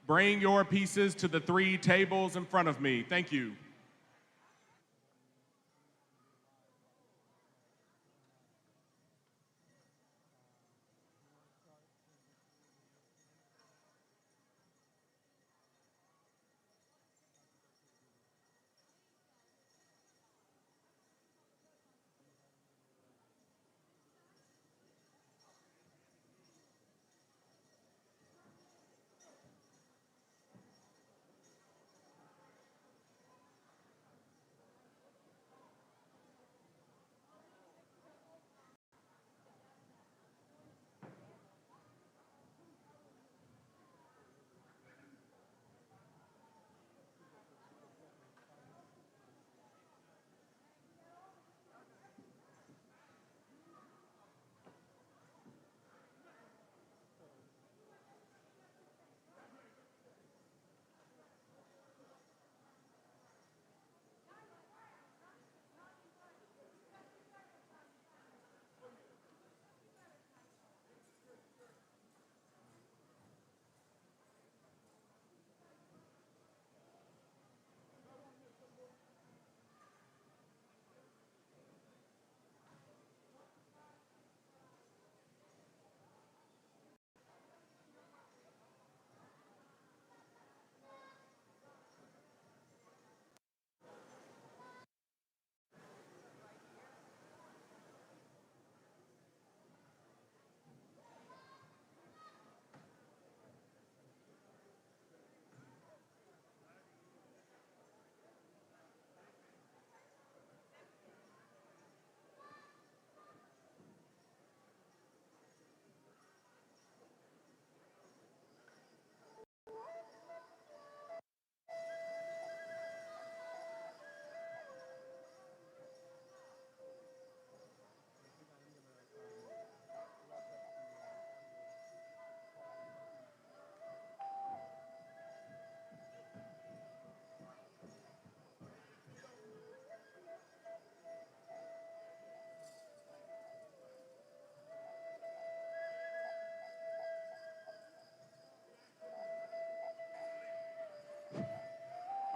bring your pieces to the 3 tables in front of me. Thank you.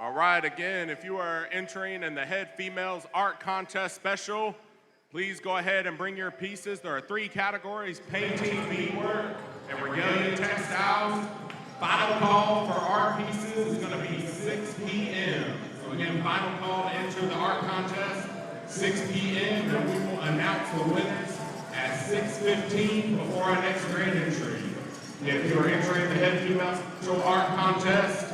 All right, again, if you are entering in the Head Females Art Contest Special, please go ahead and bring your pieces. There are 3 categories: painting, beadwork, and regalia textiles. Final call for art pieces is going to be 6 p.m. So again, final call to enter the art contest, 6 p.m., and we will announce the winners at 6:15 before our next grand entry. If you are entering the Head Females Special Art Contest,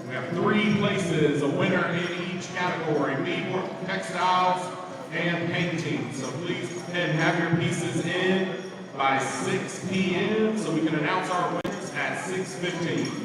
we have 3 places, a winner in each category: beadwork, textiles, and painting. So please go ahead and have your pieces in by 6 p.m. so we can announce our winners at 6:15.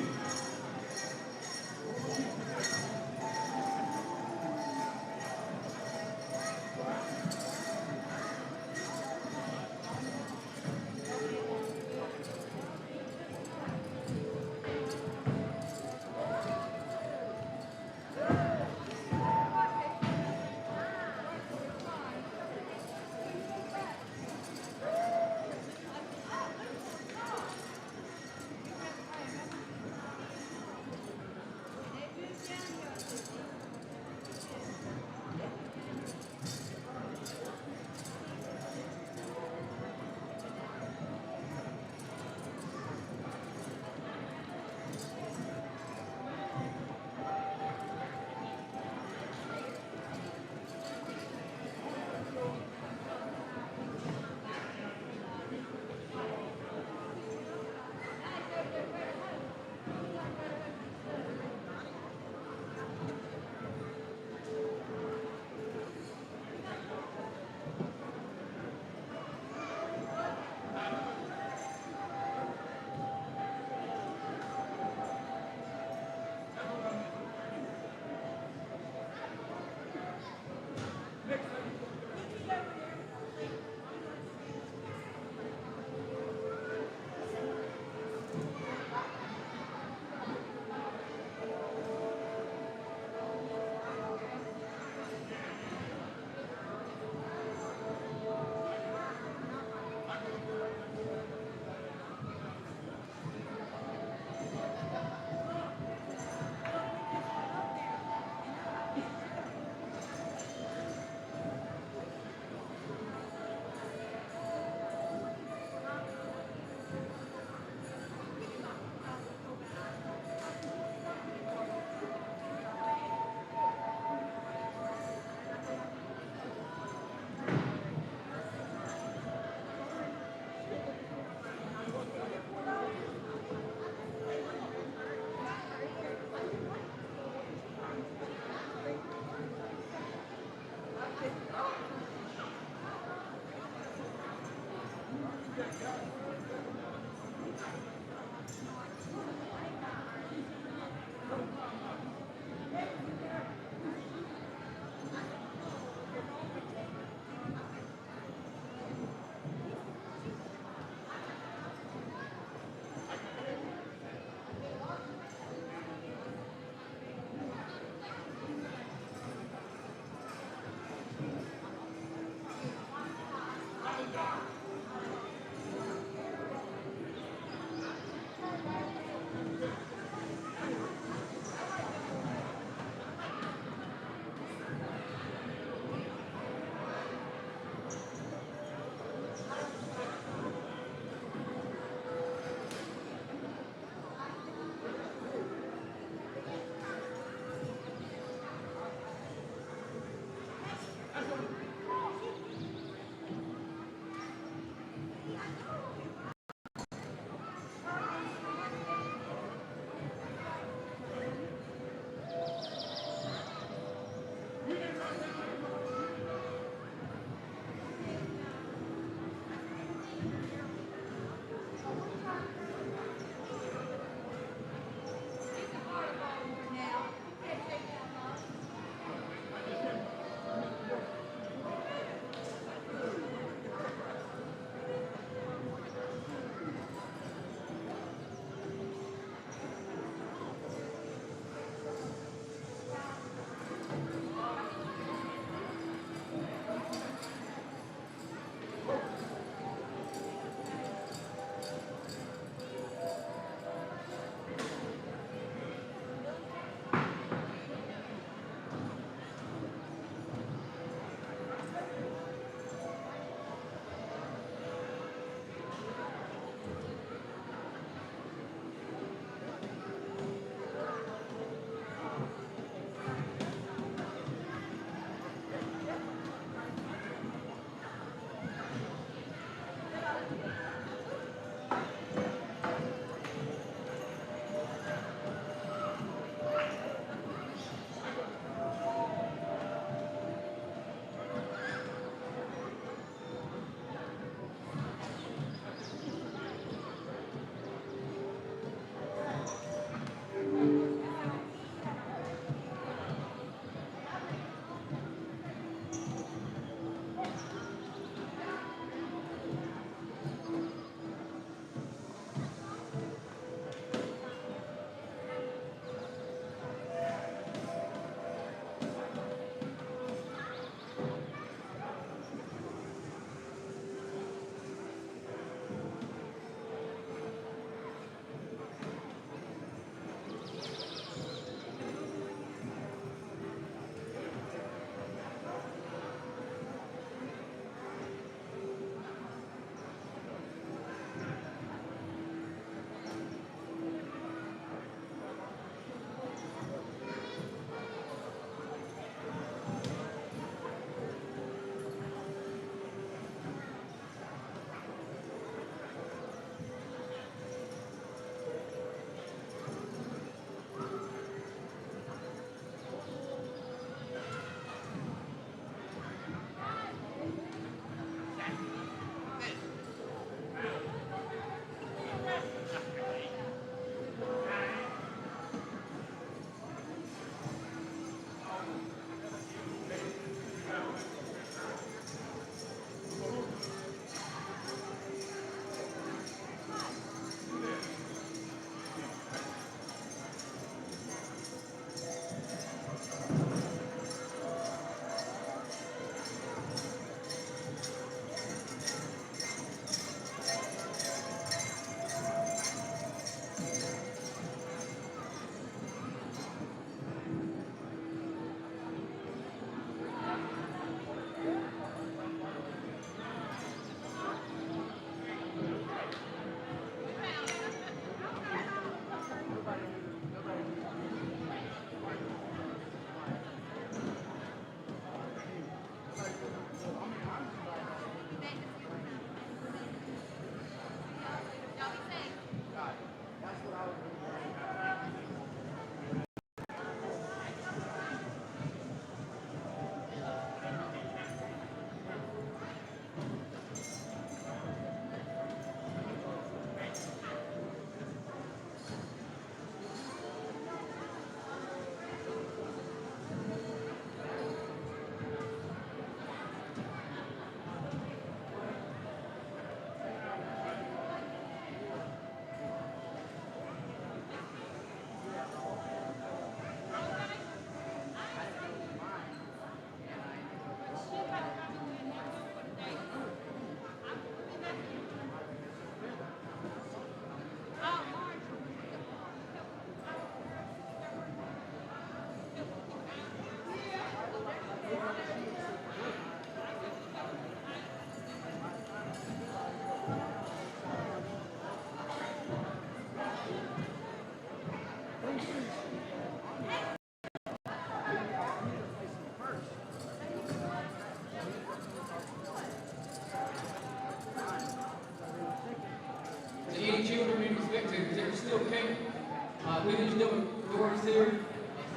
We just doing doors here,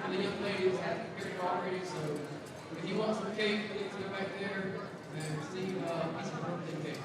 and the young ladies have prepared already, so if you want some cake, please go back there and see some birthday cake.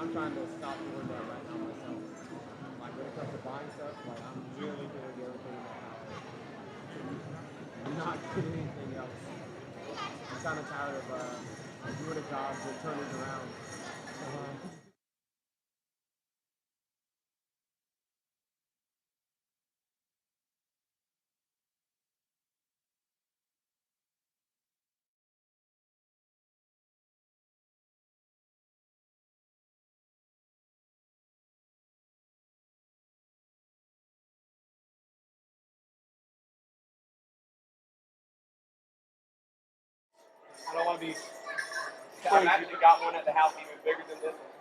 I'm trying to stop doing that right now myself. Like when it comes to buying stuff, like I'm really doing everything in my power. I'm not getting anything else. I'm kind of tired of doing a job and turning it around. I don't want to be. I've actually got one at the house even bigger than this one.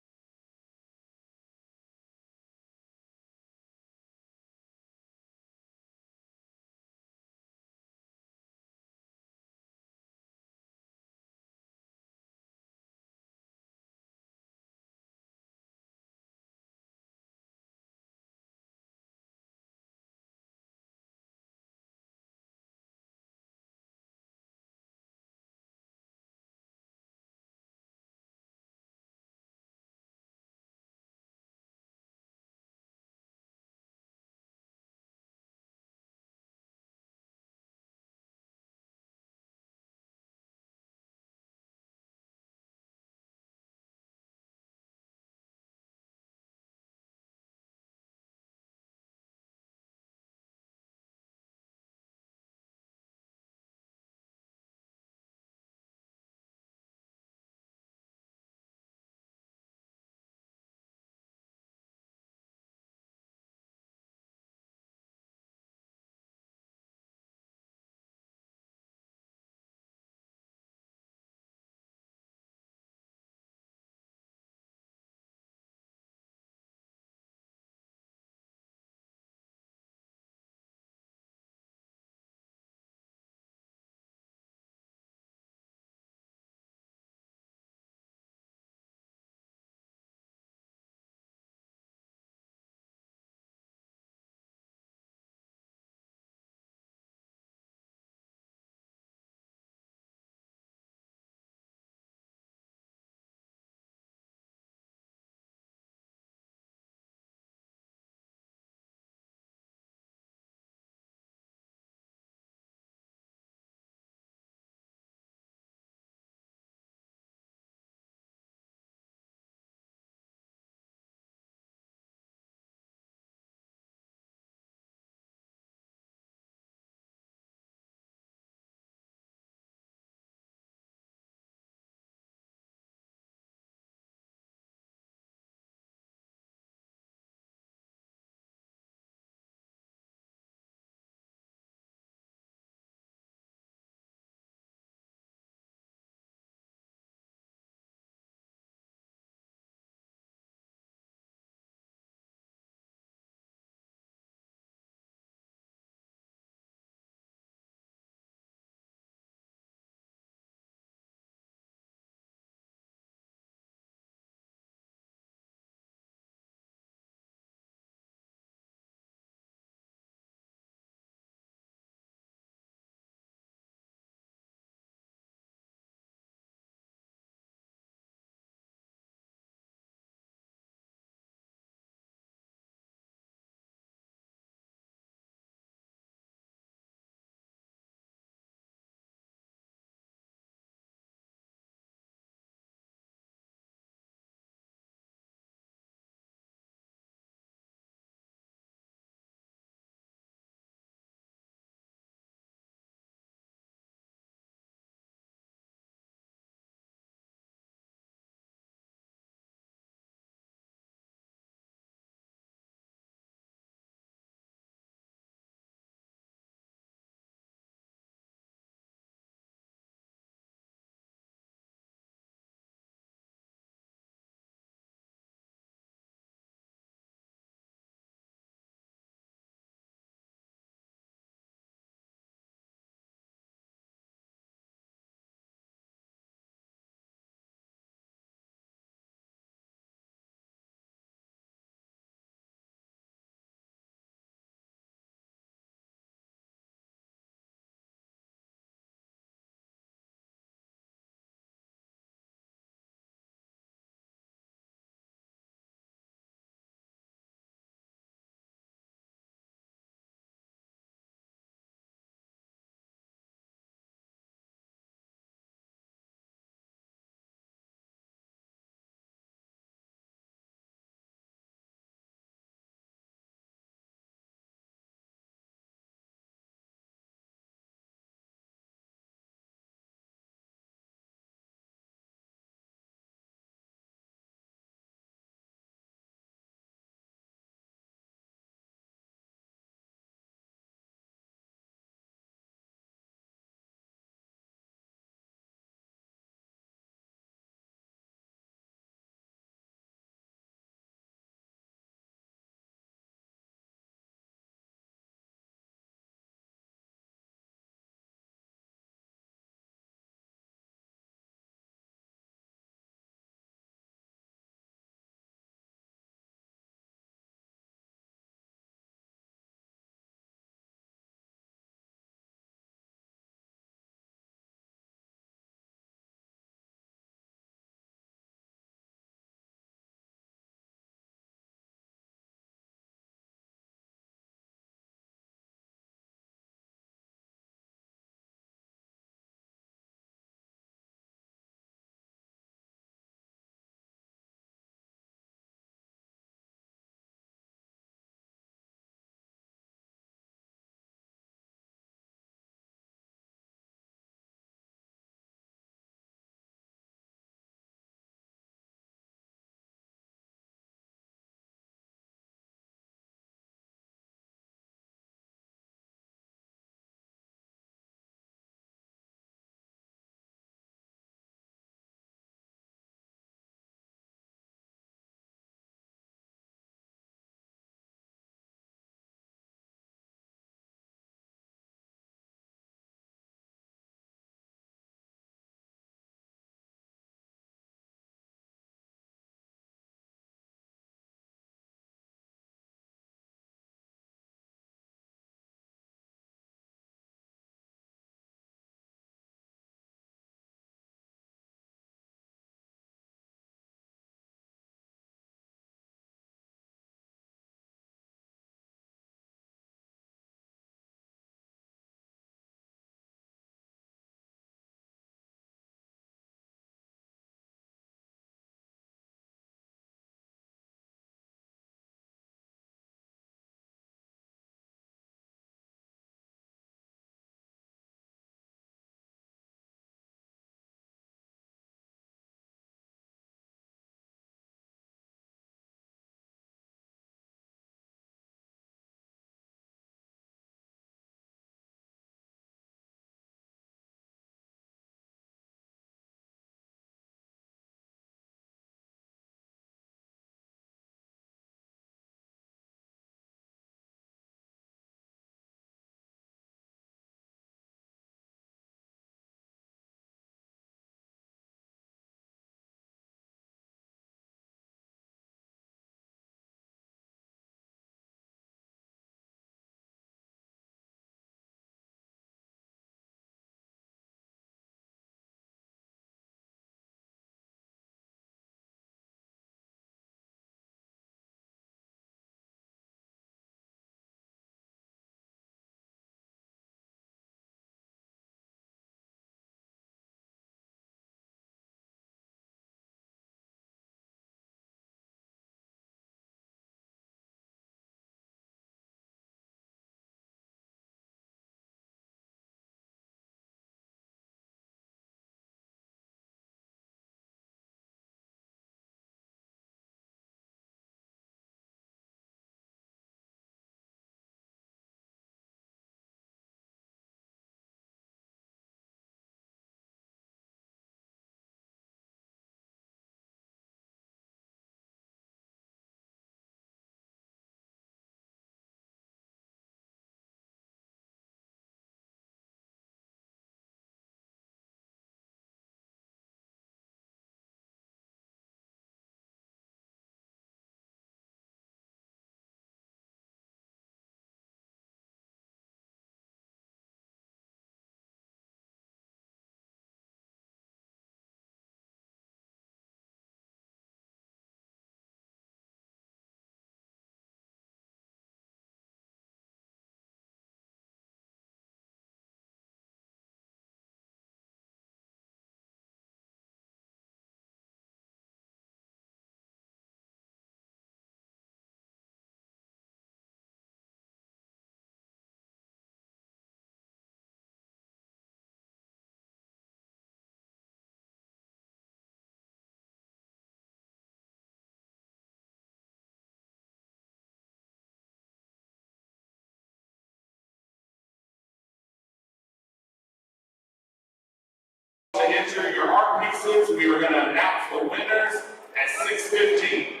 your art pieces. We are going to announce the winners at 6:15.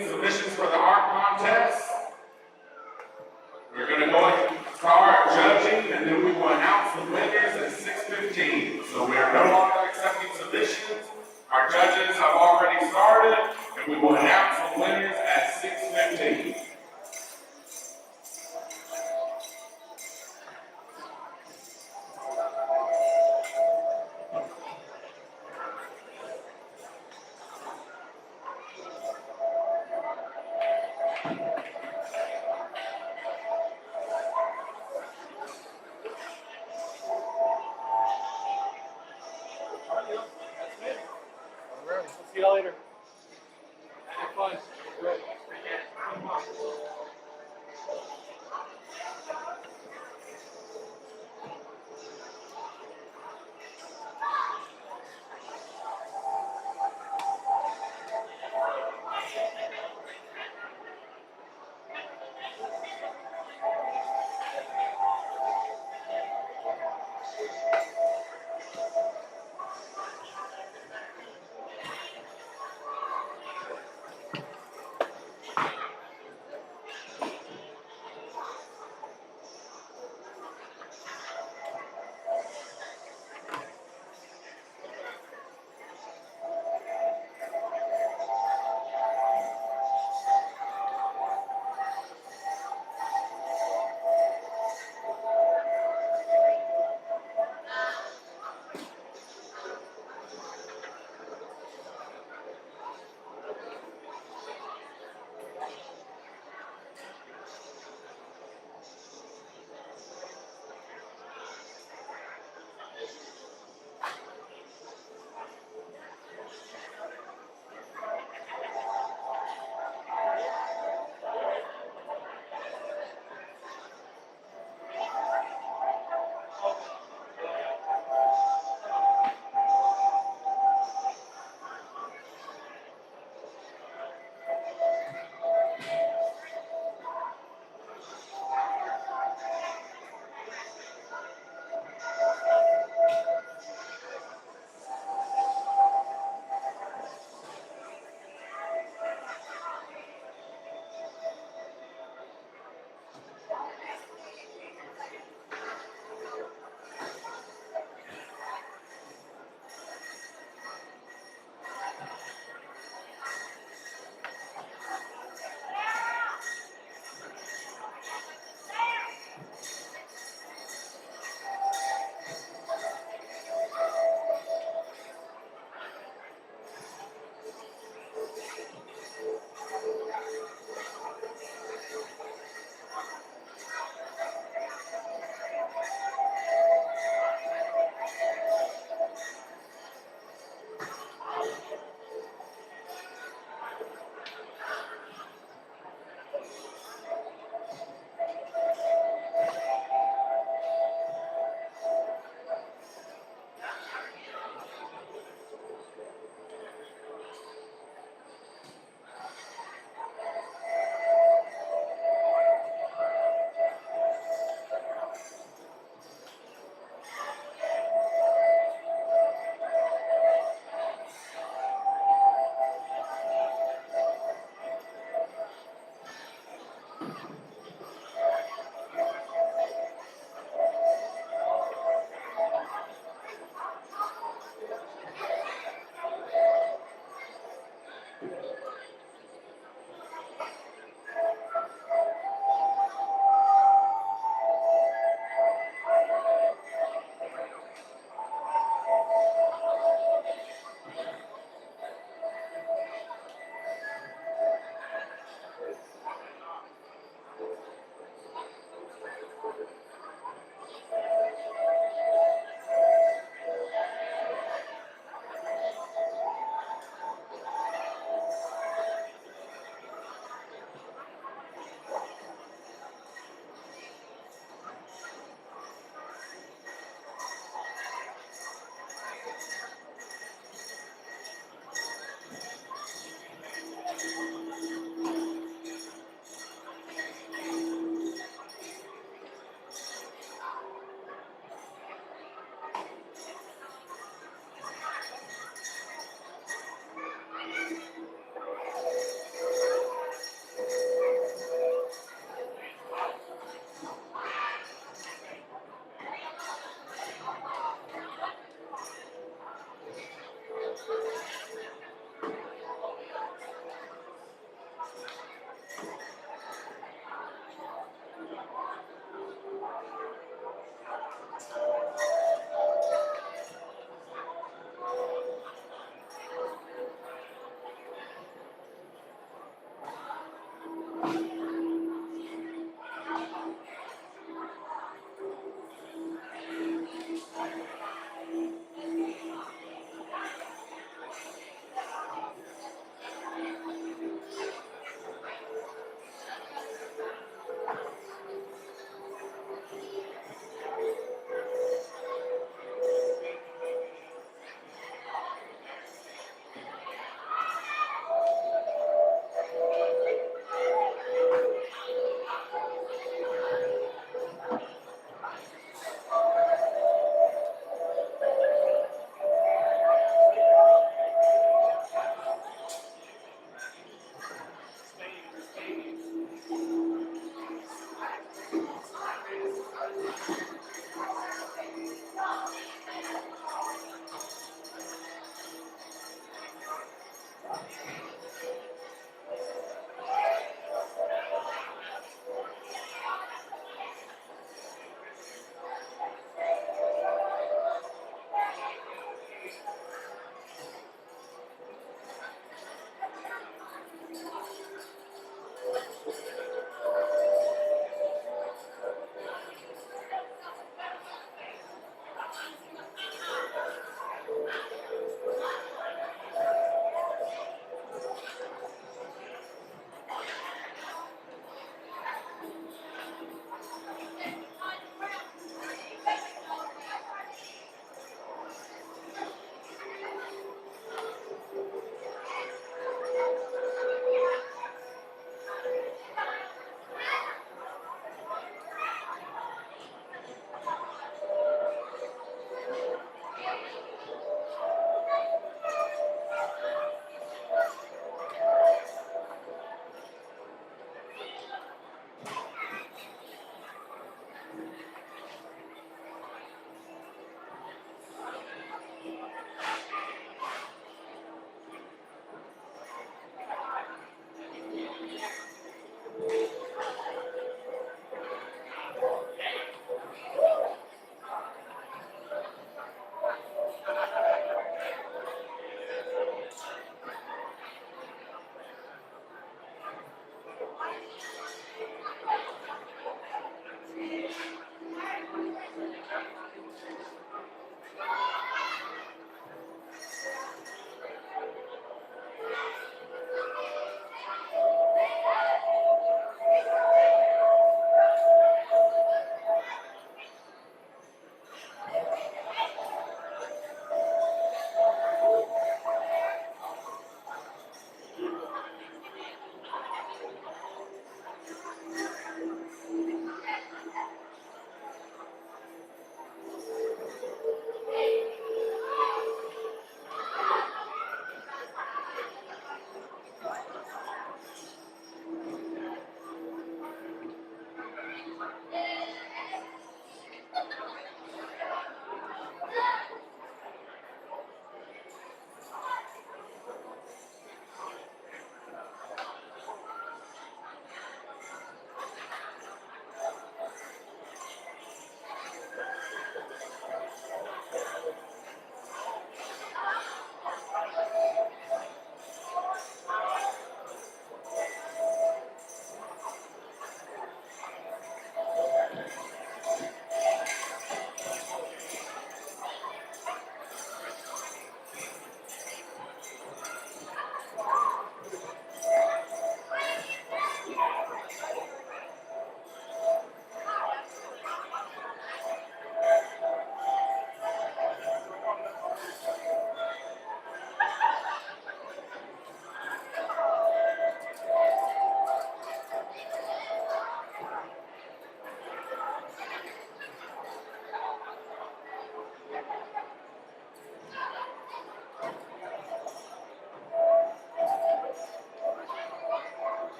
accepting submissions for the art contest. We're going to go ahead and start judging, and then we will announce the winners at 6:15. So we are no longer accepting submissions. Our judges have already started, and we will announce the winners at 6:15. See you later. Have fun. Good.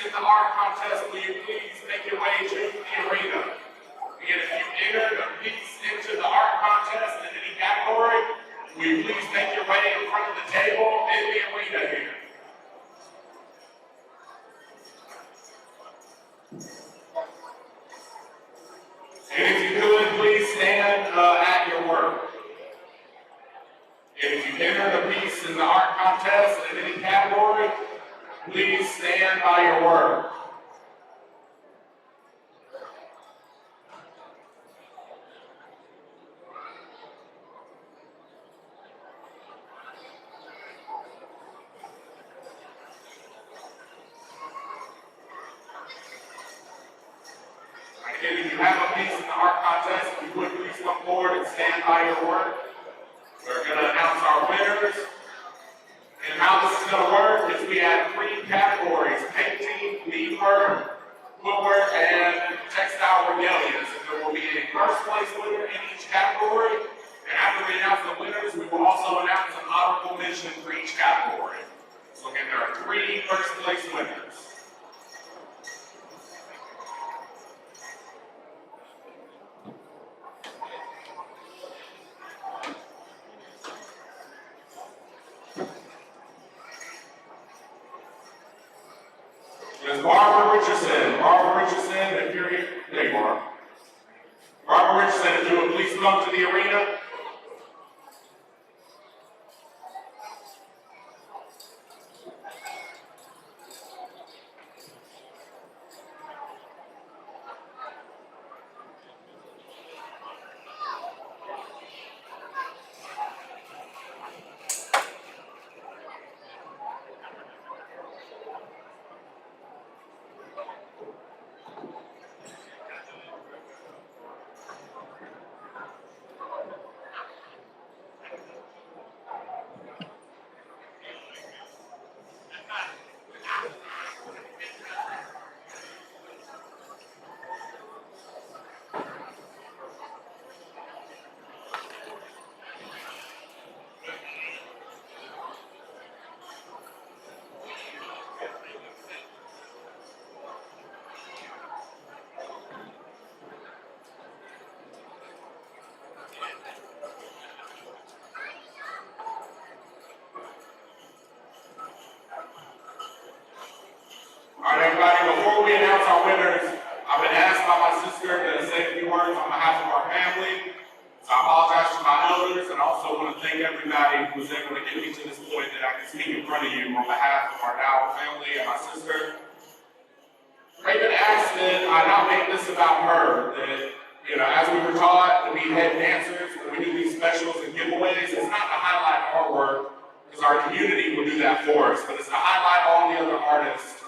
in the art contest, will you please make your way to the arena? Again, if you entered a piece into the art contest in any category, will you please make your way in front of the table in the arena here? And if you could, please stand at your work. And if you entered a piece in the art contest in any category, please stand by your work. Again, if you have a piece in the art contest, if you would please come forward and stand by your work. We're going to announce our winners. And how this is going to work is we have 3 categories: painting, beadwork, footwork, and textile regalias. And there will be a first place winner in each category. And after we announce the winners, we will also announce an honorable mention for each category. So again, there are 3 first place winners. Ms. Barbara Richardson. Barbara Richardson, if you're here, there you are. Barbara Richardson, if you would please come to the arena. All right, everybody, before we announce our winners, I've been asked by my sister to say a few words on behalf of our family. So I apologize to my elders, and also want to thank everybody who was able to get me to this point that I can speak in front of you on behalf of our Dow family and my sister. Raven asked that I not make this about her, that, as we were taught to be head dancers, when we do these specials and giveaways, it's not to highlight our work, because our community will do that for us, but it's to highlight all the other artists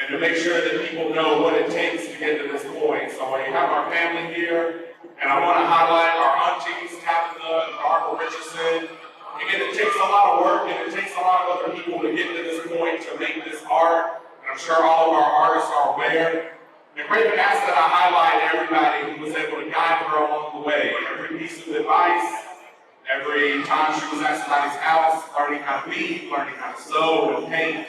and to make sure that people know what it takes to get to this point. So we have our family here, and I want to highlight our aunties, Tabitha and Barbara Richardson. Again, it takes a lot of work, and it takes a lot of other people to get to this point to make this art, and I'm sure all of our artists are aware. And Raven asked that I highlight everybody who was able to guide her along the way. Every piece of advice, every time she was at somebody's house, learning how to weave, learning how to sew and paint.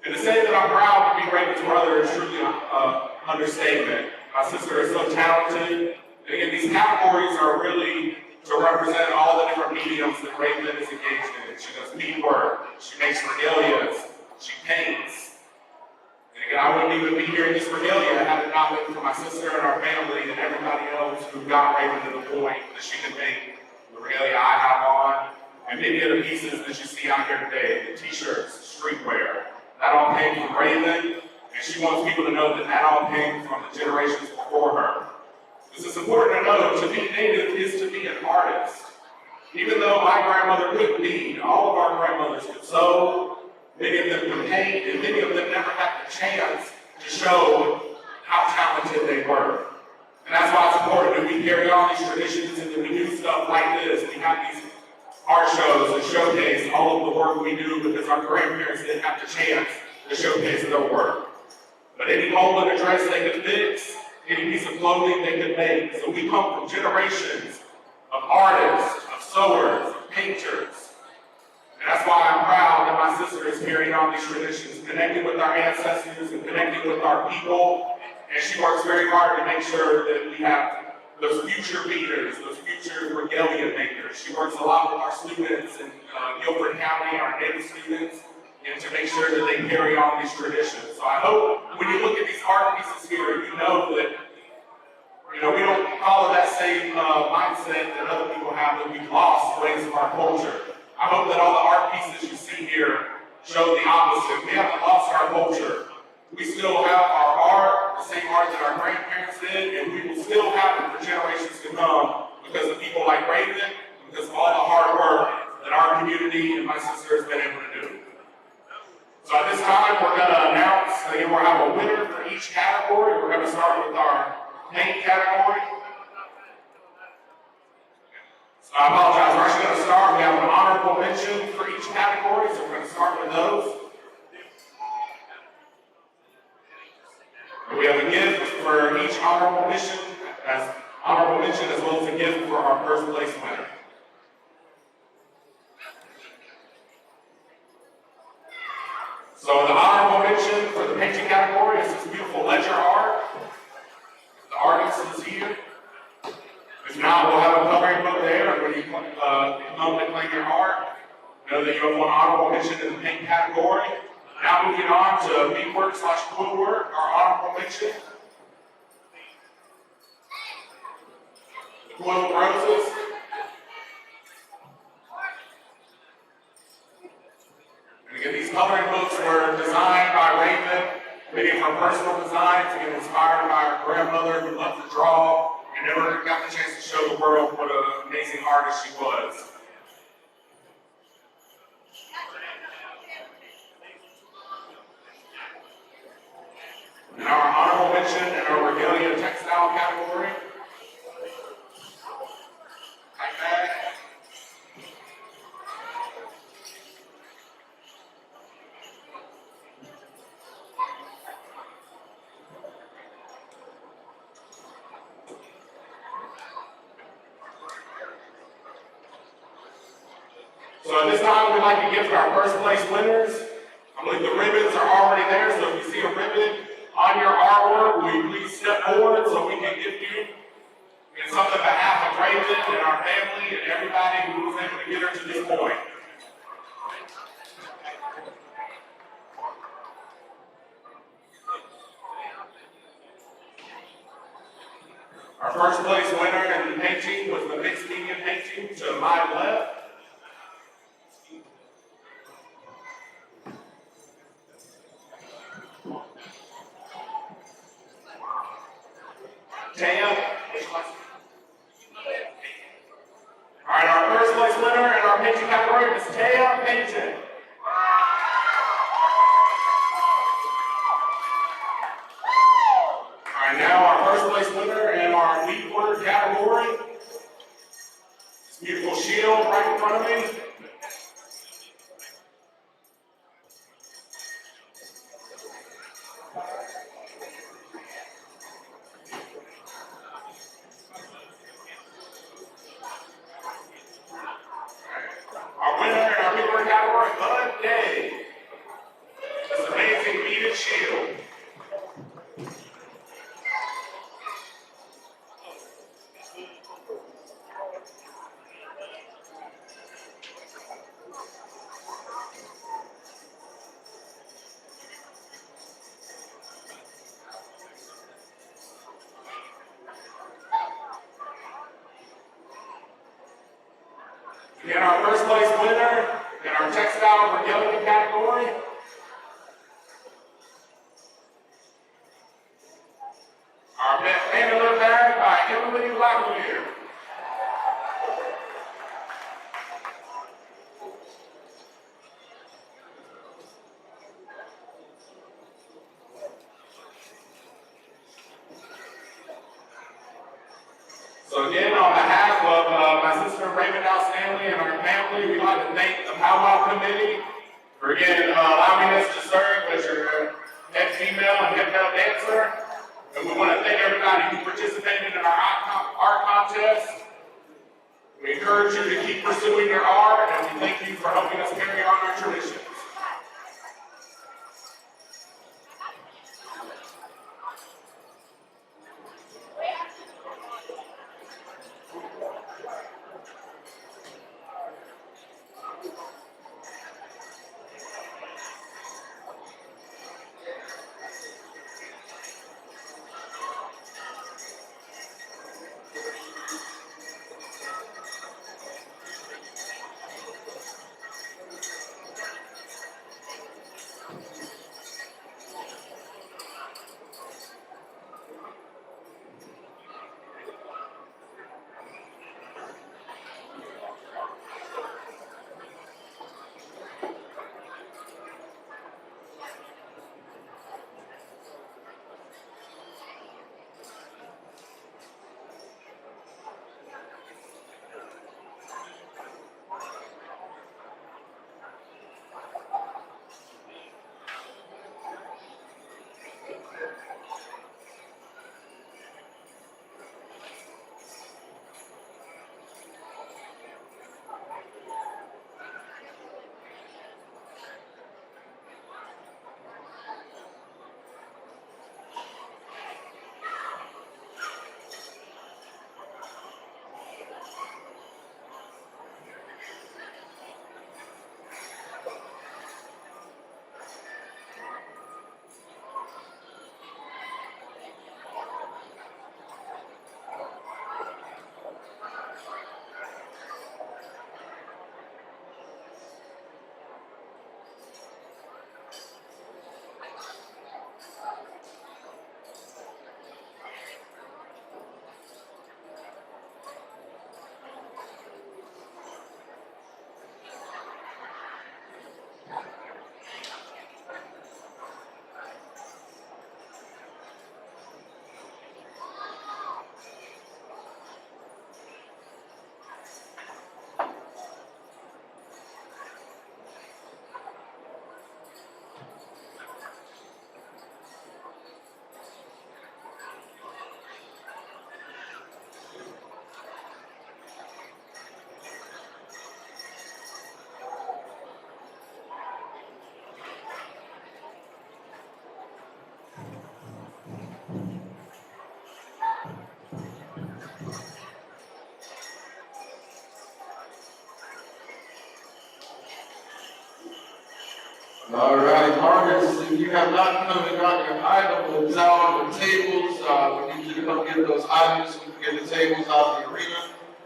And to say that I'm proud to be Raven's brother is truly an understatement. My sister is so talented. And again, these categories are really to represent all the different mediums that Raven is engaged in. She does beadwork, she makes regalias, she paints. And again, I wouldn't even be here in this regalia had it not been for my sister and our family and everybody else who got Raven to the point that she can make the regalia I have on, and many of the pieces that you see out here today, the t-shirts, streetwear. That all came from Raven, and she wants people to know that that all came from the generations before her. This is important to know, to be Native is to be an artist. Even though my grandmother couldn't bead, all of our grandmothers could sew, many of them could paint, and many of them never had the chance to show how talented they were. And that's why it's important that we carry on these traditions and that we do stuff like this. We have these art shows and showcase all of the work we do because our grandparents didn't have the chance to showcase their work. But any hole in a dress they could fix, any piece of clothing they could make. So we come from generations of artists, of sewers, of painters. And that's why I'm proud that my sister is carrying on these traditions, connecting with our ancestors and connecting with our people. And she works very hard to make sure that we have those future leaders, those future regalia makers. She works a lot with our students in Guilford County, our native students, and to make sure that they carry on these traditions. So I hope when you look at these art pieces here, you know that we don't follow that same mindset that other people have, that we've lost ways of our culture. I hope that all the art pieces you see here show the opposite. We haven't lost our culture. We still have our art, the same art that our grandparents did, and we will still have it for generations to come because of people like Raven, because of all the hard work that our community and my sister has been able to do. So at this time, we're going to announce, we'll have a winner for each category. We're going to start with our paint category. So I apologize, we're actually going to start. We have an honorable mention for each category, so we're going to start with those. And we have a gift for each honorable mention as well as a gift for our first place winner. So the honorable mention for the painting category is this beautiful ledger art. The artist is here. If not, we'll have a coloring book there when you come to claim your art. Know that you have one honorable mention in the paint category. Now moving on to beadwork/quill work, our honorable mention. The quill roses. And again, these coloring books were designed by Raven, many of her personal designs, again, inspired by her grandmother who loved to draw and never got the chance to show the world what an amazing artist she was. And our honorable mention in our regalia textile category. So at this time, we'd like to gift our first place winners. I believe the ribbons are already there, so if you see a ribbon on your artwork, will you please step forward so we can gift you? And something on behalf of Raven and our family and everybody who was able to get her to this point. Our first place winner in the painting was the mixed medium painting to my left. Taya. All right, our first place winner in our painting category is Taya Painting. All right, now our first place winner in our beadwork category. This beautiful shield right in front of me. Our winner in our beadwork category, Bud Day. This amazing beaded shield. Again, our first place winner in our textile regalia category. Our Mandalore bag by Emily Locklear. So again, on behalf of my sister Raven Stanley and our family, we'd like to thank the Powwow Committee for again allowing us to serve as your head female and head male dancer. And we want to thank everybody who participated in our art contest. We encourage you to keep pursuing your art, and we thank you for helping us carry on your traditions. All right, artists, if you have not come and got your item, it's out on the tables. We need you to come get those items so we can get the tables out of the arena.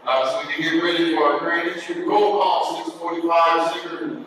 So we can get ready for our grand entry. Roll call 6:45, Singer.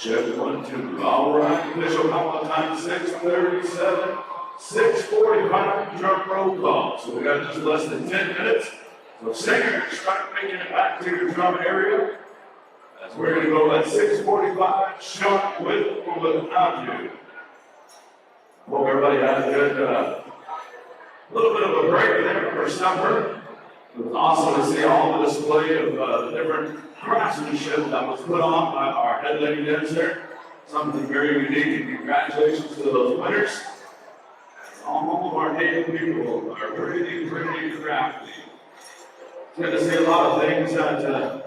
Check 1, 2. All right, official powwow time 6:37, 6:45 drum roll call. So we got just less than 10 minutes. So singers, start making it back to your drum area. As we're going to go at 6:45 sharp with or without you. Hope everybody had a good little bit of a break there for supper. It was awesome to see all the display of the different craftsmanship that was put on by our head lady dancer. Something very unique, and congratulations to those winners. All of our native people are pretty crafty. It's good to see a lot of things that are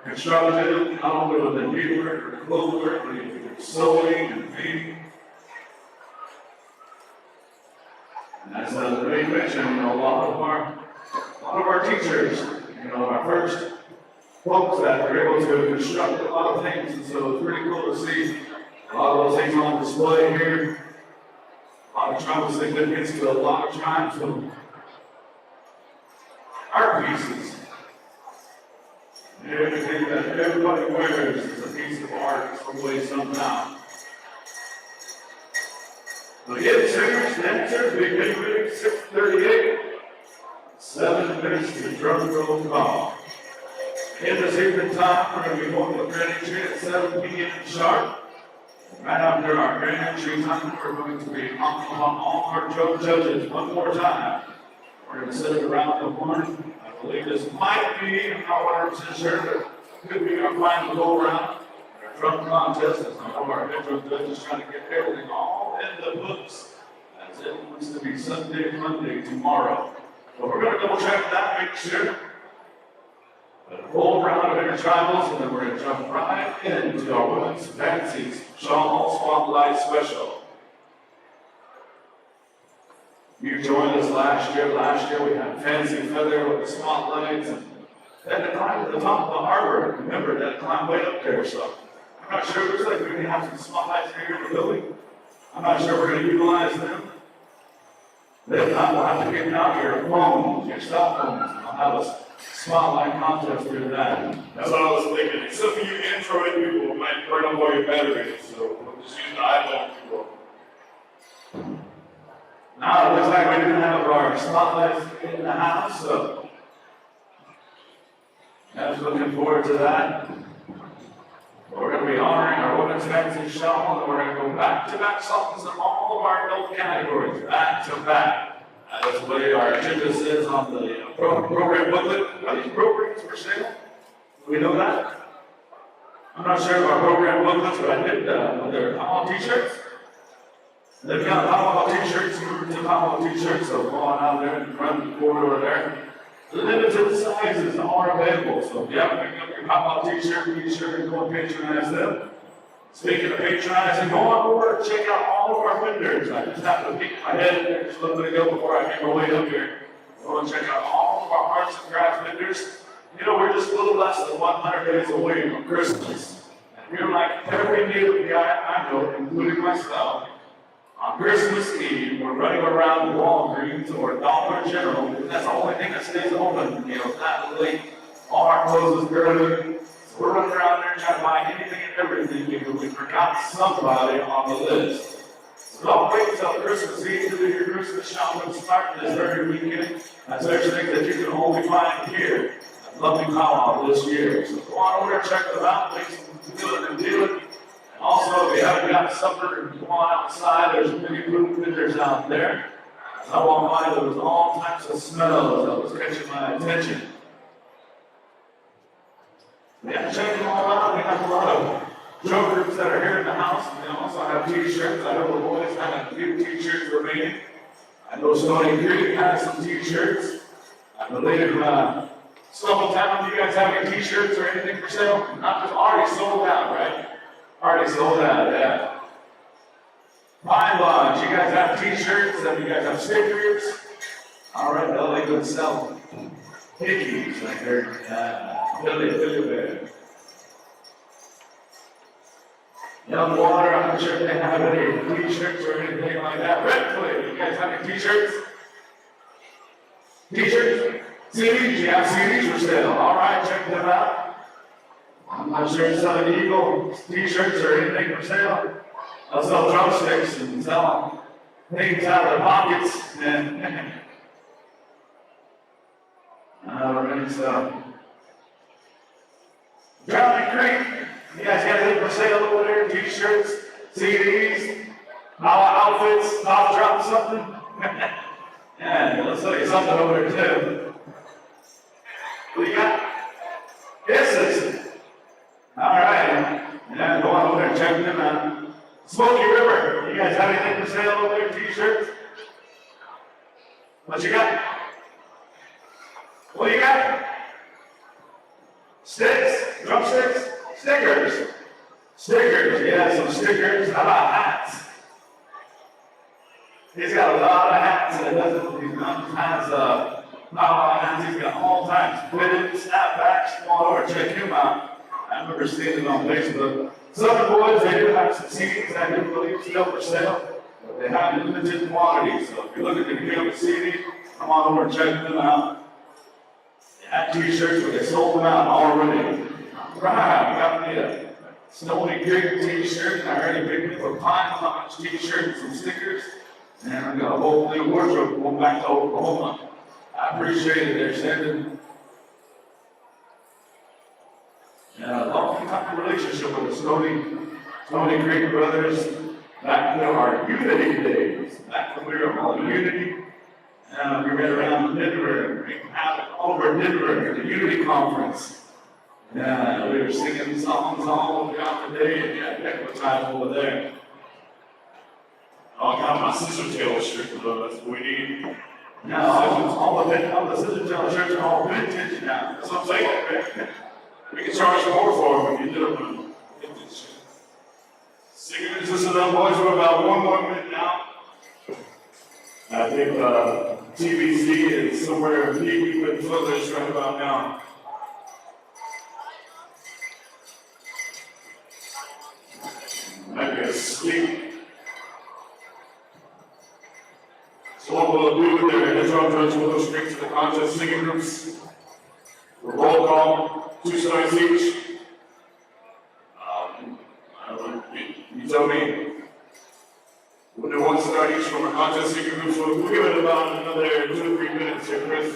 constructed, not only with the needlework or clothwork, but even sewing and painting. And as Ray mentioned, a lot of our teachers, our first folks that were able to construct a lot of things, and so it's pretty cool to see a lot of those things on display here. A lot of tribal significance to a lot of tribes from art pieces. Everything that everybody wears is a piece of art some way, somehow. But again, singers, dancers, big, 6:38, 7 minutes to drum roll call. In this evening time, we're going to be going to the grand entry at 7 p.m. sharp. Right after our grand entry time, we're going to be calling on all our judges one more time. We're going to sit around the horn. I believe this might be, I'm not 100% sure, but could be our final go around. Our drum contest, as some of our head drum judges trying to get everything all in the books. As it wants to be Sunday, Monday, tomorrow. So we're going to double check that, make sure. A full round of intertribals, and then we're going to jump right into our women's fancy shawl spotlight special. You joined us last year. Last year we had fancy feather with the spotlights, and then to climb to the top of the harbor. Remember that climb way up there, so I'm not sure. It looks like we're going to have some spotlights here in the building. I'm not sure we're going to utilize them. If not, we'll have to get out your phones, your cell phones, and I'll have a spotlight contest through that. That's what I was thinking. Except for you Android people might burn up all your batteries, so we'll just use the iPhone people. Now it looks like we didn't have our spotlights in the house, so I was looking forward to that. We're going to be honoring our women's fancy shawl, and we're going to go back-to-back songs in all of our adult categories, back-to-back. That's the way our agenda says on the program booklet. Are these programs for sale? Do we know that? I'm not sure of our program booklets, but I did their powwow t-shirts. They've got powwow t-shirts, powwow t-shirts, so go on out there and run the corridor there. Limited sizes are available, so if you haven't picked up your powwow t-shirt, be sure to go and patronize them. Speaking of patronizing, go on over and check out all of our vendors. I just happened to peek my head there just a little bit ago before I came my way up here. Go and check out all of our arts and crafts vendors. We're just a little less than 100 days away from Christmas. And we're like every native guy I know, including myself, on Christmas Eve, we're running around Walgreens or Dollar General, because that's the only thing that stays open, that late. All our closes early. So we're running around there trying to buy anything and everything because we forgot somebody on the list. So don't wait until Christmas Eve to do your Christmas shopping starting this very weekend. That's there's things that you can only find here at Lovely Powwow this year. So go on over and check them out, make some good and dealing. Also, if you haven't got supper, come on outside. There's many food vendors out there. As I walked by, there was all types of smells that was catching my attention. Yeah, check them all out. We have a lot of show groups that are here in the house. And they also have t-shirts. I know the boys have a few t-shirts remaining. I know Stony Creek has some t-shirts. I believe Snowtown, do you guys have any t-shirts or anything for sale? Not just already sold out, right? Already sold out, yeah. Pine Lodge, you guys have t-shirts and you guys have stickers. All right, LA good sell hickeys right there. Philly Bear. Young Water, I'm not sure if they have any t-shirts or anything like that. Red Clay, you guys have any t-shirts? T-shirts? CDs, you have CDs for sale. All right, check them out. I'm not sure Southern Eagle t-shirts or anything for sale. I'll sell drumsticks and sell things out of their pockets. Alright, so. Drowning Creek, you guys got anything for sale over there? T-shirts, CDs, outfits, I'll drop something. Yeah, let's look at something over there too. What do you got? Kisses. Alright. Yeah, go on over there and check them out. Smoky River, you guys have anything for sale over there? T-shirts? What you got? What do you got? Sticks, drumsticks, stickers. Stickers, yeah, some stickers. How about hats? He's got a lot of hats, and it doesn't, he's not has not a lot of hats, he's got all types. Fitted, snapbacks, come on over, check him out. I remember seeing it on Facebook. Southern Boys, they do have some CDs, I do believe, still for sale, but they have limited quantity, so if you're looking to get a CD, come on over and check them out. They had t-shirts, but they sold them out already. Right, we got the Stony Creek t-shirt, and I heard big people were buying a bunch of t-shirts and stickers, and I got a whole new wardrobe going back to Oklahoma. I appreciate it, they're sending. A long-time relationship with the Stony Creek brothers back in our Unity days, back when we were all Unity. We ran around Denver, all over Denver at the Unity Conference. Yeah, we were singing songs all throughout the day, and had a heck of a time over there. Oh, I got my Scissor Tail shirt, though, that's what we need. Now, all the Scissor Tail shirts are all vintage now. That's what I'm saying, man. We can charge more for them if you did them. Singers, this is them boys. We're about 1 more minute now. I think TBC is somewhere deep with Footloose right about now. Might be asleep. So what we'll do with their intro judge, we'll go straight to the contest singing groups. Roll call. 2 stars each. You tell me. We'll do 1 star each from our contest singing group. So we'll give it about another 2 to 3 minutes here, Chris.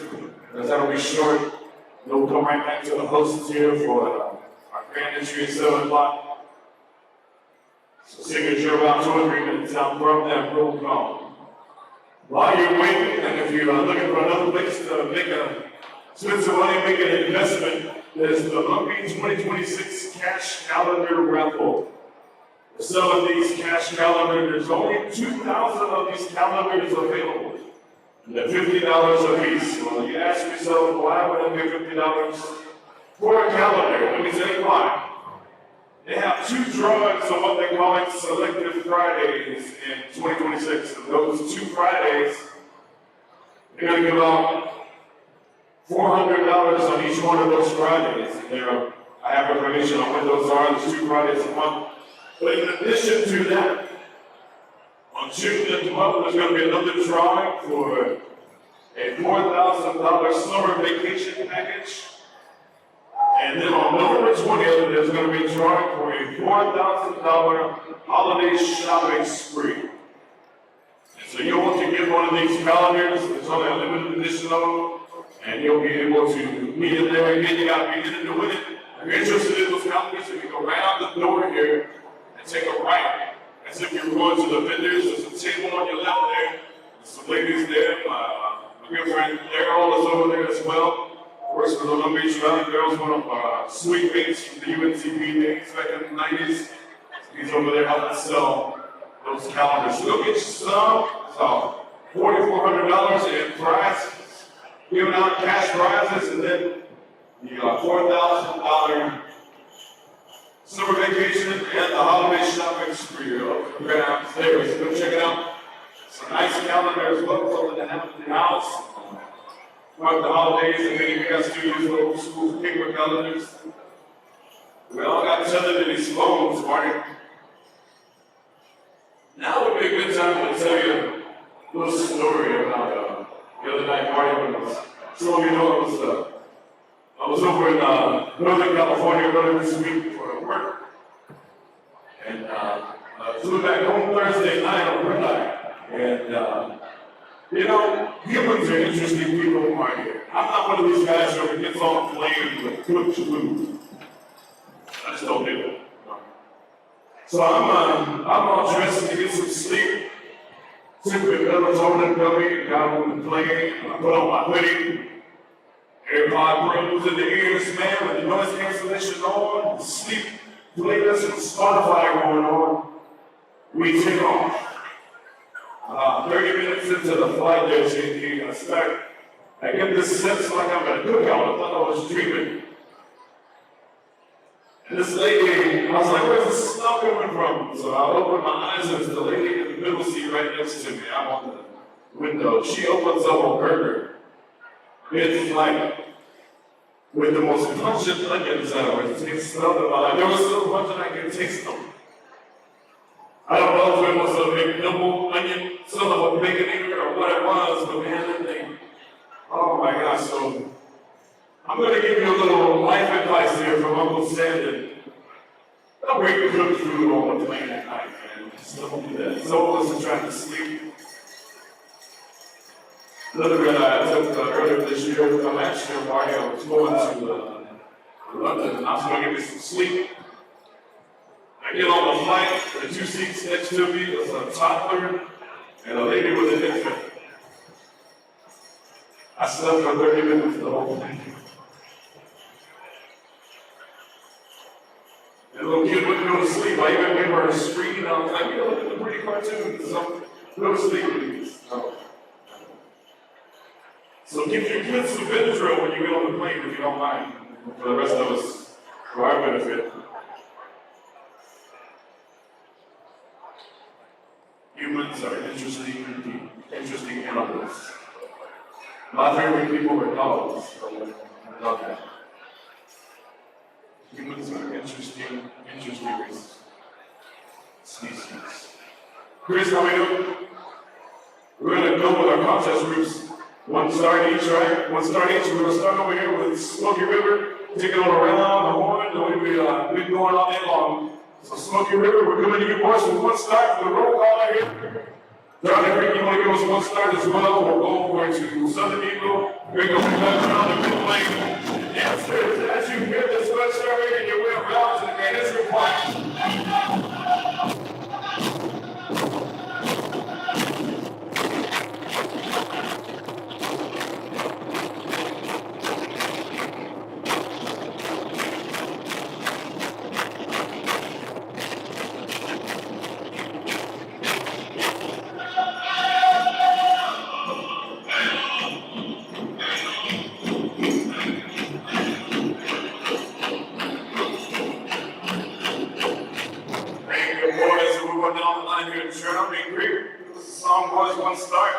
Because that'll be short. Then we'll come right back to the hosts here for our grand entry at 7 o'clock. So singers, you're about 2 or 3 minutes out from that roll call. While you're waiting, and if you're looking for another place to make spend some money, make an investment, there's the Lumpy 2026 cash calendar raffle. We're selling these cash calendars. There's only 2,000 of these calendars available. And they're $50 a piece. Well, you ask yourself, why would I pay $50 for a calendar? Let me tell you why. They have 2 drawings on what they call it Selective Fridays in 2026. And those 2 Fridays, they're going to give out $400 on each one of those Fridays. I have information on when those are. There's 2 Fridays a month. But in addition to that, on June the 12th, there's going to be another drawing for a $4,000 summer vacation package. And then on November 20th, there's going to be a drawing for a $4,000 holiday shopping spree. And so you'll want to get one of these calendars. There's only a limited edition of them. And you'll be able to meet in there. Again, you got to be in to win it. If you're interested in those calendars, you can go right out the door here and take a right. As if you're going to the vendors. There's a table on your left there. There's some ladies there. My good friend Errol is over there as well. Works for the Long Beach Valley Girls, one of our sweet mates from the UNCP days back in the 90s. He's over there helping sell those calendars. So go get you some. So $4,400 in prizes. Giving out cash prizes, and then you got $4,000 summer vacation and the holiday shopping spree. Right out there, so go check it out. It's a nice calendar as well, something to have in the house. Throughout the holidays, and then you guys do use old school paper calendars. We all got each other in these phones, Marty. Now would be a good time to tell you a little story about the other night, Marty, when it was, some of you know it was I was over in Northern California earlier this week for work, and flew back home Thursday night on red eye. And you know, humans are interesting people right here. I'm not one of these guys who gets on a plane with cooked food. I just don't do it. So I'm all dressed to get some sleep. Took the melatonin gummy, got on the plane, I put on my hoodie. AirPod Pros in the ears, man, with the noise cancellation on, the sleep playlist and Spotify going on. We take off. 30 minutes into the flight there, JD, I get this sense like I'm at a cookout. I thought I was dreaming. And this lady, I was like, where's the smell coming from? So I open my eyes and it's the lady in the middle seat right next to me. I'm on the window. She opens up a burger. It's like, with the most pungent onions ever. It tastes nothing like. There was so much that I could taste them. I don't know if it was a big double onion, some of a bacon or what it was, but man, that thing, oh my gosh. So I'm going to give you a little life advice here from Uncle Sandon. Don't bring cooked food on the plane at night, man. Just don't do that. Some of us are trying to sleep. Another red eye I took earlier this year, I'm actually a party. I was going to London. I was going to get me some sleep. I get on the flight, the two seats next to me was a toddler and a lady with an infant. I slept for 30 minutes the whole thing. The little kid wouldn't go to sleep. I even gave her a screen. I was like, you know, look at the pretty cartoons. So go to sleep, please. So give your kids some Benadryl when you get on the plane, if you don't mind, for the rest of us, for our benefit. Humans are interesting animals. My favorite people are dogs. I love that. Humans are interesting species. Chris, how we doing? We're gonna go with our contest groups. 1 star each, right? 1 star each. We're gonna start over here with Smoky River, taking on around the horn. We've been going all day long. So Smoky River, we're coming to you boys with 1 star for the roll call right here. Drowning Creek, you want to give us 1 star as well? We'll go over to Southern Eagle. We're going to go around the lane. Yes, sir. As you hear this 1 star rating, your way around to the grand is required. Drowning Creek. This is song boys 1 star.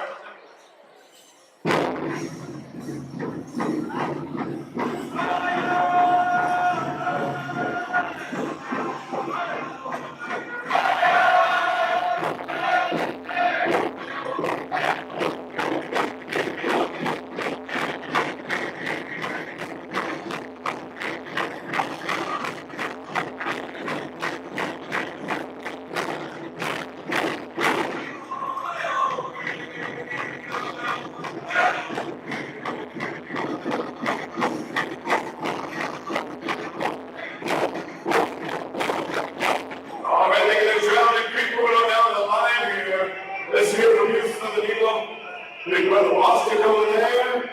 Let's hear from you, Southern Eagle. Big brother Boston over there.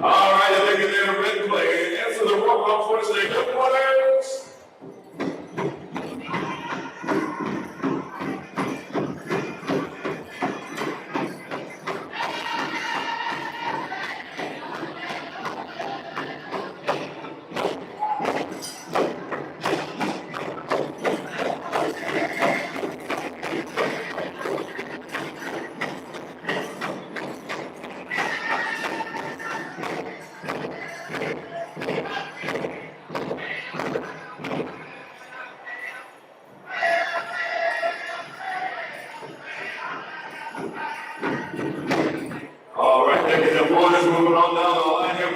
All right, and they're getting a red play. Answer the roll call for today. Good Waters. All right, they're getting the Waters moving on down the line here.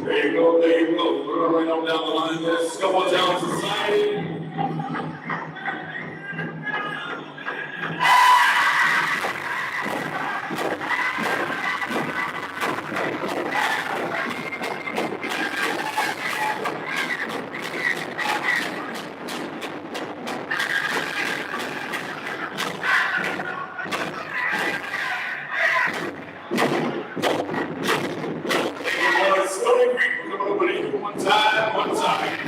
There you go, there you go. We're going right on down the line. There's a couple of down society. Stony Creek, we're going to open it one time, one time.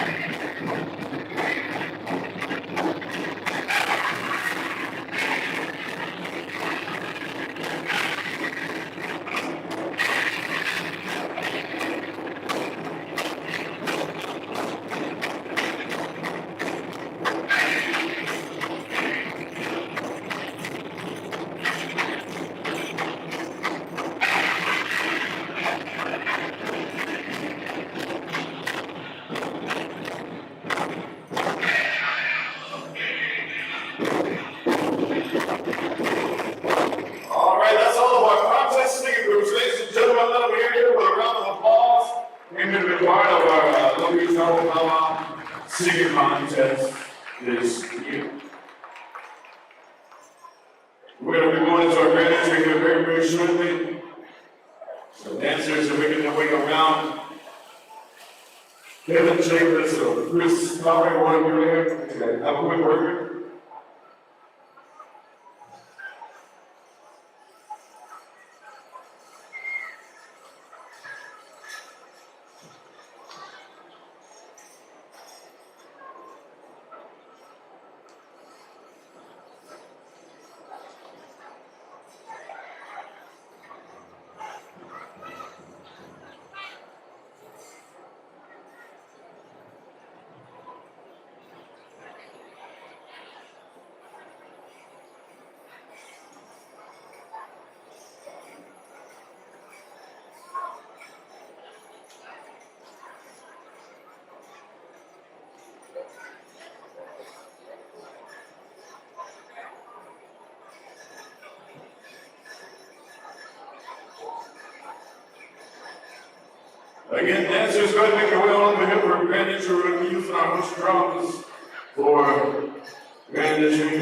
All right, that's all of our contest singing groups. Ladies and gentlemen, let them hear you with a round of applause. We're going to be part of our Lumbee Powwow singing contest this year. We're going to be going into our grand entry here very, very shortly. So dancers are making their way around. Kevin Chambers or Chris Lowry, one of you here. Okay, have a quick word. Again, dancers, go ahead and make your way on over here for grand entry. We're going to be using our host drums for grand entry.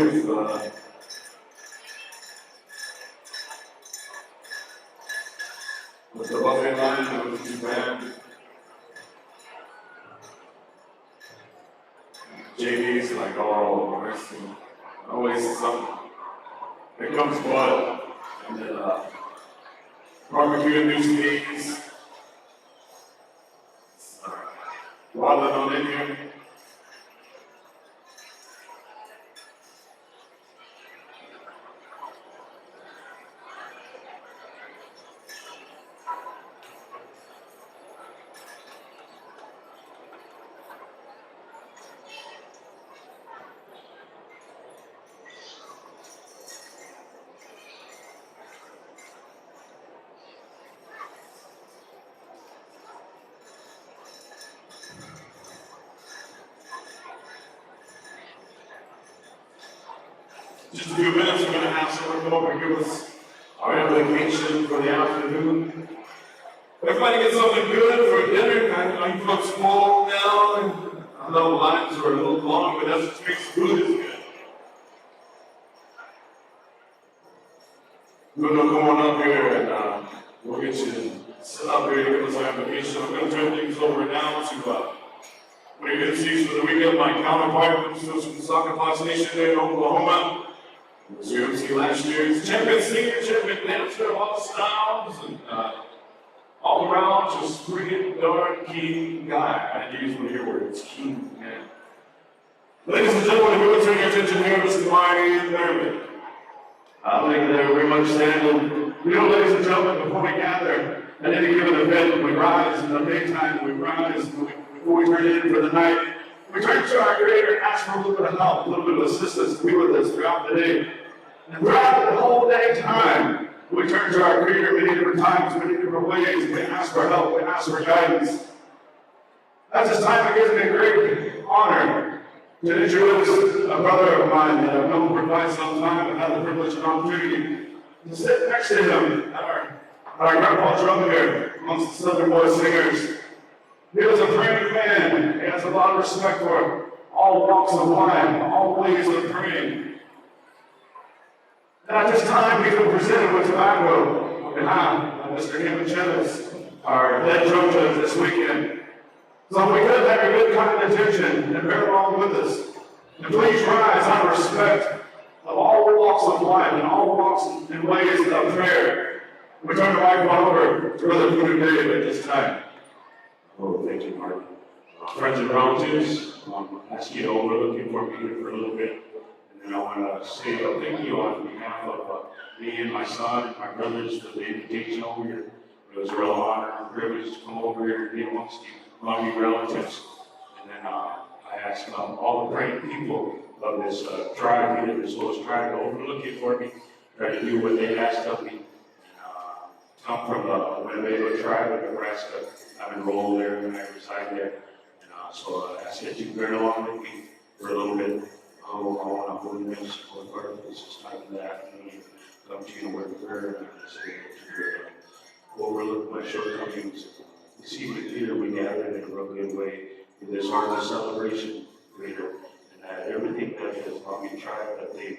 With the buffet line, with the two band. JD's like, oh, always something. Here comes Bud. And then barbecue and new skis. Wallet on in here. Just a few minutes, we're going to have someone come over and give us our invocation for the afternoon. Everybody get something good for dinner. I you folks full now. I know lines are a little long, but that's what makes food is good. Bruno, come on up here and we'll get you set up here to give us an application. I'm going to turn things over now to what you're going to see for the weekend. My counterpart comes from the Soccer Class Nation there in Oklahoma. As you see last year's champion singer, champion dancer of all styles, and all around just freaking darn keen guy. I had to use one of your words, keen man. Ladies and gentlemen, if you would turn your attention here, Mr. Marty Thurman. Thank you very much, Sam. You know, ladies and gentlemen, before we gather at any given event, we rise in the daytime, we rise before we turn in for the night. We turn to our Creator and ask for a little bit of help, a little bit of assistance to be with us throughout the day. And throughout the whole day time, we turn to our Creator many different times, many different ways. We ask for help, we ask for guidance. At this time, it gives me a great honor to introduce a brother of mine that I've known for quite some time and had the privilege and opportunity to sit next to him at our grandpa drum here amongst the Southern Boy Singers. He was a praying man. He has a lot of respect for all walks of life, all ways of praying. And at this time, he's been presented with tobacco on behalf of Mr. Kevin Chennis, our head drum judge this weekend. So we could have your good kind attention and bear along with us. And please rise out of respect of all walks of life and all walks and ways of prayer. We turn the microphone over to Brother Peter Dave at this time. Oh, thank you, Mark. Friends and relatives, I ask you to overlook me here for a little bit. And I want to say thank you on behalf of me and my son and my brothers for the invitation over here. It was a real honor and privilege to come over here and be amongst you, among your relatives. And then I ask all the praying people of this tribe here, this little tribe, to overlook it for me, try to do what they asked of me. Come from the Winnebago tribe of Nebraska. I'm enrolled there and I reside there. And so I ask that you bear along with me for a little bit. I want to hold this with our this time of that and come to you in word of prayer and say that you overlook my shortcomings. This evening here we gathered in a real good way for this harvest celebration later, and that everything that is on the tribe that they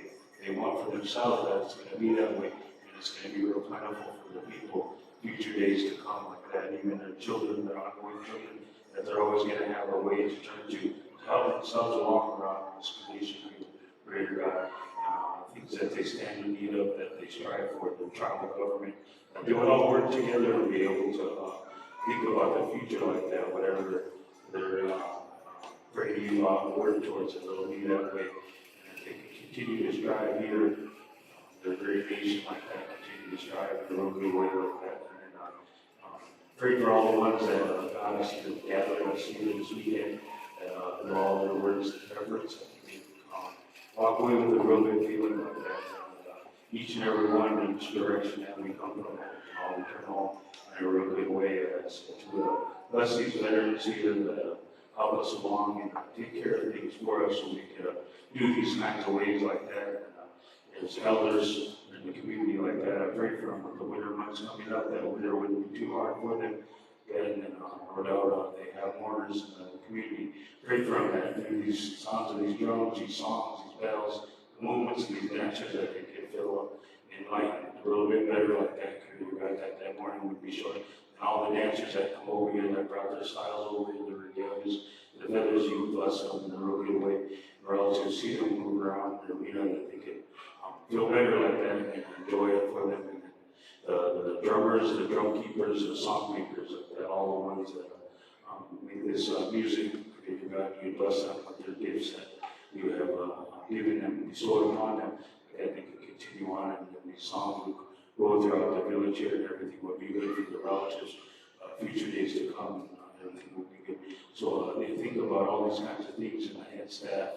want for themselves, that's going to be that way, and it's going to be real plentiful for the people future days to come like that, even their children, their ongoing children, that they're always going to have a way to turn to help themselves along around this creation of greater God. Things that they stand in need of, that they strive for, the tribal government, that they would all work together and be able to think about the future like that, whatever they're praying you work towards it, they'll be that way. And if they can continue to strive here, their great nation like that, continue to strive in a real good way like that. And pray for all the ones that God has gathered us here this weekend. And all their words and efforts, walk away with a real good feeling like that. Each and every one in each direction that we come from, and we turn home in a real good way. To bless these veterans here that help us along and take care of things for us so we can do these kinds of ways like that. And as elders in the community like that, I pray for them with the winter months coming up that winter wouldn't be too hard for them. And no doubt they have mourners in the community. Pray for them that through these sounds of these drums, these songs, these bells, the movements, and these dances, that they can feel enlightened a little bit better like that. That morning would be short. And all the dancers that come over here that brought their styles over here, the regalias, the feathers, you bless them in a real good way. Or else you'll see them move around the arena that they can feel better like that and enjoy it for them. The drummers, the drum keepers, the song makers, all the ones that make this music, God, you bless them with their gifts that you have given them, bestowed upon them, that they can continue on and these songs will go throughout the village here and everything will be good for the relatives, future days to come, everything will be good. So they think about all these kinds of things and the head staff,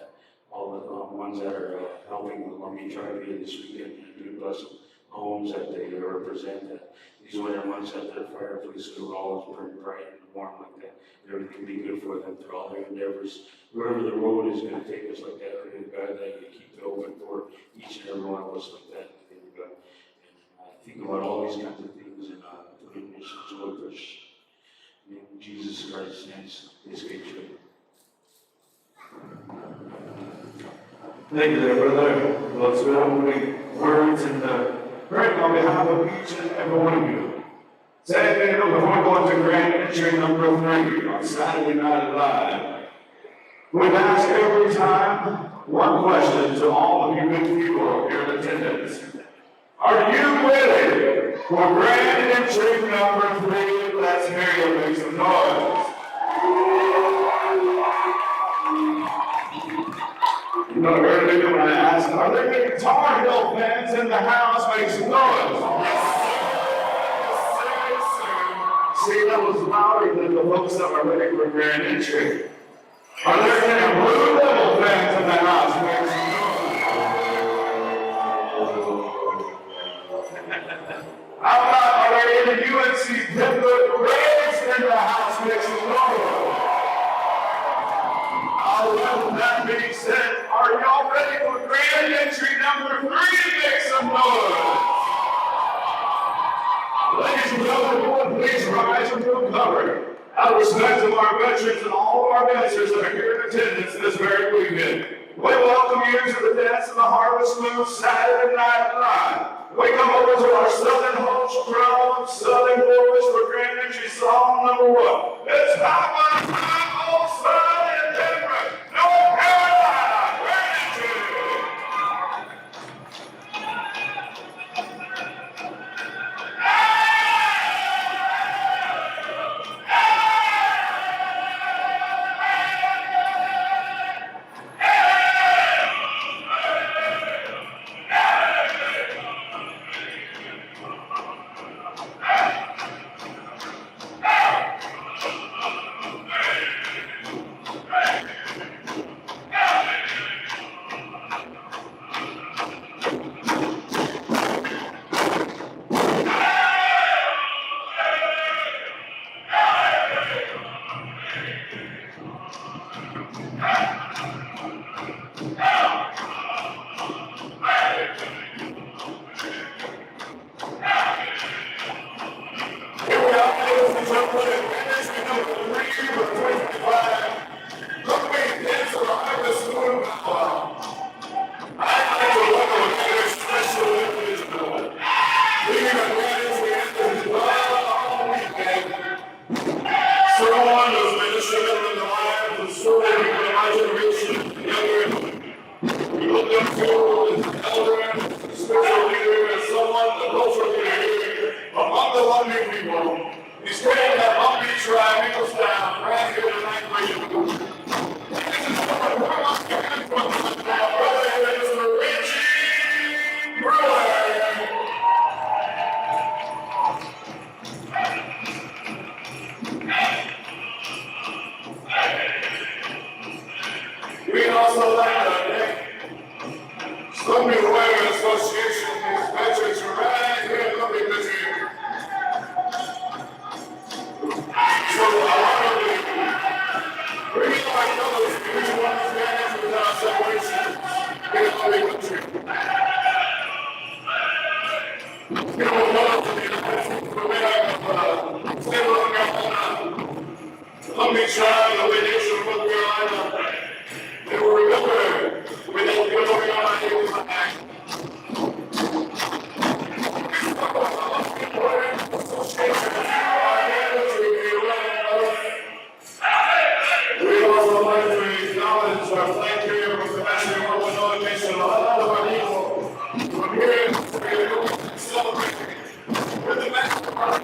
all the ones that are helping the Lumbee tribe here this weekend, and you bless them. Homes that they represent, that these winter months that their fireplaces will always burn bright and warm like that. Everything be good for them through all their endeavors. Wherever the road is going to take us like that, God, that you keep it open for each and every one of us like that. God. And think about all these kinds of things and put in your sons, Lord, In Jesus Christ's name, is good. Thank you there, brother. Those opening words and praying on behalf of each and every one of you. Saturday, before going to grand entry number 3 on Saturday Night Live, we've asked every time one question to all of you good people here in attendance. Are you ready for grand entry number 3? Let's hear you make some noise. You know, earlier when I asked, are there any Tar Heel fans in the house? Make some noise. See, that was louder than the folks that were ready for grand entry. Are there any Blue Devil fans in the house? Make some noise. How about, are there any UNC Pittsburgh Braves in the house? Make some noise. All right, with that being said, are y'all ready for grand entry number 3? Make some noise. Ladies and gentlemen, would please rise and move covered. Out of respect to our veterans and all of our dancers that are here in attendance this very weekend, we welcome you to the Dance of the Harvest Moon Saturday Night Live. We come over to our Southern Host Drum, Southern Boys for grand entry song number 1. It's Powwow Time on Sunday in Denver, North Carolina. Grand entry. Someone who's been instrumental in the lives of so many people in my generation, younger, we look up to as an elder, spiritual leader, and someone, a cultural leader among the Lumbee people. He's creating that Lumbee tribe, he goes down right here tonight for you. My brother is Richie Brewer. We also like to thank Lumbee Warrior Association and these veterans from right here in Lumbee, Michigan. So I want to bring in my colors, each one of these guys without separation in Lumbee country. People know to be the way of State of North Carolina, Lumbee tribe, Lumbee Nation of North Carolina. They will remember when they were going on here was an act. We also like to acknowledge our flag carrier from the National Urban Delegation, a lot of our people from here to celebrate with the National Park.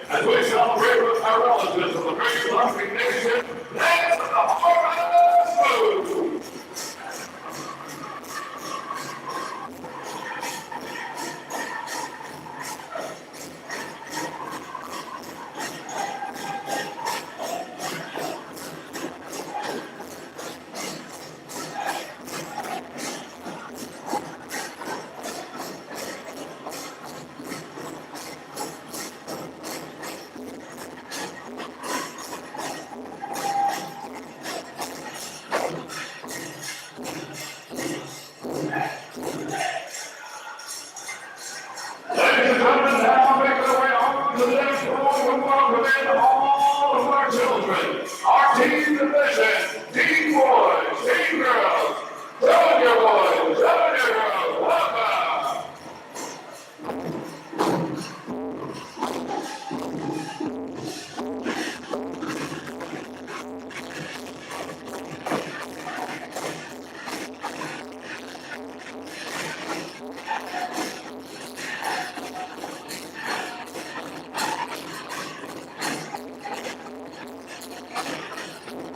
As we celebrate with our relatives of the great Lumping Nation, dance of the Harvest Moon! Ladies and gentlemen, now make their way on to the dance floor and welcome in all of our children, our teen division, teen boys, teen girls, junior boys, junior girls, welcome!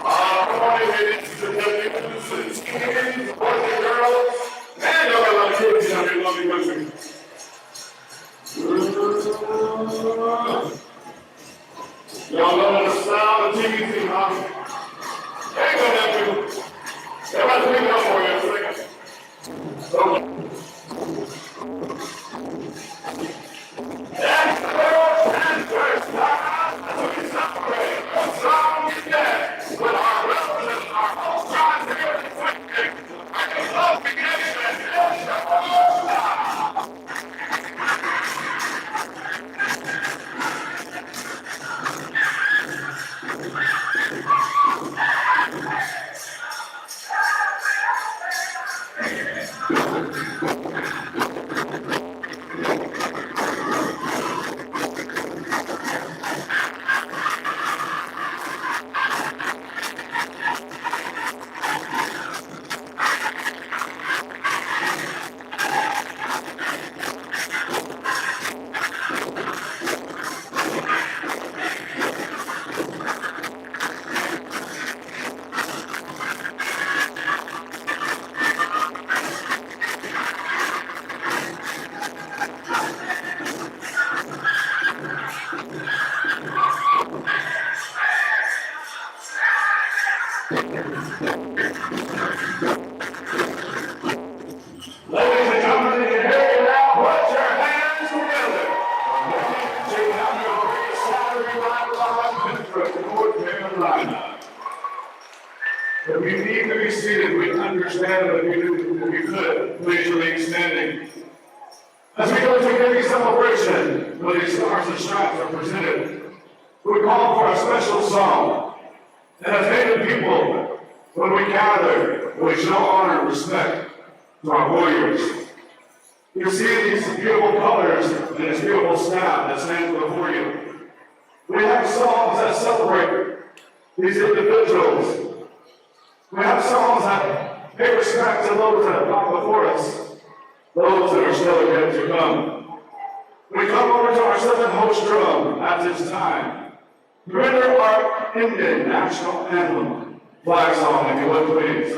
All right, ladies and gentlemen, teens, boys and girls, and all our kids in our lovely country. Y'all know the style of TV thing, huh? Hang on, nephew. Everybody's picking up for you in a second. That's the first time as we celebrate a song and dance with our relatives, our whole tribe here in Twin. I love the Ladies and gentlemen, you can hear you now. Put your hands together. Check out your great Saturday night live in Trenton, North Carolina. If you need to be seated, we understand that if you could, please remain standing. As we go to today's celebration, where these stars and stripes are presented, we call for a special song. And as Native people, when we gather, we show honor and respect to our warriors. You see these beautiful colors and this beautiful staff that stands before you. We have songs that celebrate these individuals. We have songs that pay respect to those that have gone before us, those that are still yet to come. We come over to our seventh host drum at this time to render our Indian national anthem, flag song, if you would please.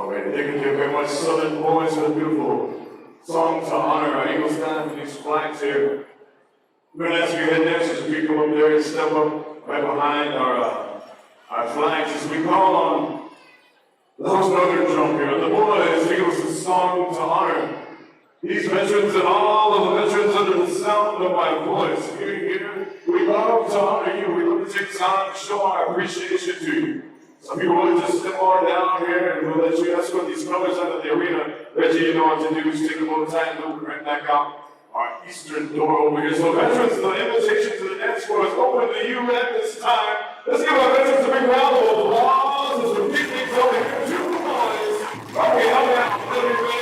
All right, thank you very much, Southern Boys, for the beautiful song to honor our Eagle Sky and these flags here. We're going to ask you head dancers if you come up there and step up right behind our flags as we call on the host northern drum here. The boys, give us a song to honor these veterans and all of the veterans under the sound of my voice. Here, we love to honor you. We love to take time to show our appreciation to you. Some people will just step on down here and we'll let you escort these colors out of the arena. Reggie, you know what to do. Just take a little tight loop right back out our eastern door over here. So veterans, the invitation to the dance floor is open to you at this time. Let's give our veterans a big round of applause as we keep things over here. Two boys. Okay, I'm out. Everybody.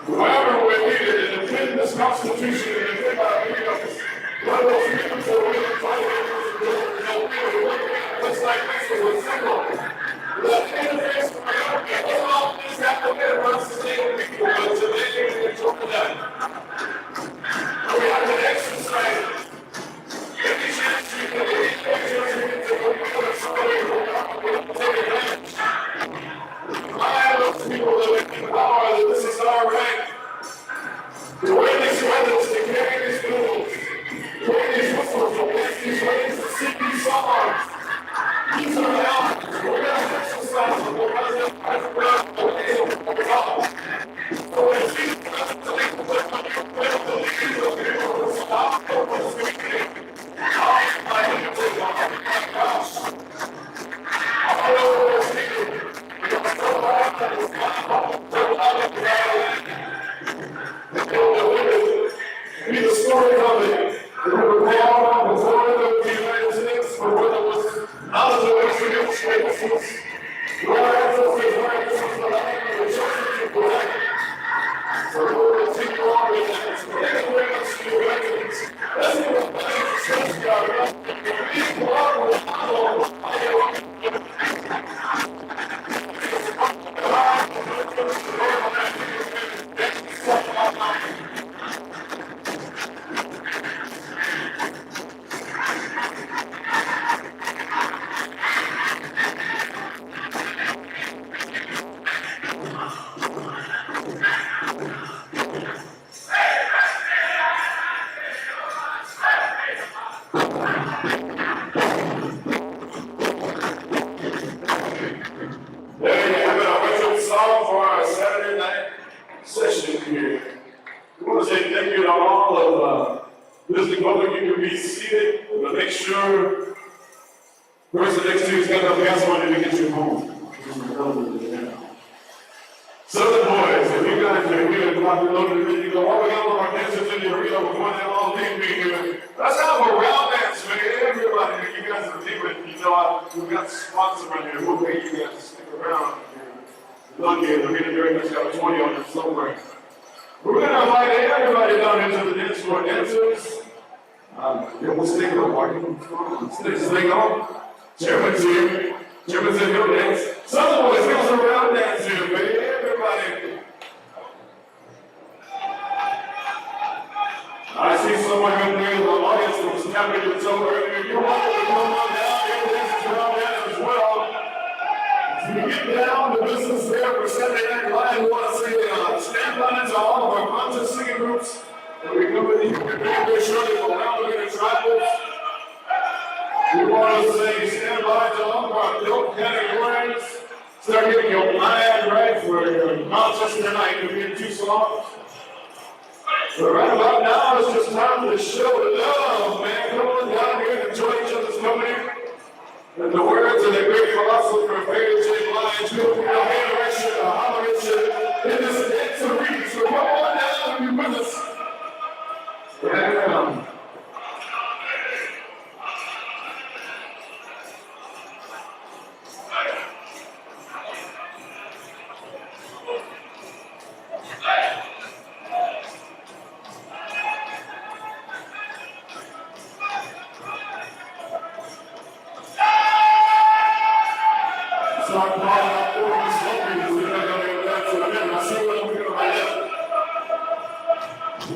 Wherever we're needed to defend this Constitution and defend our freedoms, one of those freedoms that we're fighting looks like this was a symbol. The interface for America, all this happened runs the state of people, but today we're going to that. We have to exercise every chance we can, take advantage. I those people that live in power that this is our right. To wear these feathers, to carry these bills, to wear these whistles, to blast these waves, to sing these songs. These are the elements. We're going to exercise them. We're going to so when you see the be the story of it. We were born before the United States, but when it was out of the way to get spaces. Where our ancestors were, this was the land of the chosen people. So we will continue on with that. So thank you very much to your veterans. Let's give a thanks to our song for our Saturday night session here. We want to say thank you to all of listening public. You can be seated, but make sure the person next to you is got enough gas money to get you home. Southern Boys, if you guys are here, probably loaded in, you go, oh, we got all our dancers in the arena before they all leave me here. That's kind of a round dance, man. Everybody, you guys are leaving. You know, we've got sponsors around here. We'll pay you guys to stick around. Lucky, the arena director's got a 20 on it somewhere. We're going to invite everybody down into the dance floor. Dancers, we'll stick it up, Marty. Stick this thing on. Chairman's here. Chairman's in your dance. Southern Boys, give us a round dance here, baby. Everybody. I see someone in there in the audience that was tapping your toe earlier. You're welcome to come on down here. This is round dance as well. As we get down to business there for Saturday Night Live, we want to say stand by to all of our concert singing groups. When we come in here, we're very shortly for now. We're going to try this. We want to say stand by to all of our dope categories. Start getting your mind right for your concerts tonight. We'll be in 2 songs. But right about now, it's just time to show the love, man. Come on down here and enjoy each other's company. And the words of the great philosopher, Mary J. Blige, you'll be a hand at you, a holler at you, in this dance arena. So come on down and be with us. Yeah. We're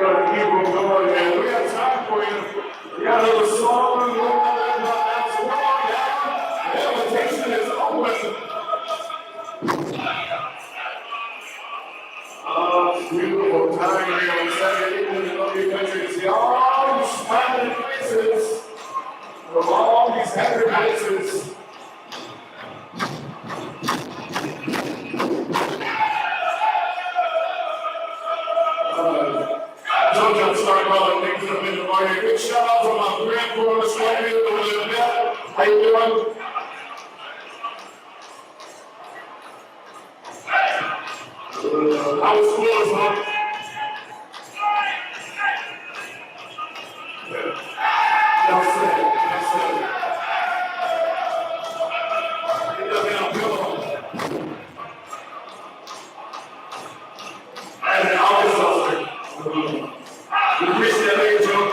gonna keep on going, man. We got time for you. We got another song. We're going that's one down. The invitation is open. It's beautiful time here on Saturday evening in Columbia Country to see all these smiling faces from all these happy places. Don't start calling things up in the morning. Big shout out to my grandpa, Miss Wendy, over there. How you doing? How was school, huh? Yes, sir. Yes, sir. Get that man on pillow. And August officer. We appreciate that, Joe.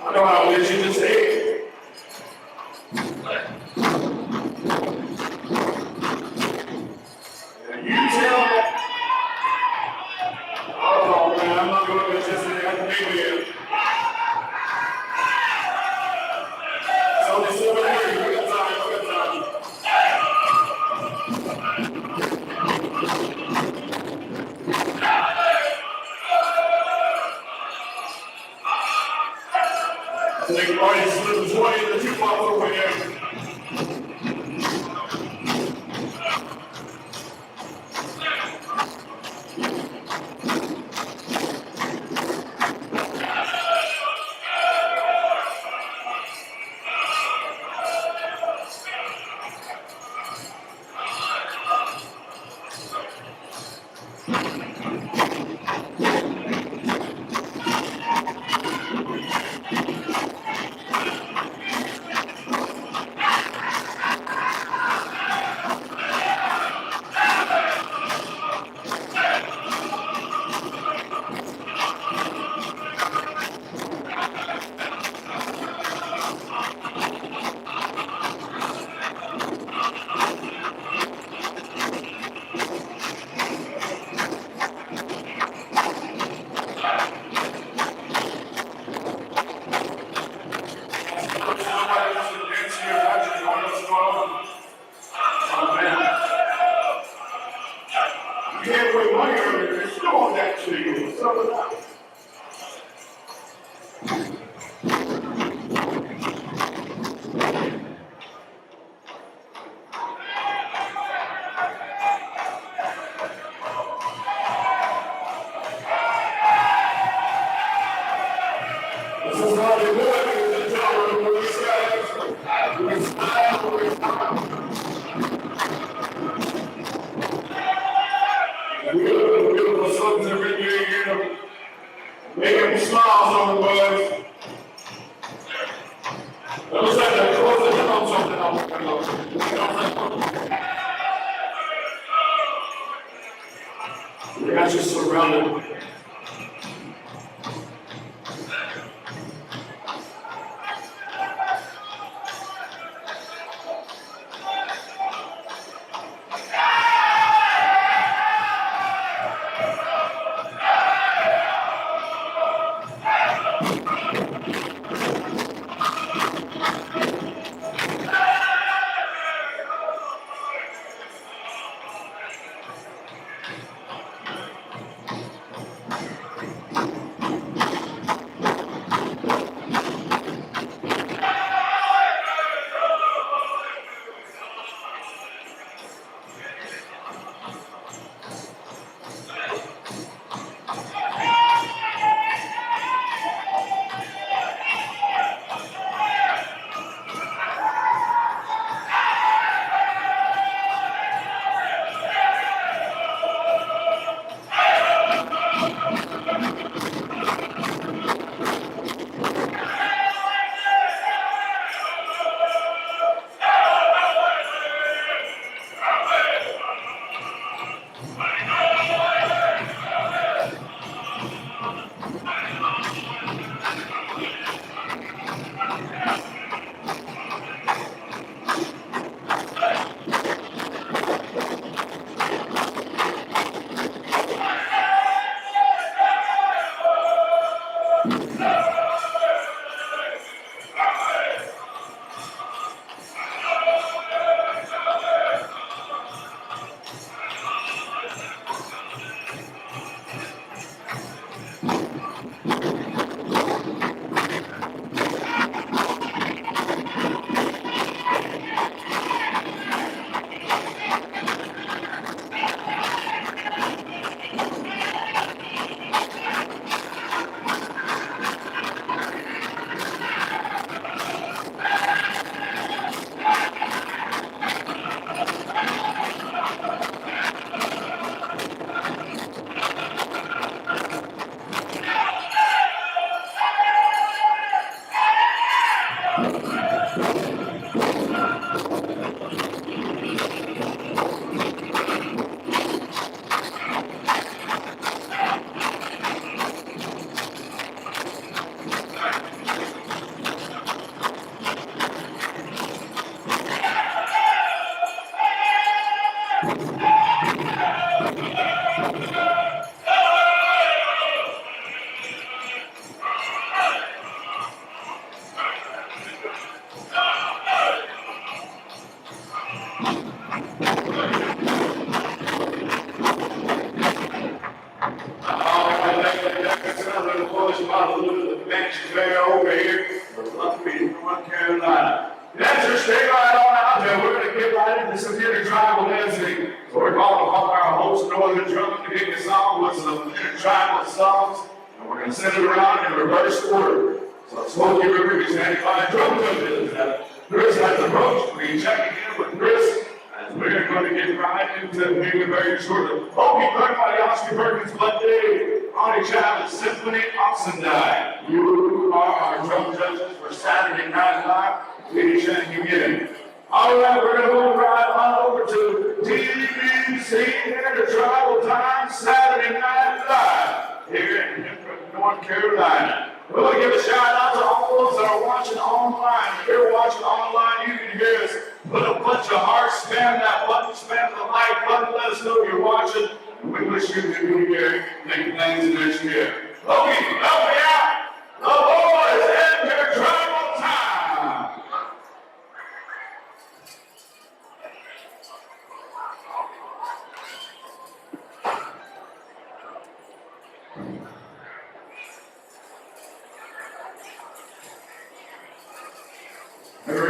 I know how it is you just say. You tell me. Oh man, I'm not going to just say I can make it. It's only 7:30. We got time. We got time. start with that. This is how they do it, ladies and gentlemen. We say, we smile, we smile. Beautiful songs every year, making smiles on the boys. Let me say that, close the down something else. We got you surrounded. Over here, from North Carolina. Dancers, stay right on out there. We're going to get right into some intertribal dancing. So we're calling upon our host, Northern Drum, to kick us off with some intertribal songs. And we're going to send it around in reverse order. So Smoky River is standing by drum judges. Chris has the approach. We check in with Chris. And we're going to get right into the meeting very shortly. Hope you heard by Oscar Perkins, Monday. Ronnie Chapman, Symphony Oxendine. You are our drum judges for Saturday Night Live. Please check you in. All right, we're going to move right on over to DBC Intertribal Time Saturday Night Live here in North Carolina. We'll give a shout out to all those that are watching online. If you're watching online, you can hear us. Put a bunch of hearts, spam that button, spam the like button, let us know you're watching. We wish you a good year, make things next year. Loki, help me out! The boys enter travel time! Hurry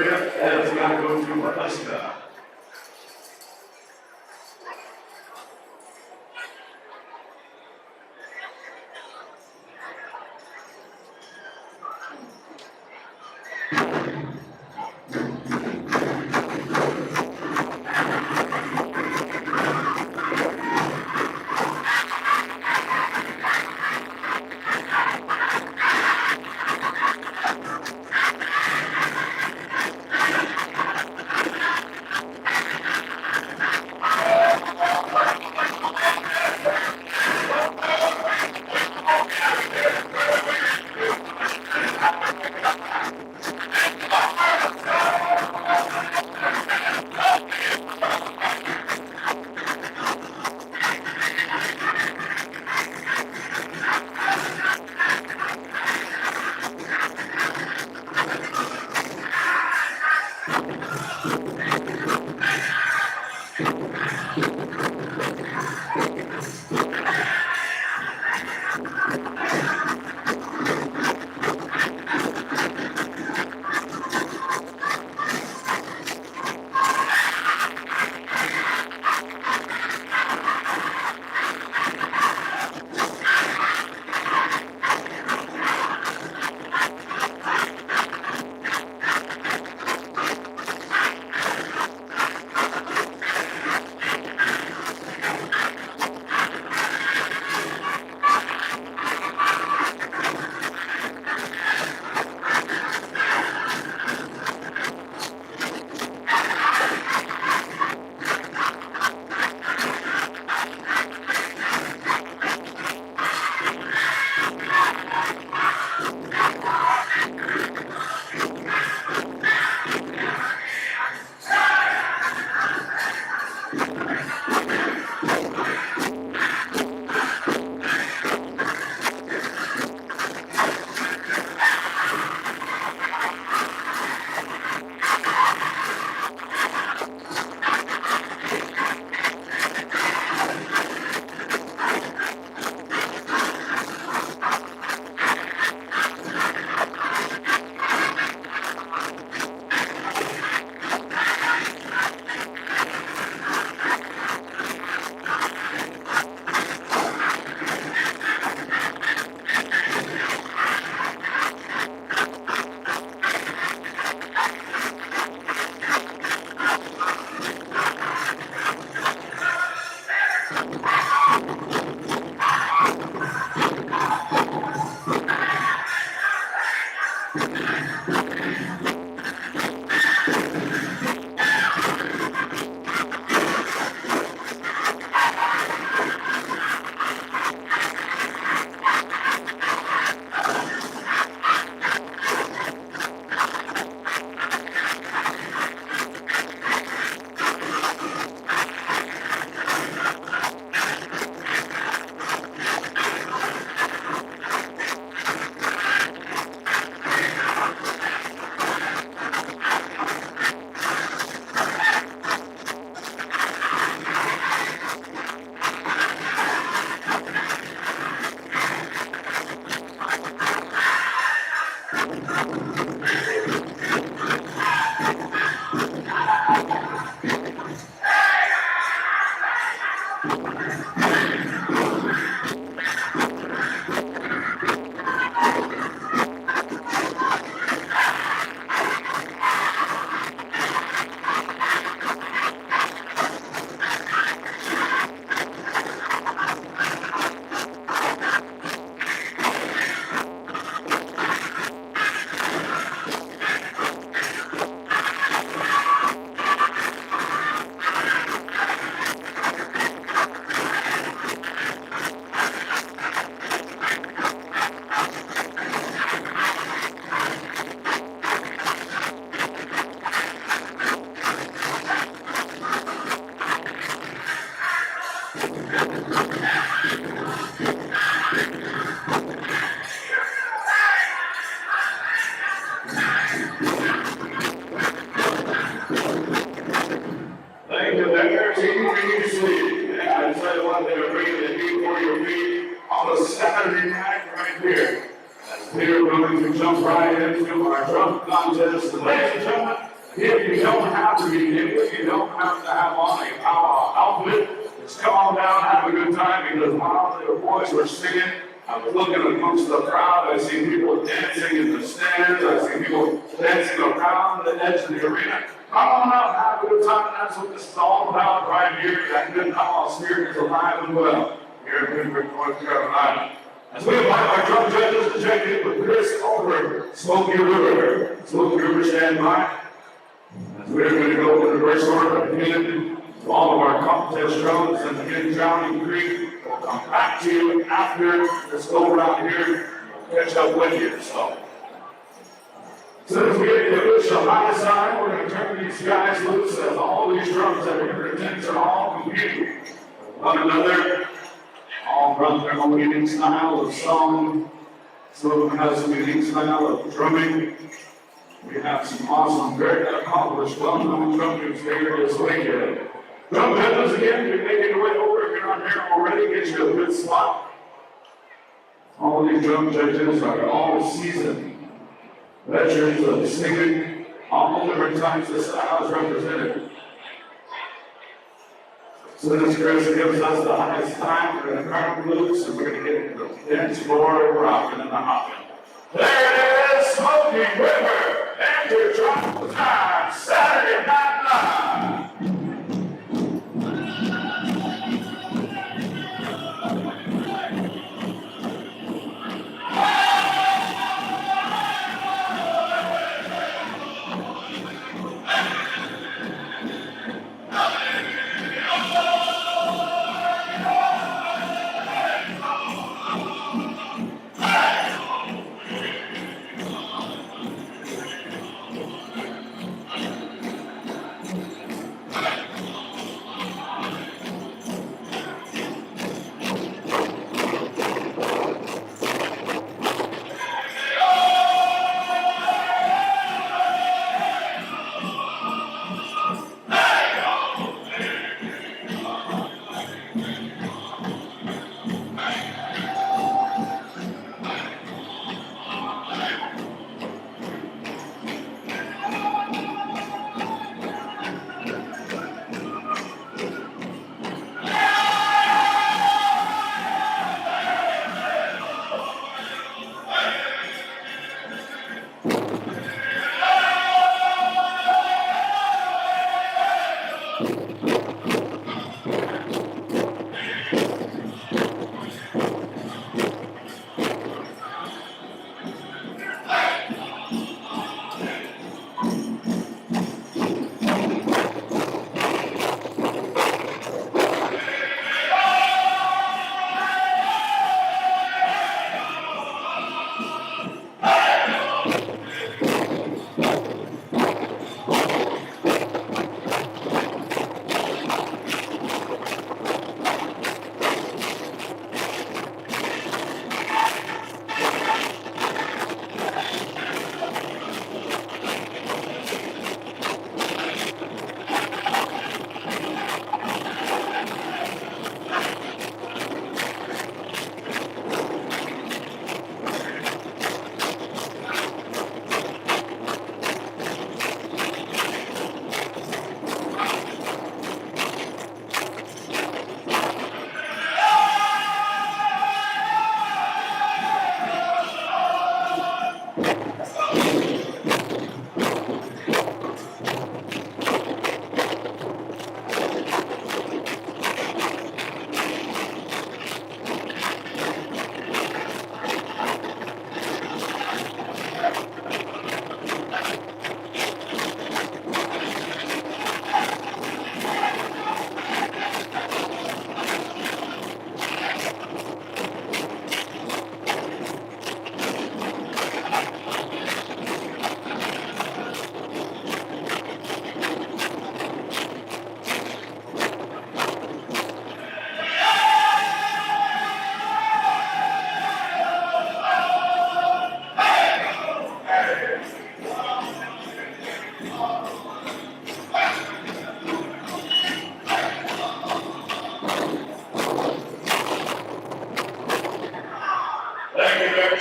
up, Ed's gotta go to Alaska. on a Saturday night right here. As we are going to jump right into our drum contest. Ladies and gentlemen, if you don't have to be naked, you don't have to have on a powwow outfit. Just come on down, have a good time, because while the boys were singing, I was looking amongst the crowd. I see people dancing in the stands. I see people dancing around the edge of the arena. Come on out, have a good time. That's what this is all about right here. That good powwow spirit is alive and well here in Denver, North Carolina. As we invite our drum judges to check in with Chris over Smoky River. Smoky River, stand by. As we're going to go in reverse order again, all of our contest drums and again, Drowning Creek will come back to you after this go around here. We'll catch up with you. So as we get to the official high side, we're going to turn these guys loose as all these drums that are here attendance are all competing with one another. All run their own unique style of song. Some of them have some unique style of drumming. We have some awesome, very accomplished, well-known drummers here this weekend. Drum judges, again, if you're making your way over, if you're not here already, get you a good spot. All these drum judges are all seasoned veterans of singing, all different types of styles represented. So this Chris gives us the highest time. We're going to turn loose and we're going to get into the dance floor, rocking and hopping. There it is, Smoky River, and your drum time, Saturday Night Live.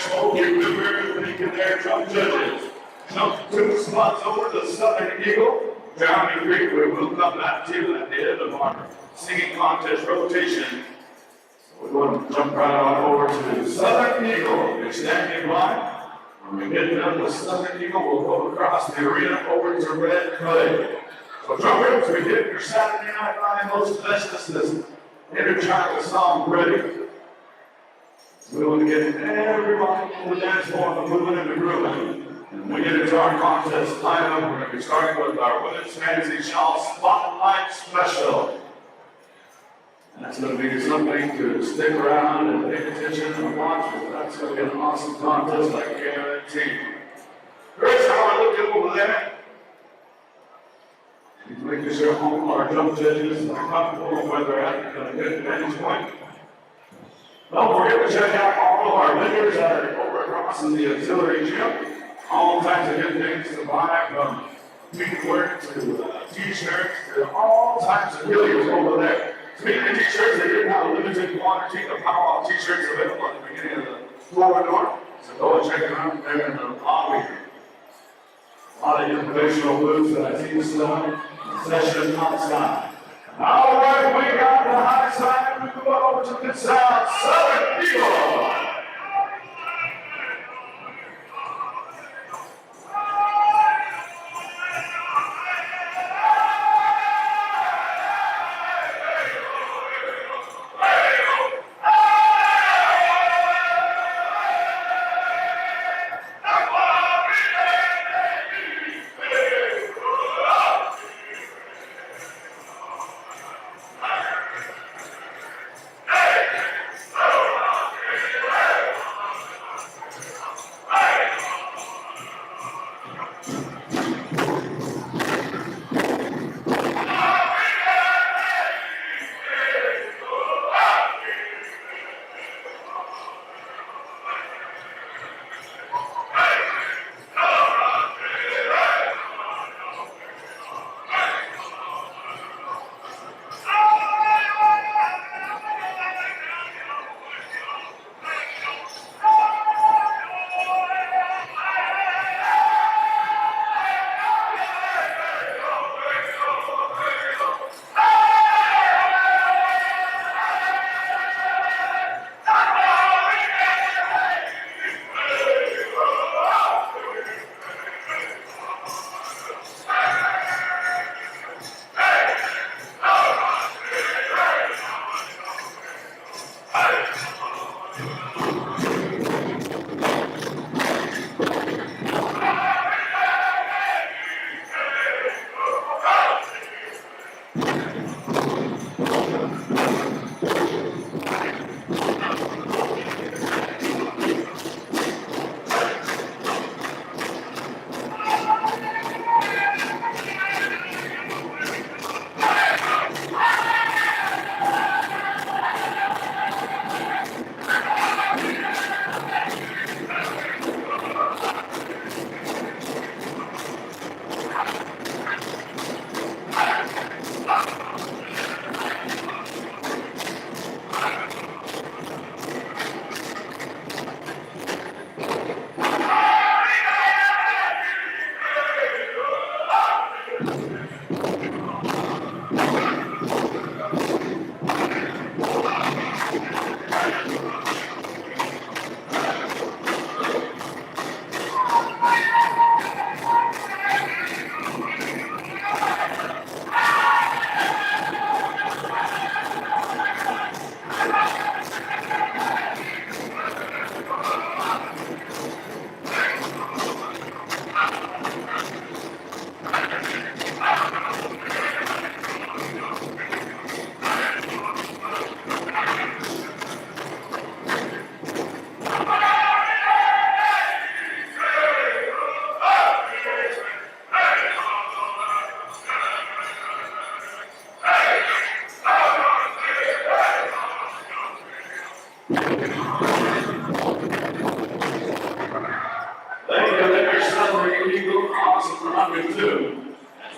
Smoky River, making their drum judges. Jump 2 spots over the Southern Eagle. Drowning Creek, we will come back to you at the end of our singing contest rotation. We're going to jump right on over to Southern Eagle. You're standing by. When we get done with Southern Eagle, we'll go across the arena over to Red Clay. So drummers, we get your Saturday Night Live most bestest interchild song ready. We want to get everybody on the dance floor moving and grooving. And when we get into our contest lineup, we're going to be starting with our Women's Fantasy Shawl Spotlight Special. And that's going to be something to stick around and pay attention and watch. That's going to be an awesome contest, I guarantee. Chris, how are we looking over there? He's making sure all of our jump judges are comfortable where they're at a good vantage point. Don't forget to check out all of our vendors that are over across in the auxiliary gym. All types of good things to buy, from tweetwear to t-shirts to all types of goodies over there. Speaking of t-shirts, they did have a limited quantity of Powwow t-shirts available at the beginning of the corridor. So go and check them out there in the lobby. A lot of informational booths that I see still session outside. All right, we got the high side. We go over to the south. Southern Eagle.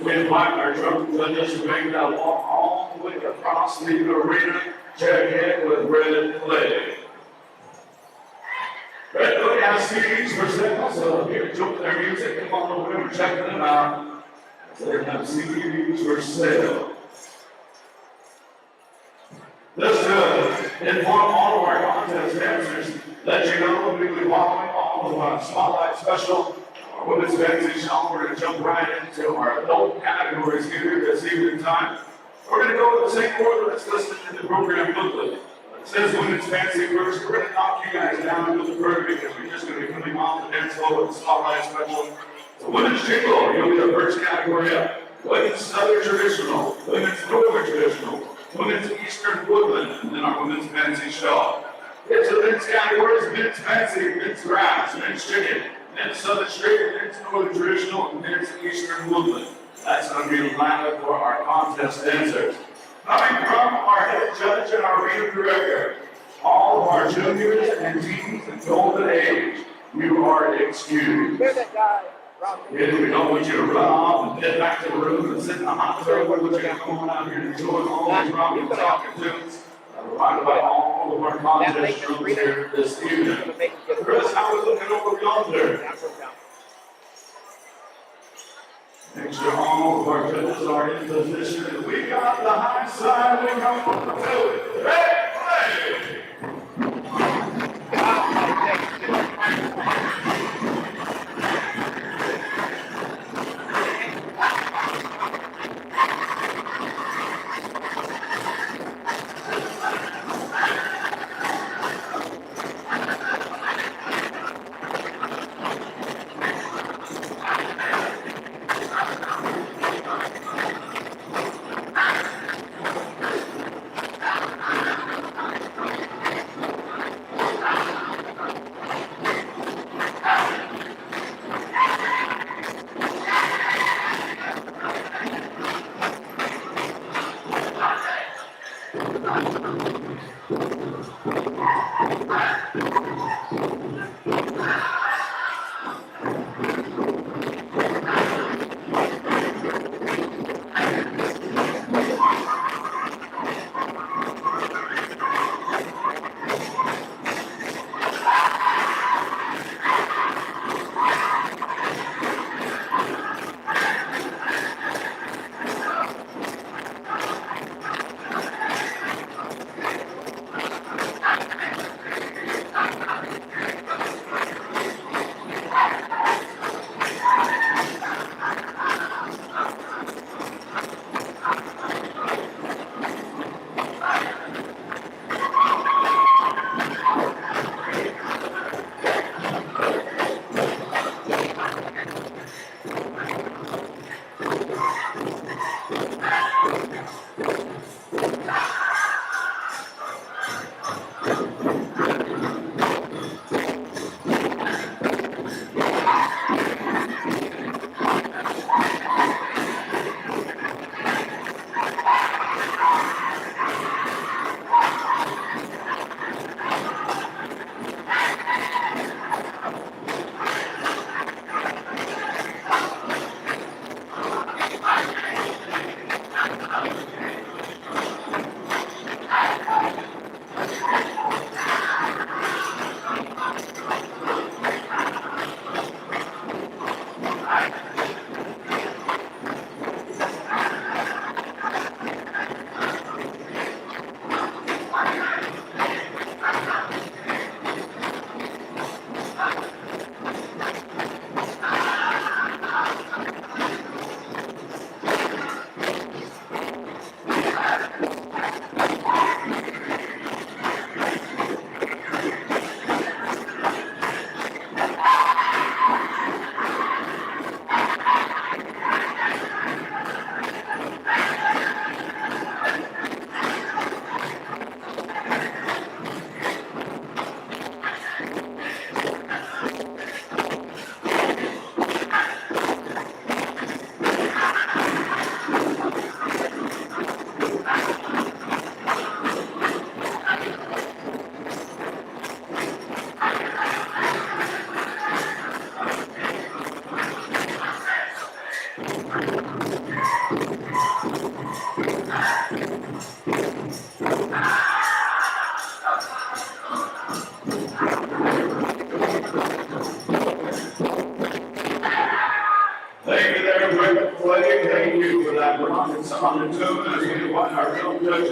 We invite our drum judges to make that walk all the way across the arena, check in with Red Clay. Red Clay has CDs for sale, so if you enjoy their music, come on over and check them out. They have CDs for sale. Just to inform all of our contest dancers, let you know we'll be following all of our Spotlight Special, our Women's Fantasy Show. We're going to jump right into our adult categories here this evening time. We're going to go with the same order that's listed in the program booklet. It says Women's Fantasy first. We're going to knock you guys down to the third because we're just going to be coming off the dance floor with the Spotlight Special. So Women's Jingle, you'll be the first category up. Women's Southern Traditional, Women's Northern Traditional, Women's Eastern Woodland, and then our Women's Fantasy Show. It's the men's categories: men's fancy, men's grass, men's chicken, men's Southern Straight, men's Northern Traditional, and men's Eastern Woodland. That's going to be the lineup for our contest dancers. Coming from our head judge and our arena director, all of our juniors and teens and golden age, you are excused. Yeah, we don't want you to run off and head back to the room and sit in the hot tub. We want you to come on out here and enjoy all these rocking talking tunes. Right about all of our contest rooms here this evening. Chris, how we looking over yonder? Make sure all of our judges are in position. We got the high side. We come on to it. Hey, play!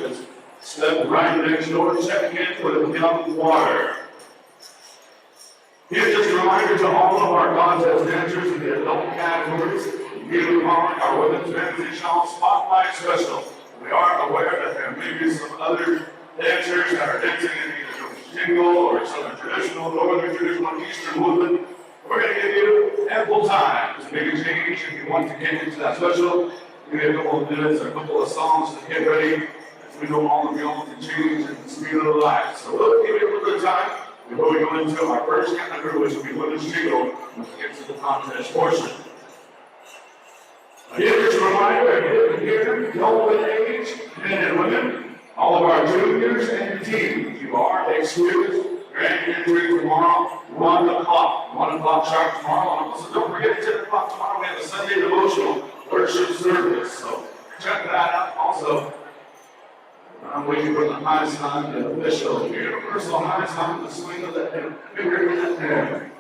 Dancers. Step right next door, check in with Young Water. Here's just a reminder to all of our contest dancers in the adult categories, immediately following our women's transitional spotlight special. We are aware that there may be some other dancers that are dancing in either jingle or southern traditional, northern traditional, eastern movement. We're going to give you ample time to make a change if you want to get into that special. Give me a couple of minutes, a couple of songs to get ready. As we know all of y'all can change in the speed of life. So we'll give you a little bit of time before we go into our first category, which will be women's jingle, when we get to the contest portion. Again, just a reminder, here, golden age, men and women, all of our juniors and teens, you are excused. Grand entry tomorrow, 1 o'clock. 1 o'clock sharp tomorrow. And also, don't forget, 10 o'clock tomorrow, we have a Sunday devotional worship service. So check that out. Also, I'm waiting for the high sign, the official universal high sign, the swing of the finger in the air.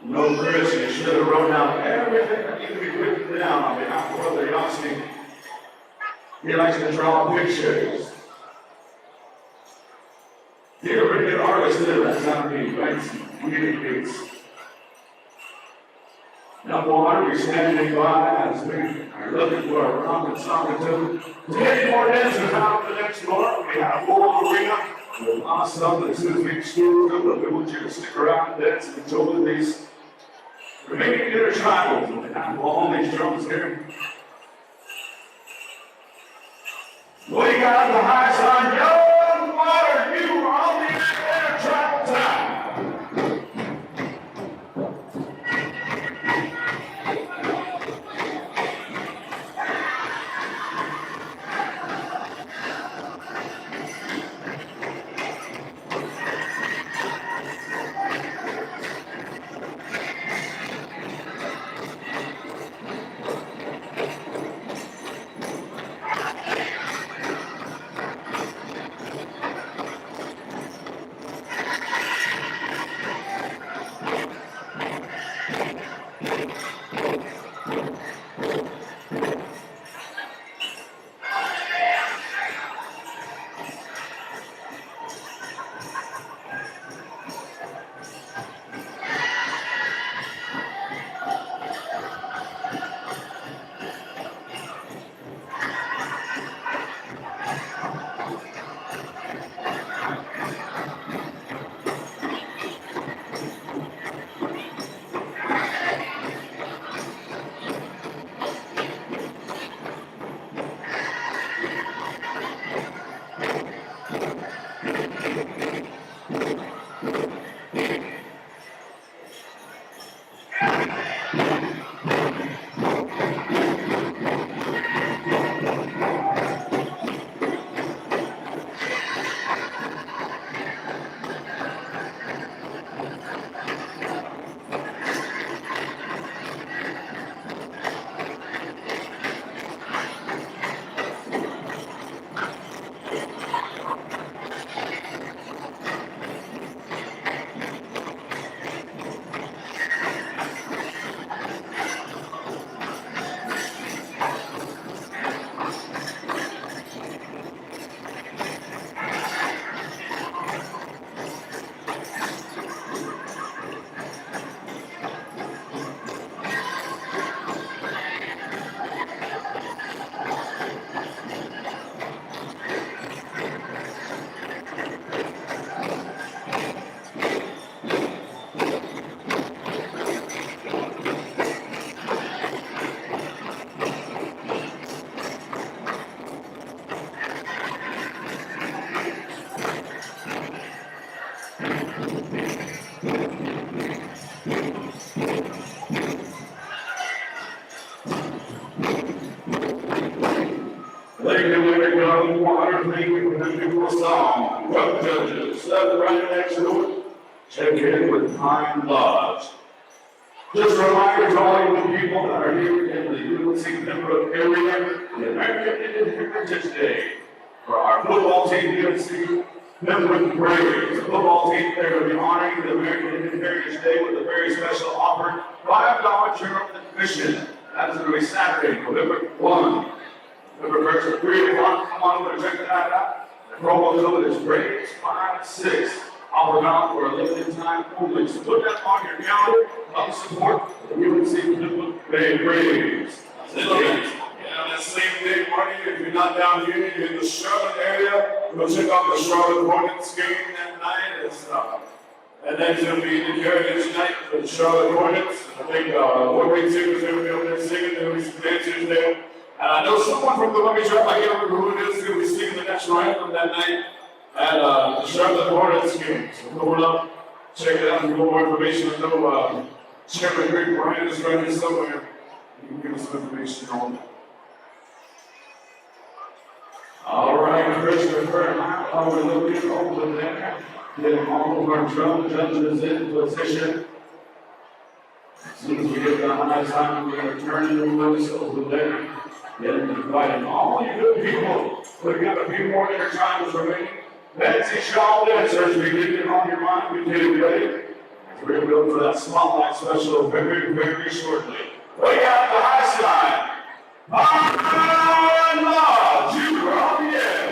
No, Chris, you should have wrote down everything that needs to be written down on behalf of Brother Yossi. He likes to draw pictures. You're a pretty good artist, too. That's not me, right? Weird things. Number one, we're standing by as we are looking for a rocket song or two. To get more dancers out of the next floor, we have a full arena with lots of stuff as soon as we exclude them, but we want you to stick around and dance and enjoy these remaining inner tribals. We have all these drums here. We got the high sign, Young Water, you are on the air travel time. Ladies and gentlemen, water drinking with a beautiful song. Road judges, step right next to it. Check in with Pine Lodge. Just a reminder to all of the people that are here in the UNC Pembroke area, the American Indian Heritage Day. For our football team, UNC Pembroke Braves, the football team, they're going to be honoring the American Indian Heritage Day with a very special offer, $5 charitable admission. That is going to be Saturday, November 1. November 1st at 3 o'clock. Come on over and check that out. The promo code is BRAVES56. Offer bound for a limited time only. So put that on your calendar. Help support the UNC Bay Braves. Yeah, that same day, Marty, if you're not down here, you're in the Charlotte area, go check out the Charlotte Hornets game that night. And that's going to be the Heritage Night for the Charlotte Hornets. I think Warwick Singers are going to be over there singing. There will be some dancers there. And I know someone from the Lucky Tribe, I can't remember who it is, going to be singing the national anthem that night at the Charlotte Hornets game. So come on up, check it out, and get more information. I know Chairman Greg Bryan is right here somewhere. You can give us some information on that. All right, Commissioner Burton, how we're looking over there. Getting all of our drum judges in position. As soon as we get the high time, we're going to turn the loose over there. Getting inviting all you good people. We've got a few more air times remaining. Betsy Shaw dancers, we get it on your mind, we get it ready. We're going to go for that spotlight special very, very shortly. We got the high side. Iron Lodge, you are on the air.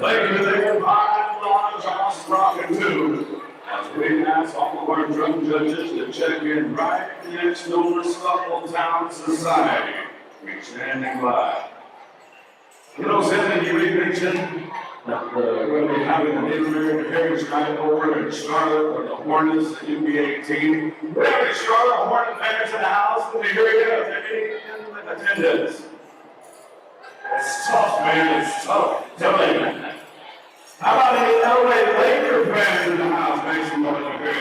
Ladies and gentlemen, Iron Lodge, awesome rockin' too. As we ask all of our drum judges to check in right next door to Scuffletown Society. We're standing by. You know, Sandy, you may mention that we're going to be having an Native Heritage Night over in Charlotte for the Hornets, the NBA team. We have any Charlotte Hornet fans in the house in the area, in attendance. It's tough, man, it's tough. Tell me. How about any LA Laker fans in the house? Make some noise up here.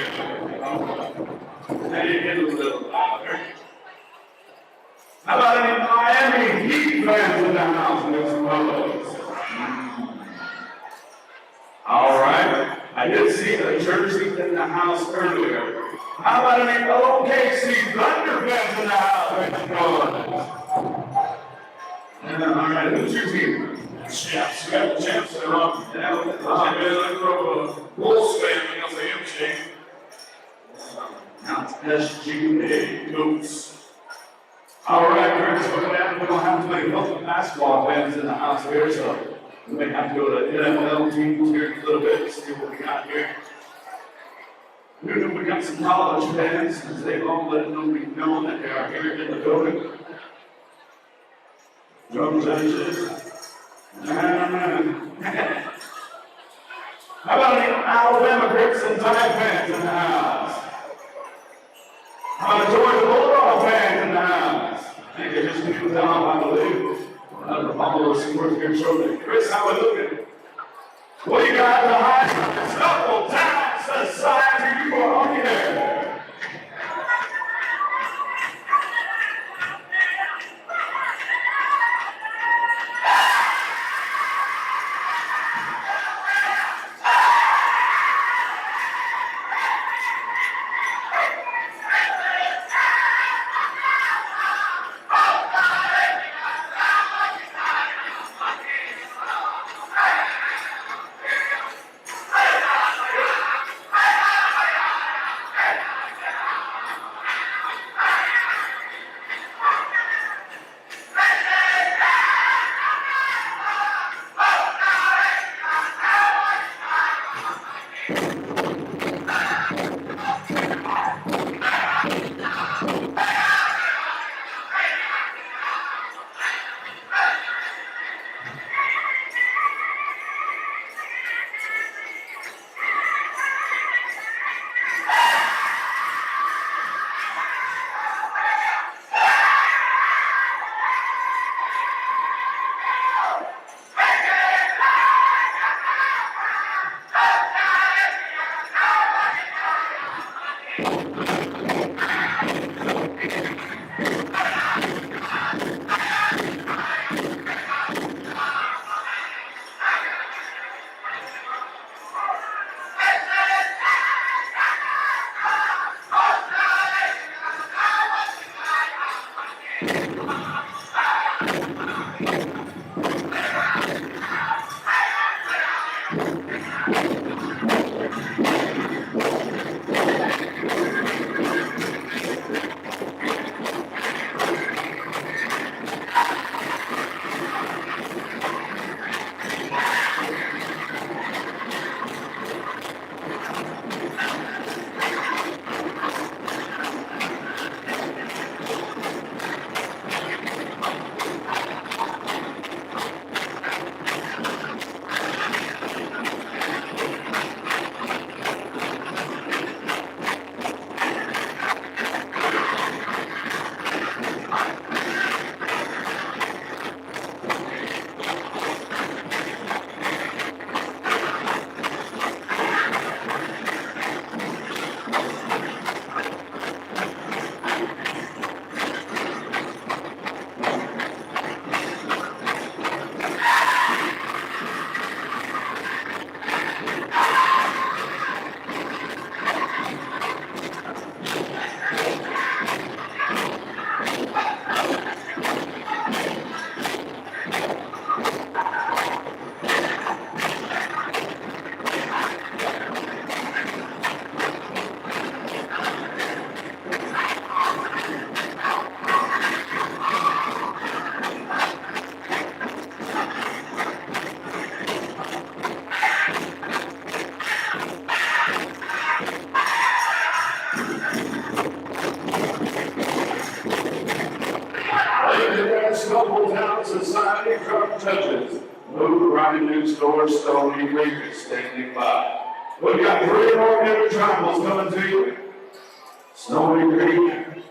Now you get a little louder. How about any Miami Heat fans in the house? Make some noise. All right. I did see a jersey in the house earlier. How about any OKC Thunder fans in the house? Make some noise. All right, who's your team? Champs, we got the champs that are on. Let's throw a Bulls fan against the M chain. Now it's SGA Goats. All right, Chris, we're going to have to make healthy basketball fans in the house here, so we may have to go to NFL teams here in a little bit to see what we got here. We got some college fans, as they've all let them be known that they are here in the building. Drum judges. How about any Alabama Crimson Tide fans in the house? How about Georgia Bulldog fans in the house? I think they just moved down, I believe. Another follow us worth here shortly. Chris, how we looking? What do you got behind us? Couple Town Society, you are on here. Town Society Drum Judges. Move Rocky News Store, Stony Creek is standing by. We've got 3 more intertribals coming to you. Stony Creek,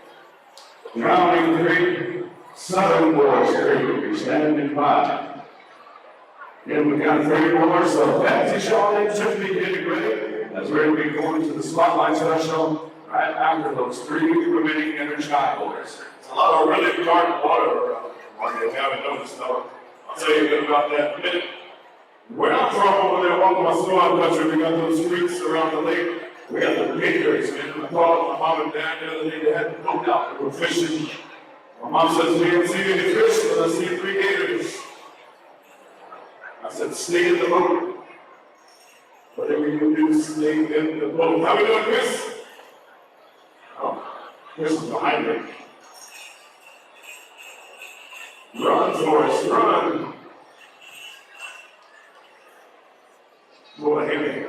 Drowning Creek, Southern Boys Creek is standing by. And we've got 3 more, so Betsy Shaw should be getting ready as we're going to be going to the Spotlight Special right after those 3 remaining intertribals. It's a lot of really dark water. If you haven't noticed, though, I'll tell you a bit about that in a minute. We're not from over there walking my squad country. We got those streets around the lake. We got the gators. And I called my mom and dad the other day. They had the boat out. They were fishing. My mom says, we didn't see any fish, but I see 3 gators. said, stay in the boat. Whatever you do, stay in the boat. How we doing, Chris? Oh, Chris is behind me. Run, Forrest, run. Boy, hey,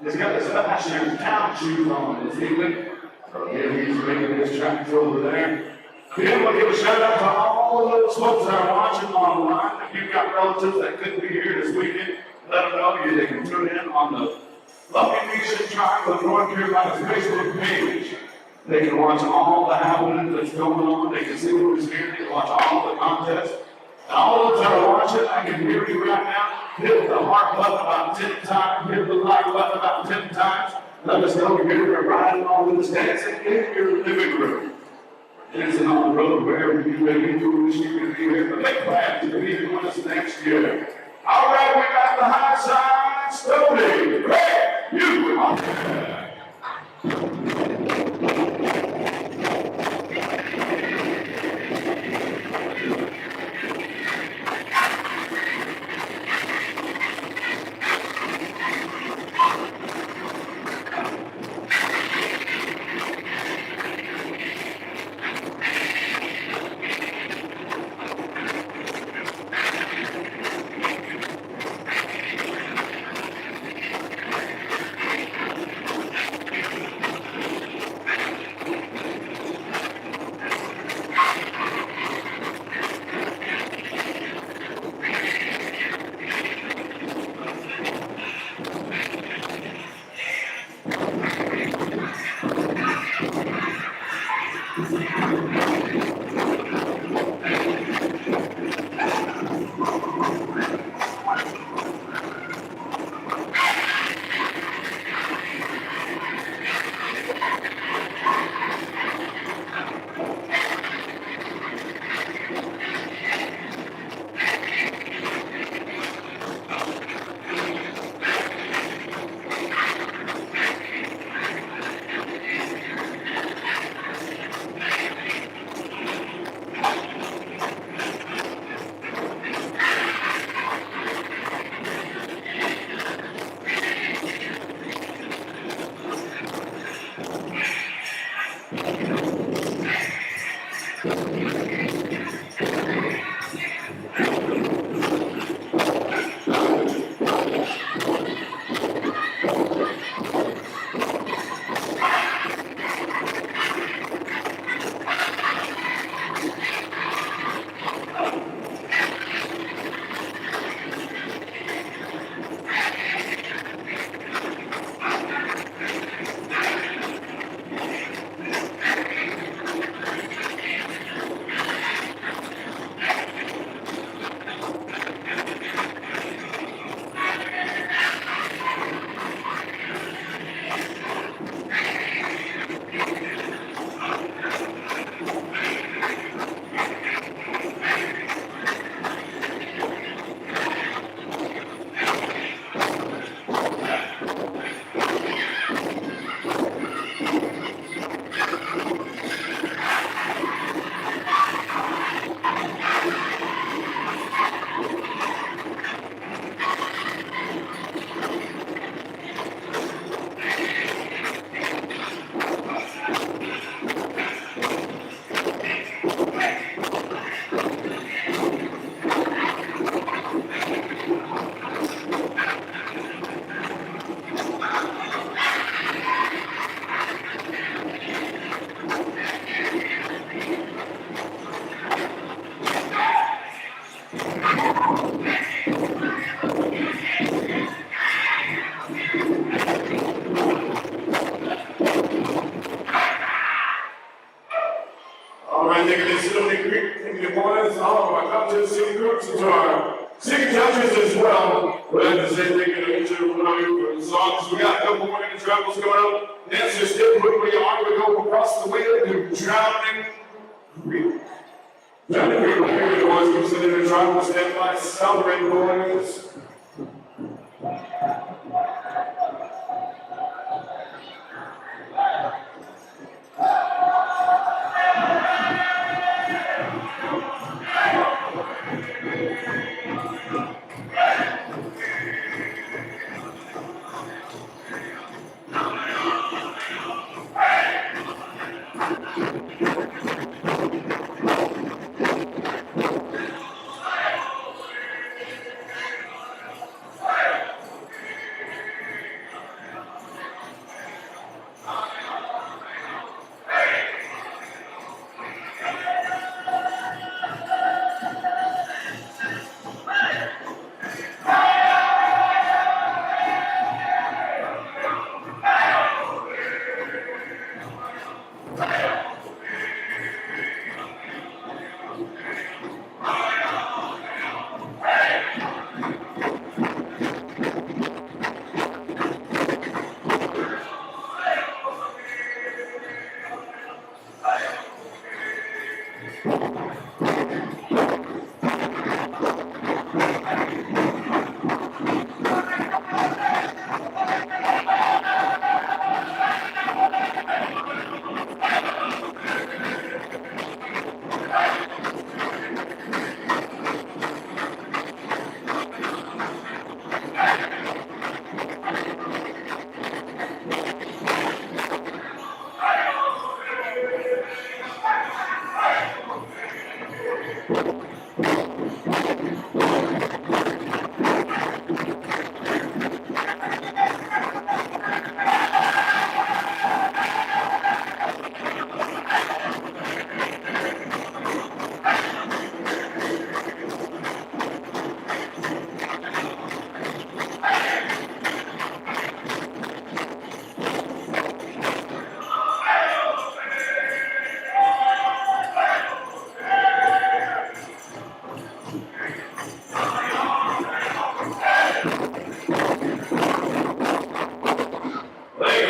he's got his fashion town shoes on this evening. So here he's making his tracks over there. Again, we'll give a shout out to all of those folks that are watching online. If you've got relatives that couldn't be here this weekend, let them know they can tune in on the Lumpy Nation Tribe of North Carolina's Facebook page. They can watch all the happenings that's going on. They can see who's here. They can watch all the contests. And all those that are watching, I can hear you right now. Hit the heart button about 10 times. Hit the like button about 10 times. Let us know you're here riding on with us, dancing in your living room. Dancing on the road, wherever you may be, you wish you could be here. But make plans to be with us next year. All right, we got the high side, Stony. Great, you are there. To our singing judges as well. We'd like to say thank you to each and every one of you for the songs. We got a couple more minute travels going up. Dancers, stay quickly on. We go across the wheel to Drowning Creek. Drowning Creek, here the boys considered a travel stand by celebrate boys. Ladies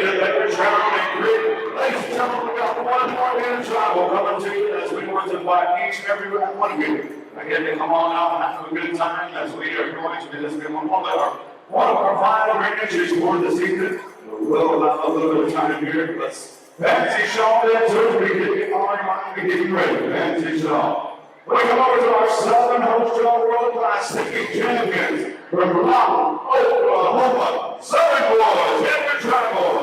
and gentlemen, ladies and gentlemen, we got one more minute travel coming to you as we want to invite each and every one of you again to come on out and have a good time as we are going to do this. One of our final recognitions for this evening. We'll allow a little bit of time here. Let's fancy Shaw dancers. We get our mind to get ready. Fancy Shaw. We come over to our Southern Host Show World Class Singing Champions from Rock, Oklahoma, Southern Boys, Edward Travel.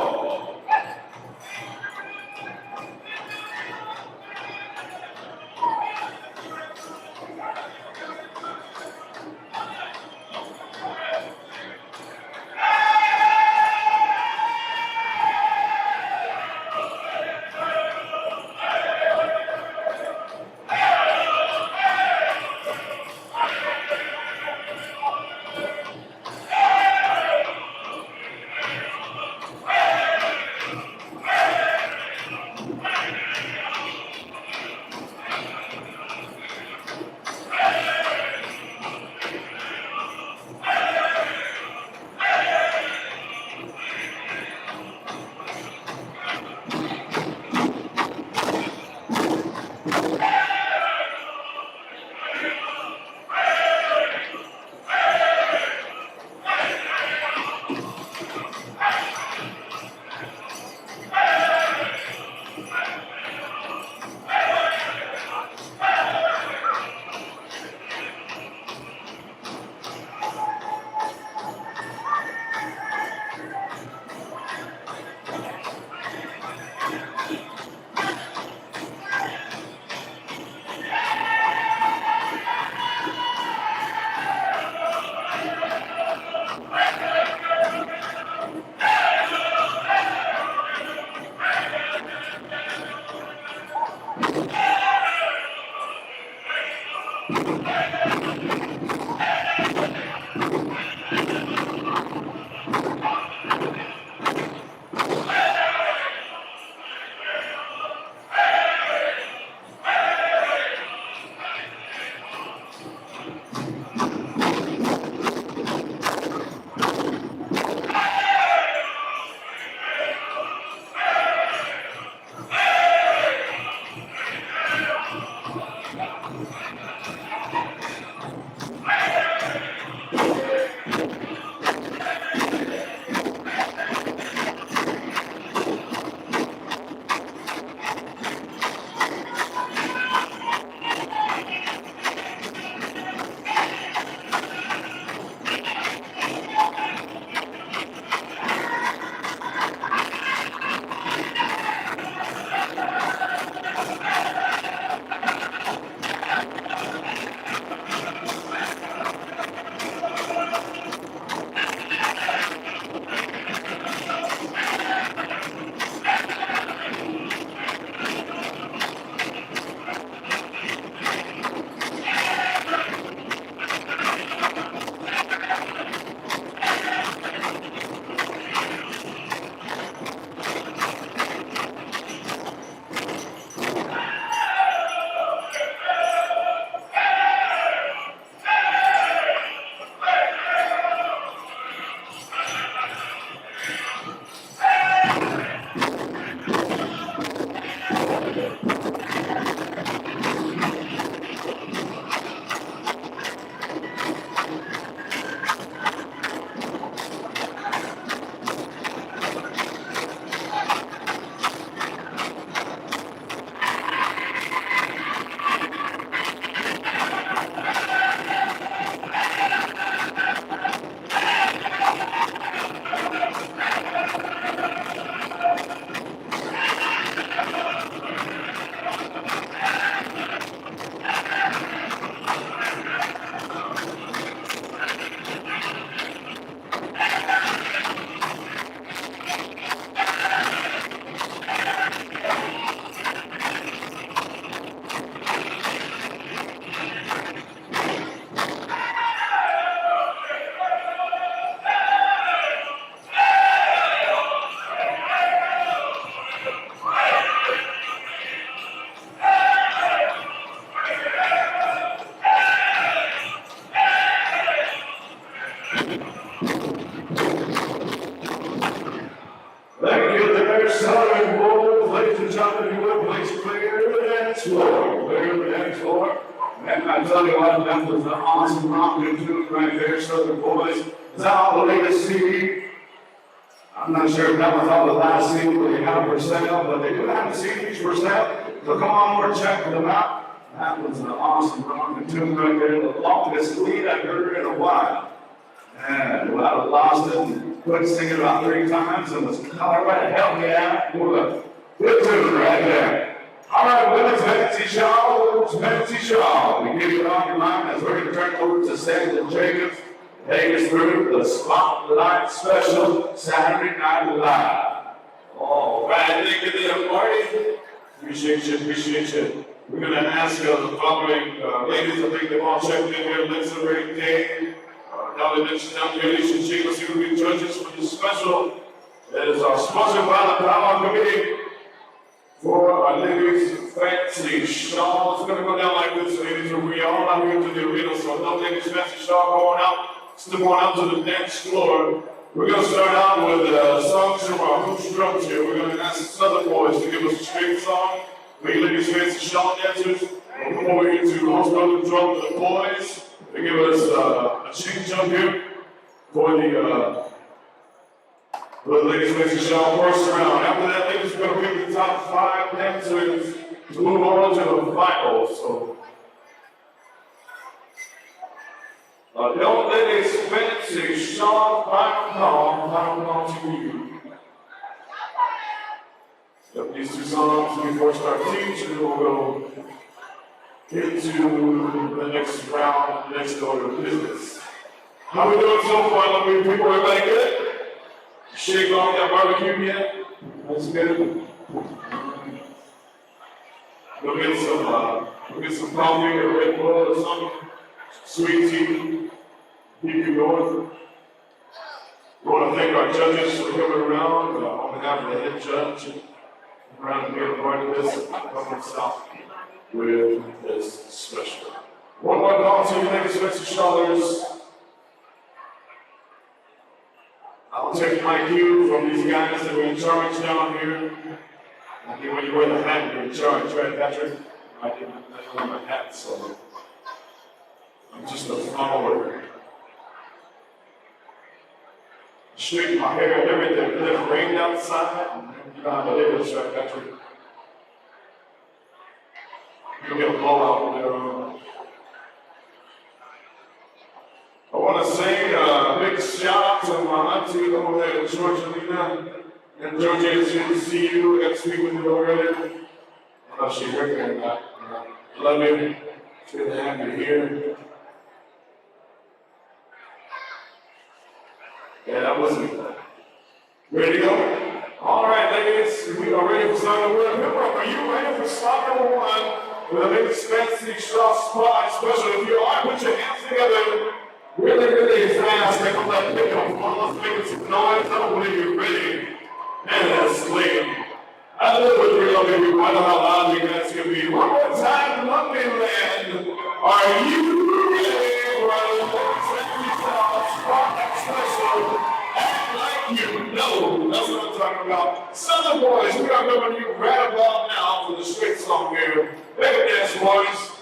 Southern boys, ladies and gentlemen, you would please clear the dance floor. Clear the dance floor. And I tell you what, that was an awesome rockin' tune right there, Southern boys. Is that all the latest CD? I'm not sure if that was all the last single they have for sale, but they do have the CDs for sale. So come on over and check them out. That was an awesome rockin' tune right there. The longest lead I've heard in a while. And well, I lost it and quit singing about 3 times and was all right, help me out. Good tune right there. All right, women's fancy shawl. We give you it on your line as we're going to turn it over to Sandra Jacobs. Take us through the Spotlight Special Saturday Night Live. All right, thank you there, Marty. Appreciate you. We're going to ask the following ladies, I think they've all checked in here. Lisa Ray Kane, Dolly Lynch, Alicia Jacobs, who will be judges for this special. That is sponsored by the Powwow Committee for our ladies' fancy shawl. It's going to go down like this, ladies. We all out here to the arena, so no ladies' fancy shawl going out. Still going out to the dance floor. We're going to start out with songs from our Hooch Drums here. We're going to ask the Southern boys to give us a straight song. We ladies fancy shawl dancers. Before we get to Hooch Drums, the boys, they give us a change up here for the ladies fancy shawl first round. After that, ladies, we're going to pick the top 5 dancers to move on to the finals. So. Don't ladies fancy shawl, final call to you. Yep, these 2 songs before start teaching, and we'll go into the next round, the next order of business. How we doing so far, lovely people? Everybody good? Shake off that barbecue yet? That's good. We'll get some coffee or Red Bull or something. Sweet tea. Keep you going. We want to thank our judges for coming around on behalf of the head judge around to be a part of this coming south with this special. One more call to you, ladies, fancy shawlers. I'll take my cue from these guys that are in charge down here. I think when you wear the hat, you're in charge, right, Patrick? I didn't wear my hat, so I'm just a follower. Straighten my hair and everything. Let it rain outside. You know how it is, right, Patrick? You'll get a blowout later on. I want to say a big shout out to my auntie over there in Georgia. And Georgia, it's good to see you. I got to speak with you already. I don't know if she's working or not. I love you. It's good to have you here. Yeah, that wasn't ready to go. All right, ladies, we are ready for song number 1. Are you ready for song number 1 with the latest fancy straw spotlight special? If you are, put your hands together really fast. Make them like pick up. Let's make some noise. I don't believe you're ready. And let's swing. I live with 3 lovely people. I know how loud you guys can be. One more time, Lumpy Land. Are you ready for a fancy straw spotlight special? Act like you know. That's what I'm talking about. Southern boys, we are going to you right about now for the straight song here. Make a dance, boys.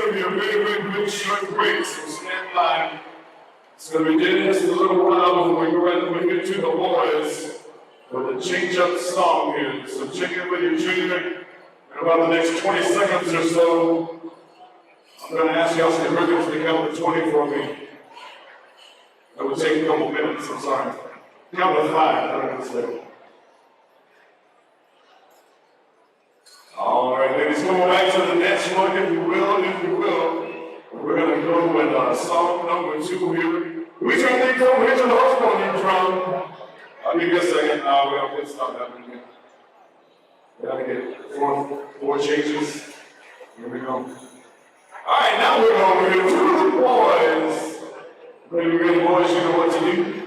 going to be a very, very quick, short break, so stand by. It's going to be dead just a little while before we get to the boys with a change-up song here. So check in with your junior in about the next 20 seconds or so. I'm going to ask y'all to rhythms to count to 20 for me. That would take a couple minutes, I'm sorry. Count to 5, I don't know. All right, ladies, come on back to the next one, if you will, if you will. We're going to go with song number 2 here. We turn things over here to the host podium drum. I'll give you a second. We don't get stuck happening here. We gotta get four changes. Here we go. All right, now we're going to the boys. Ready, boys, you know what to do.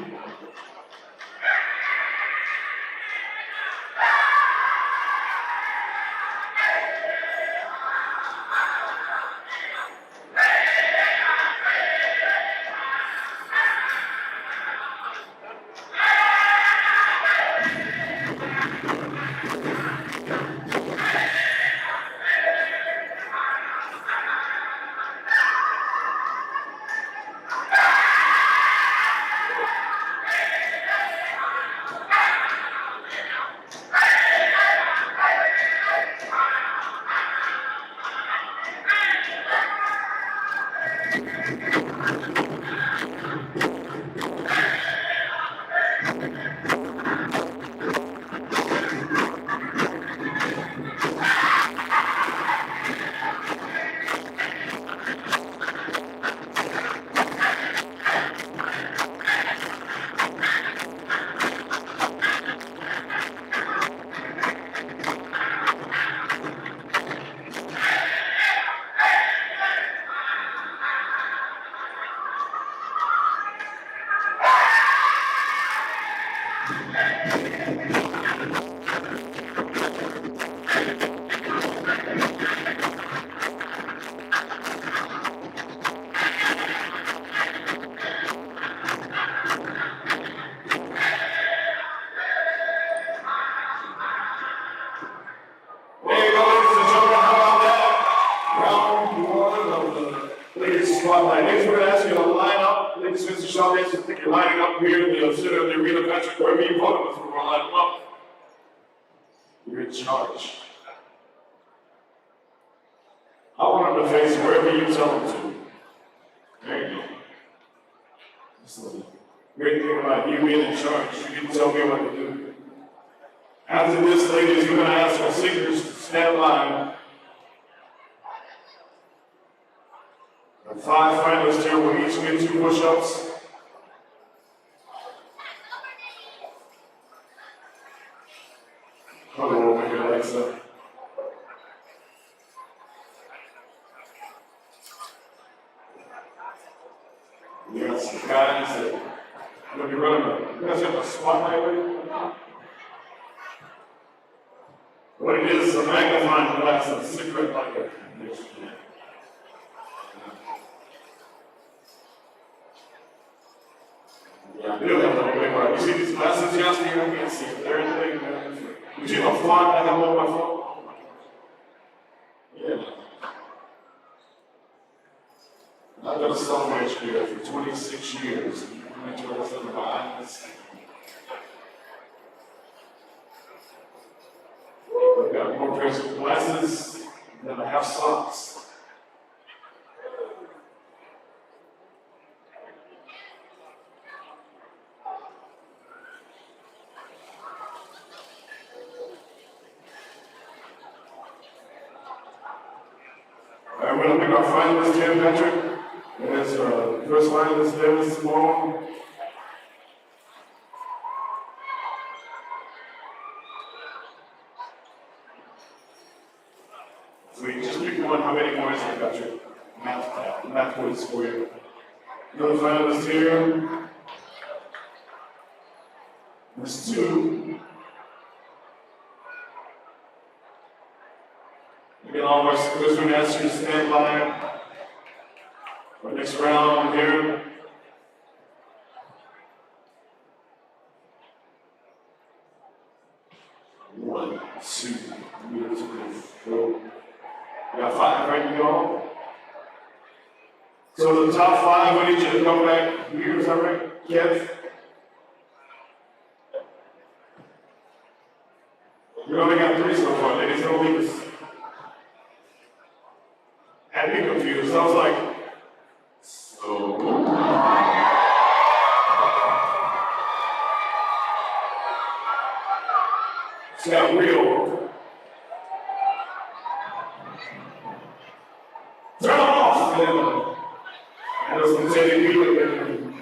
Spotlight. Next, we're going to ask you to line up. Ladies and gentlemen, I think you're lining up here in the center of the arena, Patrick, wherever you vote us, we're going to line them up. You're in charge. I want them to face wherever you tell them to. There you go. That's the great thing about you being in charge. You can tell me what to do. After this, ladies, we're going to ask our singers to stand line. The 5 finalists here will each get 2 push-ups. Probably won't make your legs up. You got some guys that are going to be running you guys got the spotlight with you? What it is a magnifying glass and a cigarette lighter. Yeah, we don't have no big one. You see these glasses, Justin? I can't see it. They're in the thing. You see the font I have on my phone? Yeah. I've been a celebrate here for 26 years. I'm enjoying this in my eyes. I've got more pairs of glasses than I have socks. All right, we're going to pick our finalist here, Patrick. And as first finalist, Dennis Simone. So you just pick one. How many more is it, Patrick? Math quiz for you. Another finalist here. There's 2. Again, all of our quiz room ask you to stand by. For the next round here. One, 2, 3, 4. We got 5, right? You go. So the top five, I need you to come back here, is that right? Yes? We only got three so far, ladies, don't leave us. Had me confused, I was like, so. It's got real. Turn off! And there's some steady people in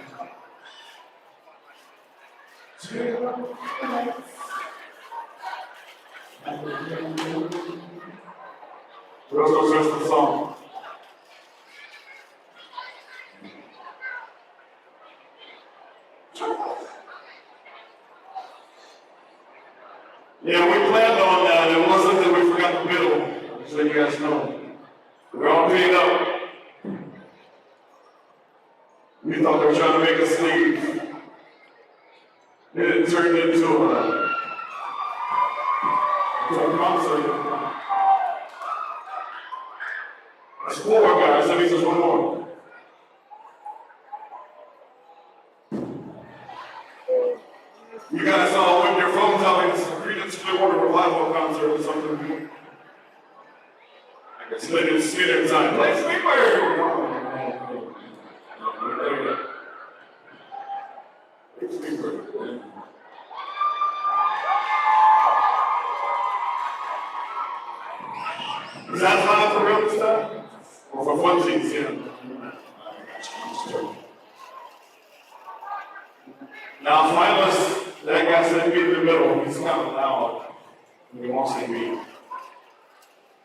Let's go search the song. Yeah, we planned on that. It wasn't that we forgot the bill, so you guys know. We're all paid up. We thought they were trying to make us leave. It turned into a concert. That's four, guys. That means there's one more. You guys all whip your phones out like it's a Creedence Clearwater Revival concert or something. I guess they didn't see it in time. Let's be Is that time for real this time? Or for funsies, yeah. Now, finalists, that guy's gonna be in the middle. He's kind of loud. He wants to be.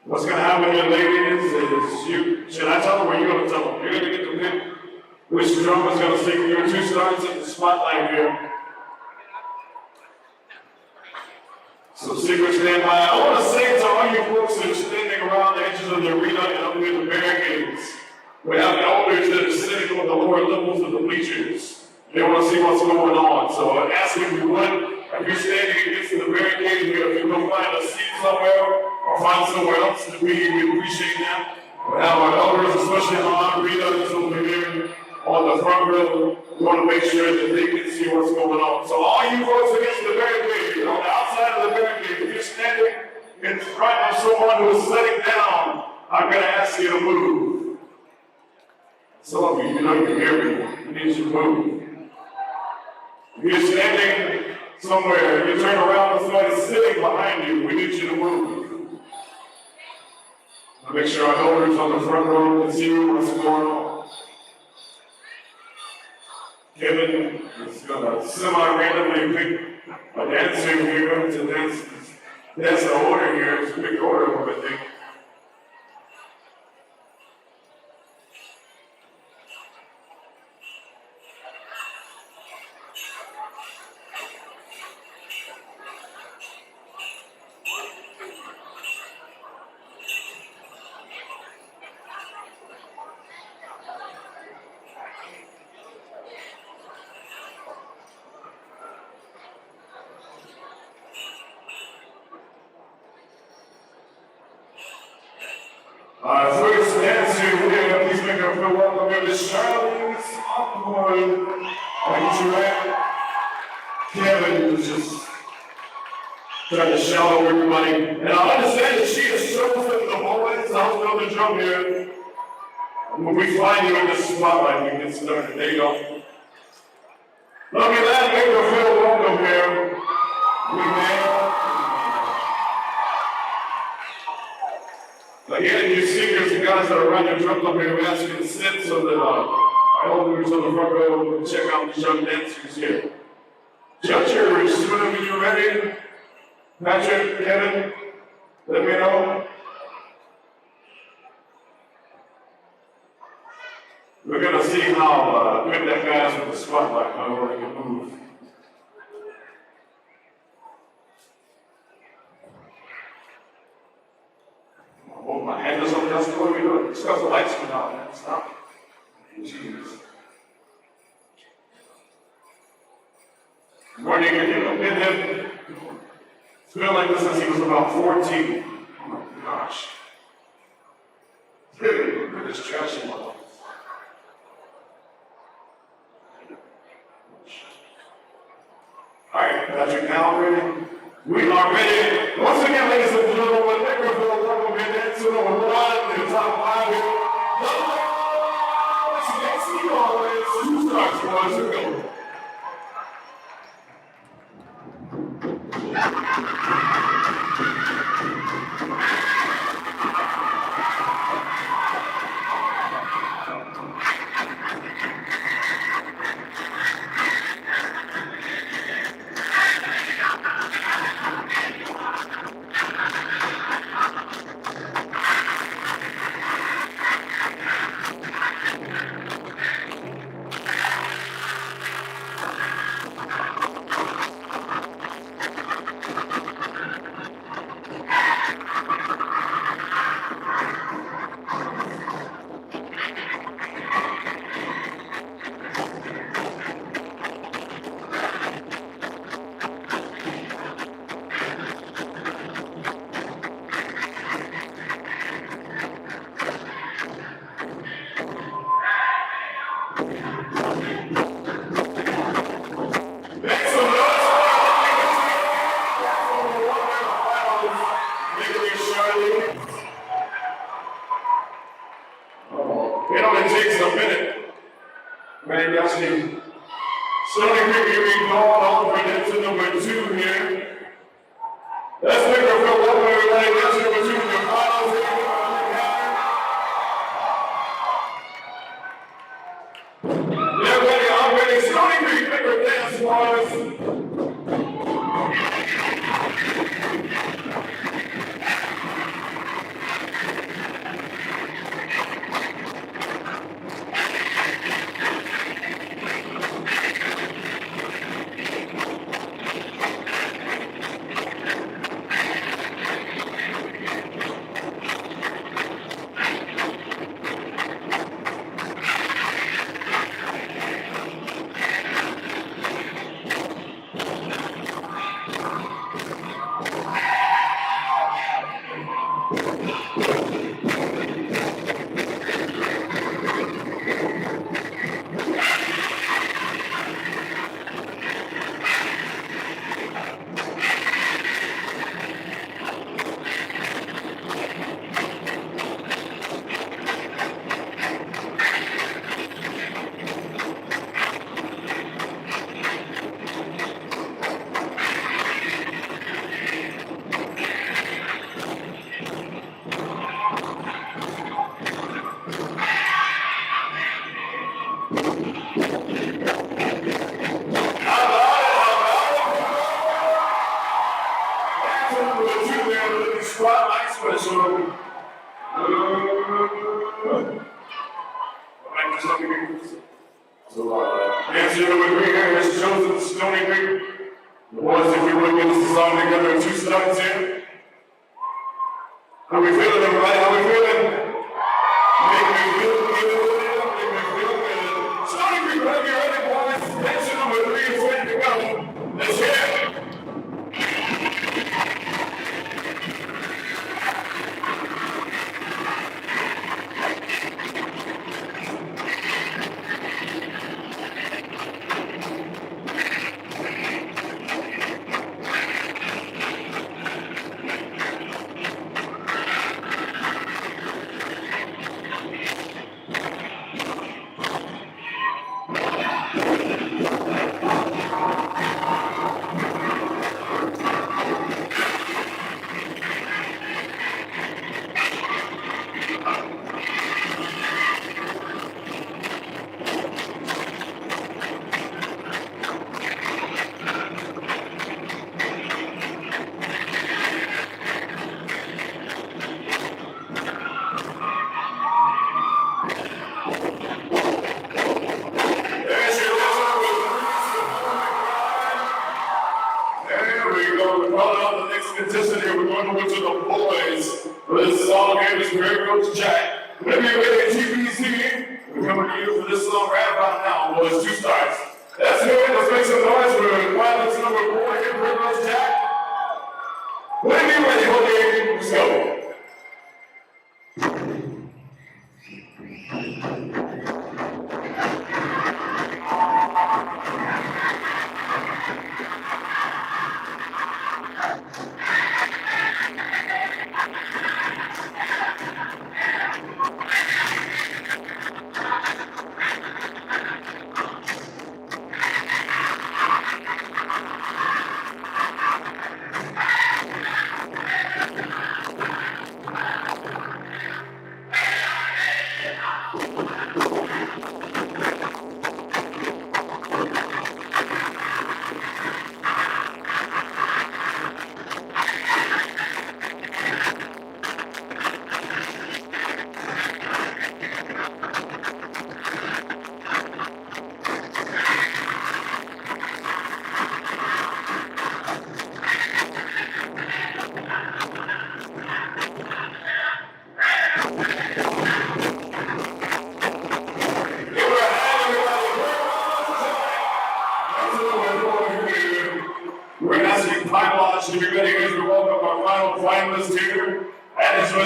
What's gonna happen here, ladies, is you, should I tell them or are you gonna tell them? You're gonna get to pick which drum is gonna sing your two stars in the spotlight here. So secret stand by. I want to say to all you folks that are standing around the edges of the arena and up near the barricades, we have elders that are sitting on the lower levels of the bleachers. They want to see what's going on. So I ask if you would, if you're standing against the barricade here, if you can find a seat somewhere or find somewhere else to be, we appreciate that. We have our elders, especially on arena that's over here on the front row. We want to make sure that they can see what's going on. So all you folks against the barricade, on the outside of the barricade, if you're standing in front of someone who is sitting down, I'm going to ask you to move. Some of you know you can hear me. You need to move. If you're standing somewhere, you turn around and somebody's sitting behind you, we need you to move. I'll make sure our elders on the front row can see what's going on. Kevin is going to semi-randomly pick a dancer here to dance. That's the order here. It's a big order, I think. First dancer here, please make her feel welcome here, Miss Charlie's Awkward. Thank you, right? Kevin was just trying to shout over everybody. And I understand that she has chosen the boys. I'll know the drum here. When we find you in the spotlight, we get started. There you go. Look at that, make her feel welcome here. Again, you singers and guys that are around your drum up here, we ask you to sit so that our elders on the front row can check out these young dancers here. Judges, whenever you're ready. Patrick, Kevin, let me know. We're gonna see how good that guy is with the spotlight, how he can move. Oh, my hand is on, that's the way we do it. It's because the lights went out, man. Stop. Jeez. Morning, you know, been him. It's been like this since he was about 14. Oh my gosh. Look at this trashy one. Patrick now ready. We are ready. Once again, ladies and gentlemen, with microphone welcome here dancing number 1 in the top 5 here. Let's see always 2 starts for us to go. It only takes a minute. Man, y'all see. Stony Creek, here we go on for dancer number 2 here. Let's make her feel welcome, everybody. Dancer number 2 in the finals here. Get ready, I'm ready. Stony Creek, make her dance for us. Spotlight special. Nancy number 3 here has chosen Stony Creek. The boys, if you would, get us a song together in 2 starts here. How we feeling, everybody? How we feeling? Make me feel good. Make me feel good. Stony Creek, whenever you're ready, boys. Nancy number 3 is ready to go. Let's hear it. Contestant here, we're going over to the boys for this song here. This is Mary Coach Jack. Whenever you're ready, GBC, we're coming to you for this song right about now, boys. 2 starts. Let's hear it. Let's make some noise for pilots number 4 here, Mary Coach Jack. Whenever you're ready, okay, let's go.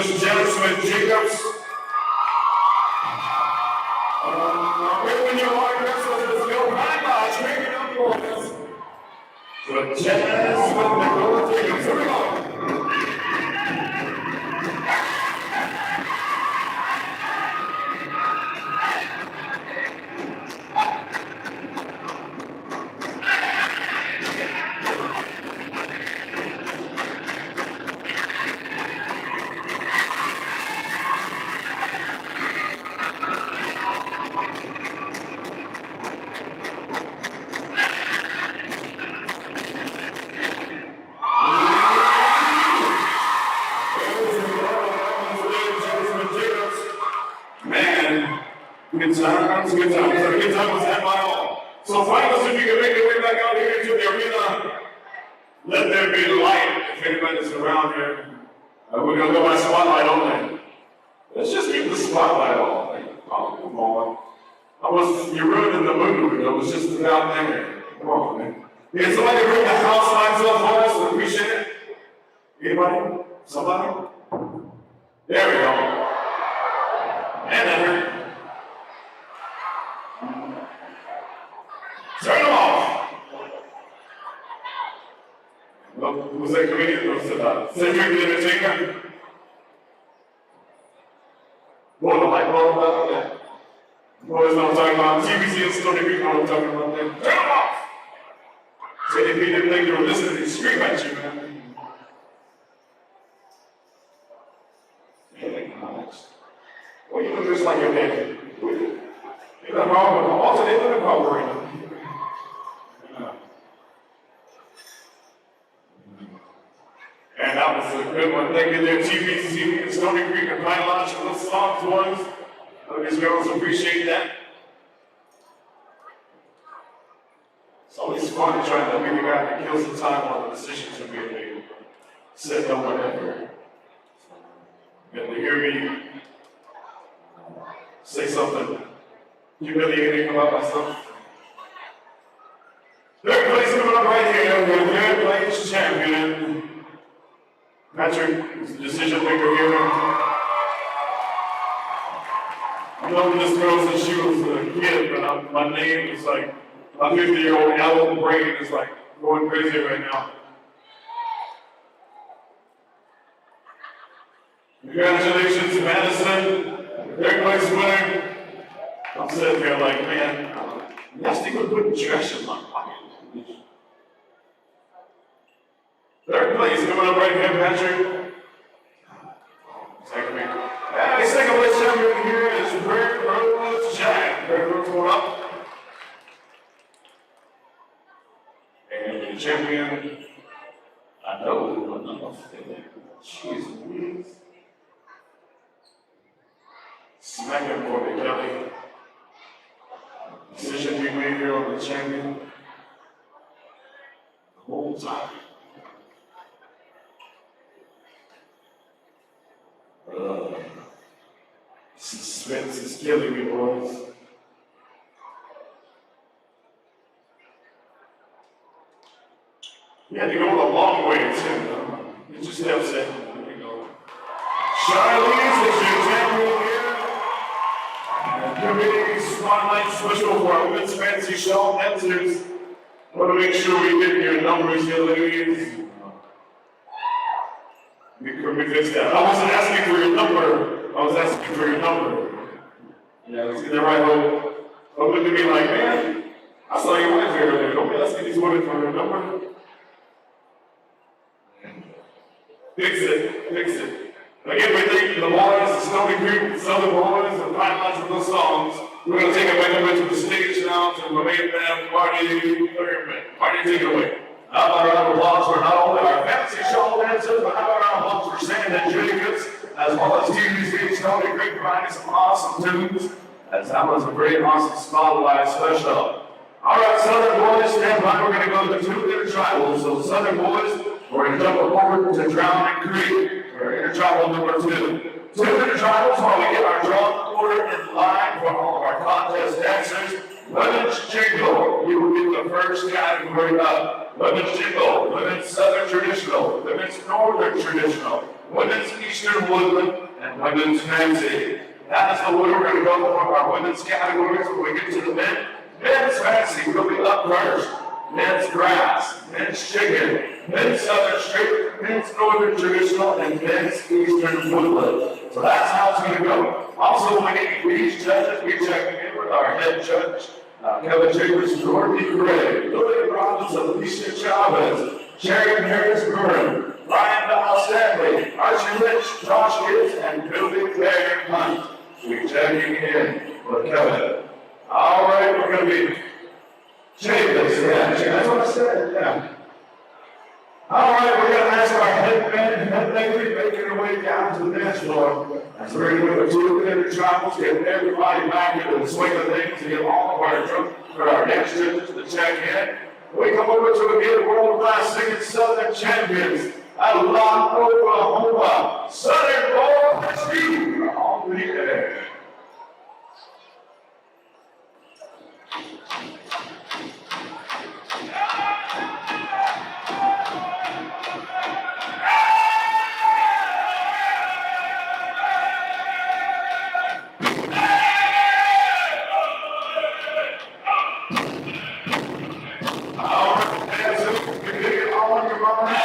Miss Jasmine Jacobs. When you are wrestlers, let's go right now. Bring it up, boys. So Jasmine Nicole Jacobs. Here we go. Man, good times, good times. So good times was had my all. So finalists, if you can make your way back out here to the arena, let there be light if anybody's around here. We're gonna go by spotlight only. Let's just keep the spotlight on. Oh, come on. You're ruining the mood. I was just about there. Come on, man. Can somebody bring the house lights up for us? Appreciate it. Anybody? Somebody? There we go. And then turn them off. Well, who's that comedian? Who's that? Cedric the Entertainer? Blow the light bulb out there. Boys know what I'm talking about. TBC and Stony Creek know what I'm talking about there. Turn them off! So if you didn't think you were listening, they scream at you, man. Well, you look just like your daddy. You're not wrong with them. Also, they live in Powwow. And that was a good one. Thank you there, TBC and Stony Creek and Pine Lodge for those songs, boys. These girls appreciate that. It's always fun trying to be the guy that kills the time on the decisions are being made. Said no one ever. And to hear me say something humiliating about myself. Third place coming up right here, the third place champion. Patrick is the decision maker here. I've known this girl since she was a kid, but my name is like, my 50-year-old adult brain is like going crazy right now. Congratulations, Madison, third place winner. I'm sitting here like, man, I think we're putting trash in my pocket. Third place coming up right here, Patrick. Second week. And second place champion here is Red Rose Jack. Red Rose going up. And the champion, I know enough. Jeez. Smack him for me, Kelly. Decision we made here on the champion. The whole time. Suspense is killing me, boys. You had to go a long way, too. It just steps in. There you go. Charlize is your champion here. Committee spotlight special for our women's fancy show. Dancers. Want to make sure we get your numbers here, ladies. Can we fix that? I wasn't asking for your number. I was asking for your number. Yeah, let's get that right. Don't look at me like, man, I saw your wife here earlier. Don't be asking these women for her number. Fix it. Again, we thank the boys, the Stony Creek, the Southern Boys, and Pine Lodge for those songs. We're going to take it back over to the stage now to my main man, Marty Thurman. Marty, take it away. How about a round of applause for not only our fancy show dancers, but how about a round of applause for Santa Jacobs, as well as TBC Stony Creek providing some awesome tunes, as that was a great, awesome spotlight special. All right, Southern Boys, stand by. We're going to go to 2 intertribals. So Southern Boys, we're going to jump forward to Drowning Creek for intertribal number 2. 2 intertribals while we get our drum order in line for all of our contest dancers. Women's Jingle, you will be the first category up. Women's Jingle, Women's Southern Traditional, Women's Northern Traditional, women's Eastern Woodland, and women's fancy. That is the order we're going to go for our women's categories when we get to the men. Men's fancy will be up first. Men's grass, men's chicken, men's southern straight, men's northern traditional, and men's eastern woodland. So that's how it's going to go. Also, when we each judges, we checking in with our head judge, Kevin Chambers, Dorothy Gray, Lily Robbins, Alicia Chavez, Sharon Harris Byrne, Ryan Val Stanley, Archie Rich, Josh Gibbs, and Billy Bear Hunt. We're checking in with Kevin. All right, we're going to be Chambers, yeah, that's what I said, yeah. All right, we're going to ask our headband and head lady making her way down to the dance floor. As we're going to do a 2 minute travels, get everybody back into the swing of things and get all of our drunk for our next judges to check in. We come over to again world-class singing Southern champions. Along Oklahoma, Southern Boys, you are on the air.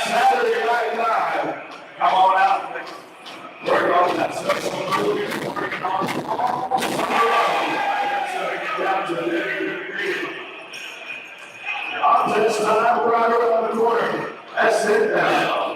Saturday Night Live. Come on out and work on that social movie. Working on all summer long. Get down to the nitty-gritty. On to this time, right around the corner. That's it now.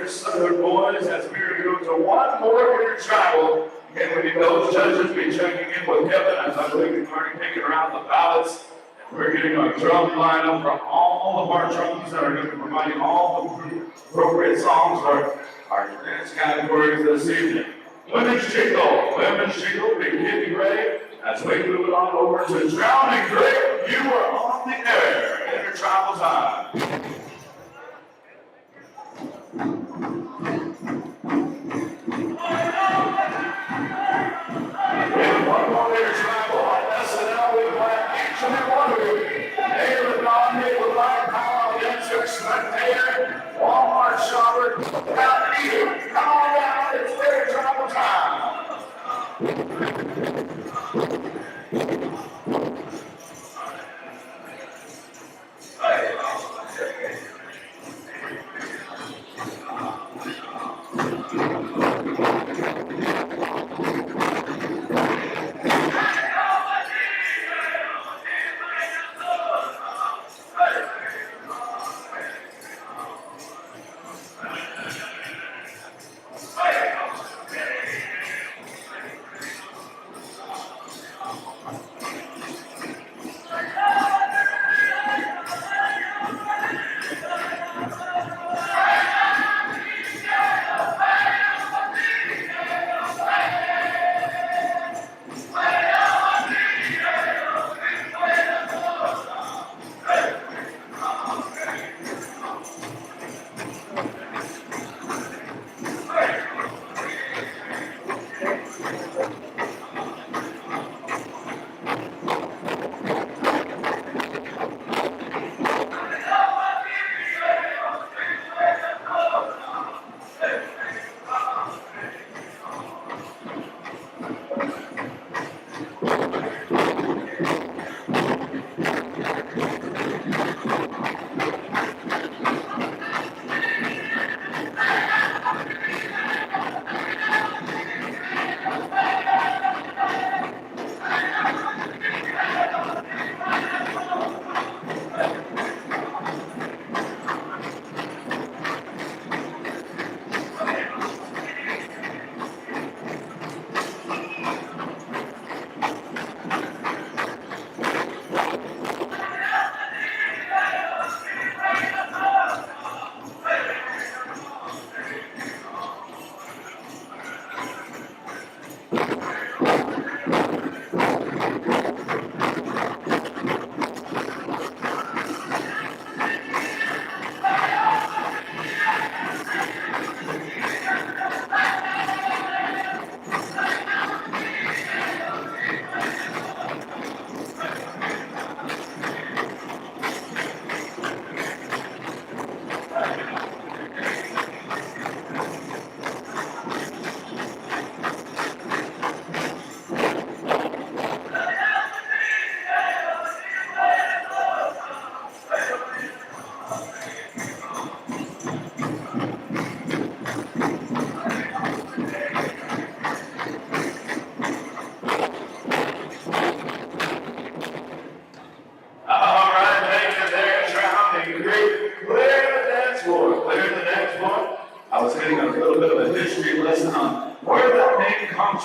Southern Boys, as we're going to one more inner travel. Again, we need those judges be checking in with Kevin, as I believe we've already taken around the ballots. We're getting our drum lineup for all of our drums that are going to be providing all the appropriate songs for our dance categories this evening. Women's Jingle, be getting ready as we move it on over to Drowning Creek. You are on the air. Inner travel time. One more year travel on SNL. We plan each and every one of you. David Nominee with Live Powwow Dancer, Spectator, Walmart Shopper, Captain Eater. Come on down, it's their travel time.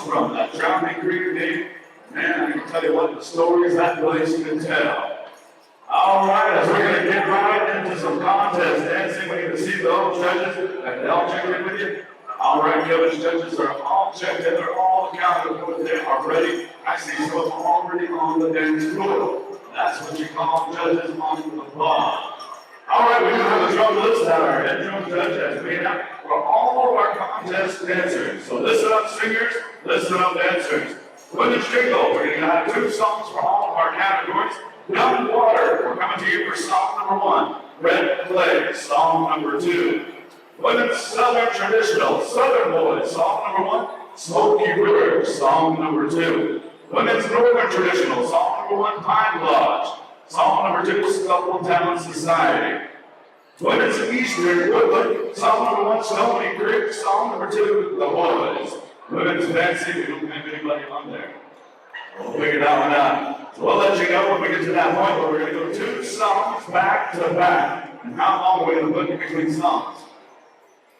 from that Drowning Creek game. Man, I can tell you what, the stories that place can tell. All right, as we're going to get right into some contest dancing, we need to see those judges. Have they all checked in with you? All right, village judges are all checked in. They're all accounted for. They are ready. I see some of them already on the dance floor. That's what you call judges on the bar. All right, we do have a drum list. Our head drum judge has made out for all of our contest dancers. So listen up, singers. Listen up, dancers. Women's Jingle, we're going to have 2 songs for all of our categories. Young Water, we're coming to you for song number 1. Red Clay, song number 2. Women's Southern Traditional, Southern Boys, song number 1. Smoky River, song number 2. Women's Northern Traditional, song number 1. Pine Lodge, song number 2. Scuffle Town Society. Women's Eastern Woodland, song number 1. Stony Creek, song number 2. The Boys. Women's Fancy, we don't have anybody on there. We'll figure that one out. So we'll let you know when we get to that point where we're going to go 2 songs back to back. And how long are we going to put in between songs?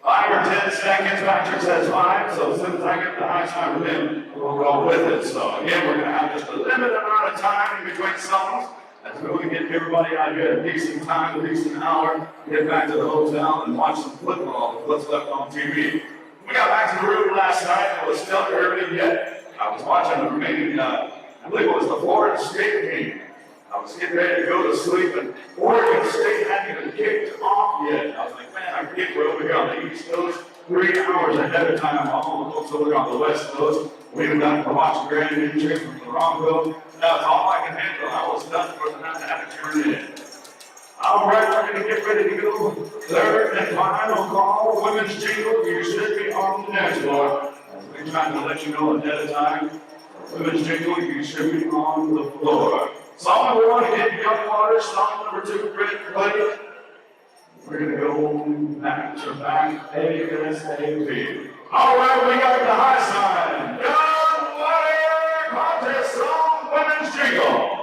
5 or 10 seconds. Patrick says 5, so as soon as I get the high time from him, we'll go with it. So again, we're going to have just a limited amount of time in between songs. As we're going to get everybody out here a decent time, a decent hour, get back to the hotel and watch some football with what's left on TV. We got back to the room last night. It was still early yet. I was watching the remaining, I believe it was the Florida State game. I was getting ready to go to sleep, and Oregon State hadn't even kicked off yet. I was like, man, I forget we're over here on the East Coast, 3 hours ahead of time. All the folks over on the West Coast, we even got to watch the grand entry from Toronto. That's all I can handle. I was done for the night. I had to turn in. All right, we're going to get ready to go. Third and final call, Women's Jingle. You should be on the dance floor. We're trying to let you know ahead of time. Women's Jingle, you should be on the floor. Song number 1, again, Young Water. Song number 2, Red Clay. We're going to go back to back, ASAP. All right, we got the high sign. Young Water contest song, Women's Jingle.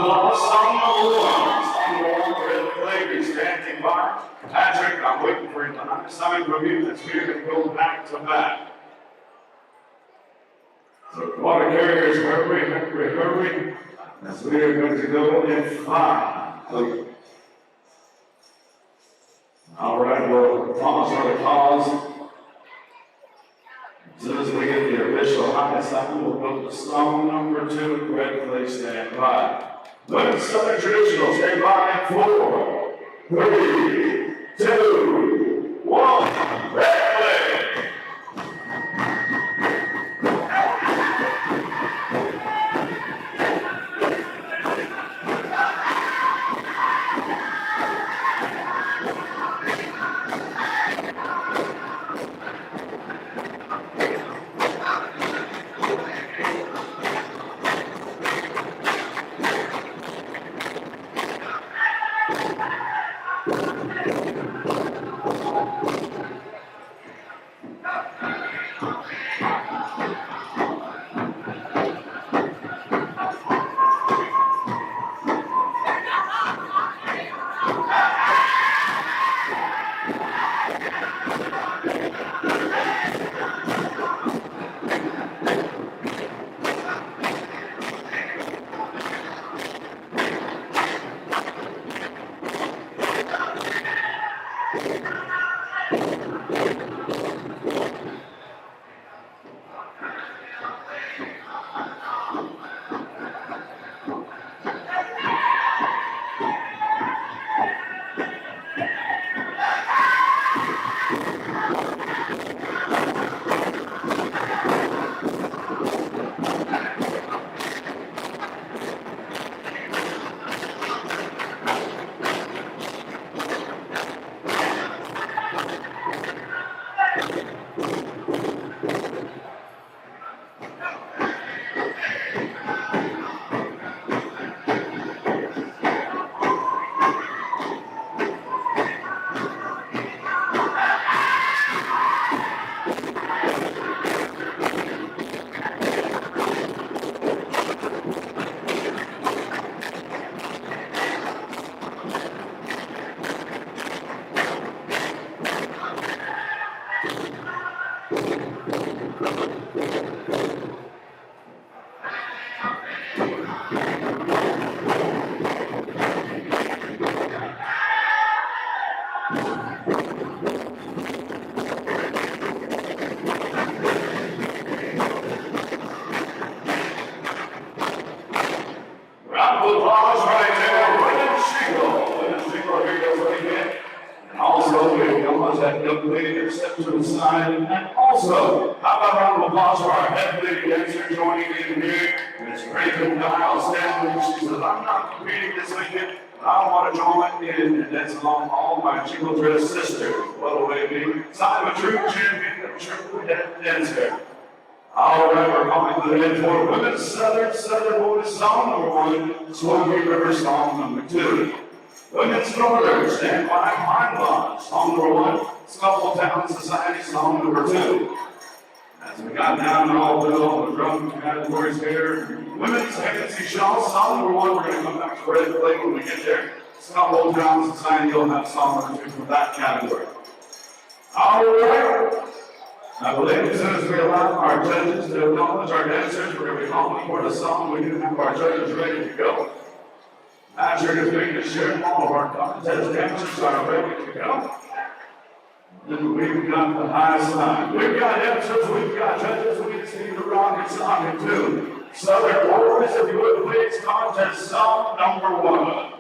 applause, song number one. Song number one, Red Clay, standing by. Patrick, I'm waiting for you to sign from you. That's we're going to go back to back. So, water carriers, hurry. As we are going to go in 5. All right, we'll pause for the cause. As soon as we get the official high sign, we'll go to song number 2, Red Clay, stand by. Women's Southern Traditional, stand by in 4, 3, 2, 1, Red Clay. Round of applause right there, Women's Shingle. Women's Shingle, here goes right again. And also, we almost had young lady that stepped to the side. And also, how about a round of applause for our head lady dancer joining in here? Miss Rachel Dial Stanley. She says, I'm not competing this weekend. I want to join in and dance along all my jingle dress sisters. What a way to be. So I'm a true champion, a true dancer. All right, we're calling to the head for Women's Southern Boys song number 1, Smoky River song number 2. Women's Northern, stand by, Mind Law, song number 1, Scuffle Town Society song number 2. As we got down and all the drum categories here, Women's Hennessy Shaw, song number 1, we're going to come back to Red Clay when we get there. Scuffle Town Society, you'll have song number 2 from that category. All right. I believe as soon as we allow our judges to acknowledge our dancers, we're going to be calling for the song. We do have our judges ready to go. Patrick is making sure all of our contest dancers are ready to go. And we've got the high sign. We've got dancers, we've got judges, we just need the rocket song and 2. Southern Boys, if you would please, contest song number 1.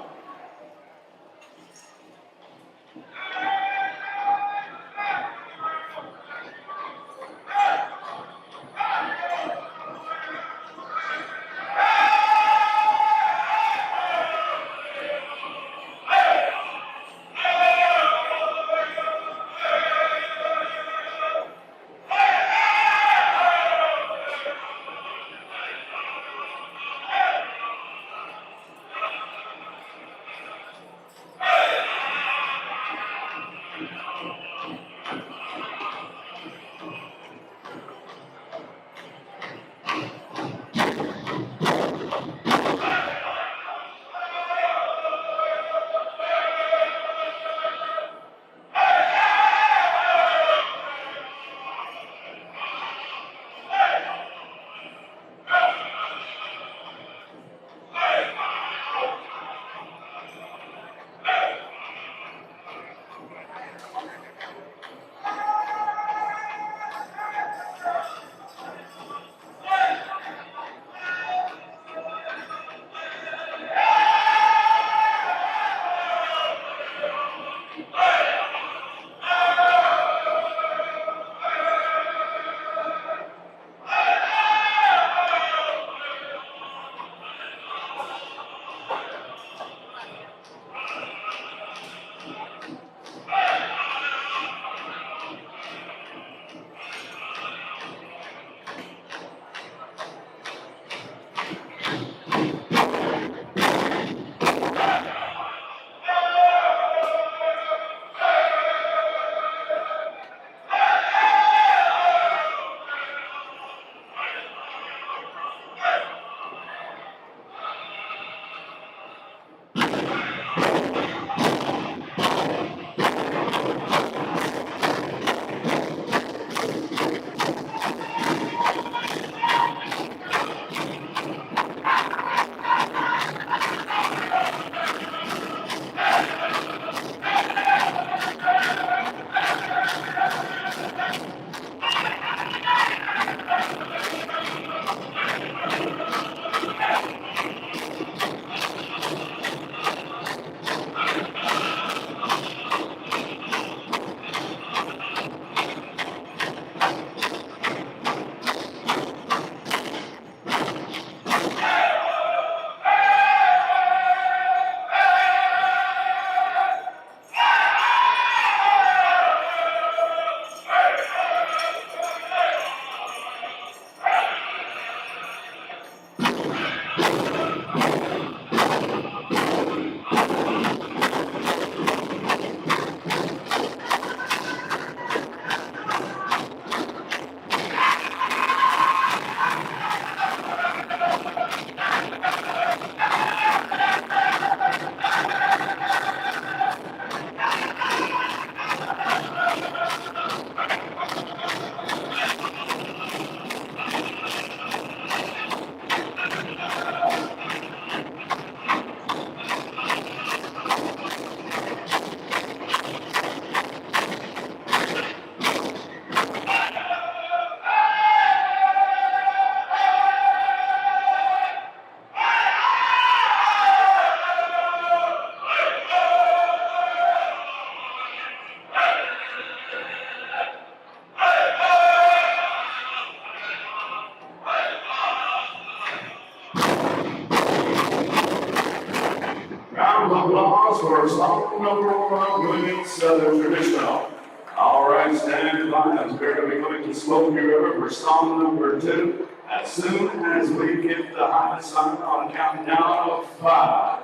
of applause for song number 1, Women's Southern Traditional. All right, stand by as we're going to be coming to Smoky River for song number 2. As soon as we get the high sign on a countdown of 5,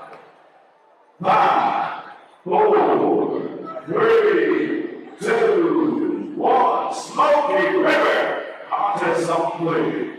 5, 4, 3, 2, 1. Smoky River. Contest song, please.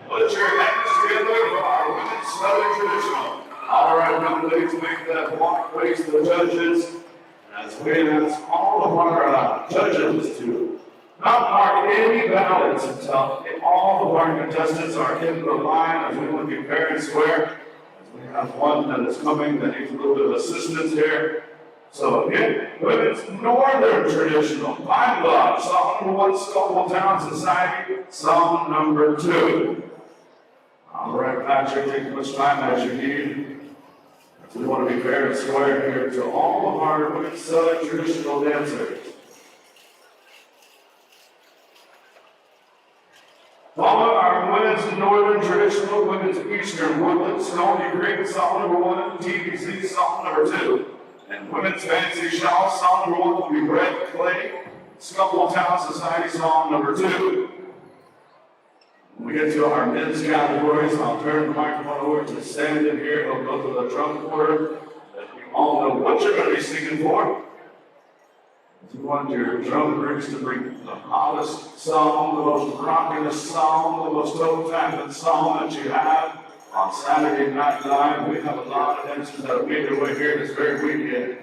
Put your hands together for our Women's Southern Traditional. All right, now ladies, make that walk face the judges. As we ask all of our judges to not mark any ballots until all of our contestants are in the line, as we want to be fair and square. As we have one that is coming that needs a little bit of assistance here. So again, Women's Northern Traditional, Pine Bluff, song number 1, Scoville Town Society, song number 2. All right, Patrick, take as much time as you need. We want to be fair and square here to all of our Women's Southern Traditional dancers. Following our Women's Northern Traditional, Women's Eastern Woodland, Stony Creek, song number 1, TBC, song number 2. And Women's Fancy Shawl, song number 1 will be Red Clay, Scoville Town Society, song number 2. When we get to our men's categories, I'll turn the microphone over to Sandon here. He'll go to the drum quarter. You all know what you're going to be singing for. If you want your drum groups to bring the hottest song, the most rockinest song, the most toe-tapping song that you have on Saturday Night Live, we have a lot of dancers that have made their way here this very weekend.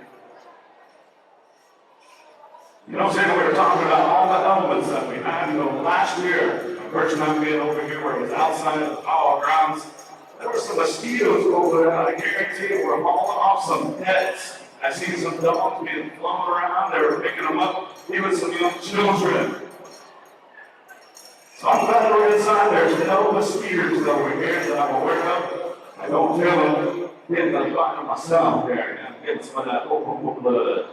You know, Sandon, we were talking about all the elements that we had. You know, last year, first time being over here where it was outside of the Powwow grounds, there were some mosquitoes over there. I guarantee you we're hauling off some heads. I seen some dogs being flown around. They were picking them up, even some young children. So I'm glad we're inside. There's no mosquitoes over here that I'm aware of. I don't feel them getting the bite of myself there and getting some of that open blood.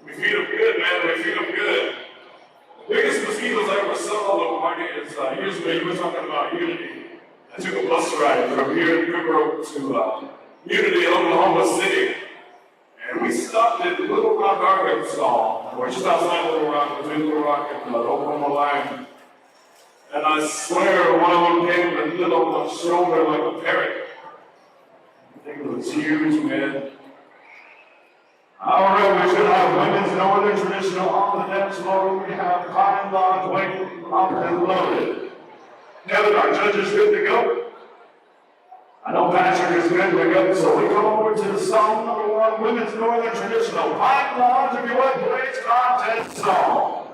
We feed them good, man. We feed them good. The biggest mosquitoes I ever saw, though, Marty, is years ago, you were talking about Unity. I took a bus ride from here in River Oak to Unity, Oklahoma City. And we stopped stopped at Little Rock, Arkansas. We're just outside Little Rock, between Little Rock and the Oklahoma line. And I swear one of them came and lit on my shoulder like a parrot. I think it was huge, man. All right, we should have women's northern traditional on the dance floor. We have Pine Lodge waiting up and loaded. Kevin, our judges good to go? I know Patrick is good to go, so we go over to the song number one, women's northern traditional. Pine Lodge, if you would, please, contest song.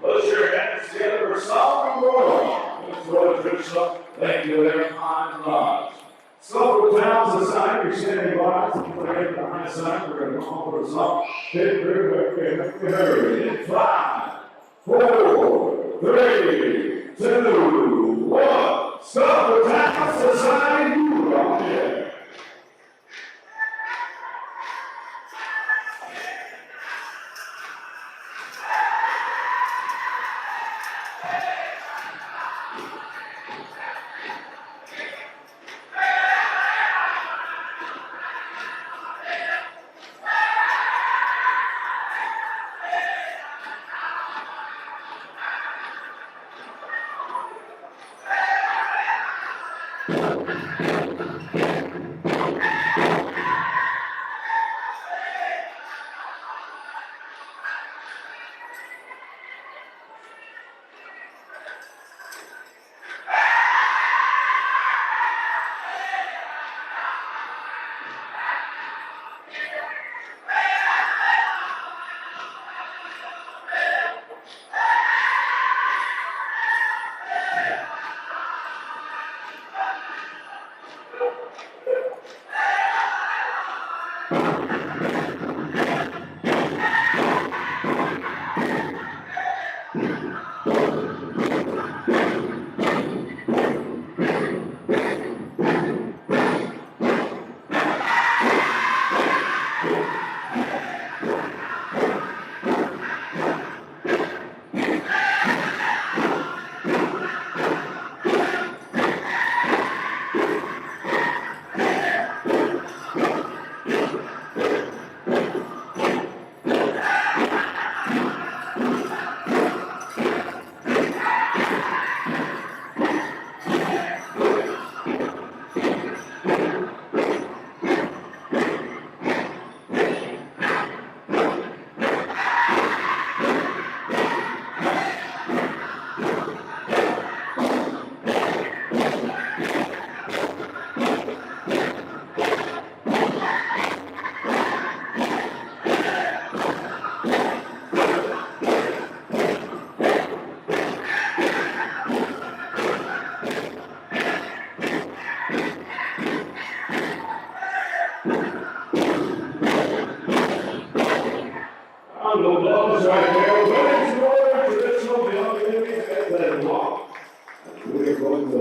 Put your hands together for song number one. Let's go to traditional. Thank you there, Pine Lodge. So for towns aside, you're standing by. We're at the high side. We're going to go over a song. Hurry in 5, 4, 3, 2, 1. Stop for towns aside. You rock it.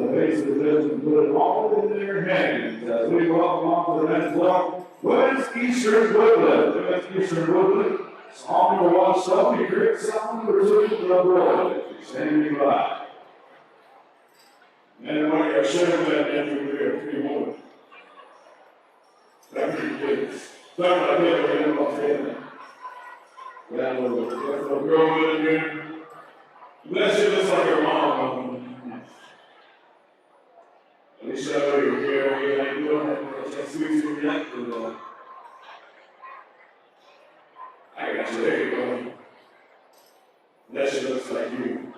the face of the judge and put it all in their hands as we welcome off to the dance floor. Women's Eastern Woodland. Women's Eastern Woodland. Song number 1, Sophie Creek. Song number 2, The Boy. Standing by. And what I should have been after we are 3 women. That's ridiculous. Sorry about that, I didn't want to say that. Got a little girl in here. Bless you, looks like your mom. At least I know you're here. How you doing? That sweet from that. I got you. There you go. Bless you, looks like you.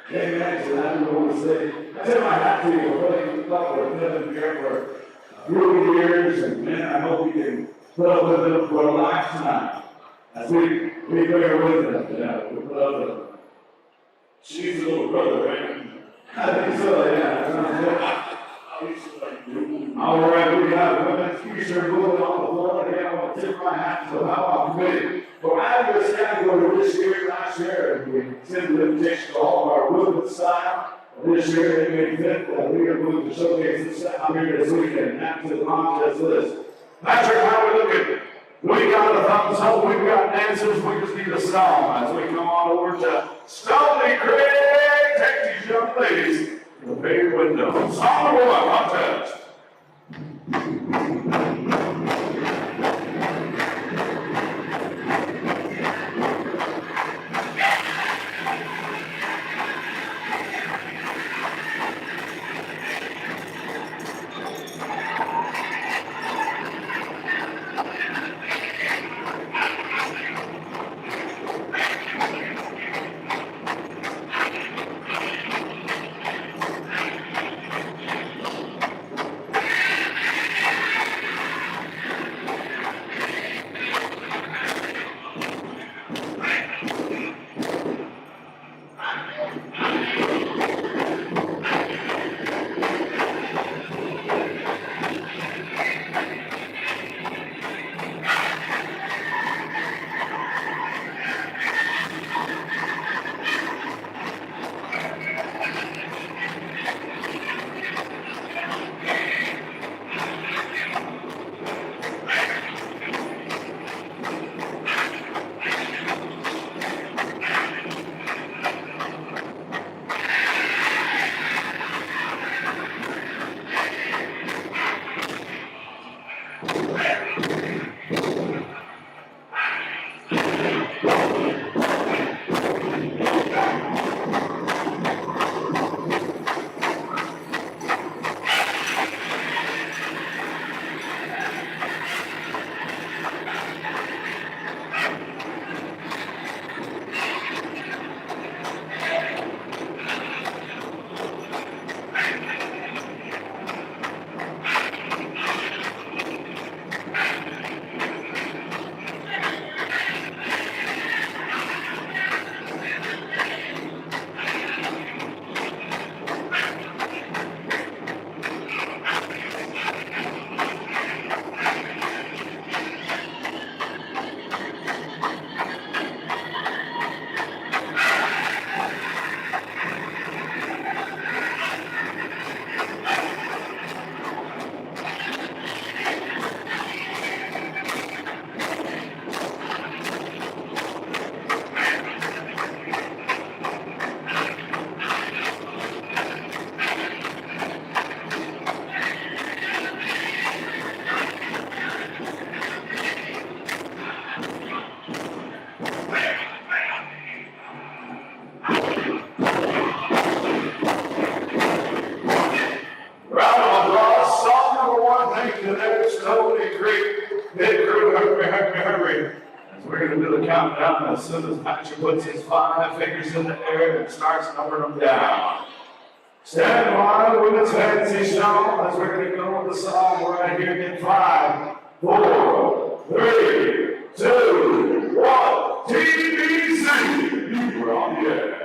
Hey, actually, I don't know what to say. I tell my hat to you. Really, love with living here for a few years, and man, I hope you can put up with them for a lifetime. As we bear with them, we put up with them. She's a little brother, right? I think so, yeah. All right, we have women's Eastern Woodland on the floor. Again, I want to tip my hat to the Powwow committee for adding this category this year, last year, and we extend the invitation to all of our woodland style. This year, they made fit that we are going to showcase this style here this weekend. Add to the contest list. Patrick, how are we looking? We got a thumbs up, we've got dancers, we just need a song as we come on over to Stony Creek. Take these young ladies to the big window. Song number 1, contest. Countdown as soon as Patrick puts his 5 fingers in the air and starts numbering them down. Stand by with its fancy show as we're going to go with the song right here in 5, 4, 3, 2, 1. TBC. We're on the air.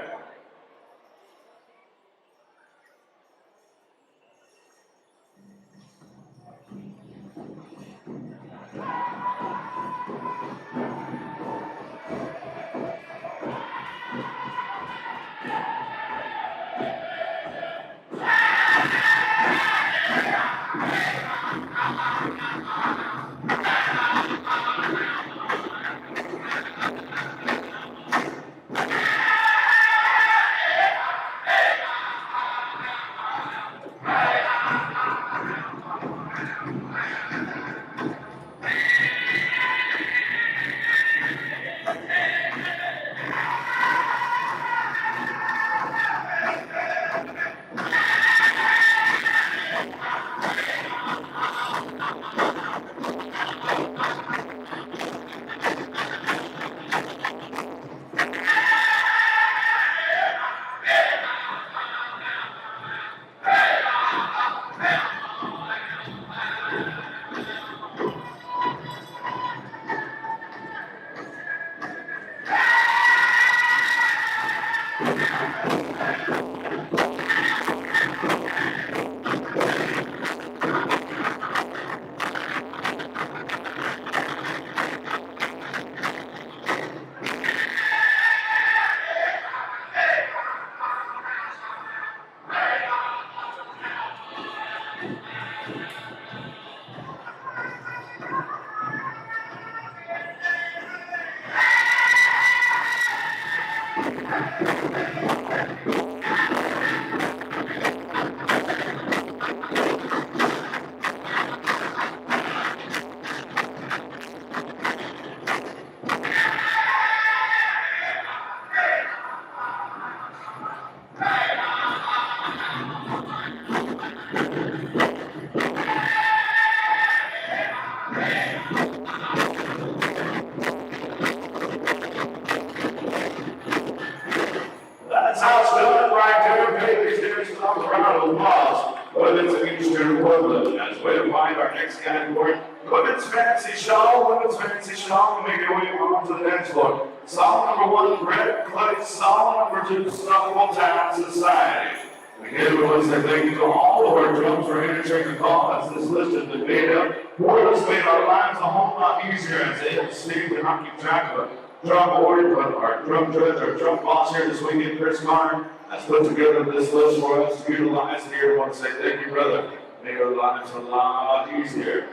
of applause, Women's Eastern Portland. As way to find our next category, Women's Fancy Shawl. Women's Fancy Shawl, make your way onto the dance floor. Song number 1, Red Clay. Song number 2, Snuffle Town Society. Again, we want to say thank you to all of our drums for answering the call as this list has been made up. For us, made our lives a whole lot easier as they Steve cannot keep track of it. Drum board, but our drum judge, our drum boss here this weekend, Chris Connor, has put together this list for us to utilize here. I want to say thank you, brother. Made our lives a lot easier.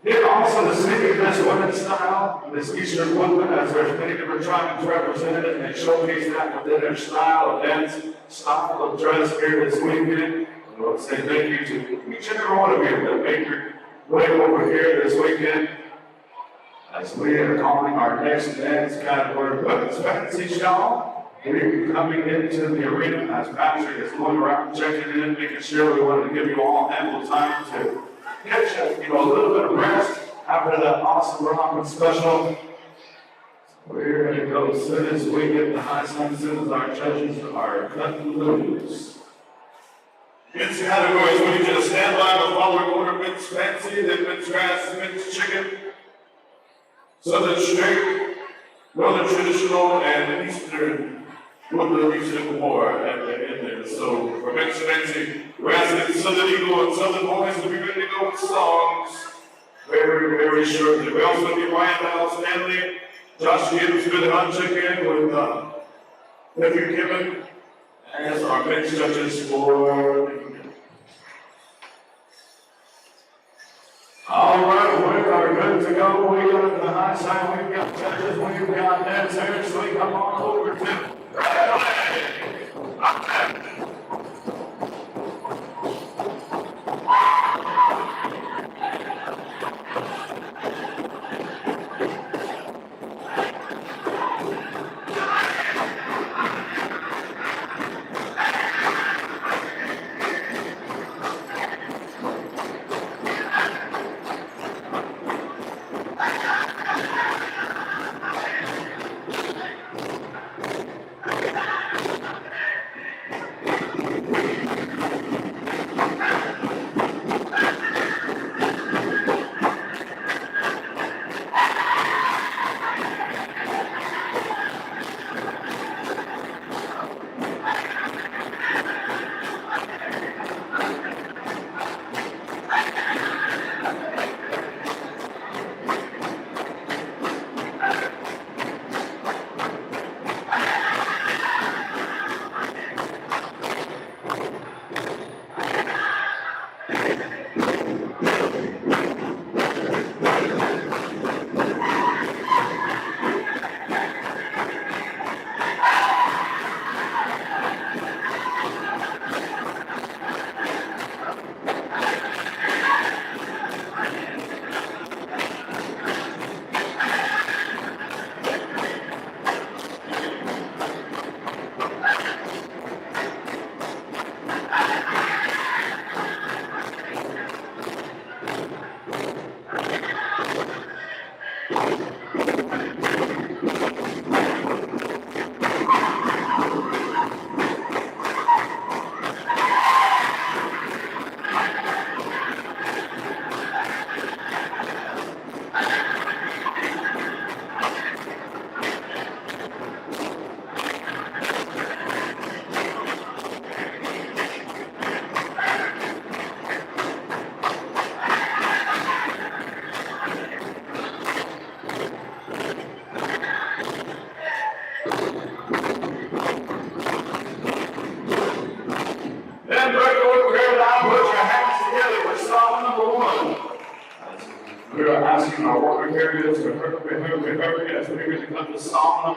Here also the singing this women's style, this Eastern Woodland, as there's many different tribes represented, and they showcase that within their style of dance, style of dress here this weekend. I want to say thank you to each and every one of you that made your way over here this weekend. As we are calling our next dance category, Women's Fancy Shawl. We're coming into the arena as Patrick is going around checking in, making sure we wanted to give you all ample time to catch a little bit of rest after that awesome rock special. We're going to go as soon as we get the high sign, as soon as our judges are cut loose. Men's categories, we need you to stand by the following order: men's fancy, then men's grass, men's chicken, southern straight, northern traditional, and eastern woodland music war at the end there. So for men's fancy, we're asking Southern Eagle and Southern Boys to be ready to go with songs very, very shortly. We also need Ryan Al Stanley, Josh Gibbs with Hunt Chicken, with Nephew Kevin as our men's judges for the evening. All right, we are good to go. We got the high side, we've got judges, we've got dancers, so we come on over to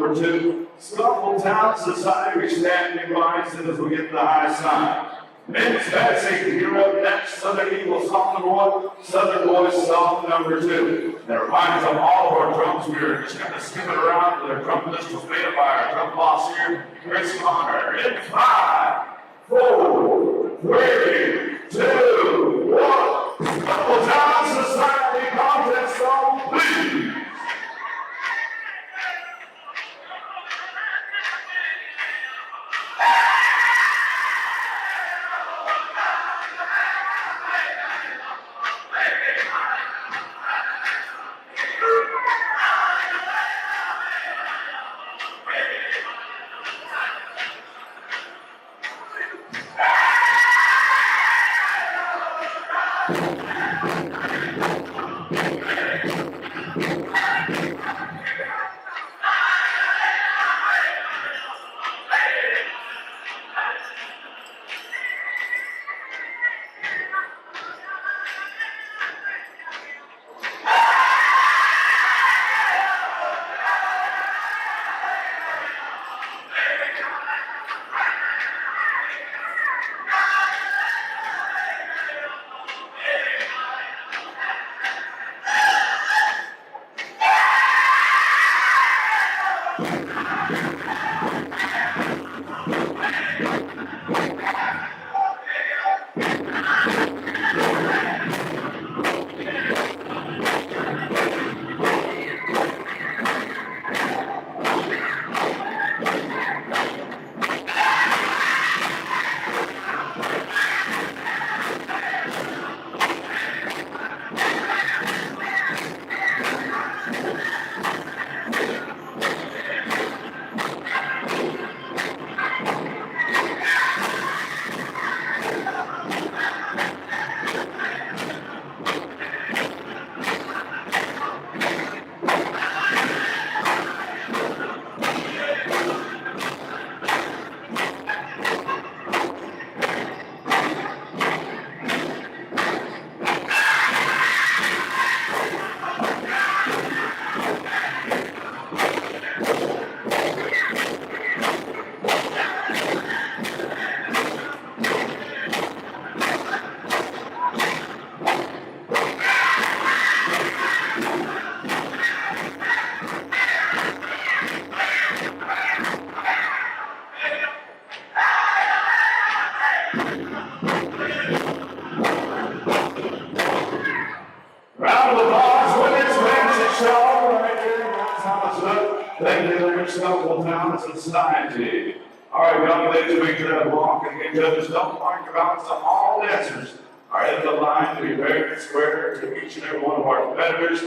number 2, Snuffle Town Society, standing by as soon as we get the high sign. Men's fancy, you're up next. Southern Eagle, song number 1, Southern Boys, song number 2. That reminds us of all of our drums. We were just kind of skipping around. The drum list was made up by our drum boss here, Chris Connor. In 5, 4, 3, 2, 1. Snuffle Town Society contest song, please. respectable town and society. All right, young ladies, make that walk and get judges. Don't mark your balance on all dancers. All right, at the line to be very square to each and every one of our competitors.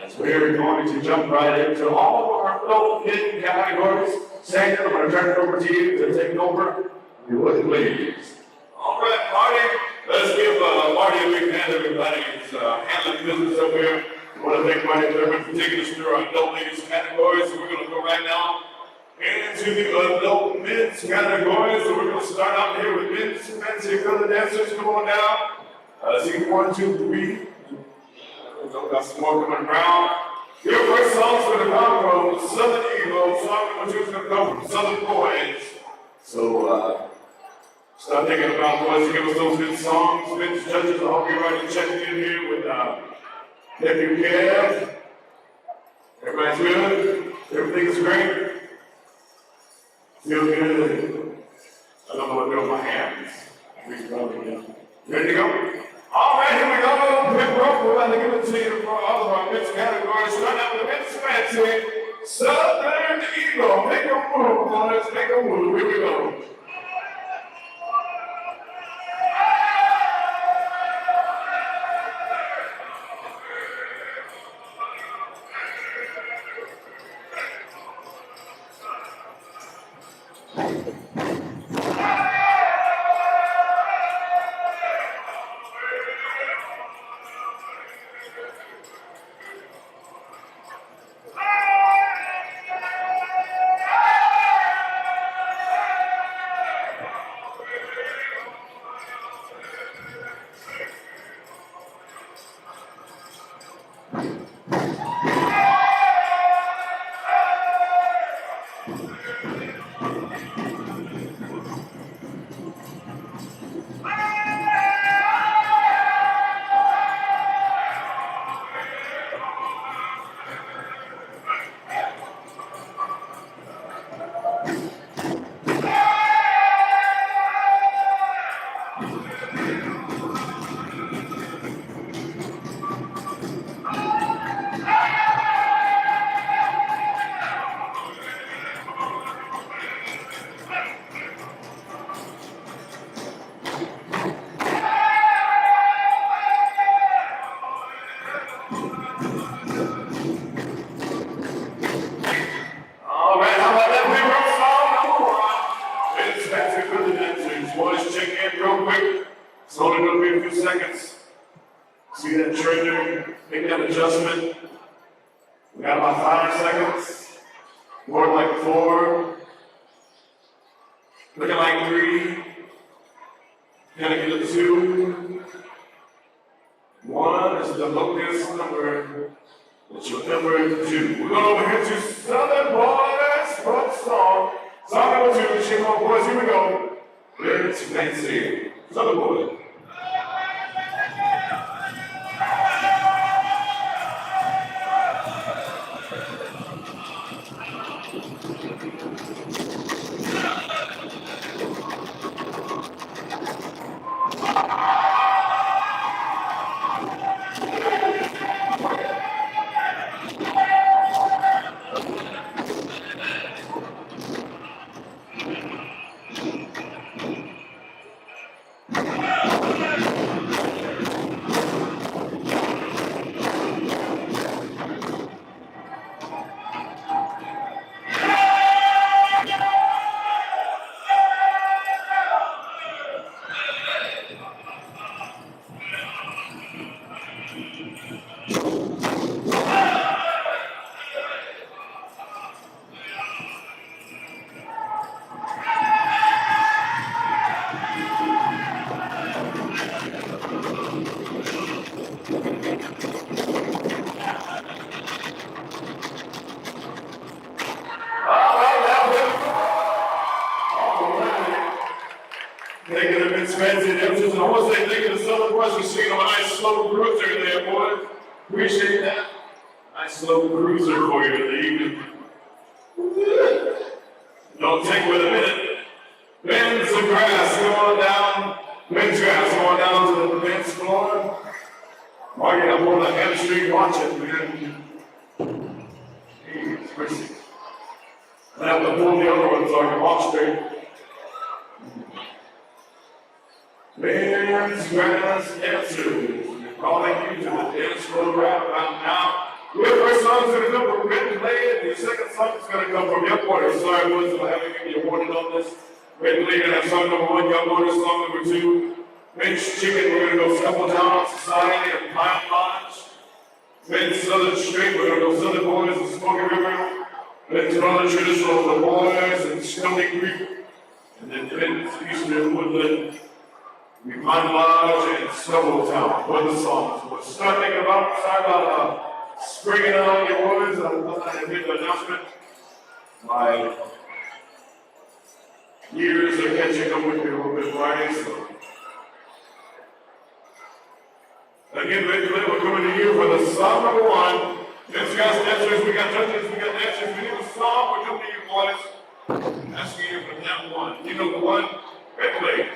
As we're going to jump right into all of our adult hidden categories. Sandra, I'm going to turn it over to you to take over. If you would, please. All right, Marty. Let's give Marty a big hand, everybody. He's handling business over here. I want to thank Marty Thurman for taking us through our adult ladies categories. So we're going to go right now into the adult men's categories. So we're going to start out here with men's fancy color dancers. Come on down. See 1, 2, 3. Got some more coming around. Your first song's going to come from Southern Eagle. Song number 2 is going to come from Southern Boys. So, start thinking about boys to give us those good songs. Vince judges, I hope you're ready to check in here with Deputy Kev. Everybody's good? Everything's great? Feel good? I don't know what to do with my hands. Ready to go? All right, here we go. Pit rope. We're about to give it to you for all of our men's categories. Starting out with the men's fancy. Southern Eagle. Make a move, boys. Make a move. Here we go. I have to pull the other one so I can walk straight. Men's grass dancers, calling you to the dance floor right about now. Your first song's gonna come from Red Clay, and your second song's gonna come from Young Water. Sorry, boys, if I haven't given you a warning on this. Red Clay gonna have song number 1, Young Water song number 2. Men's Chicken, we're gonna go Stumble Down Society and Pine Lodge. Men's Southern Straight, we're gonna go Southern Boys and Smoky River. Men's Northern Traditional, the Boys and Stony Creek. And then Men's Eastern Woodland. We Pine Lodge and Stumble Town. What are the songs? We'll start thinking about, springing out your woods. I thought I made the announcement. My years are catching up with me a little bit, Friday, so. Again, Red Clay, we're coming to you for the song number 1. Yes, we got dancers, we got judges, we got dancers. We need a song, we're coming to you, boys. Asking you for that one. You know the one? Red Clay.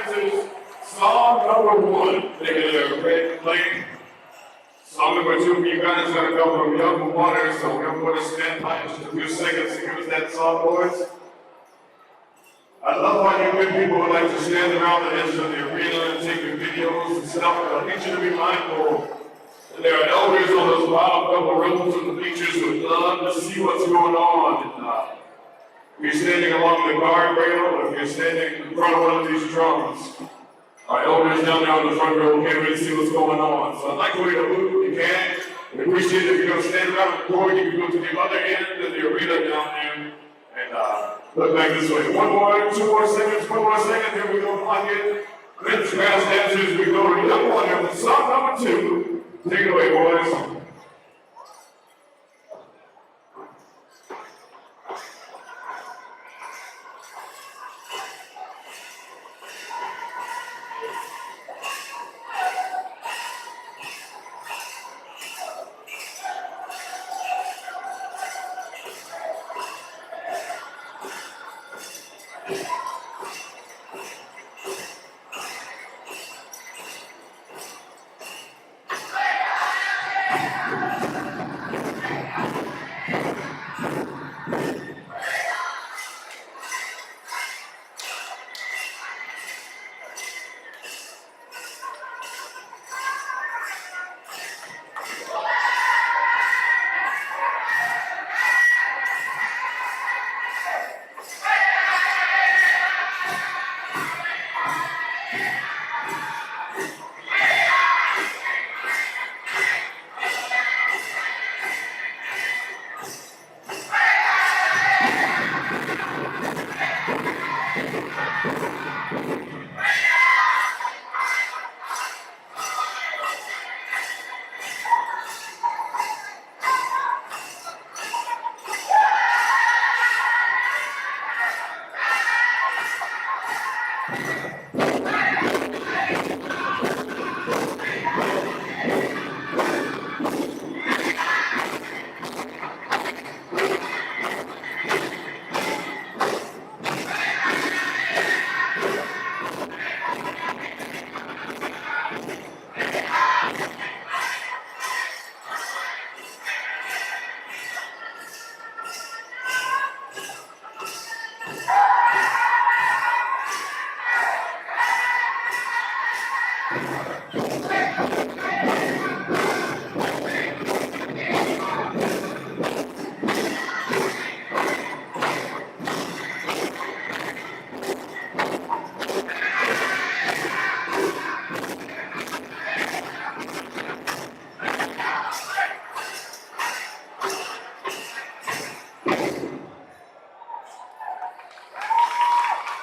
dancers. Song number one, they're Red Clay. Song number two for you guys is gonna come from Young Water, so we're gonna stand by just a few seconds to give us that song, boys. I love how you good people would like to stand around the edge of the arena and take your videos and stuff, but I need you to be mindful that there are elders on those bottom couple rows of the bleachers who would love to see what's going on. And, if you're standing along the guardrail, or if you're standing in front of one of these drums, our elders down there on the front row can't really see what's going on. So I'd like for you to move if you can. We appreciate it if you're going to stand around the door, you can go to the other end of the arena down there and look back this way. 2 more seconds, here we go, clock it. Let's grass dancers, we go to Young Water with song number 2. Take it away, boys.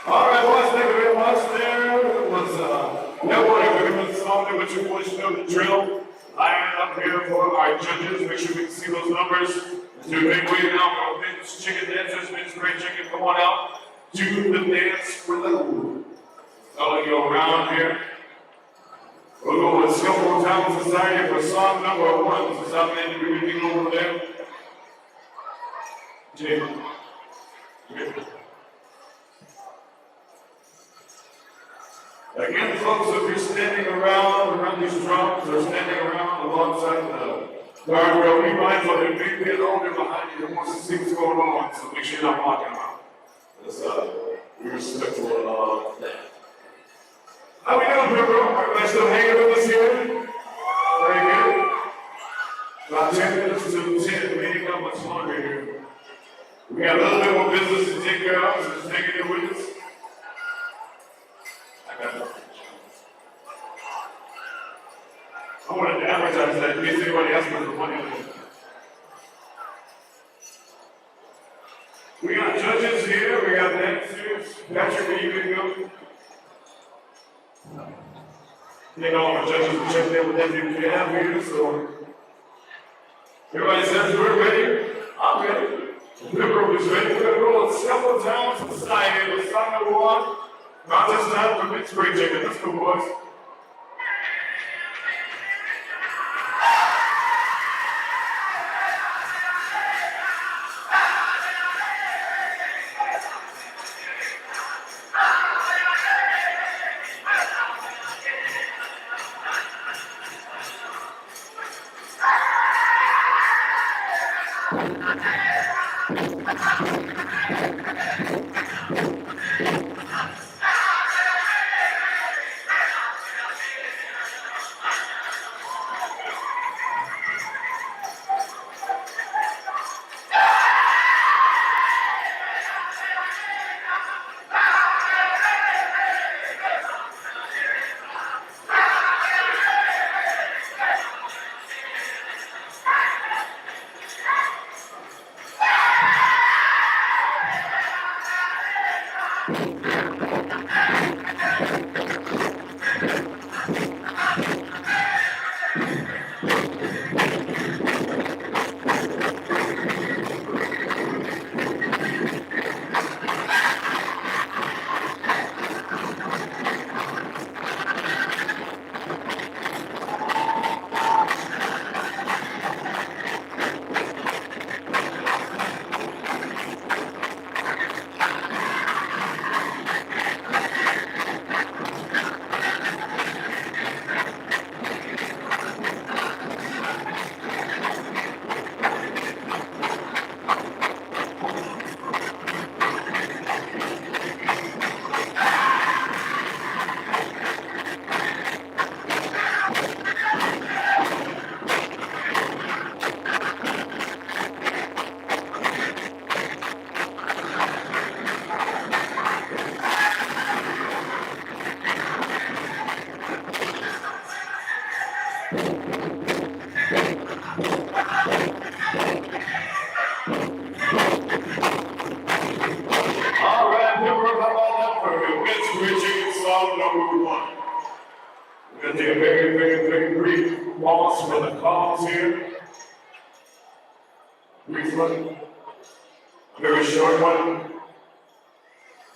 All right, boys, thank you very much. There was Network song number 2. Boys, you know the drill. Line up here for our judges. Make sure we can see those numbers. Do a big wave now for Vince Chicken Dancers. Vince Great Chicken, come on out. Do the dance with the I'll go around here. We'll go with Singapore Town Society for song number 1. So stop there, do anything over there. Jim. Again, folks, if you're standing around these drums or standing around alongside the guardrail, be mindful there may be an older behind you that wants to see what's going on, so make sure you're not blocking them out. Let's be respectful of that. How we doing, bro? Everybody still hanging with us here? Very good. About 10 minutes to 10, we ain't got much longer here. We got a little bit more business to take care of, so just hang in there with us. I wanted to advertise that in case anybody asks me for money. We got judges here, we got dancers. Patrick, where you can go? I think all our judges will check in with everything we have here, so. Everybody says we're ready? I'm ready. The group is ready. We're going to go with several towns society with song number 1. Contest time for Vince Great Chicken. Let's go, boys. All right, people, come on up for the West Virginia song number 1. We're going to take a very brief pause for the calls here. Brief one, a very short one.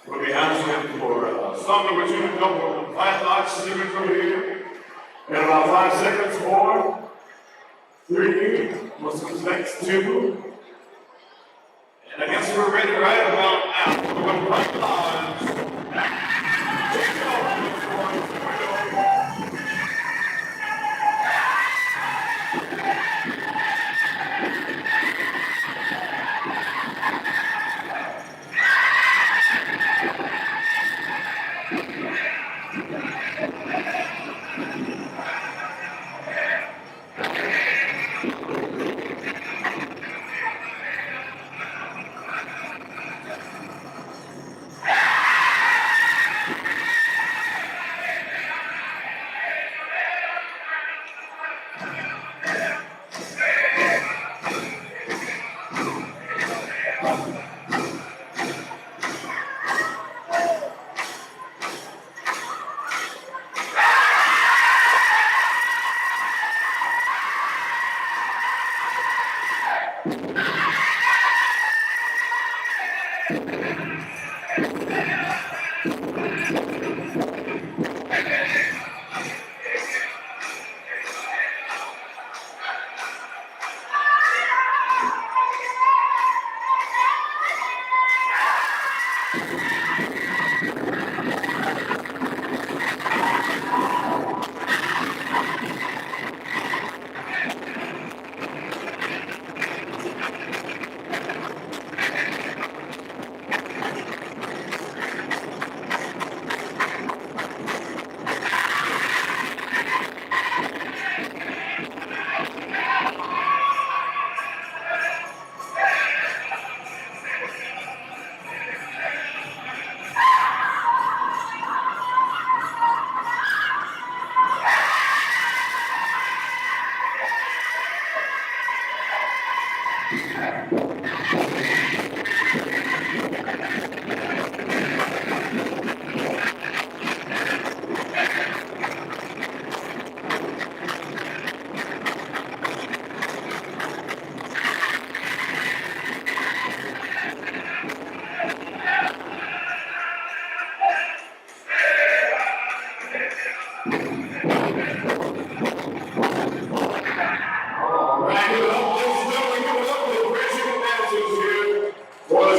We'll be asking for song number 2 to come from the 5 Lodge singers over here. In about 5 seconds, 4, 3, what's comes next, 2. And I guess we're ready right about now. We're going to fight Lodge.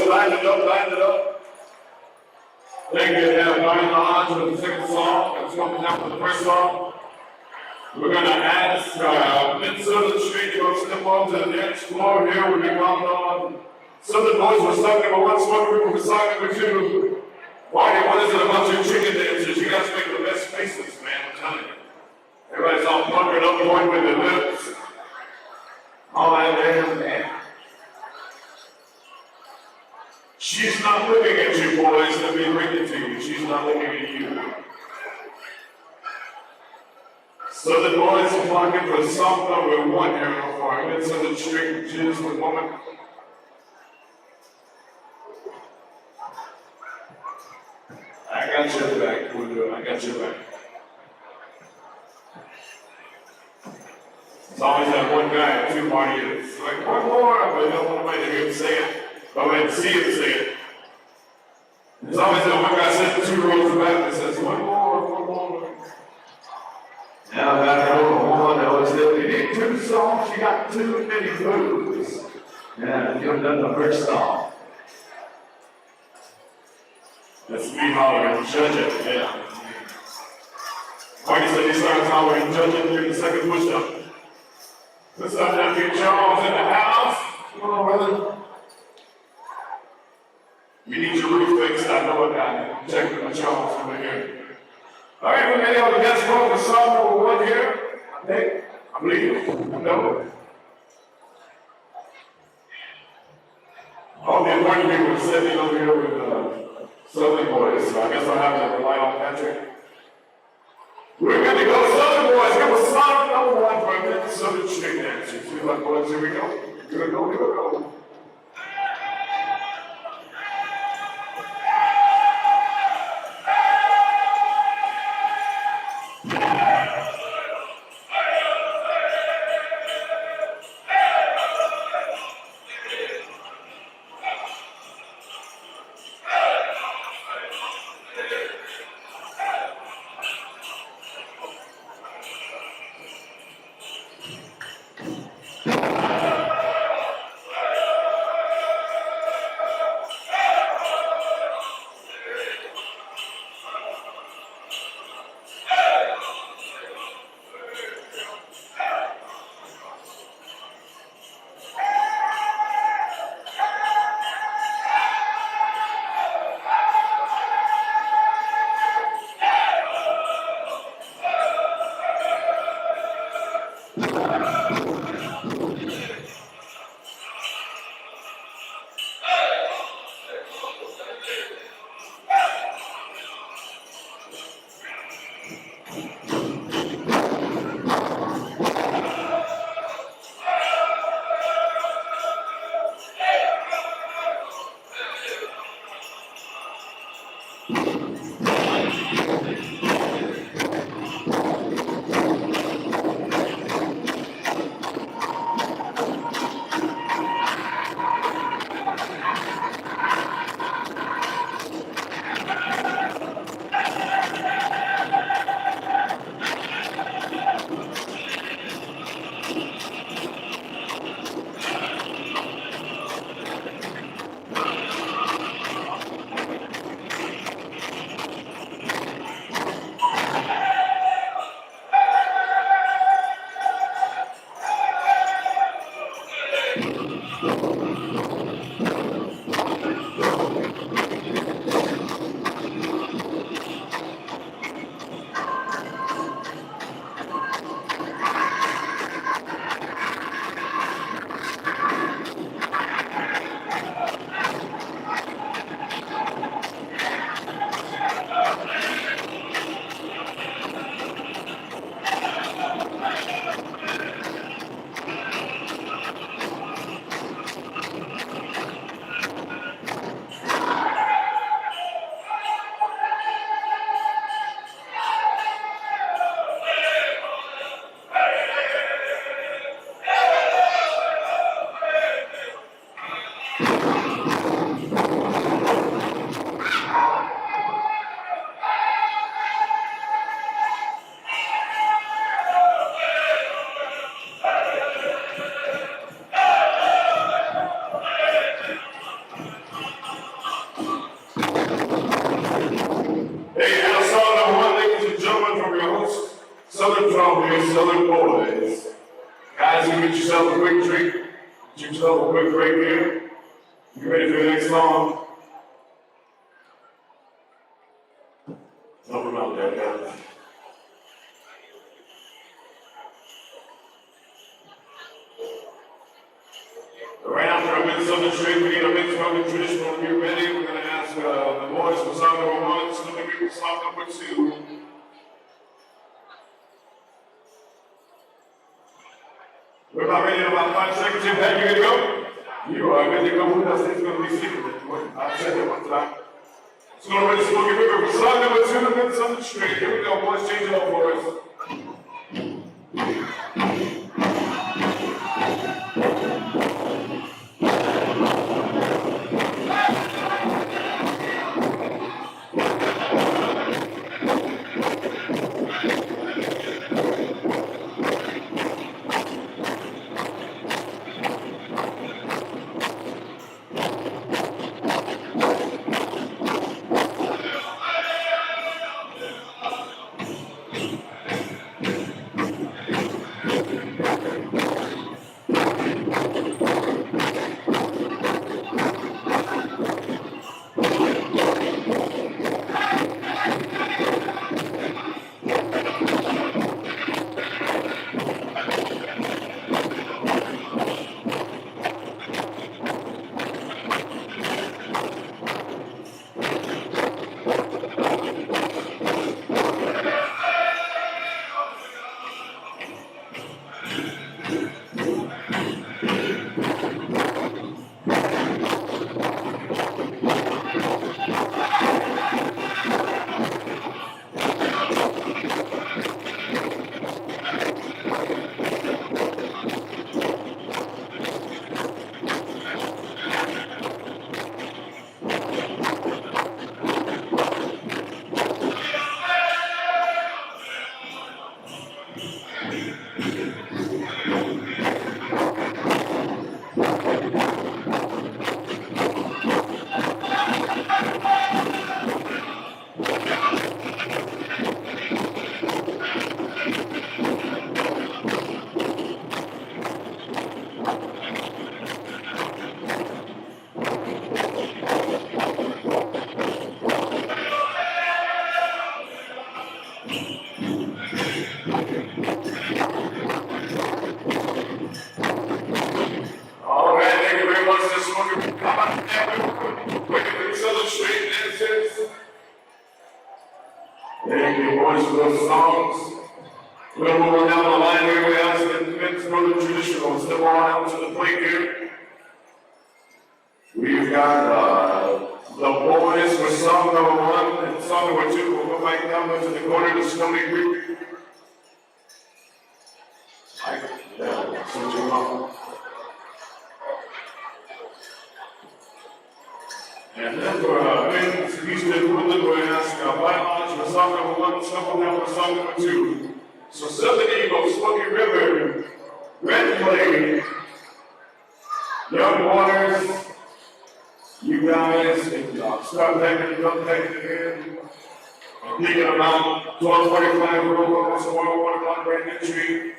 Line it up. Thank you. Now, Brian Lodge with the second song. That's coming out with the first song. We're going to ask Mid Southern Street to go step onto the dance floor here. We'll be calling on Southern Boys for song number 1, Smoke River for song number 2. Whitey, what is it about your chicken dancers? You guys make the best faces, man. I'm telling you. Everybody's all puckered up, going with their lips. All that man. She's not looking at you, boys. Let me bring it to you. She's not looking at you. So the boys are flocking for song number 1 here for our Mid Southern Street Jews with woman. I got your back, Julio. I got your back. It's always that one guy at 2 parties. It's like, one more, but you don't want to wait to hear him say it. But wait to see him say it. There's always that one guy sitting 2 rows back that says, one more. Now back over one, that was still, you need 2 songs, you got too many moves. Yeah, you've done the first song. That's me hollering, judge it, yeah. Whitey said he starts hollering, judge it during the second push-up. What's up, nephew Charles in the house? Come on, brother. You need your roof fixed, I know a guy. Check with my Charles over here. All right, we're getting on the dance floor for song number 1 here. I think, I believe, I know. All the important people are sitting over here with Southern Boys, so I guess I'll have to rely on Patrick. We're going to go Southern Boys. Give us song number one for a minute, Southern Street dancers. Good luck, boys. Here we go. Here we go. Here we go. Hey, now song number one, ladies and gentlemen, from your host, Southern Trombone, Southern Boys. Guys, you get yourself a quick drink, get yourself a quick break here. You ready for the next song? Help them out there, guys. Right after a mid Southern Street, we need a mid Southern traditional. Get ready. We're going to ask the boys for song number one, so let me give you song number two. We're about ready in about 5 seconds. If that, you good to go? You are good to go. Who does it's going to be secret? I said that one time. So we're ready to Smoky River for song number two, the mid Southern Street. Here we go, boys. Change it up for us. All right, thank you very much. This one, come on, quick, straight dances. Thank you, boys, for those songs. We're gonna move on down the line here. We ask that the men's from the traditional step on out to the plate here. We've got the boys with song number 1 and song number 2. We'll go back down into the corner to Stony Creek. Yeah, switch them up. And then for men's Houston Woodland, we're going to ask Bylaws for song number 1, shuffle down for song number 2. So Southern Eagle, Smoky River, Red Clay, Young Waters, you guys can start taking it in. Thinking about 12:45 roll, also 1 o'clock right entry.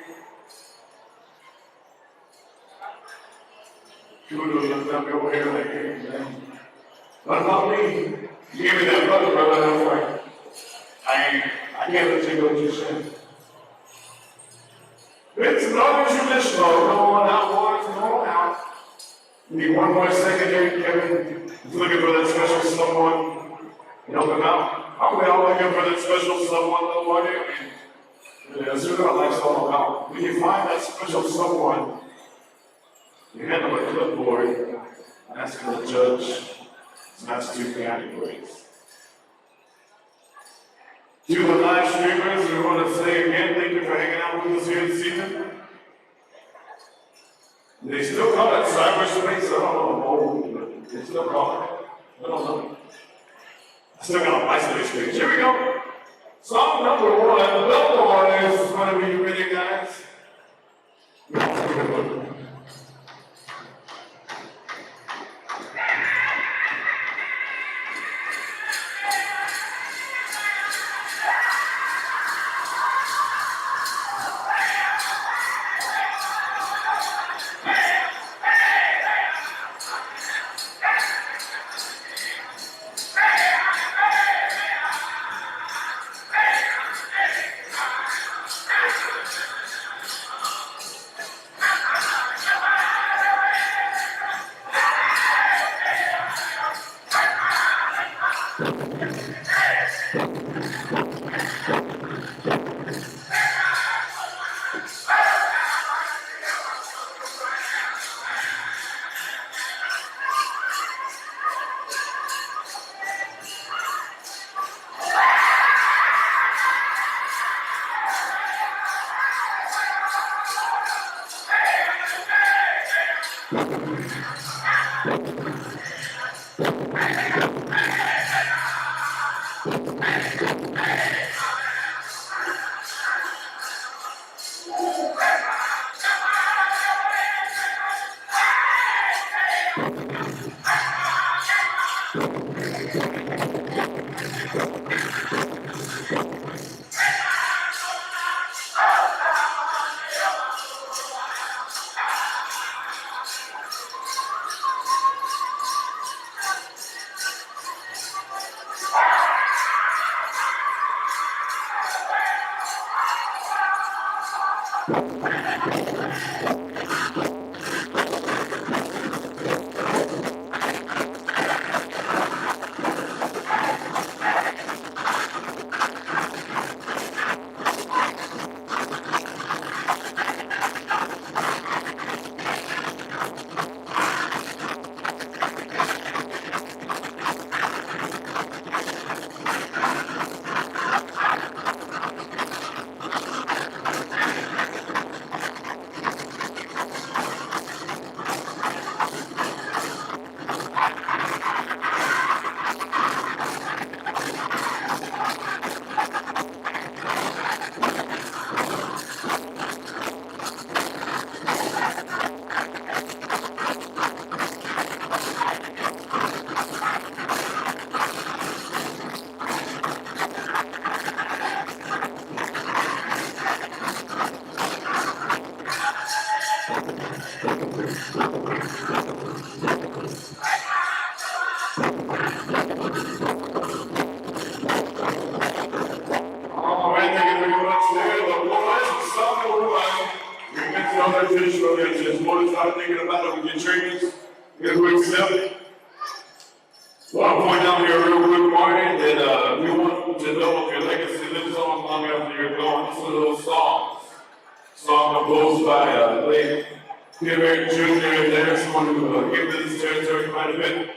Kudos, you got me over here like here, man. But about me, you gave me that brother, I was like, I can't let you go too soon. It's not traditional. Go on out, boys, go on out. We need one more second here, Kevin. He's looking for that special someone. Help him out. Are we all looking for that special someone, little buddy? That's what our life's all about. When you find that special someone, you hand them a clipboard, asking the judge, that's 2 categories. To the live streamers, we want to say again, thank you for hanging out with us here this evening. They still call it cyberspace. I don't know, but they still call it. I don't know. I still got a MySpace page. Here we go. Song number 1, Billboard is going to be ready, guys. songs are traditional dances. More than start thinking about it with your trainers. Get a quick step. Well, I want to point out here real quick, Marty, that we want to know if your legacy lives on long after you're gone. Listen to those songs. Song composed by late Kim Eric Jr. There's someone who gave to this territory quite a bit.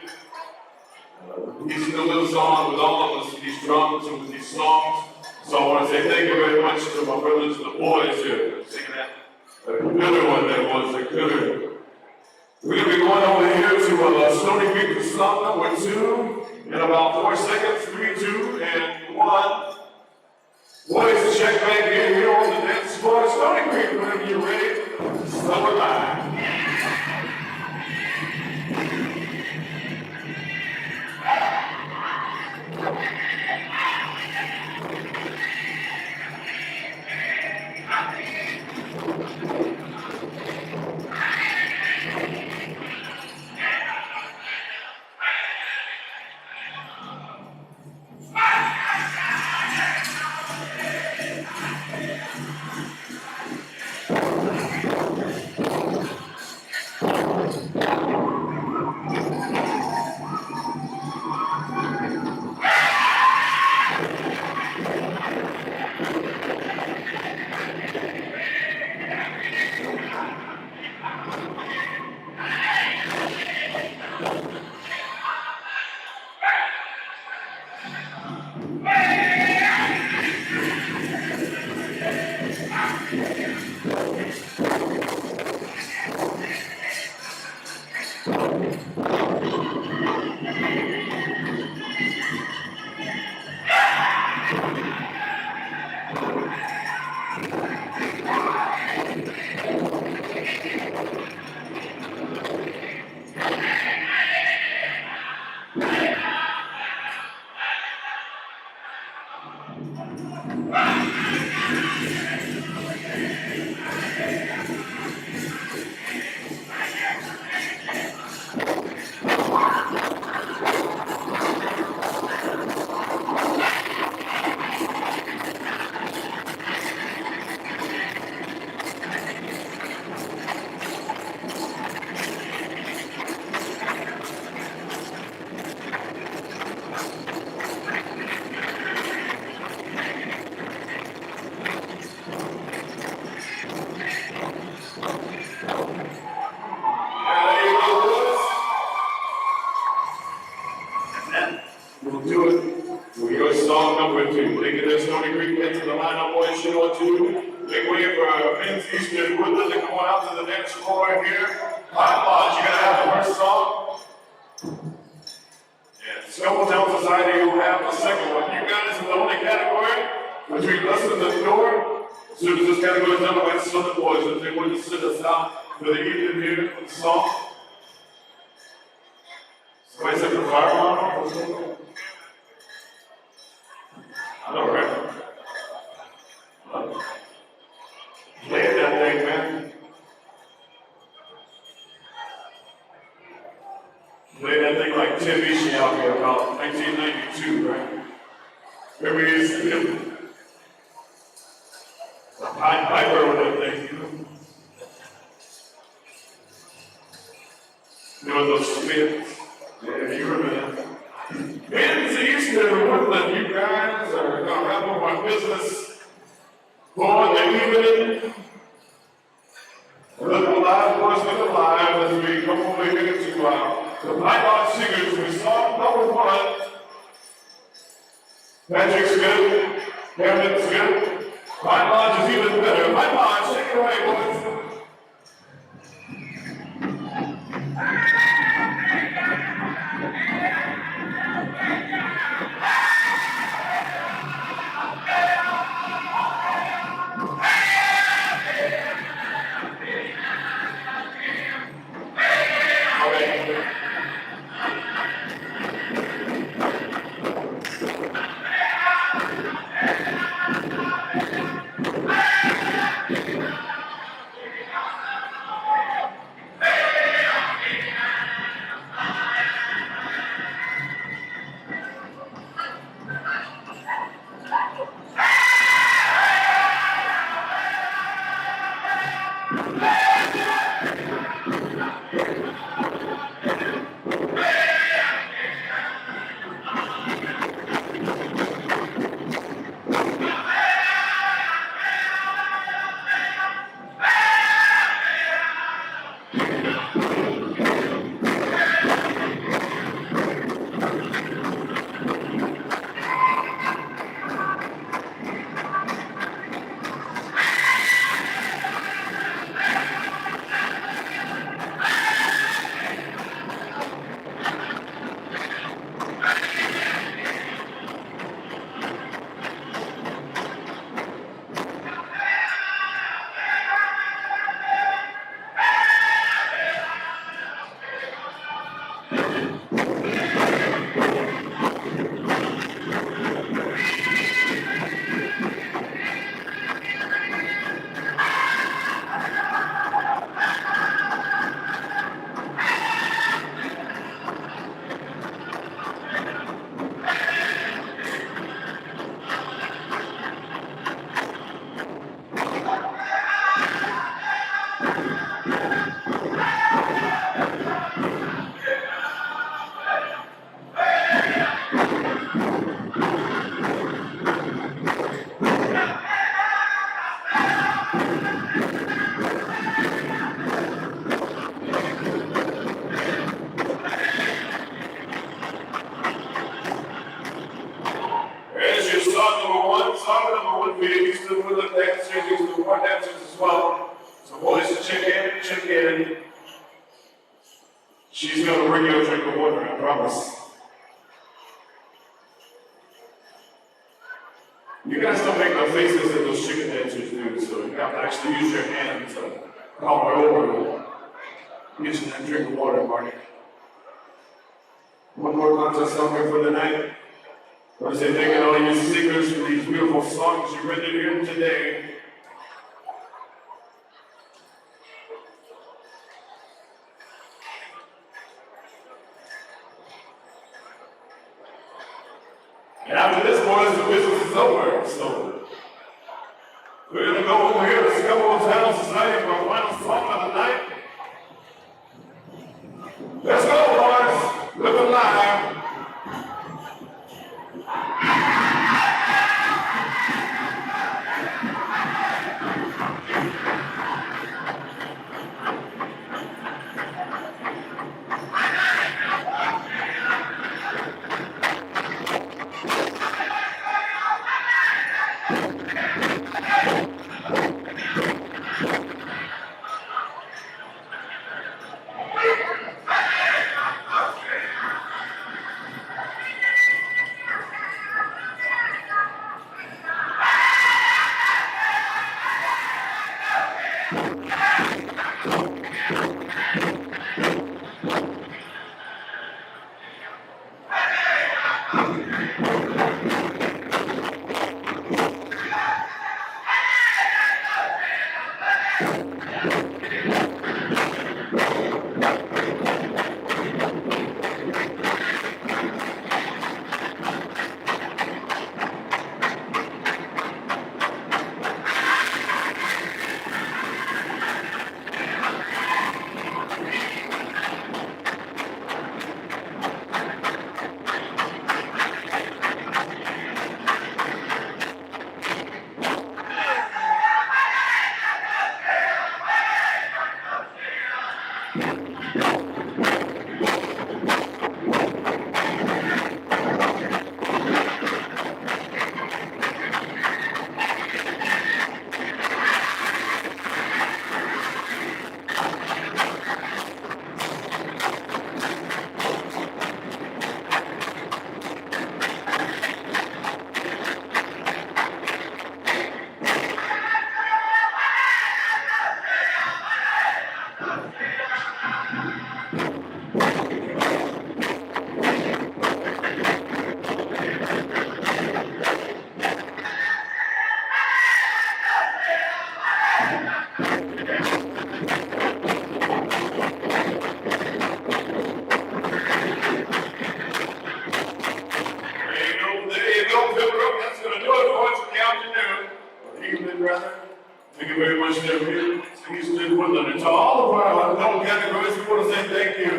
He's still lives on with all of us, with these drums and with these songs. So I want to say thank you very much to my brothers, the boys here, singing that. A gooder one that was, a gooder. We're going to be going over here to Stony Creek song number 2 in about 4 seconds, 3, 2, and 1. Boys, check back in here on the dance floor. Stony Creek, whenever you're ready, summer live. We'll do it. We'll go song number 2. Taking this Stony Creek head to the lineup, boys, you know what to do. Make way for Vince Eastern Woodland to come on out to the dance floor here. Hot Lodge, you gotta have the first song. And Scuffle Town Society will have the second one. You guys in the only category between us and the door. As soon as this category is done, I'll ask some of the boys if they want to sit us out for the evening here with the song. Somebody said the fire alarm or something? All right. Play that thing, man. Play that thing like Tim Mishi out here about 1992, right? Remember he used to do the Pied Piper with that thing, you know? Doing those spins. Yeah, you remember that. Vince Eastern Woodland, you guys are gonna wrap up our business for the evening. Look alive, boys, look alive as we come over here to the Night Lodge Singers with song number 1. Patrick's good, Kevin's good. Night Lodge is even better. Night Lodge, take it away, boys. in, she's gonna bring you a drink of water, I promise. You guys don't make the faces that those chicken dancers do, so you have to actually use your hand to call her over. Get you that drink of water, Marty. One more contest song here for the night. I want to say thank you to all you singers for these beautiful songs you rendered here today. And after this, boys, the business is over. So we're gonna go over here to Scarborough Town Society for our final song of the night. Let's go, boys. Live alive. There you go, Philbrook. That's going to do it for us for the afternoon. Or evening, rather. Thank you very much, everybody. Houston, Woodland, and to all of our adult categories, we want to say thank you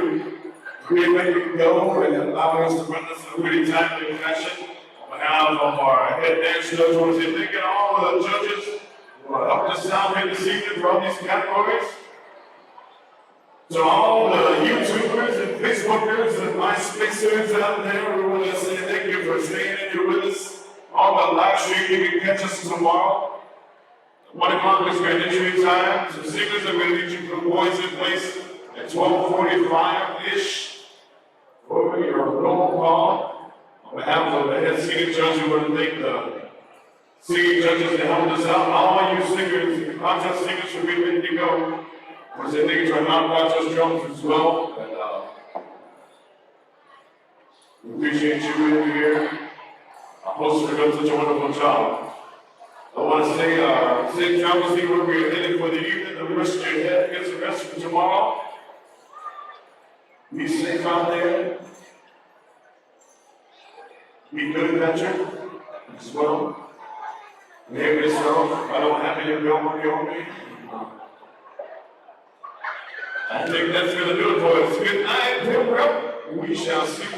for letting me go and allowing us to run this in a pretty timely fashion. On behalf of our head dancers, I want to say thank you to all the judges who helped us out here this evening for all these categories. To all the YouTubers and Facebookers and MySpacers out there, we want to say thank you for staying in here with us. On the live stream, you can catch us tomorrow. 1 o'clock is your entry time. So singers are going to meet you from Boys in Place at 12:45-ish for your roll call. On behalf of the head singing judge, we want to thank the singing judges that helped us out. All you singers and contest singers for being ready to go. I want to say thank you to our non-contest drums as well. And, we appreciate you being here. Our hosts are doing such a wonderful job. I want to say, safe travels here where we're headed for the evening. The rest of your head gets the rest for tomorrow. Be safe out there. Be good, Patrick, as well. Behave yourself. I don't have any film on me. I think that's going to do it for us. Good night, Pembroke. We shall see you.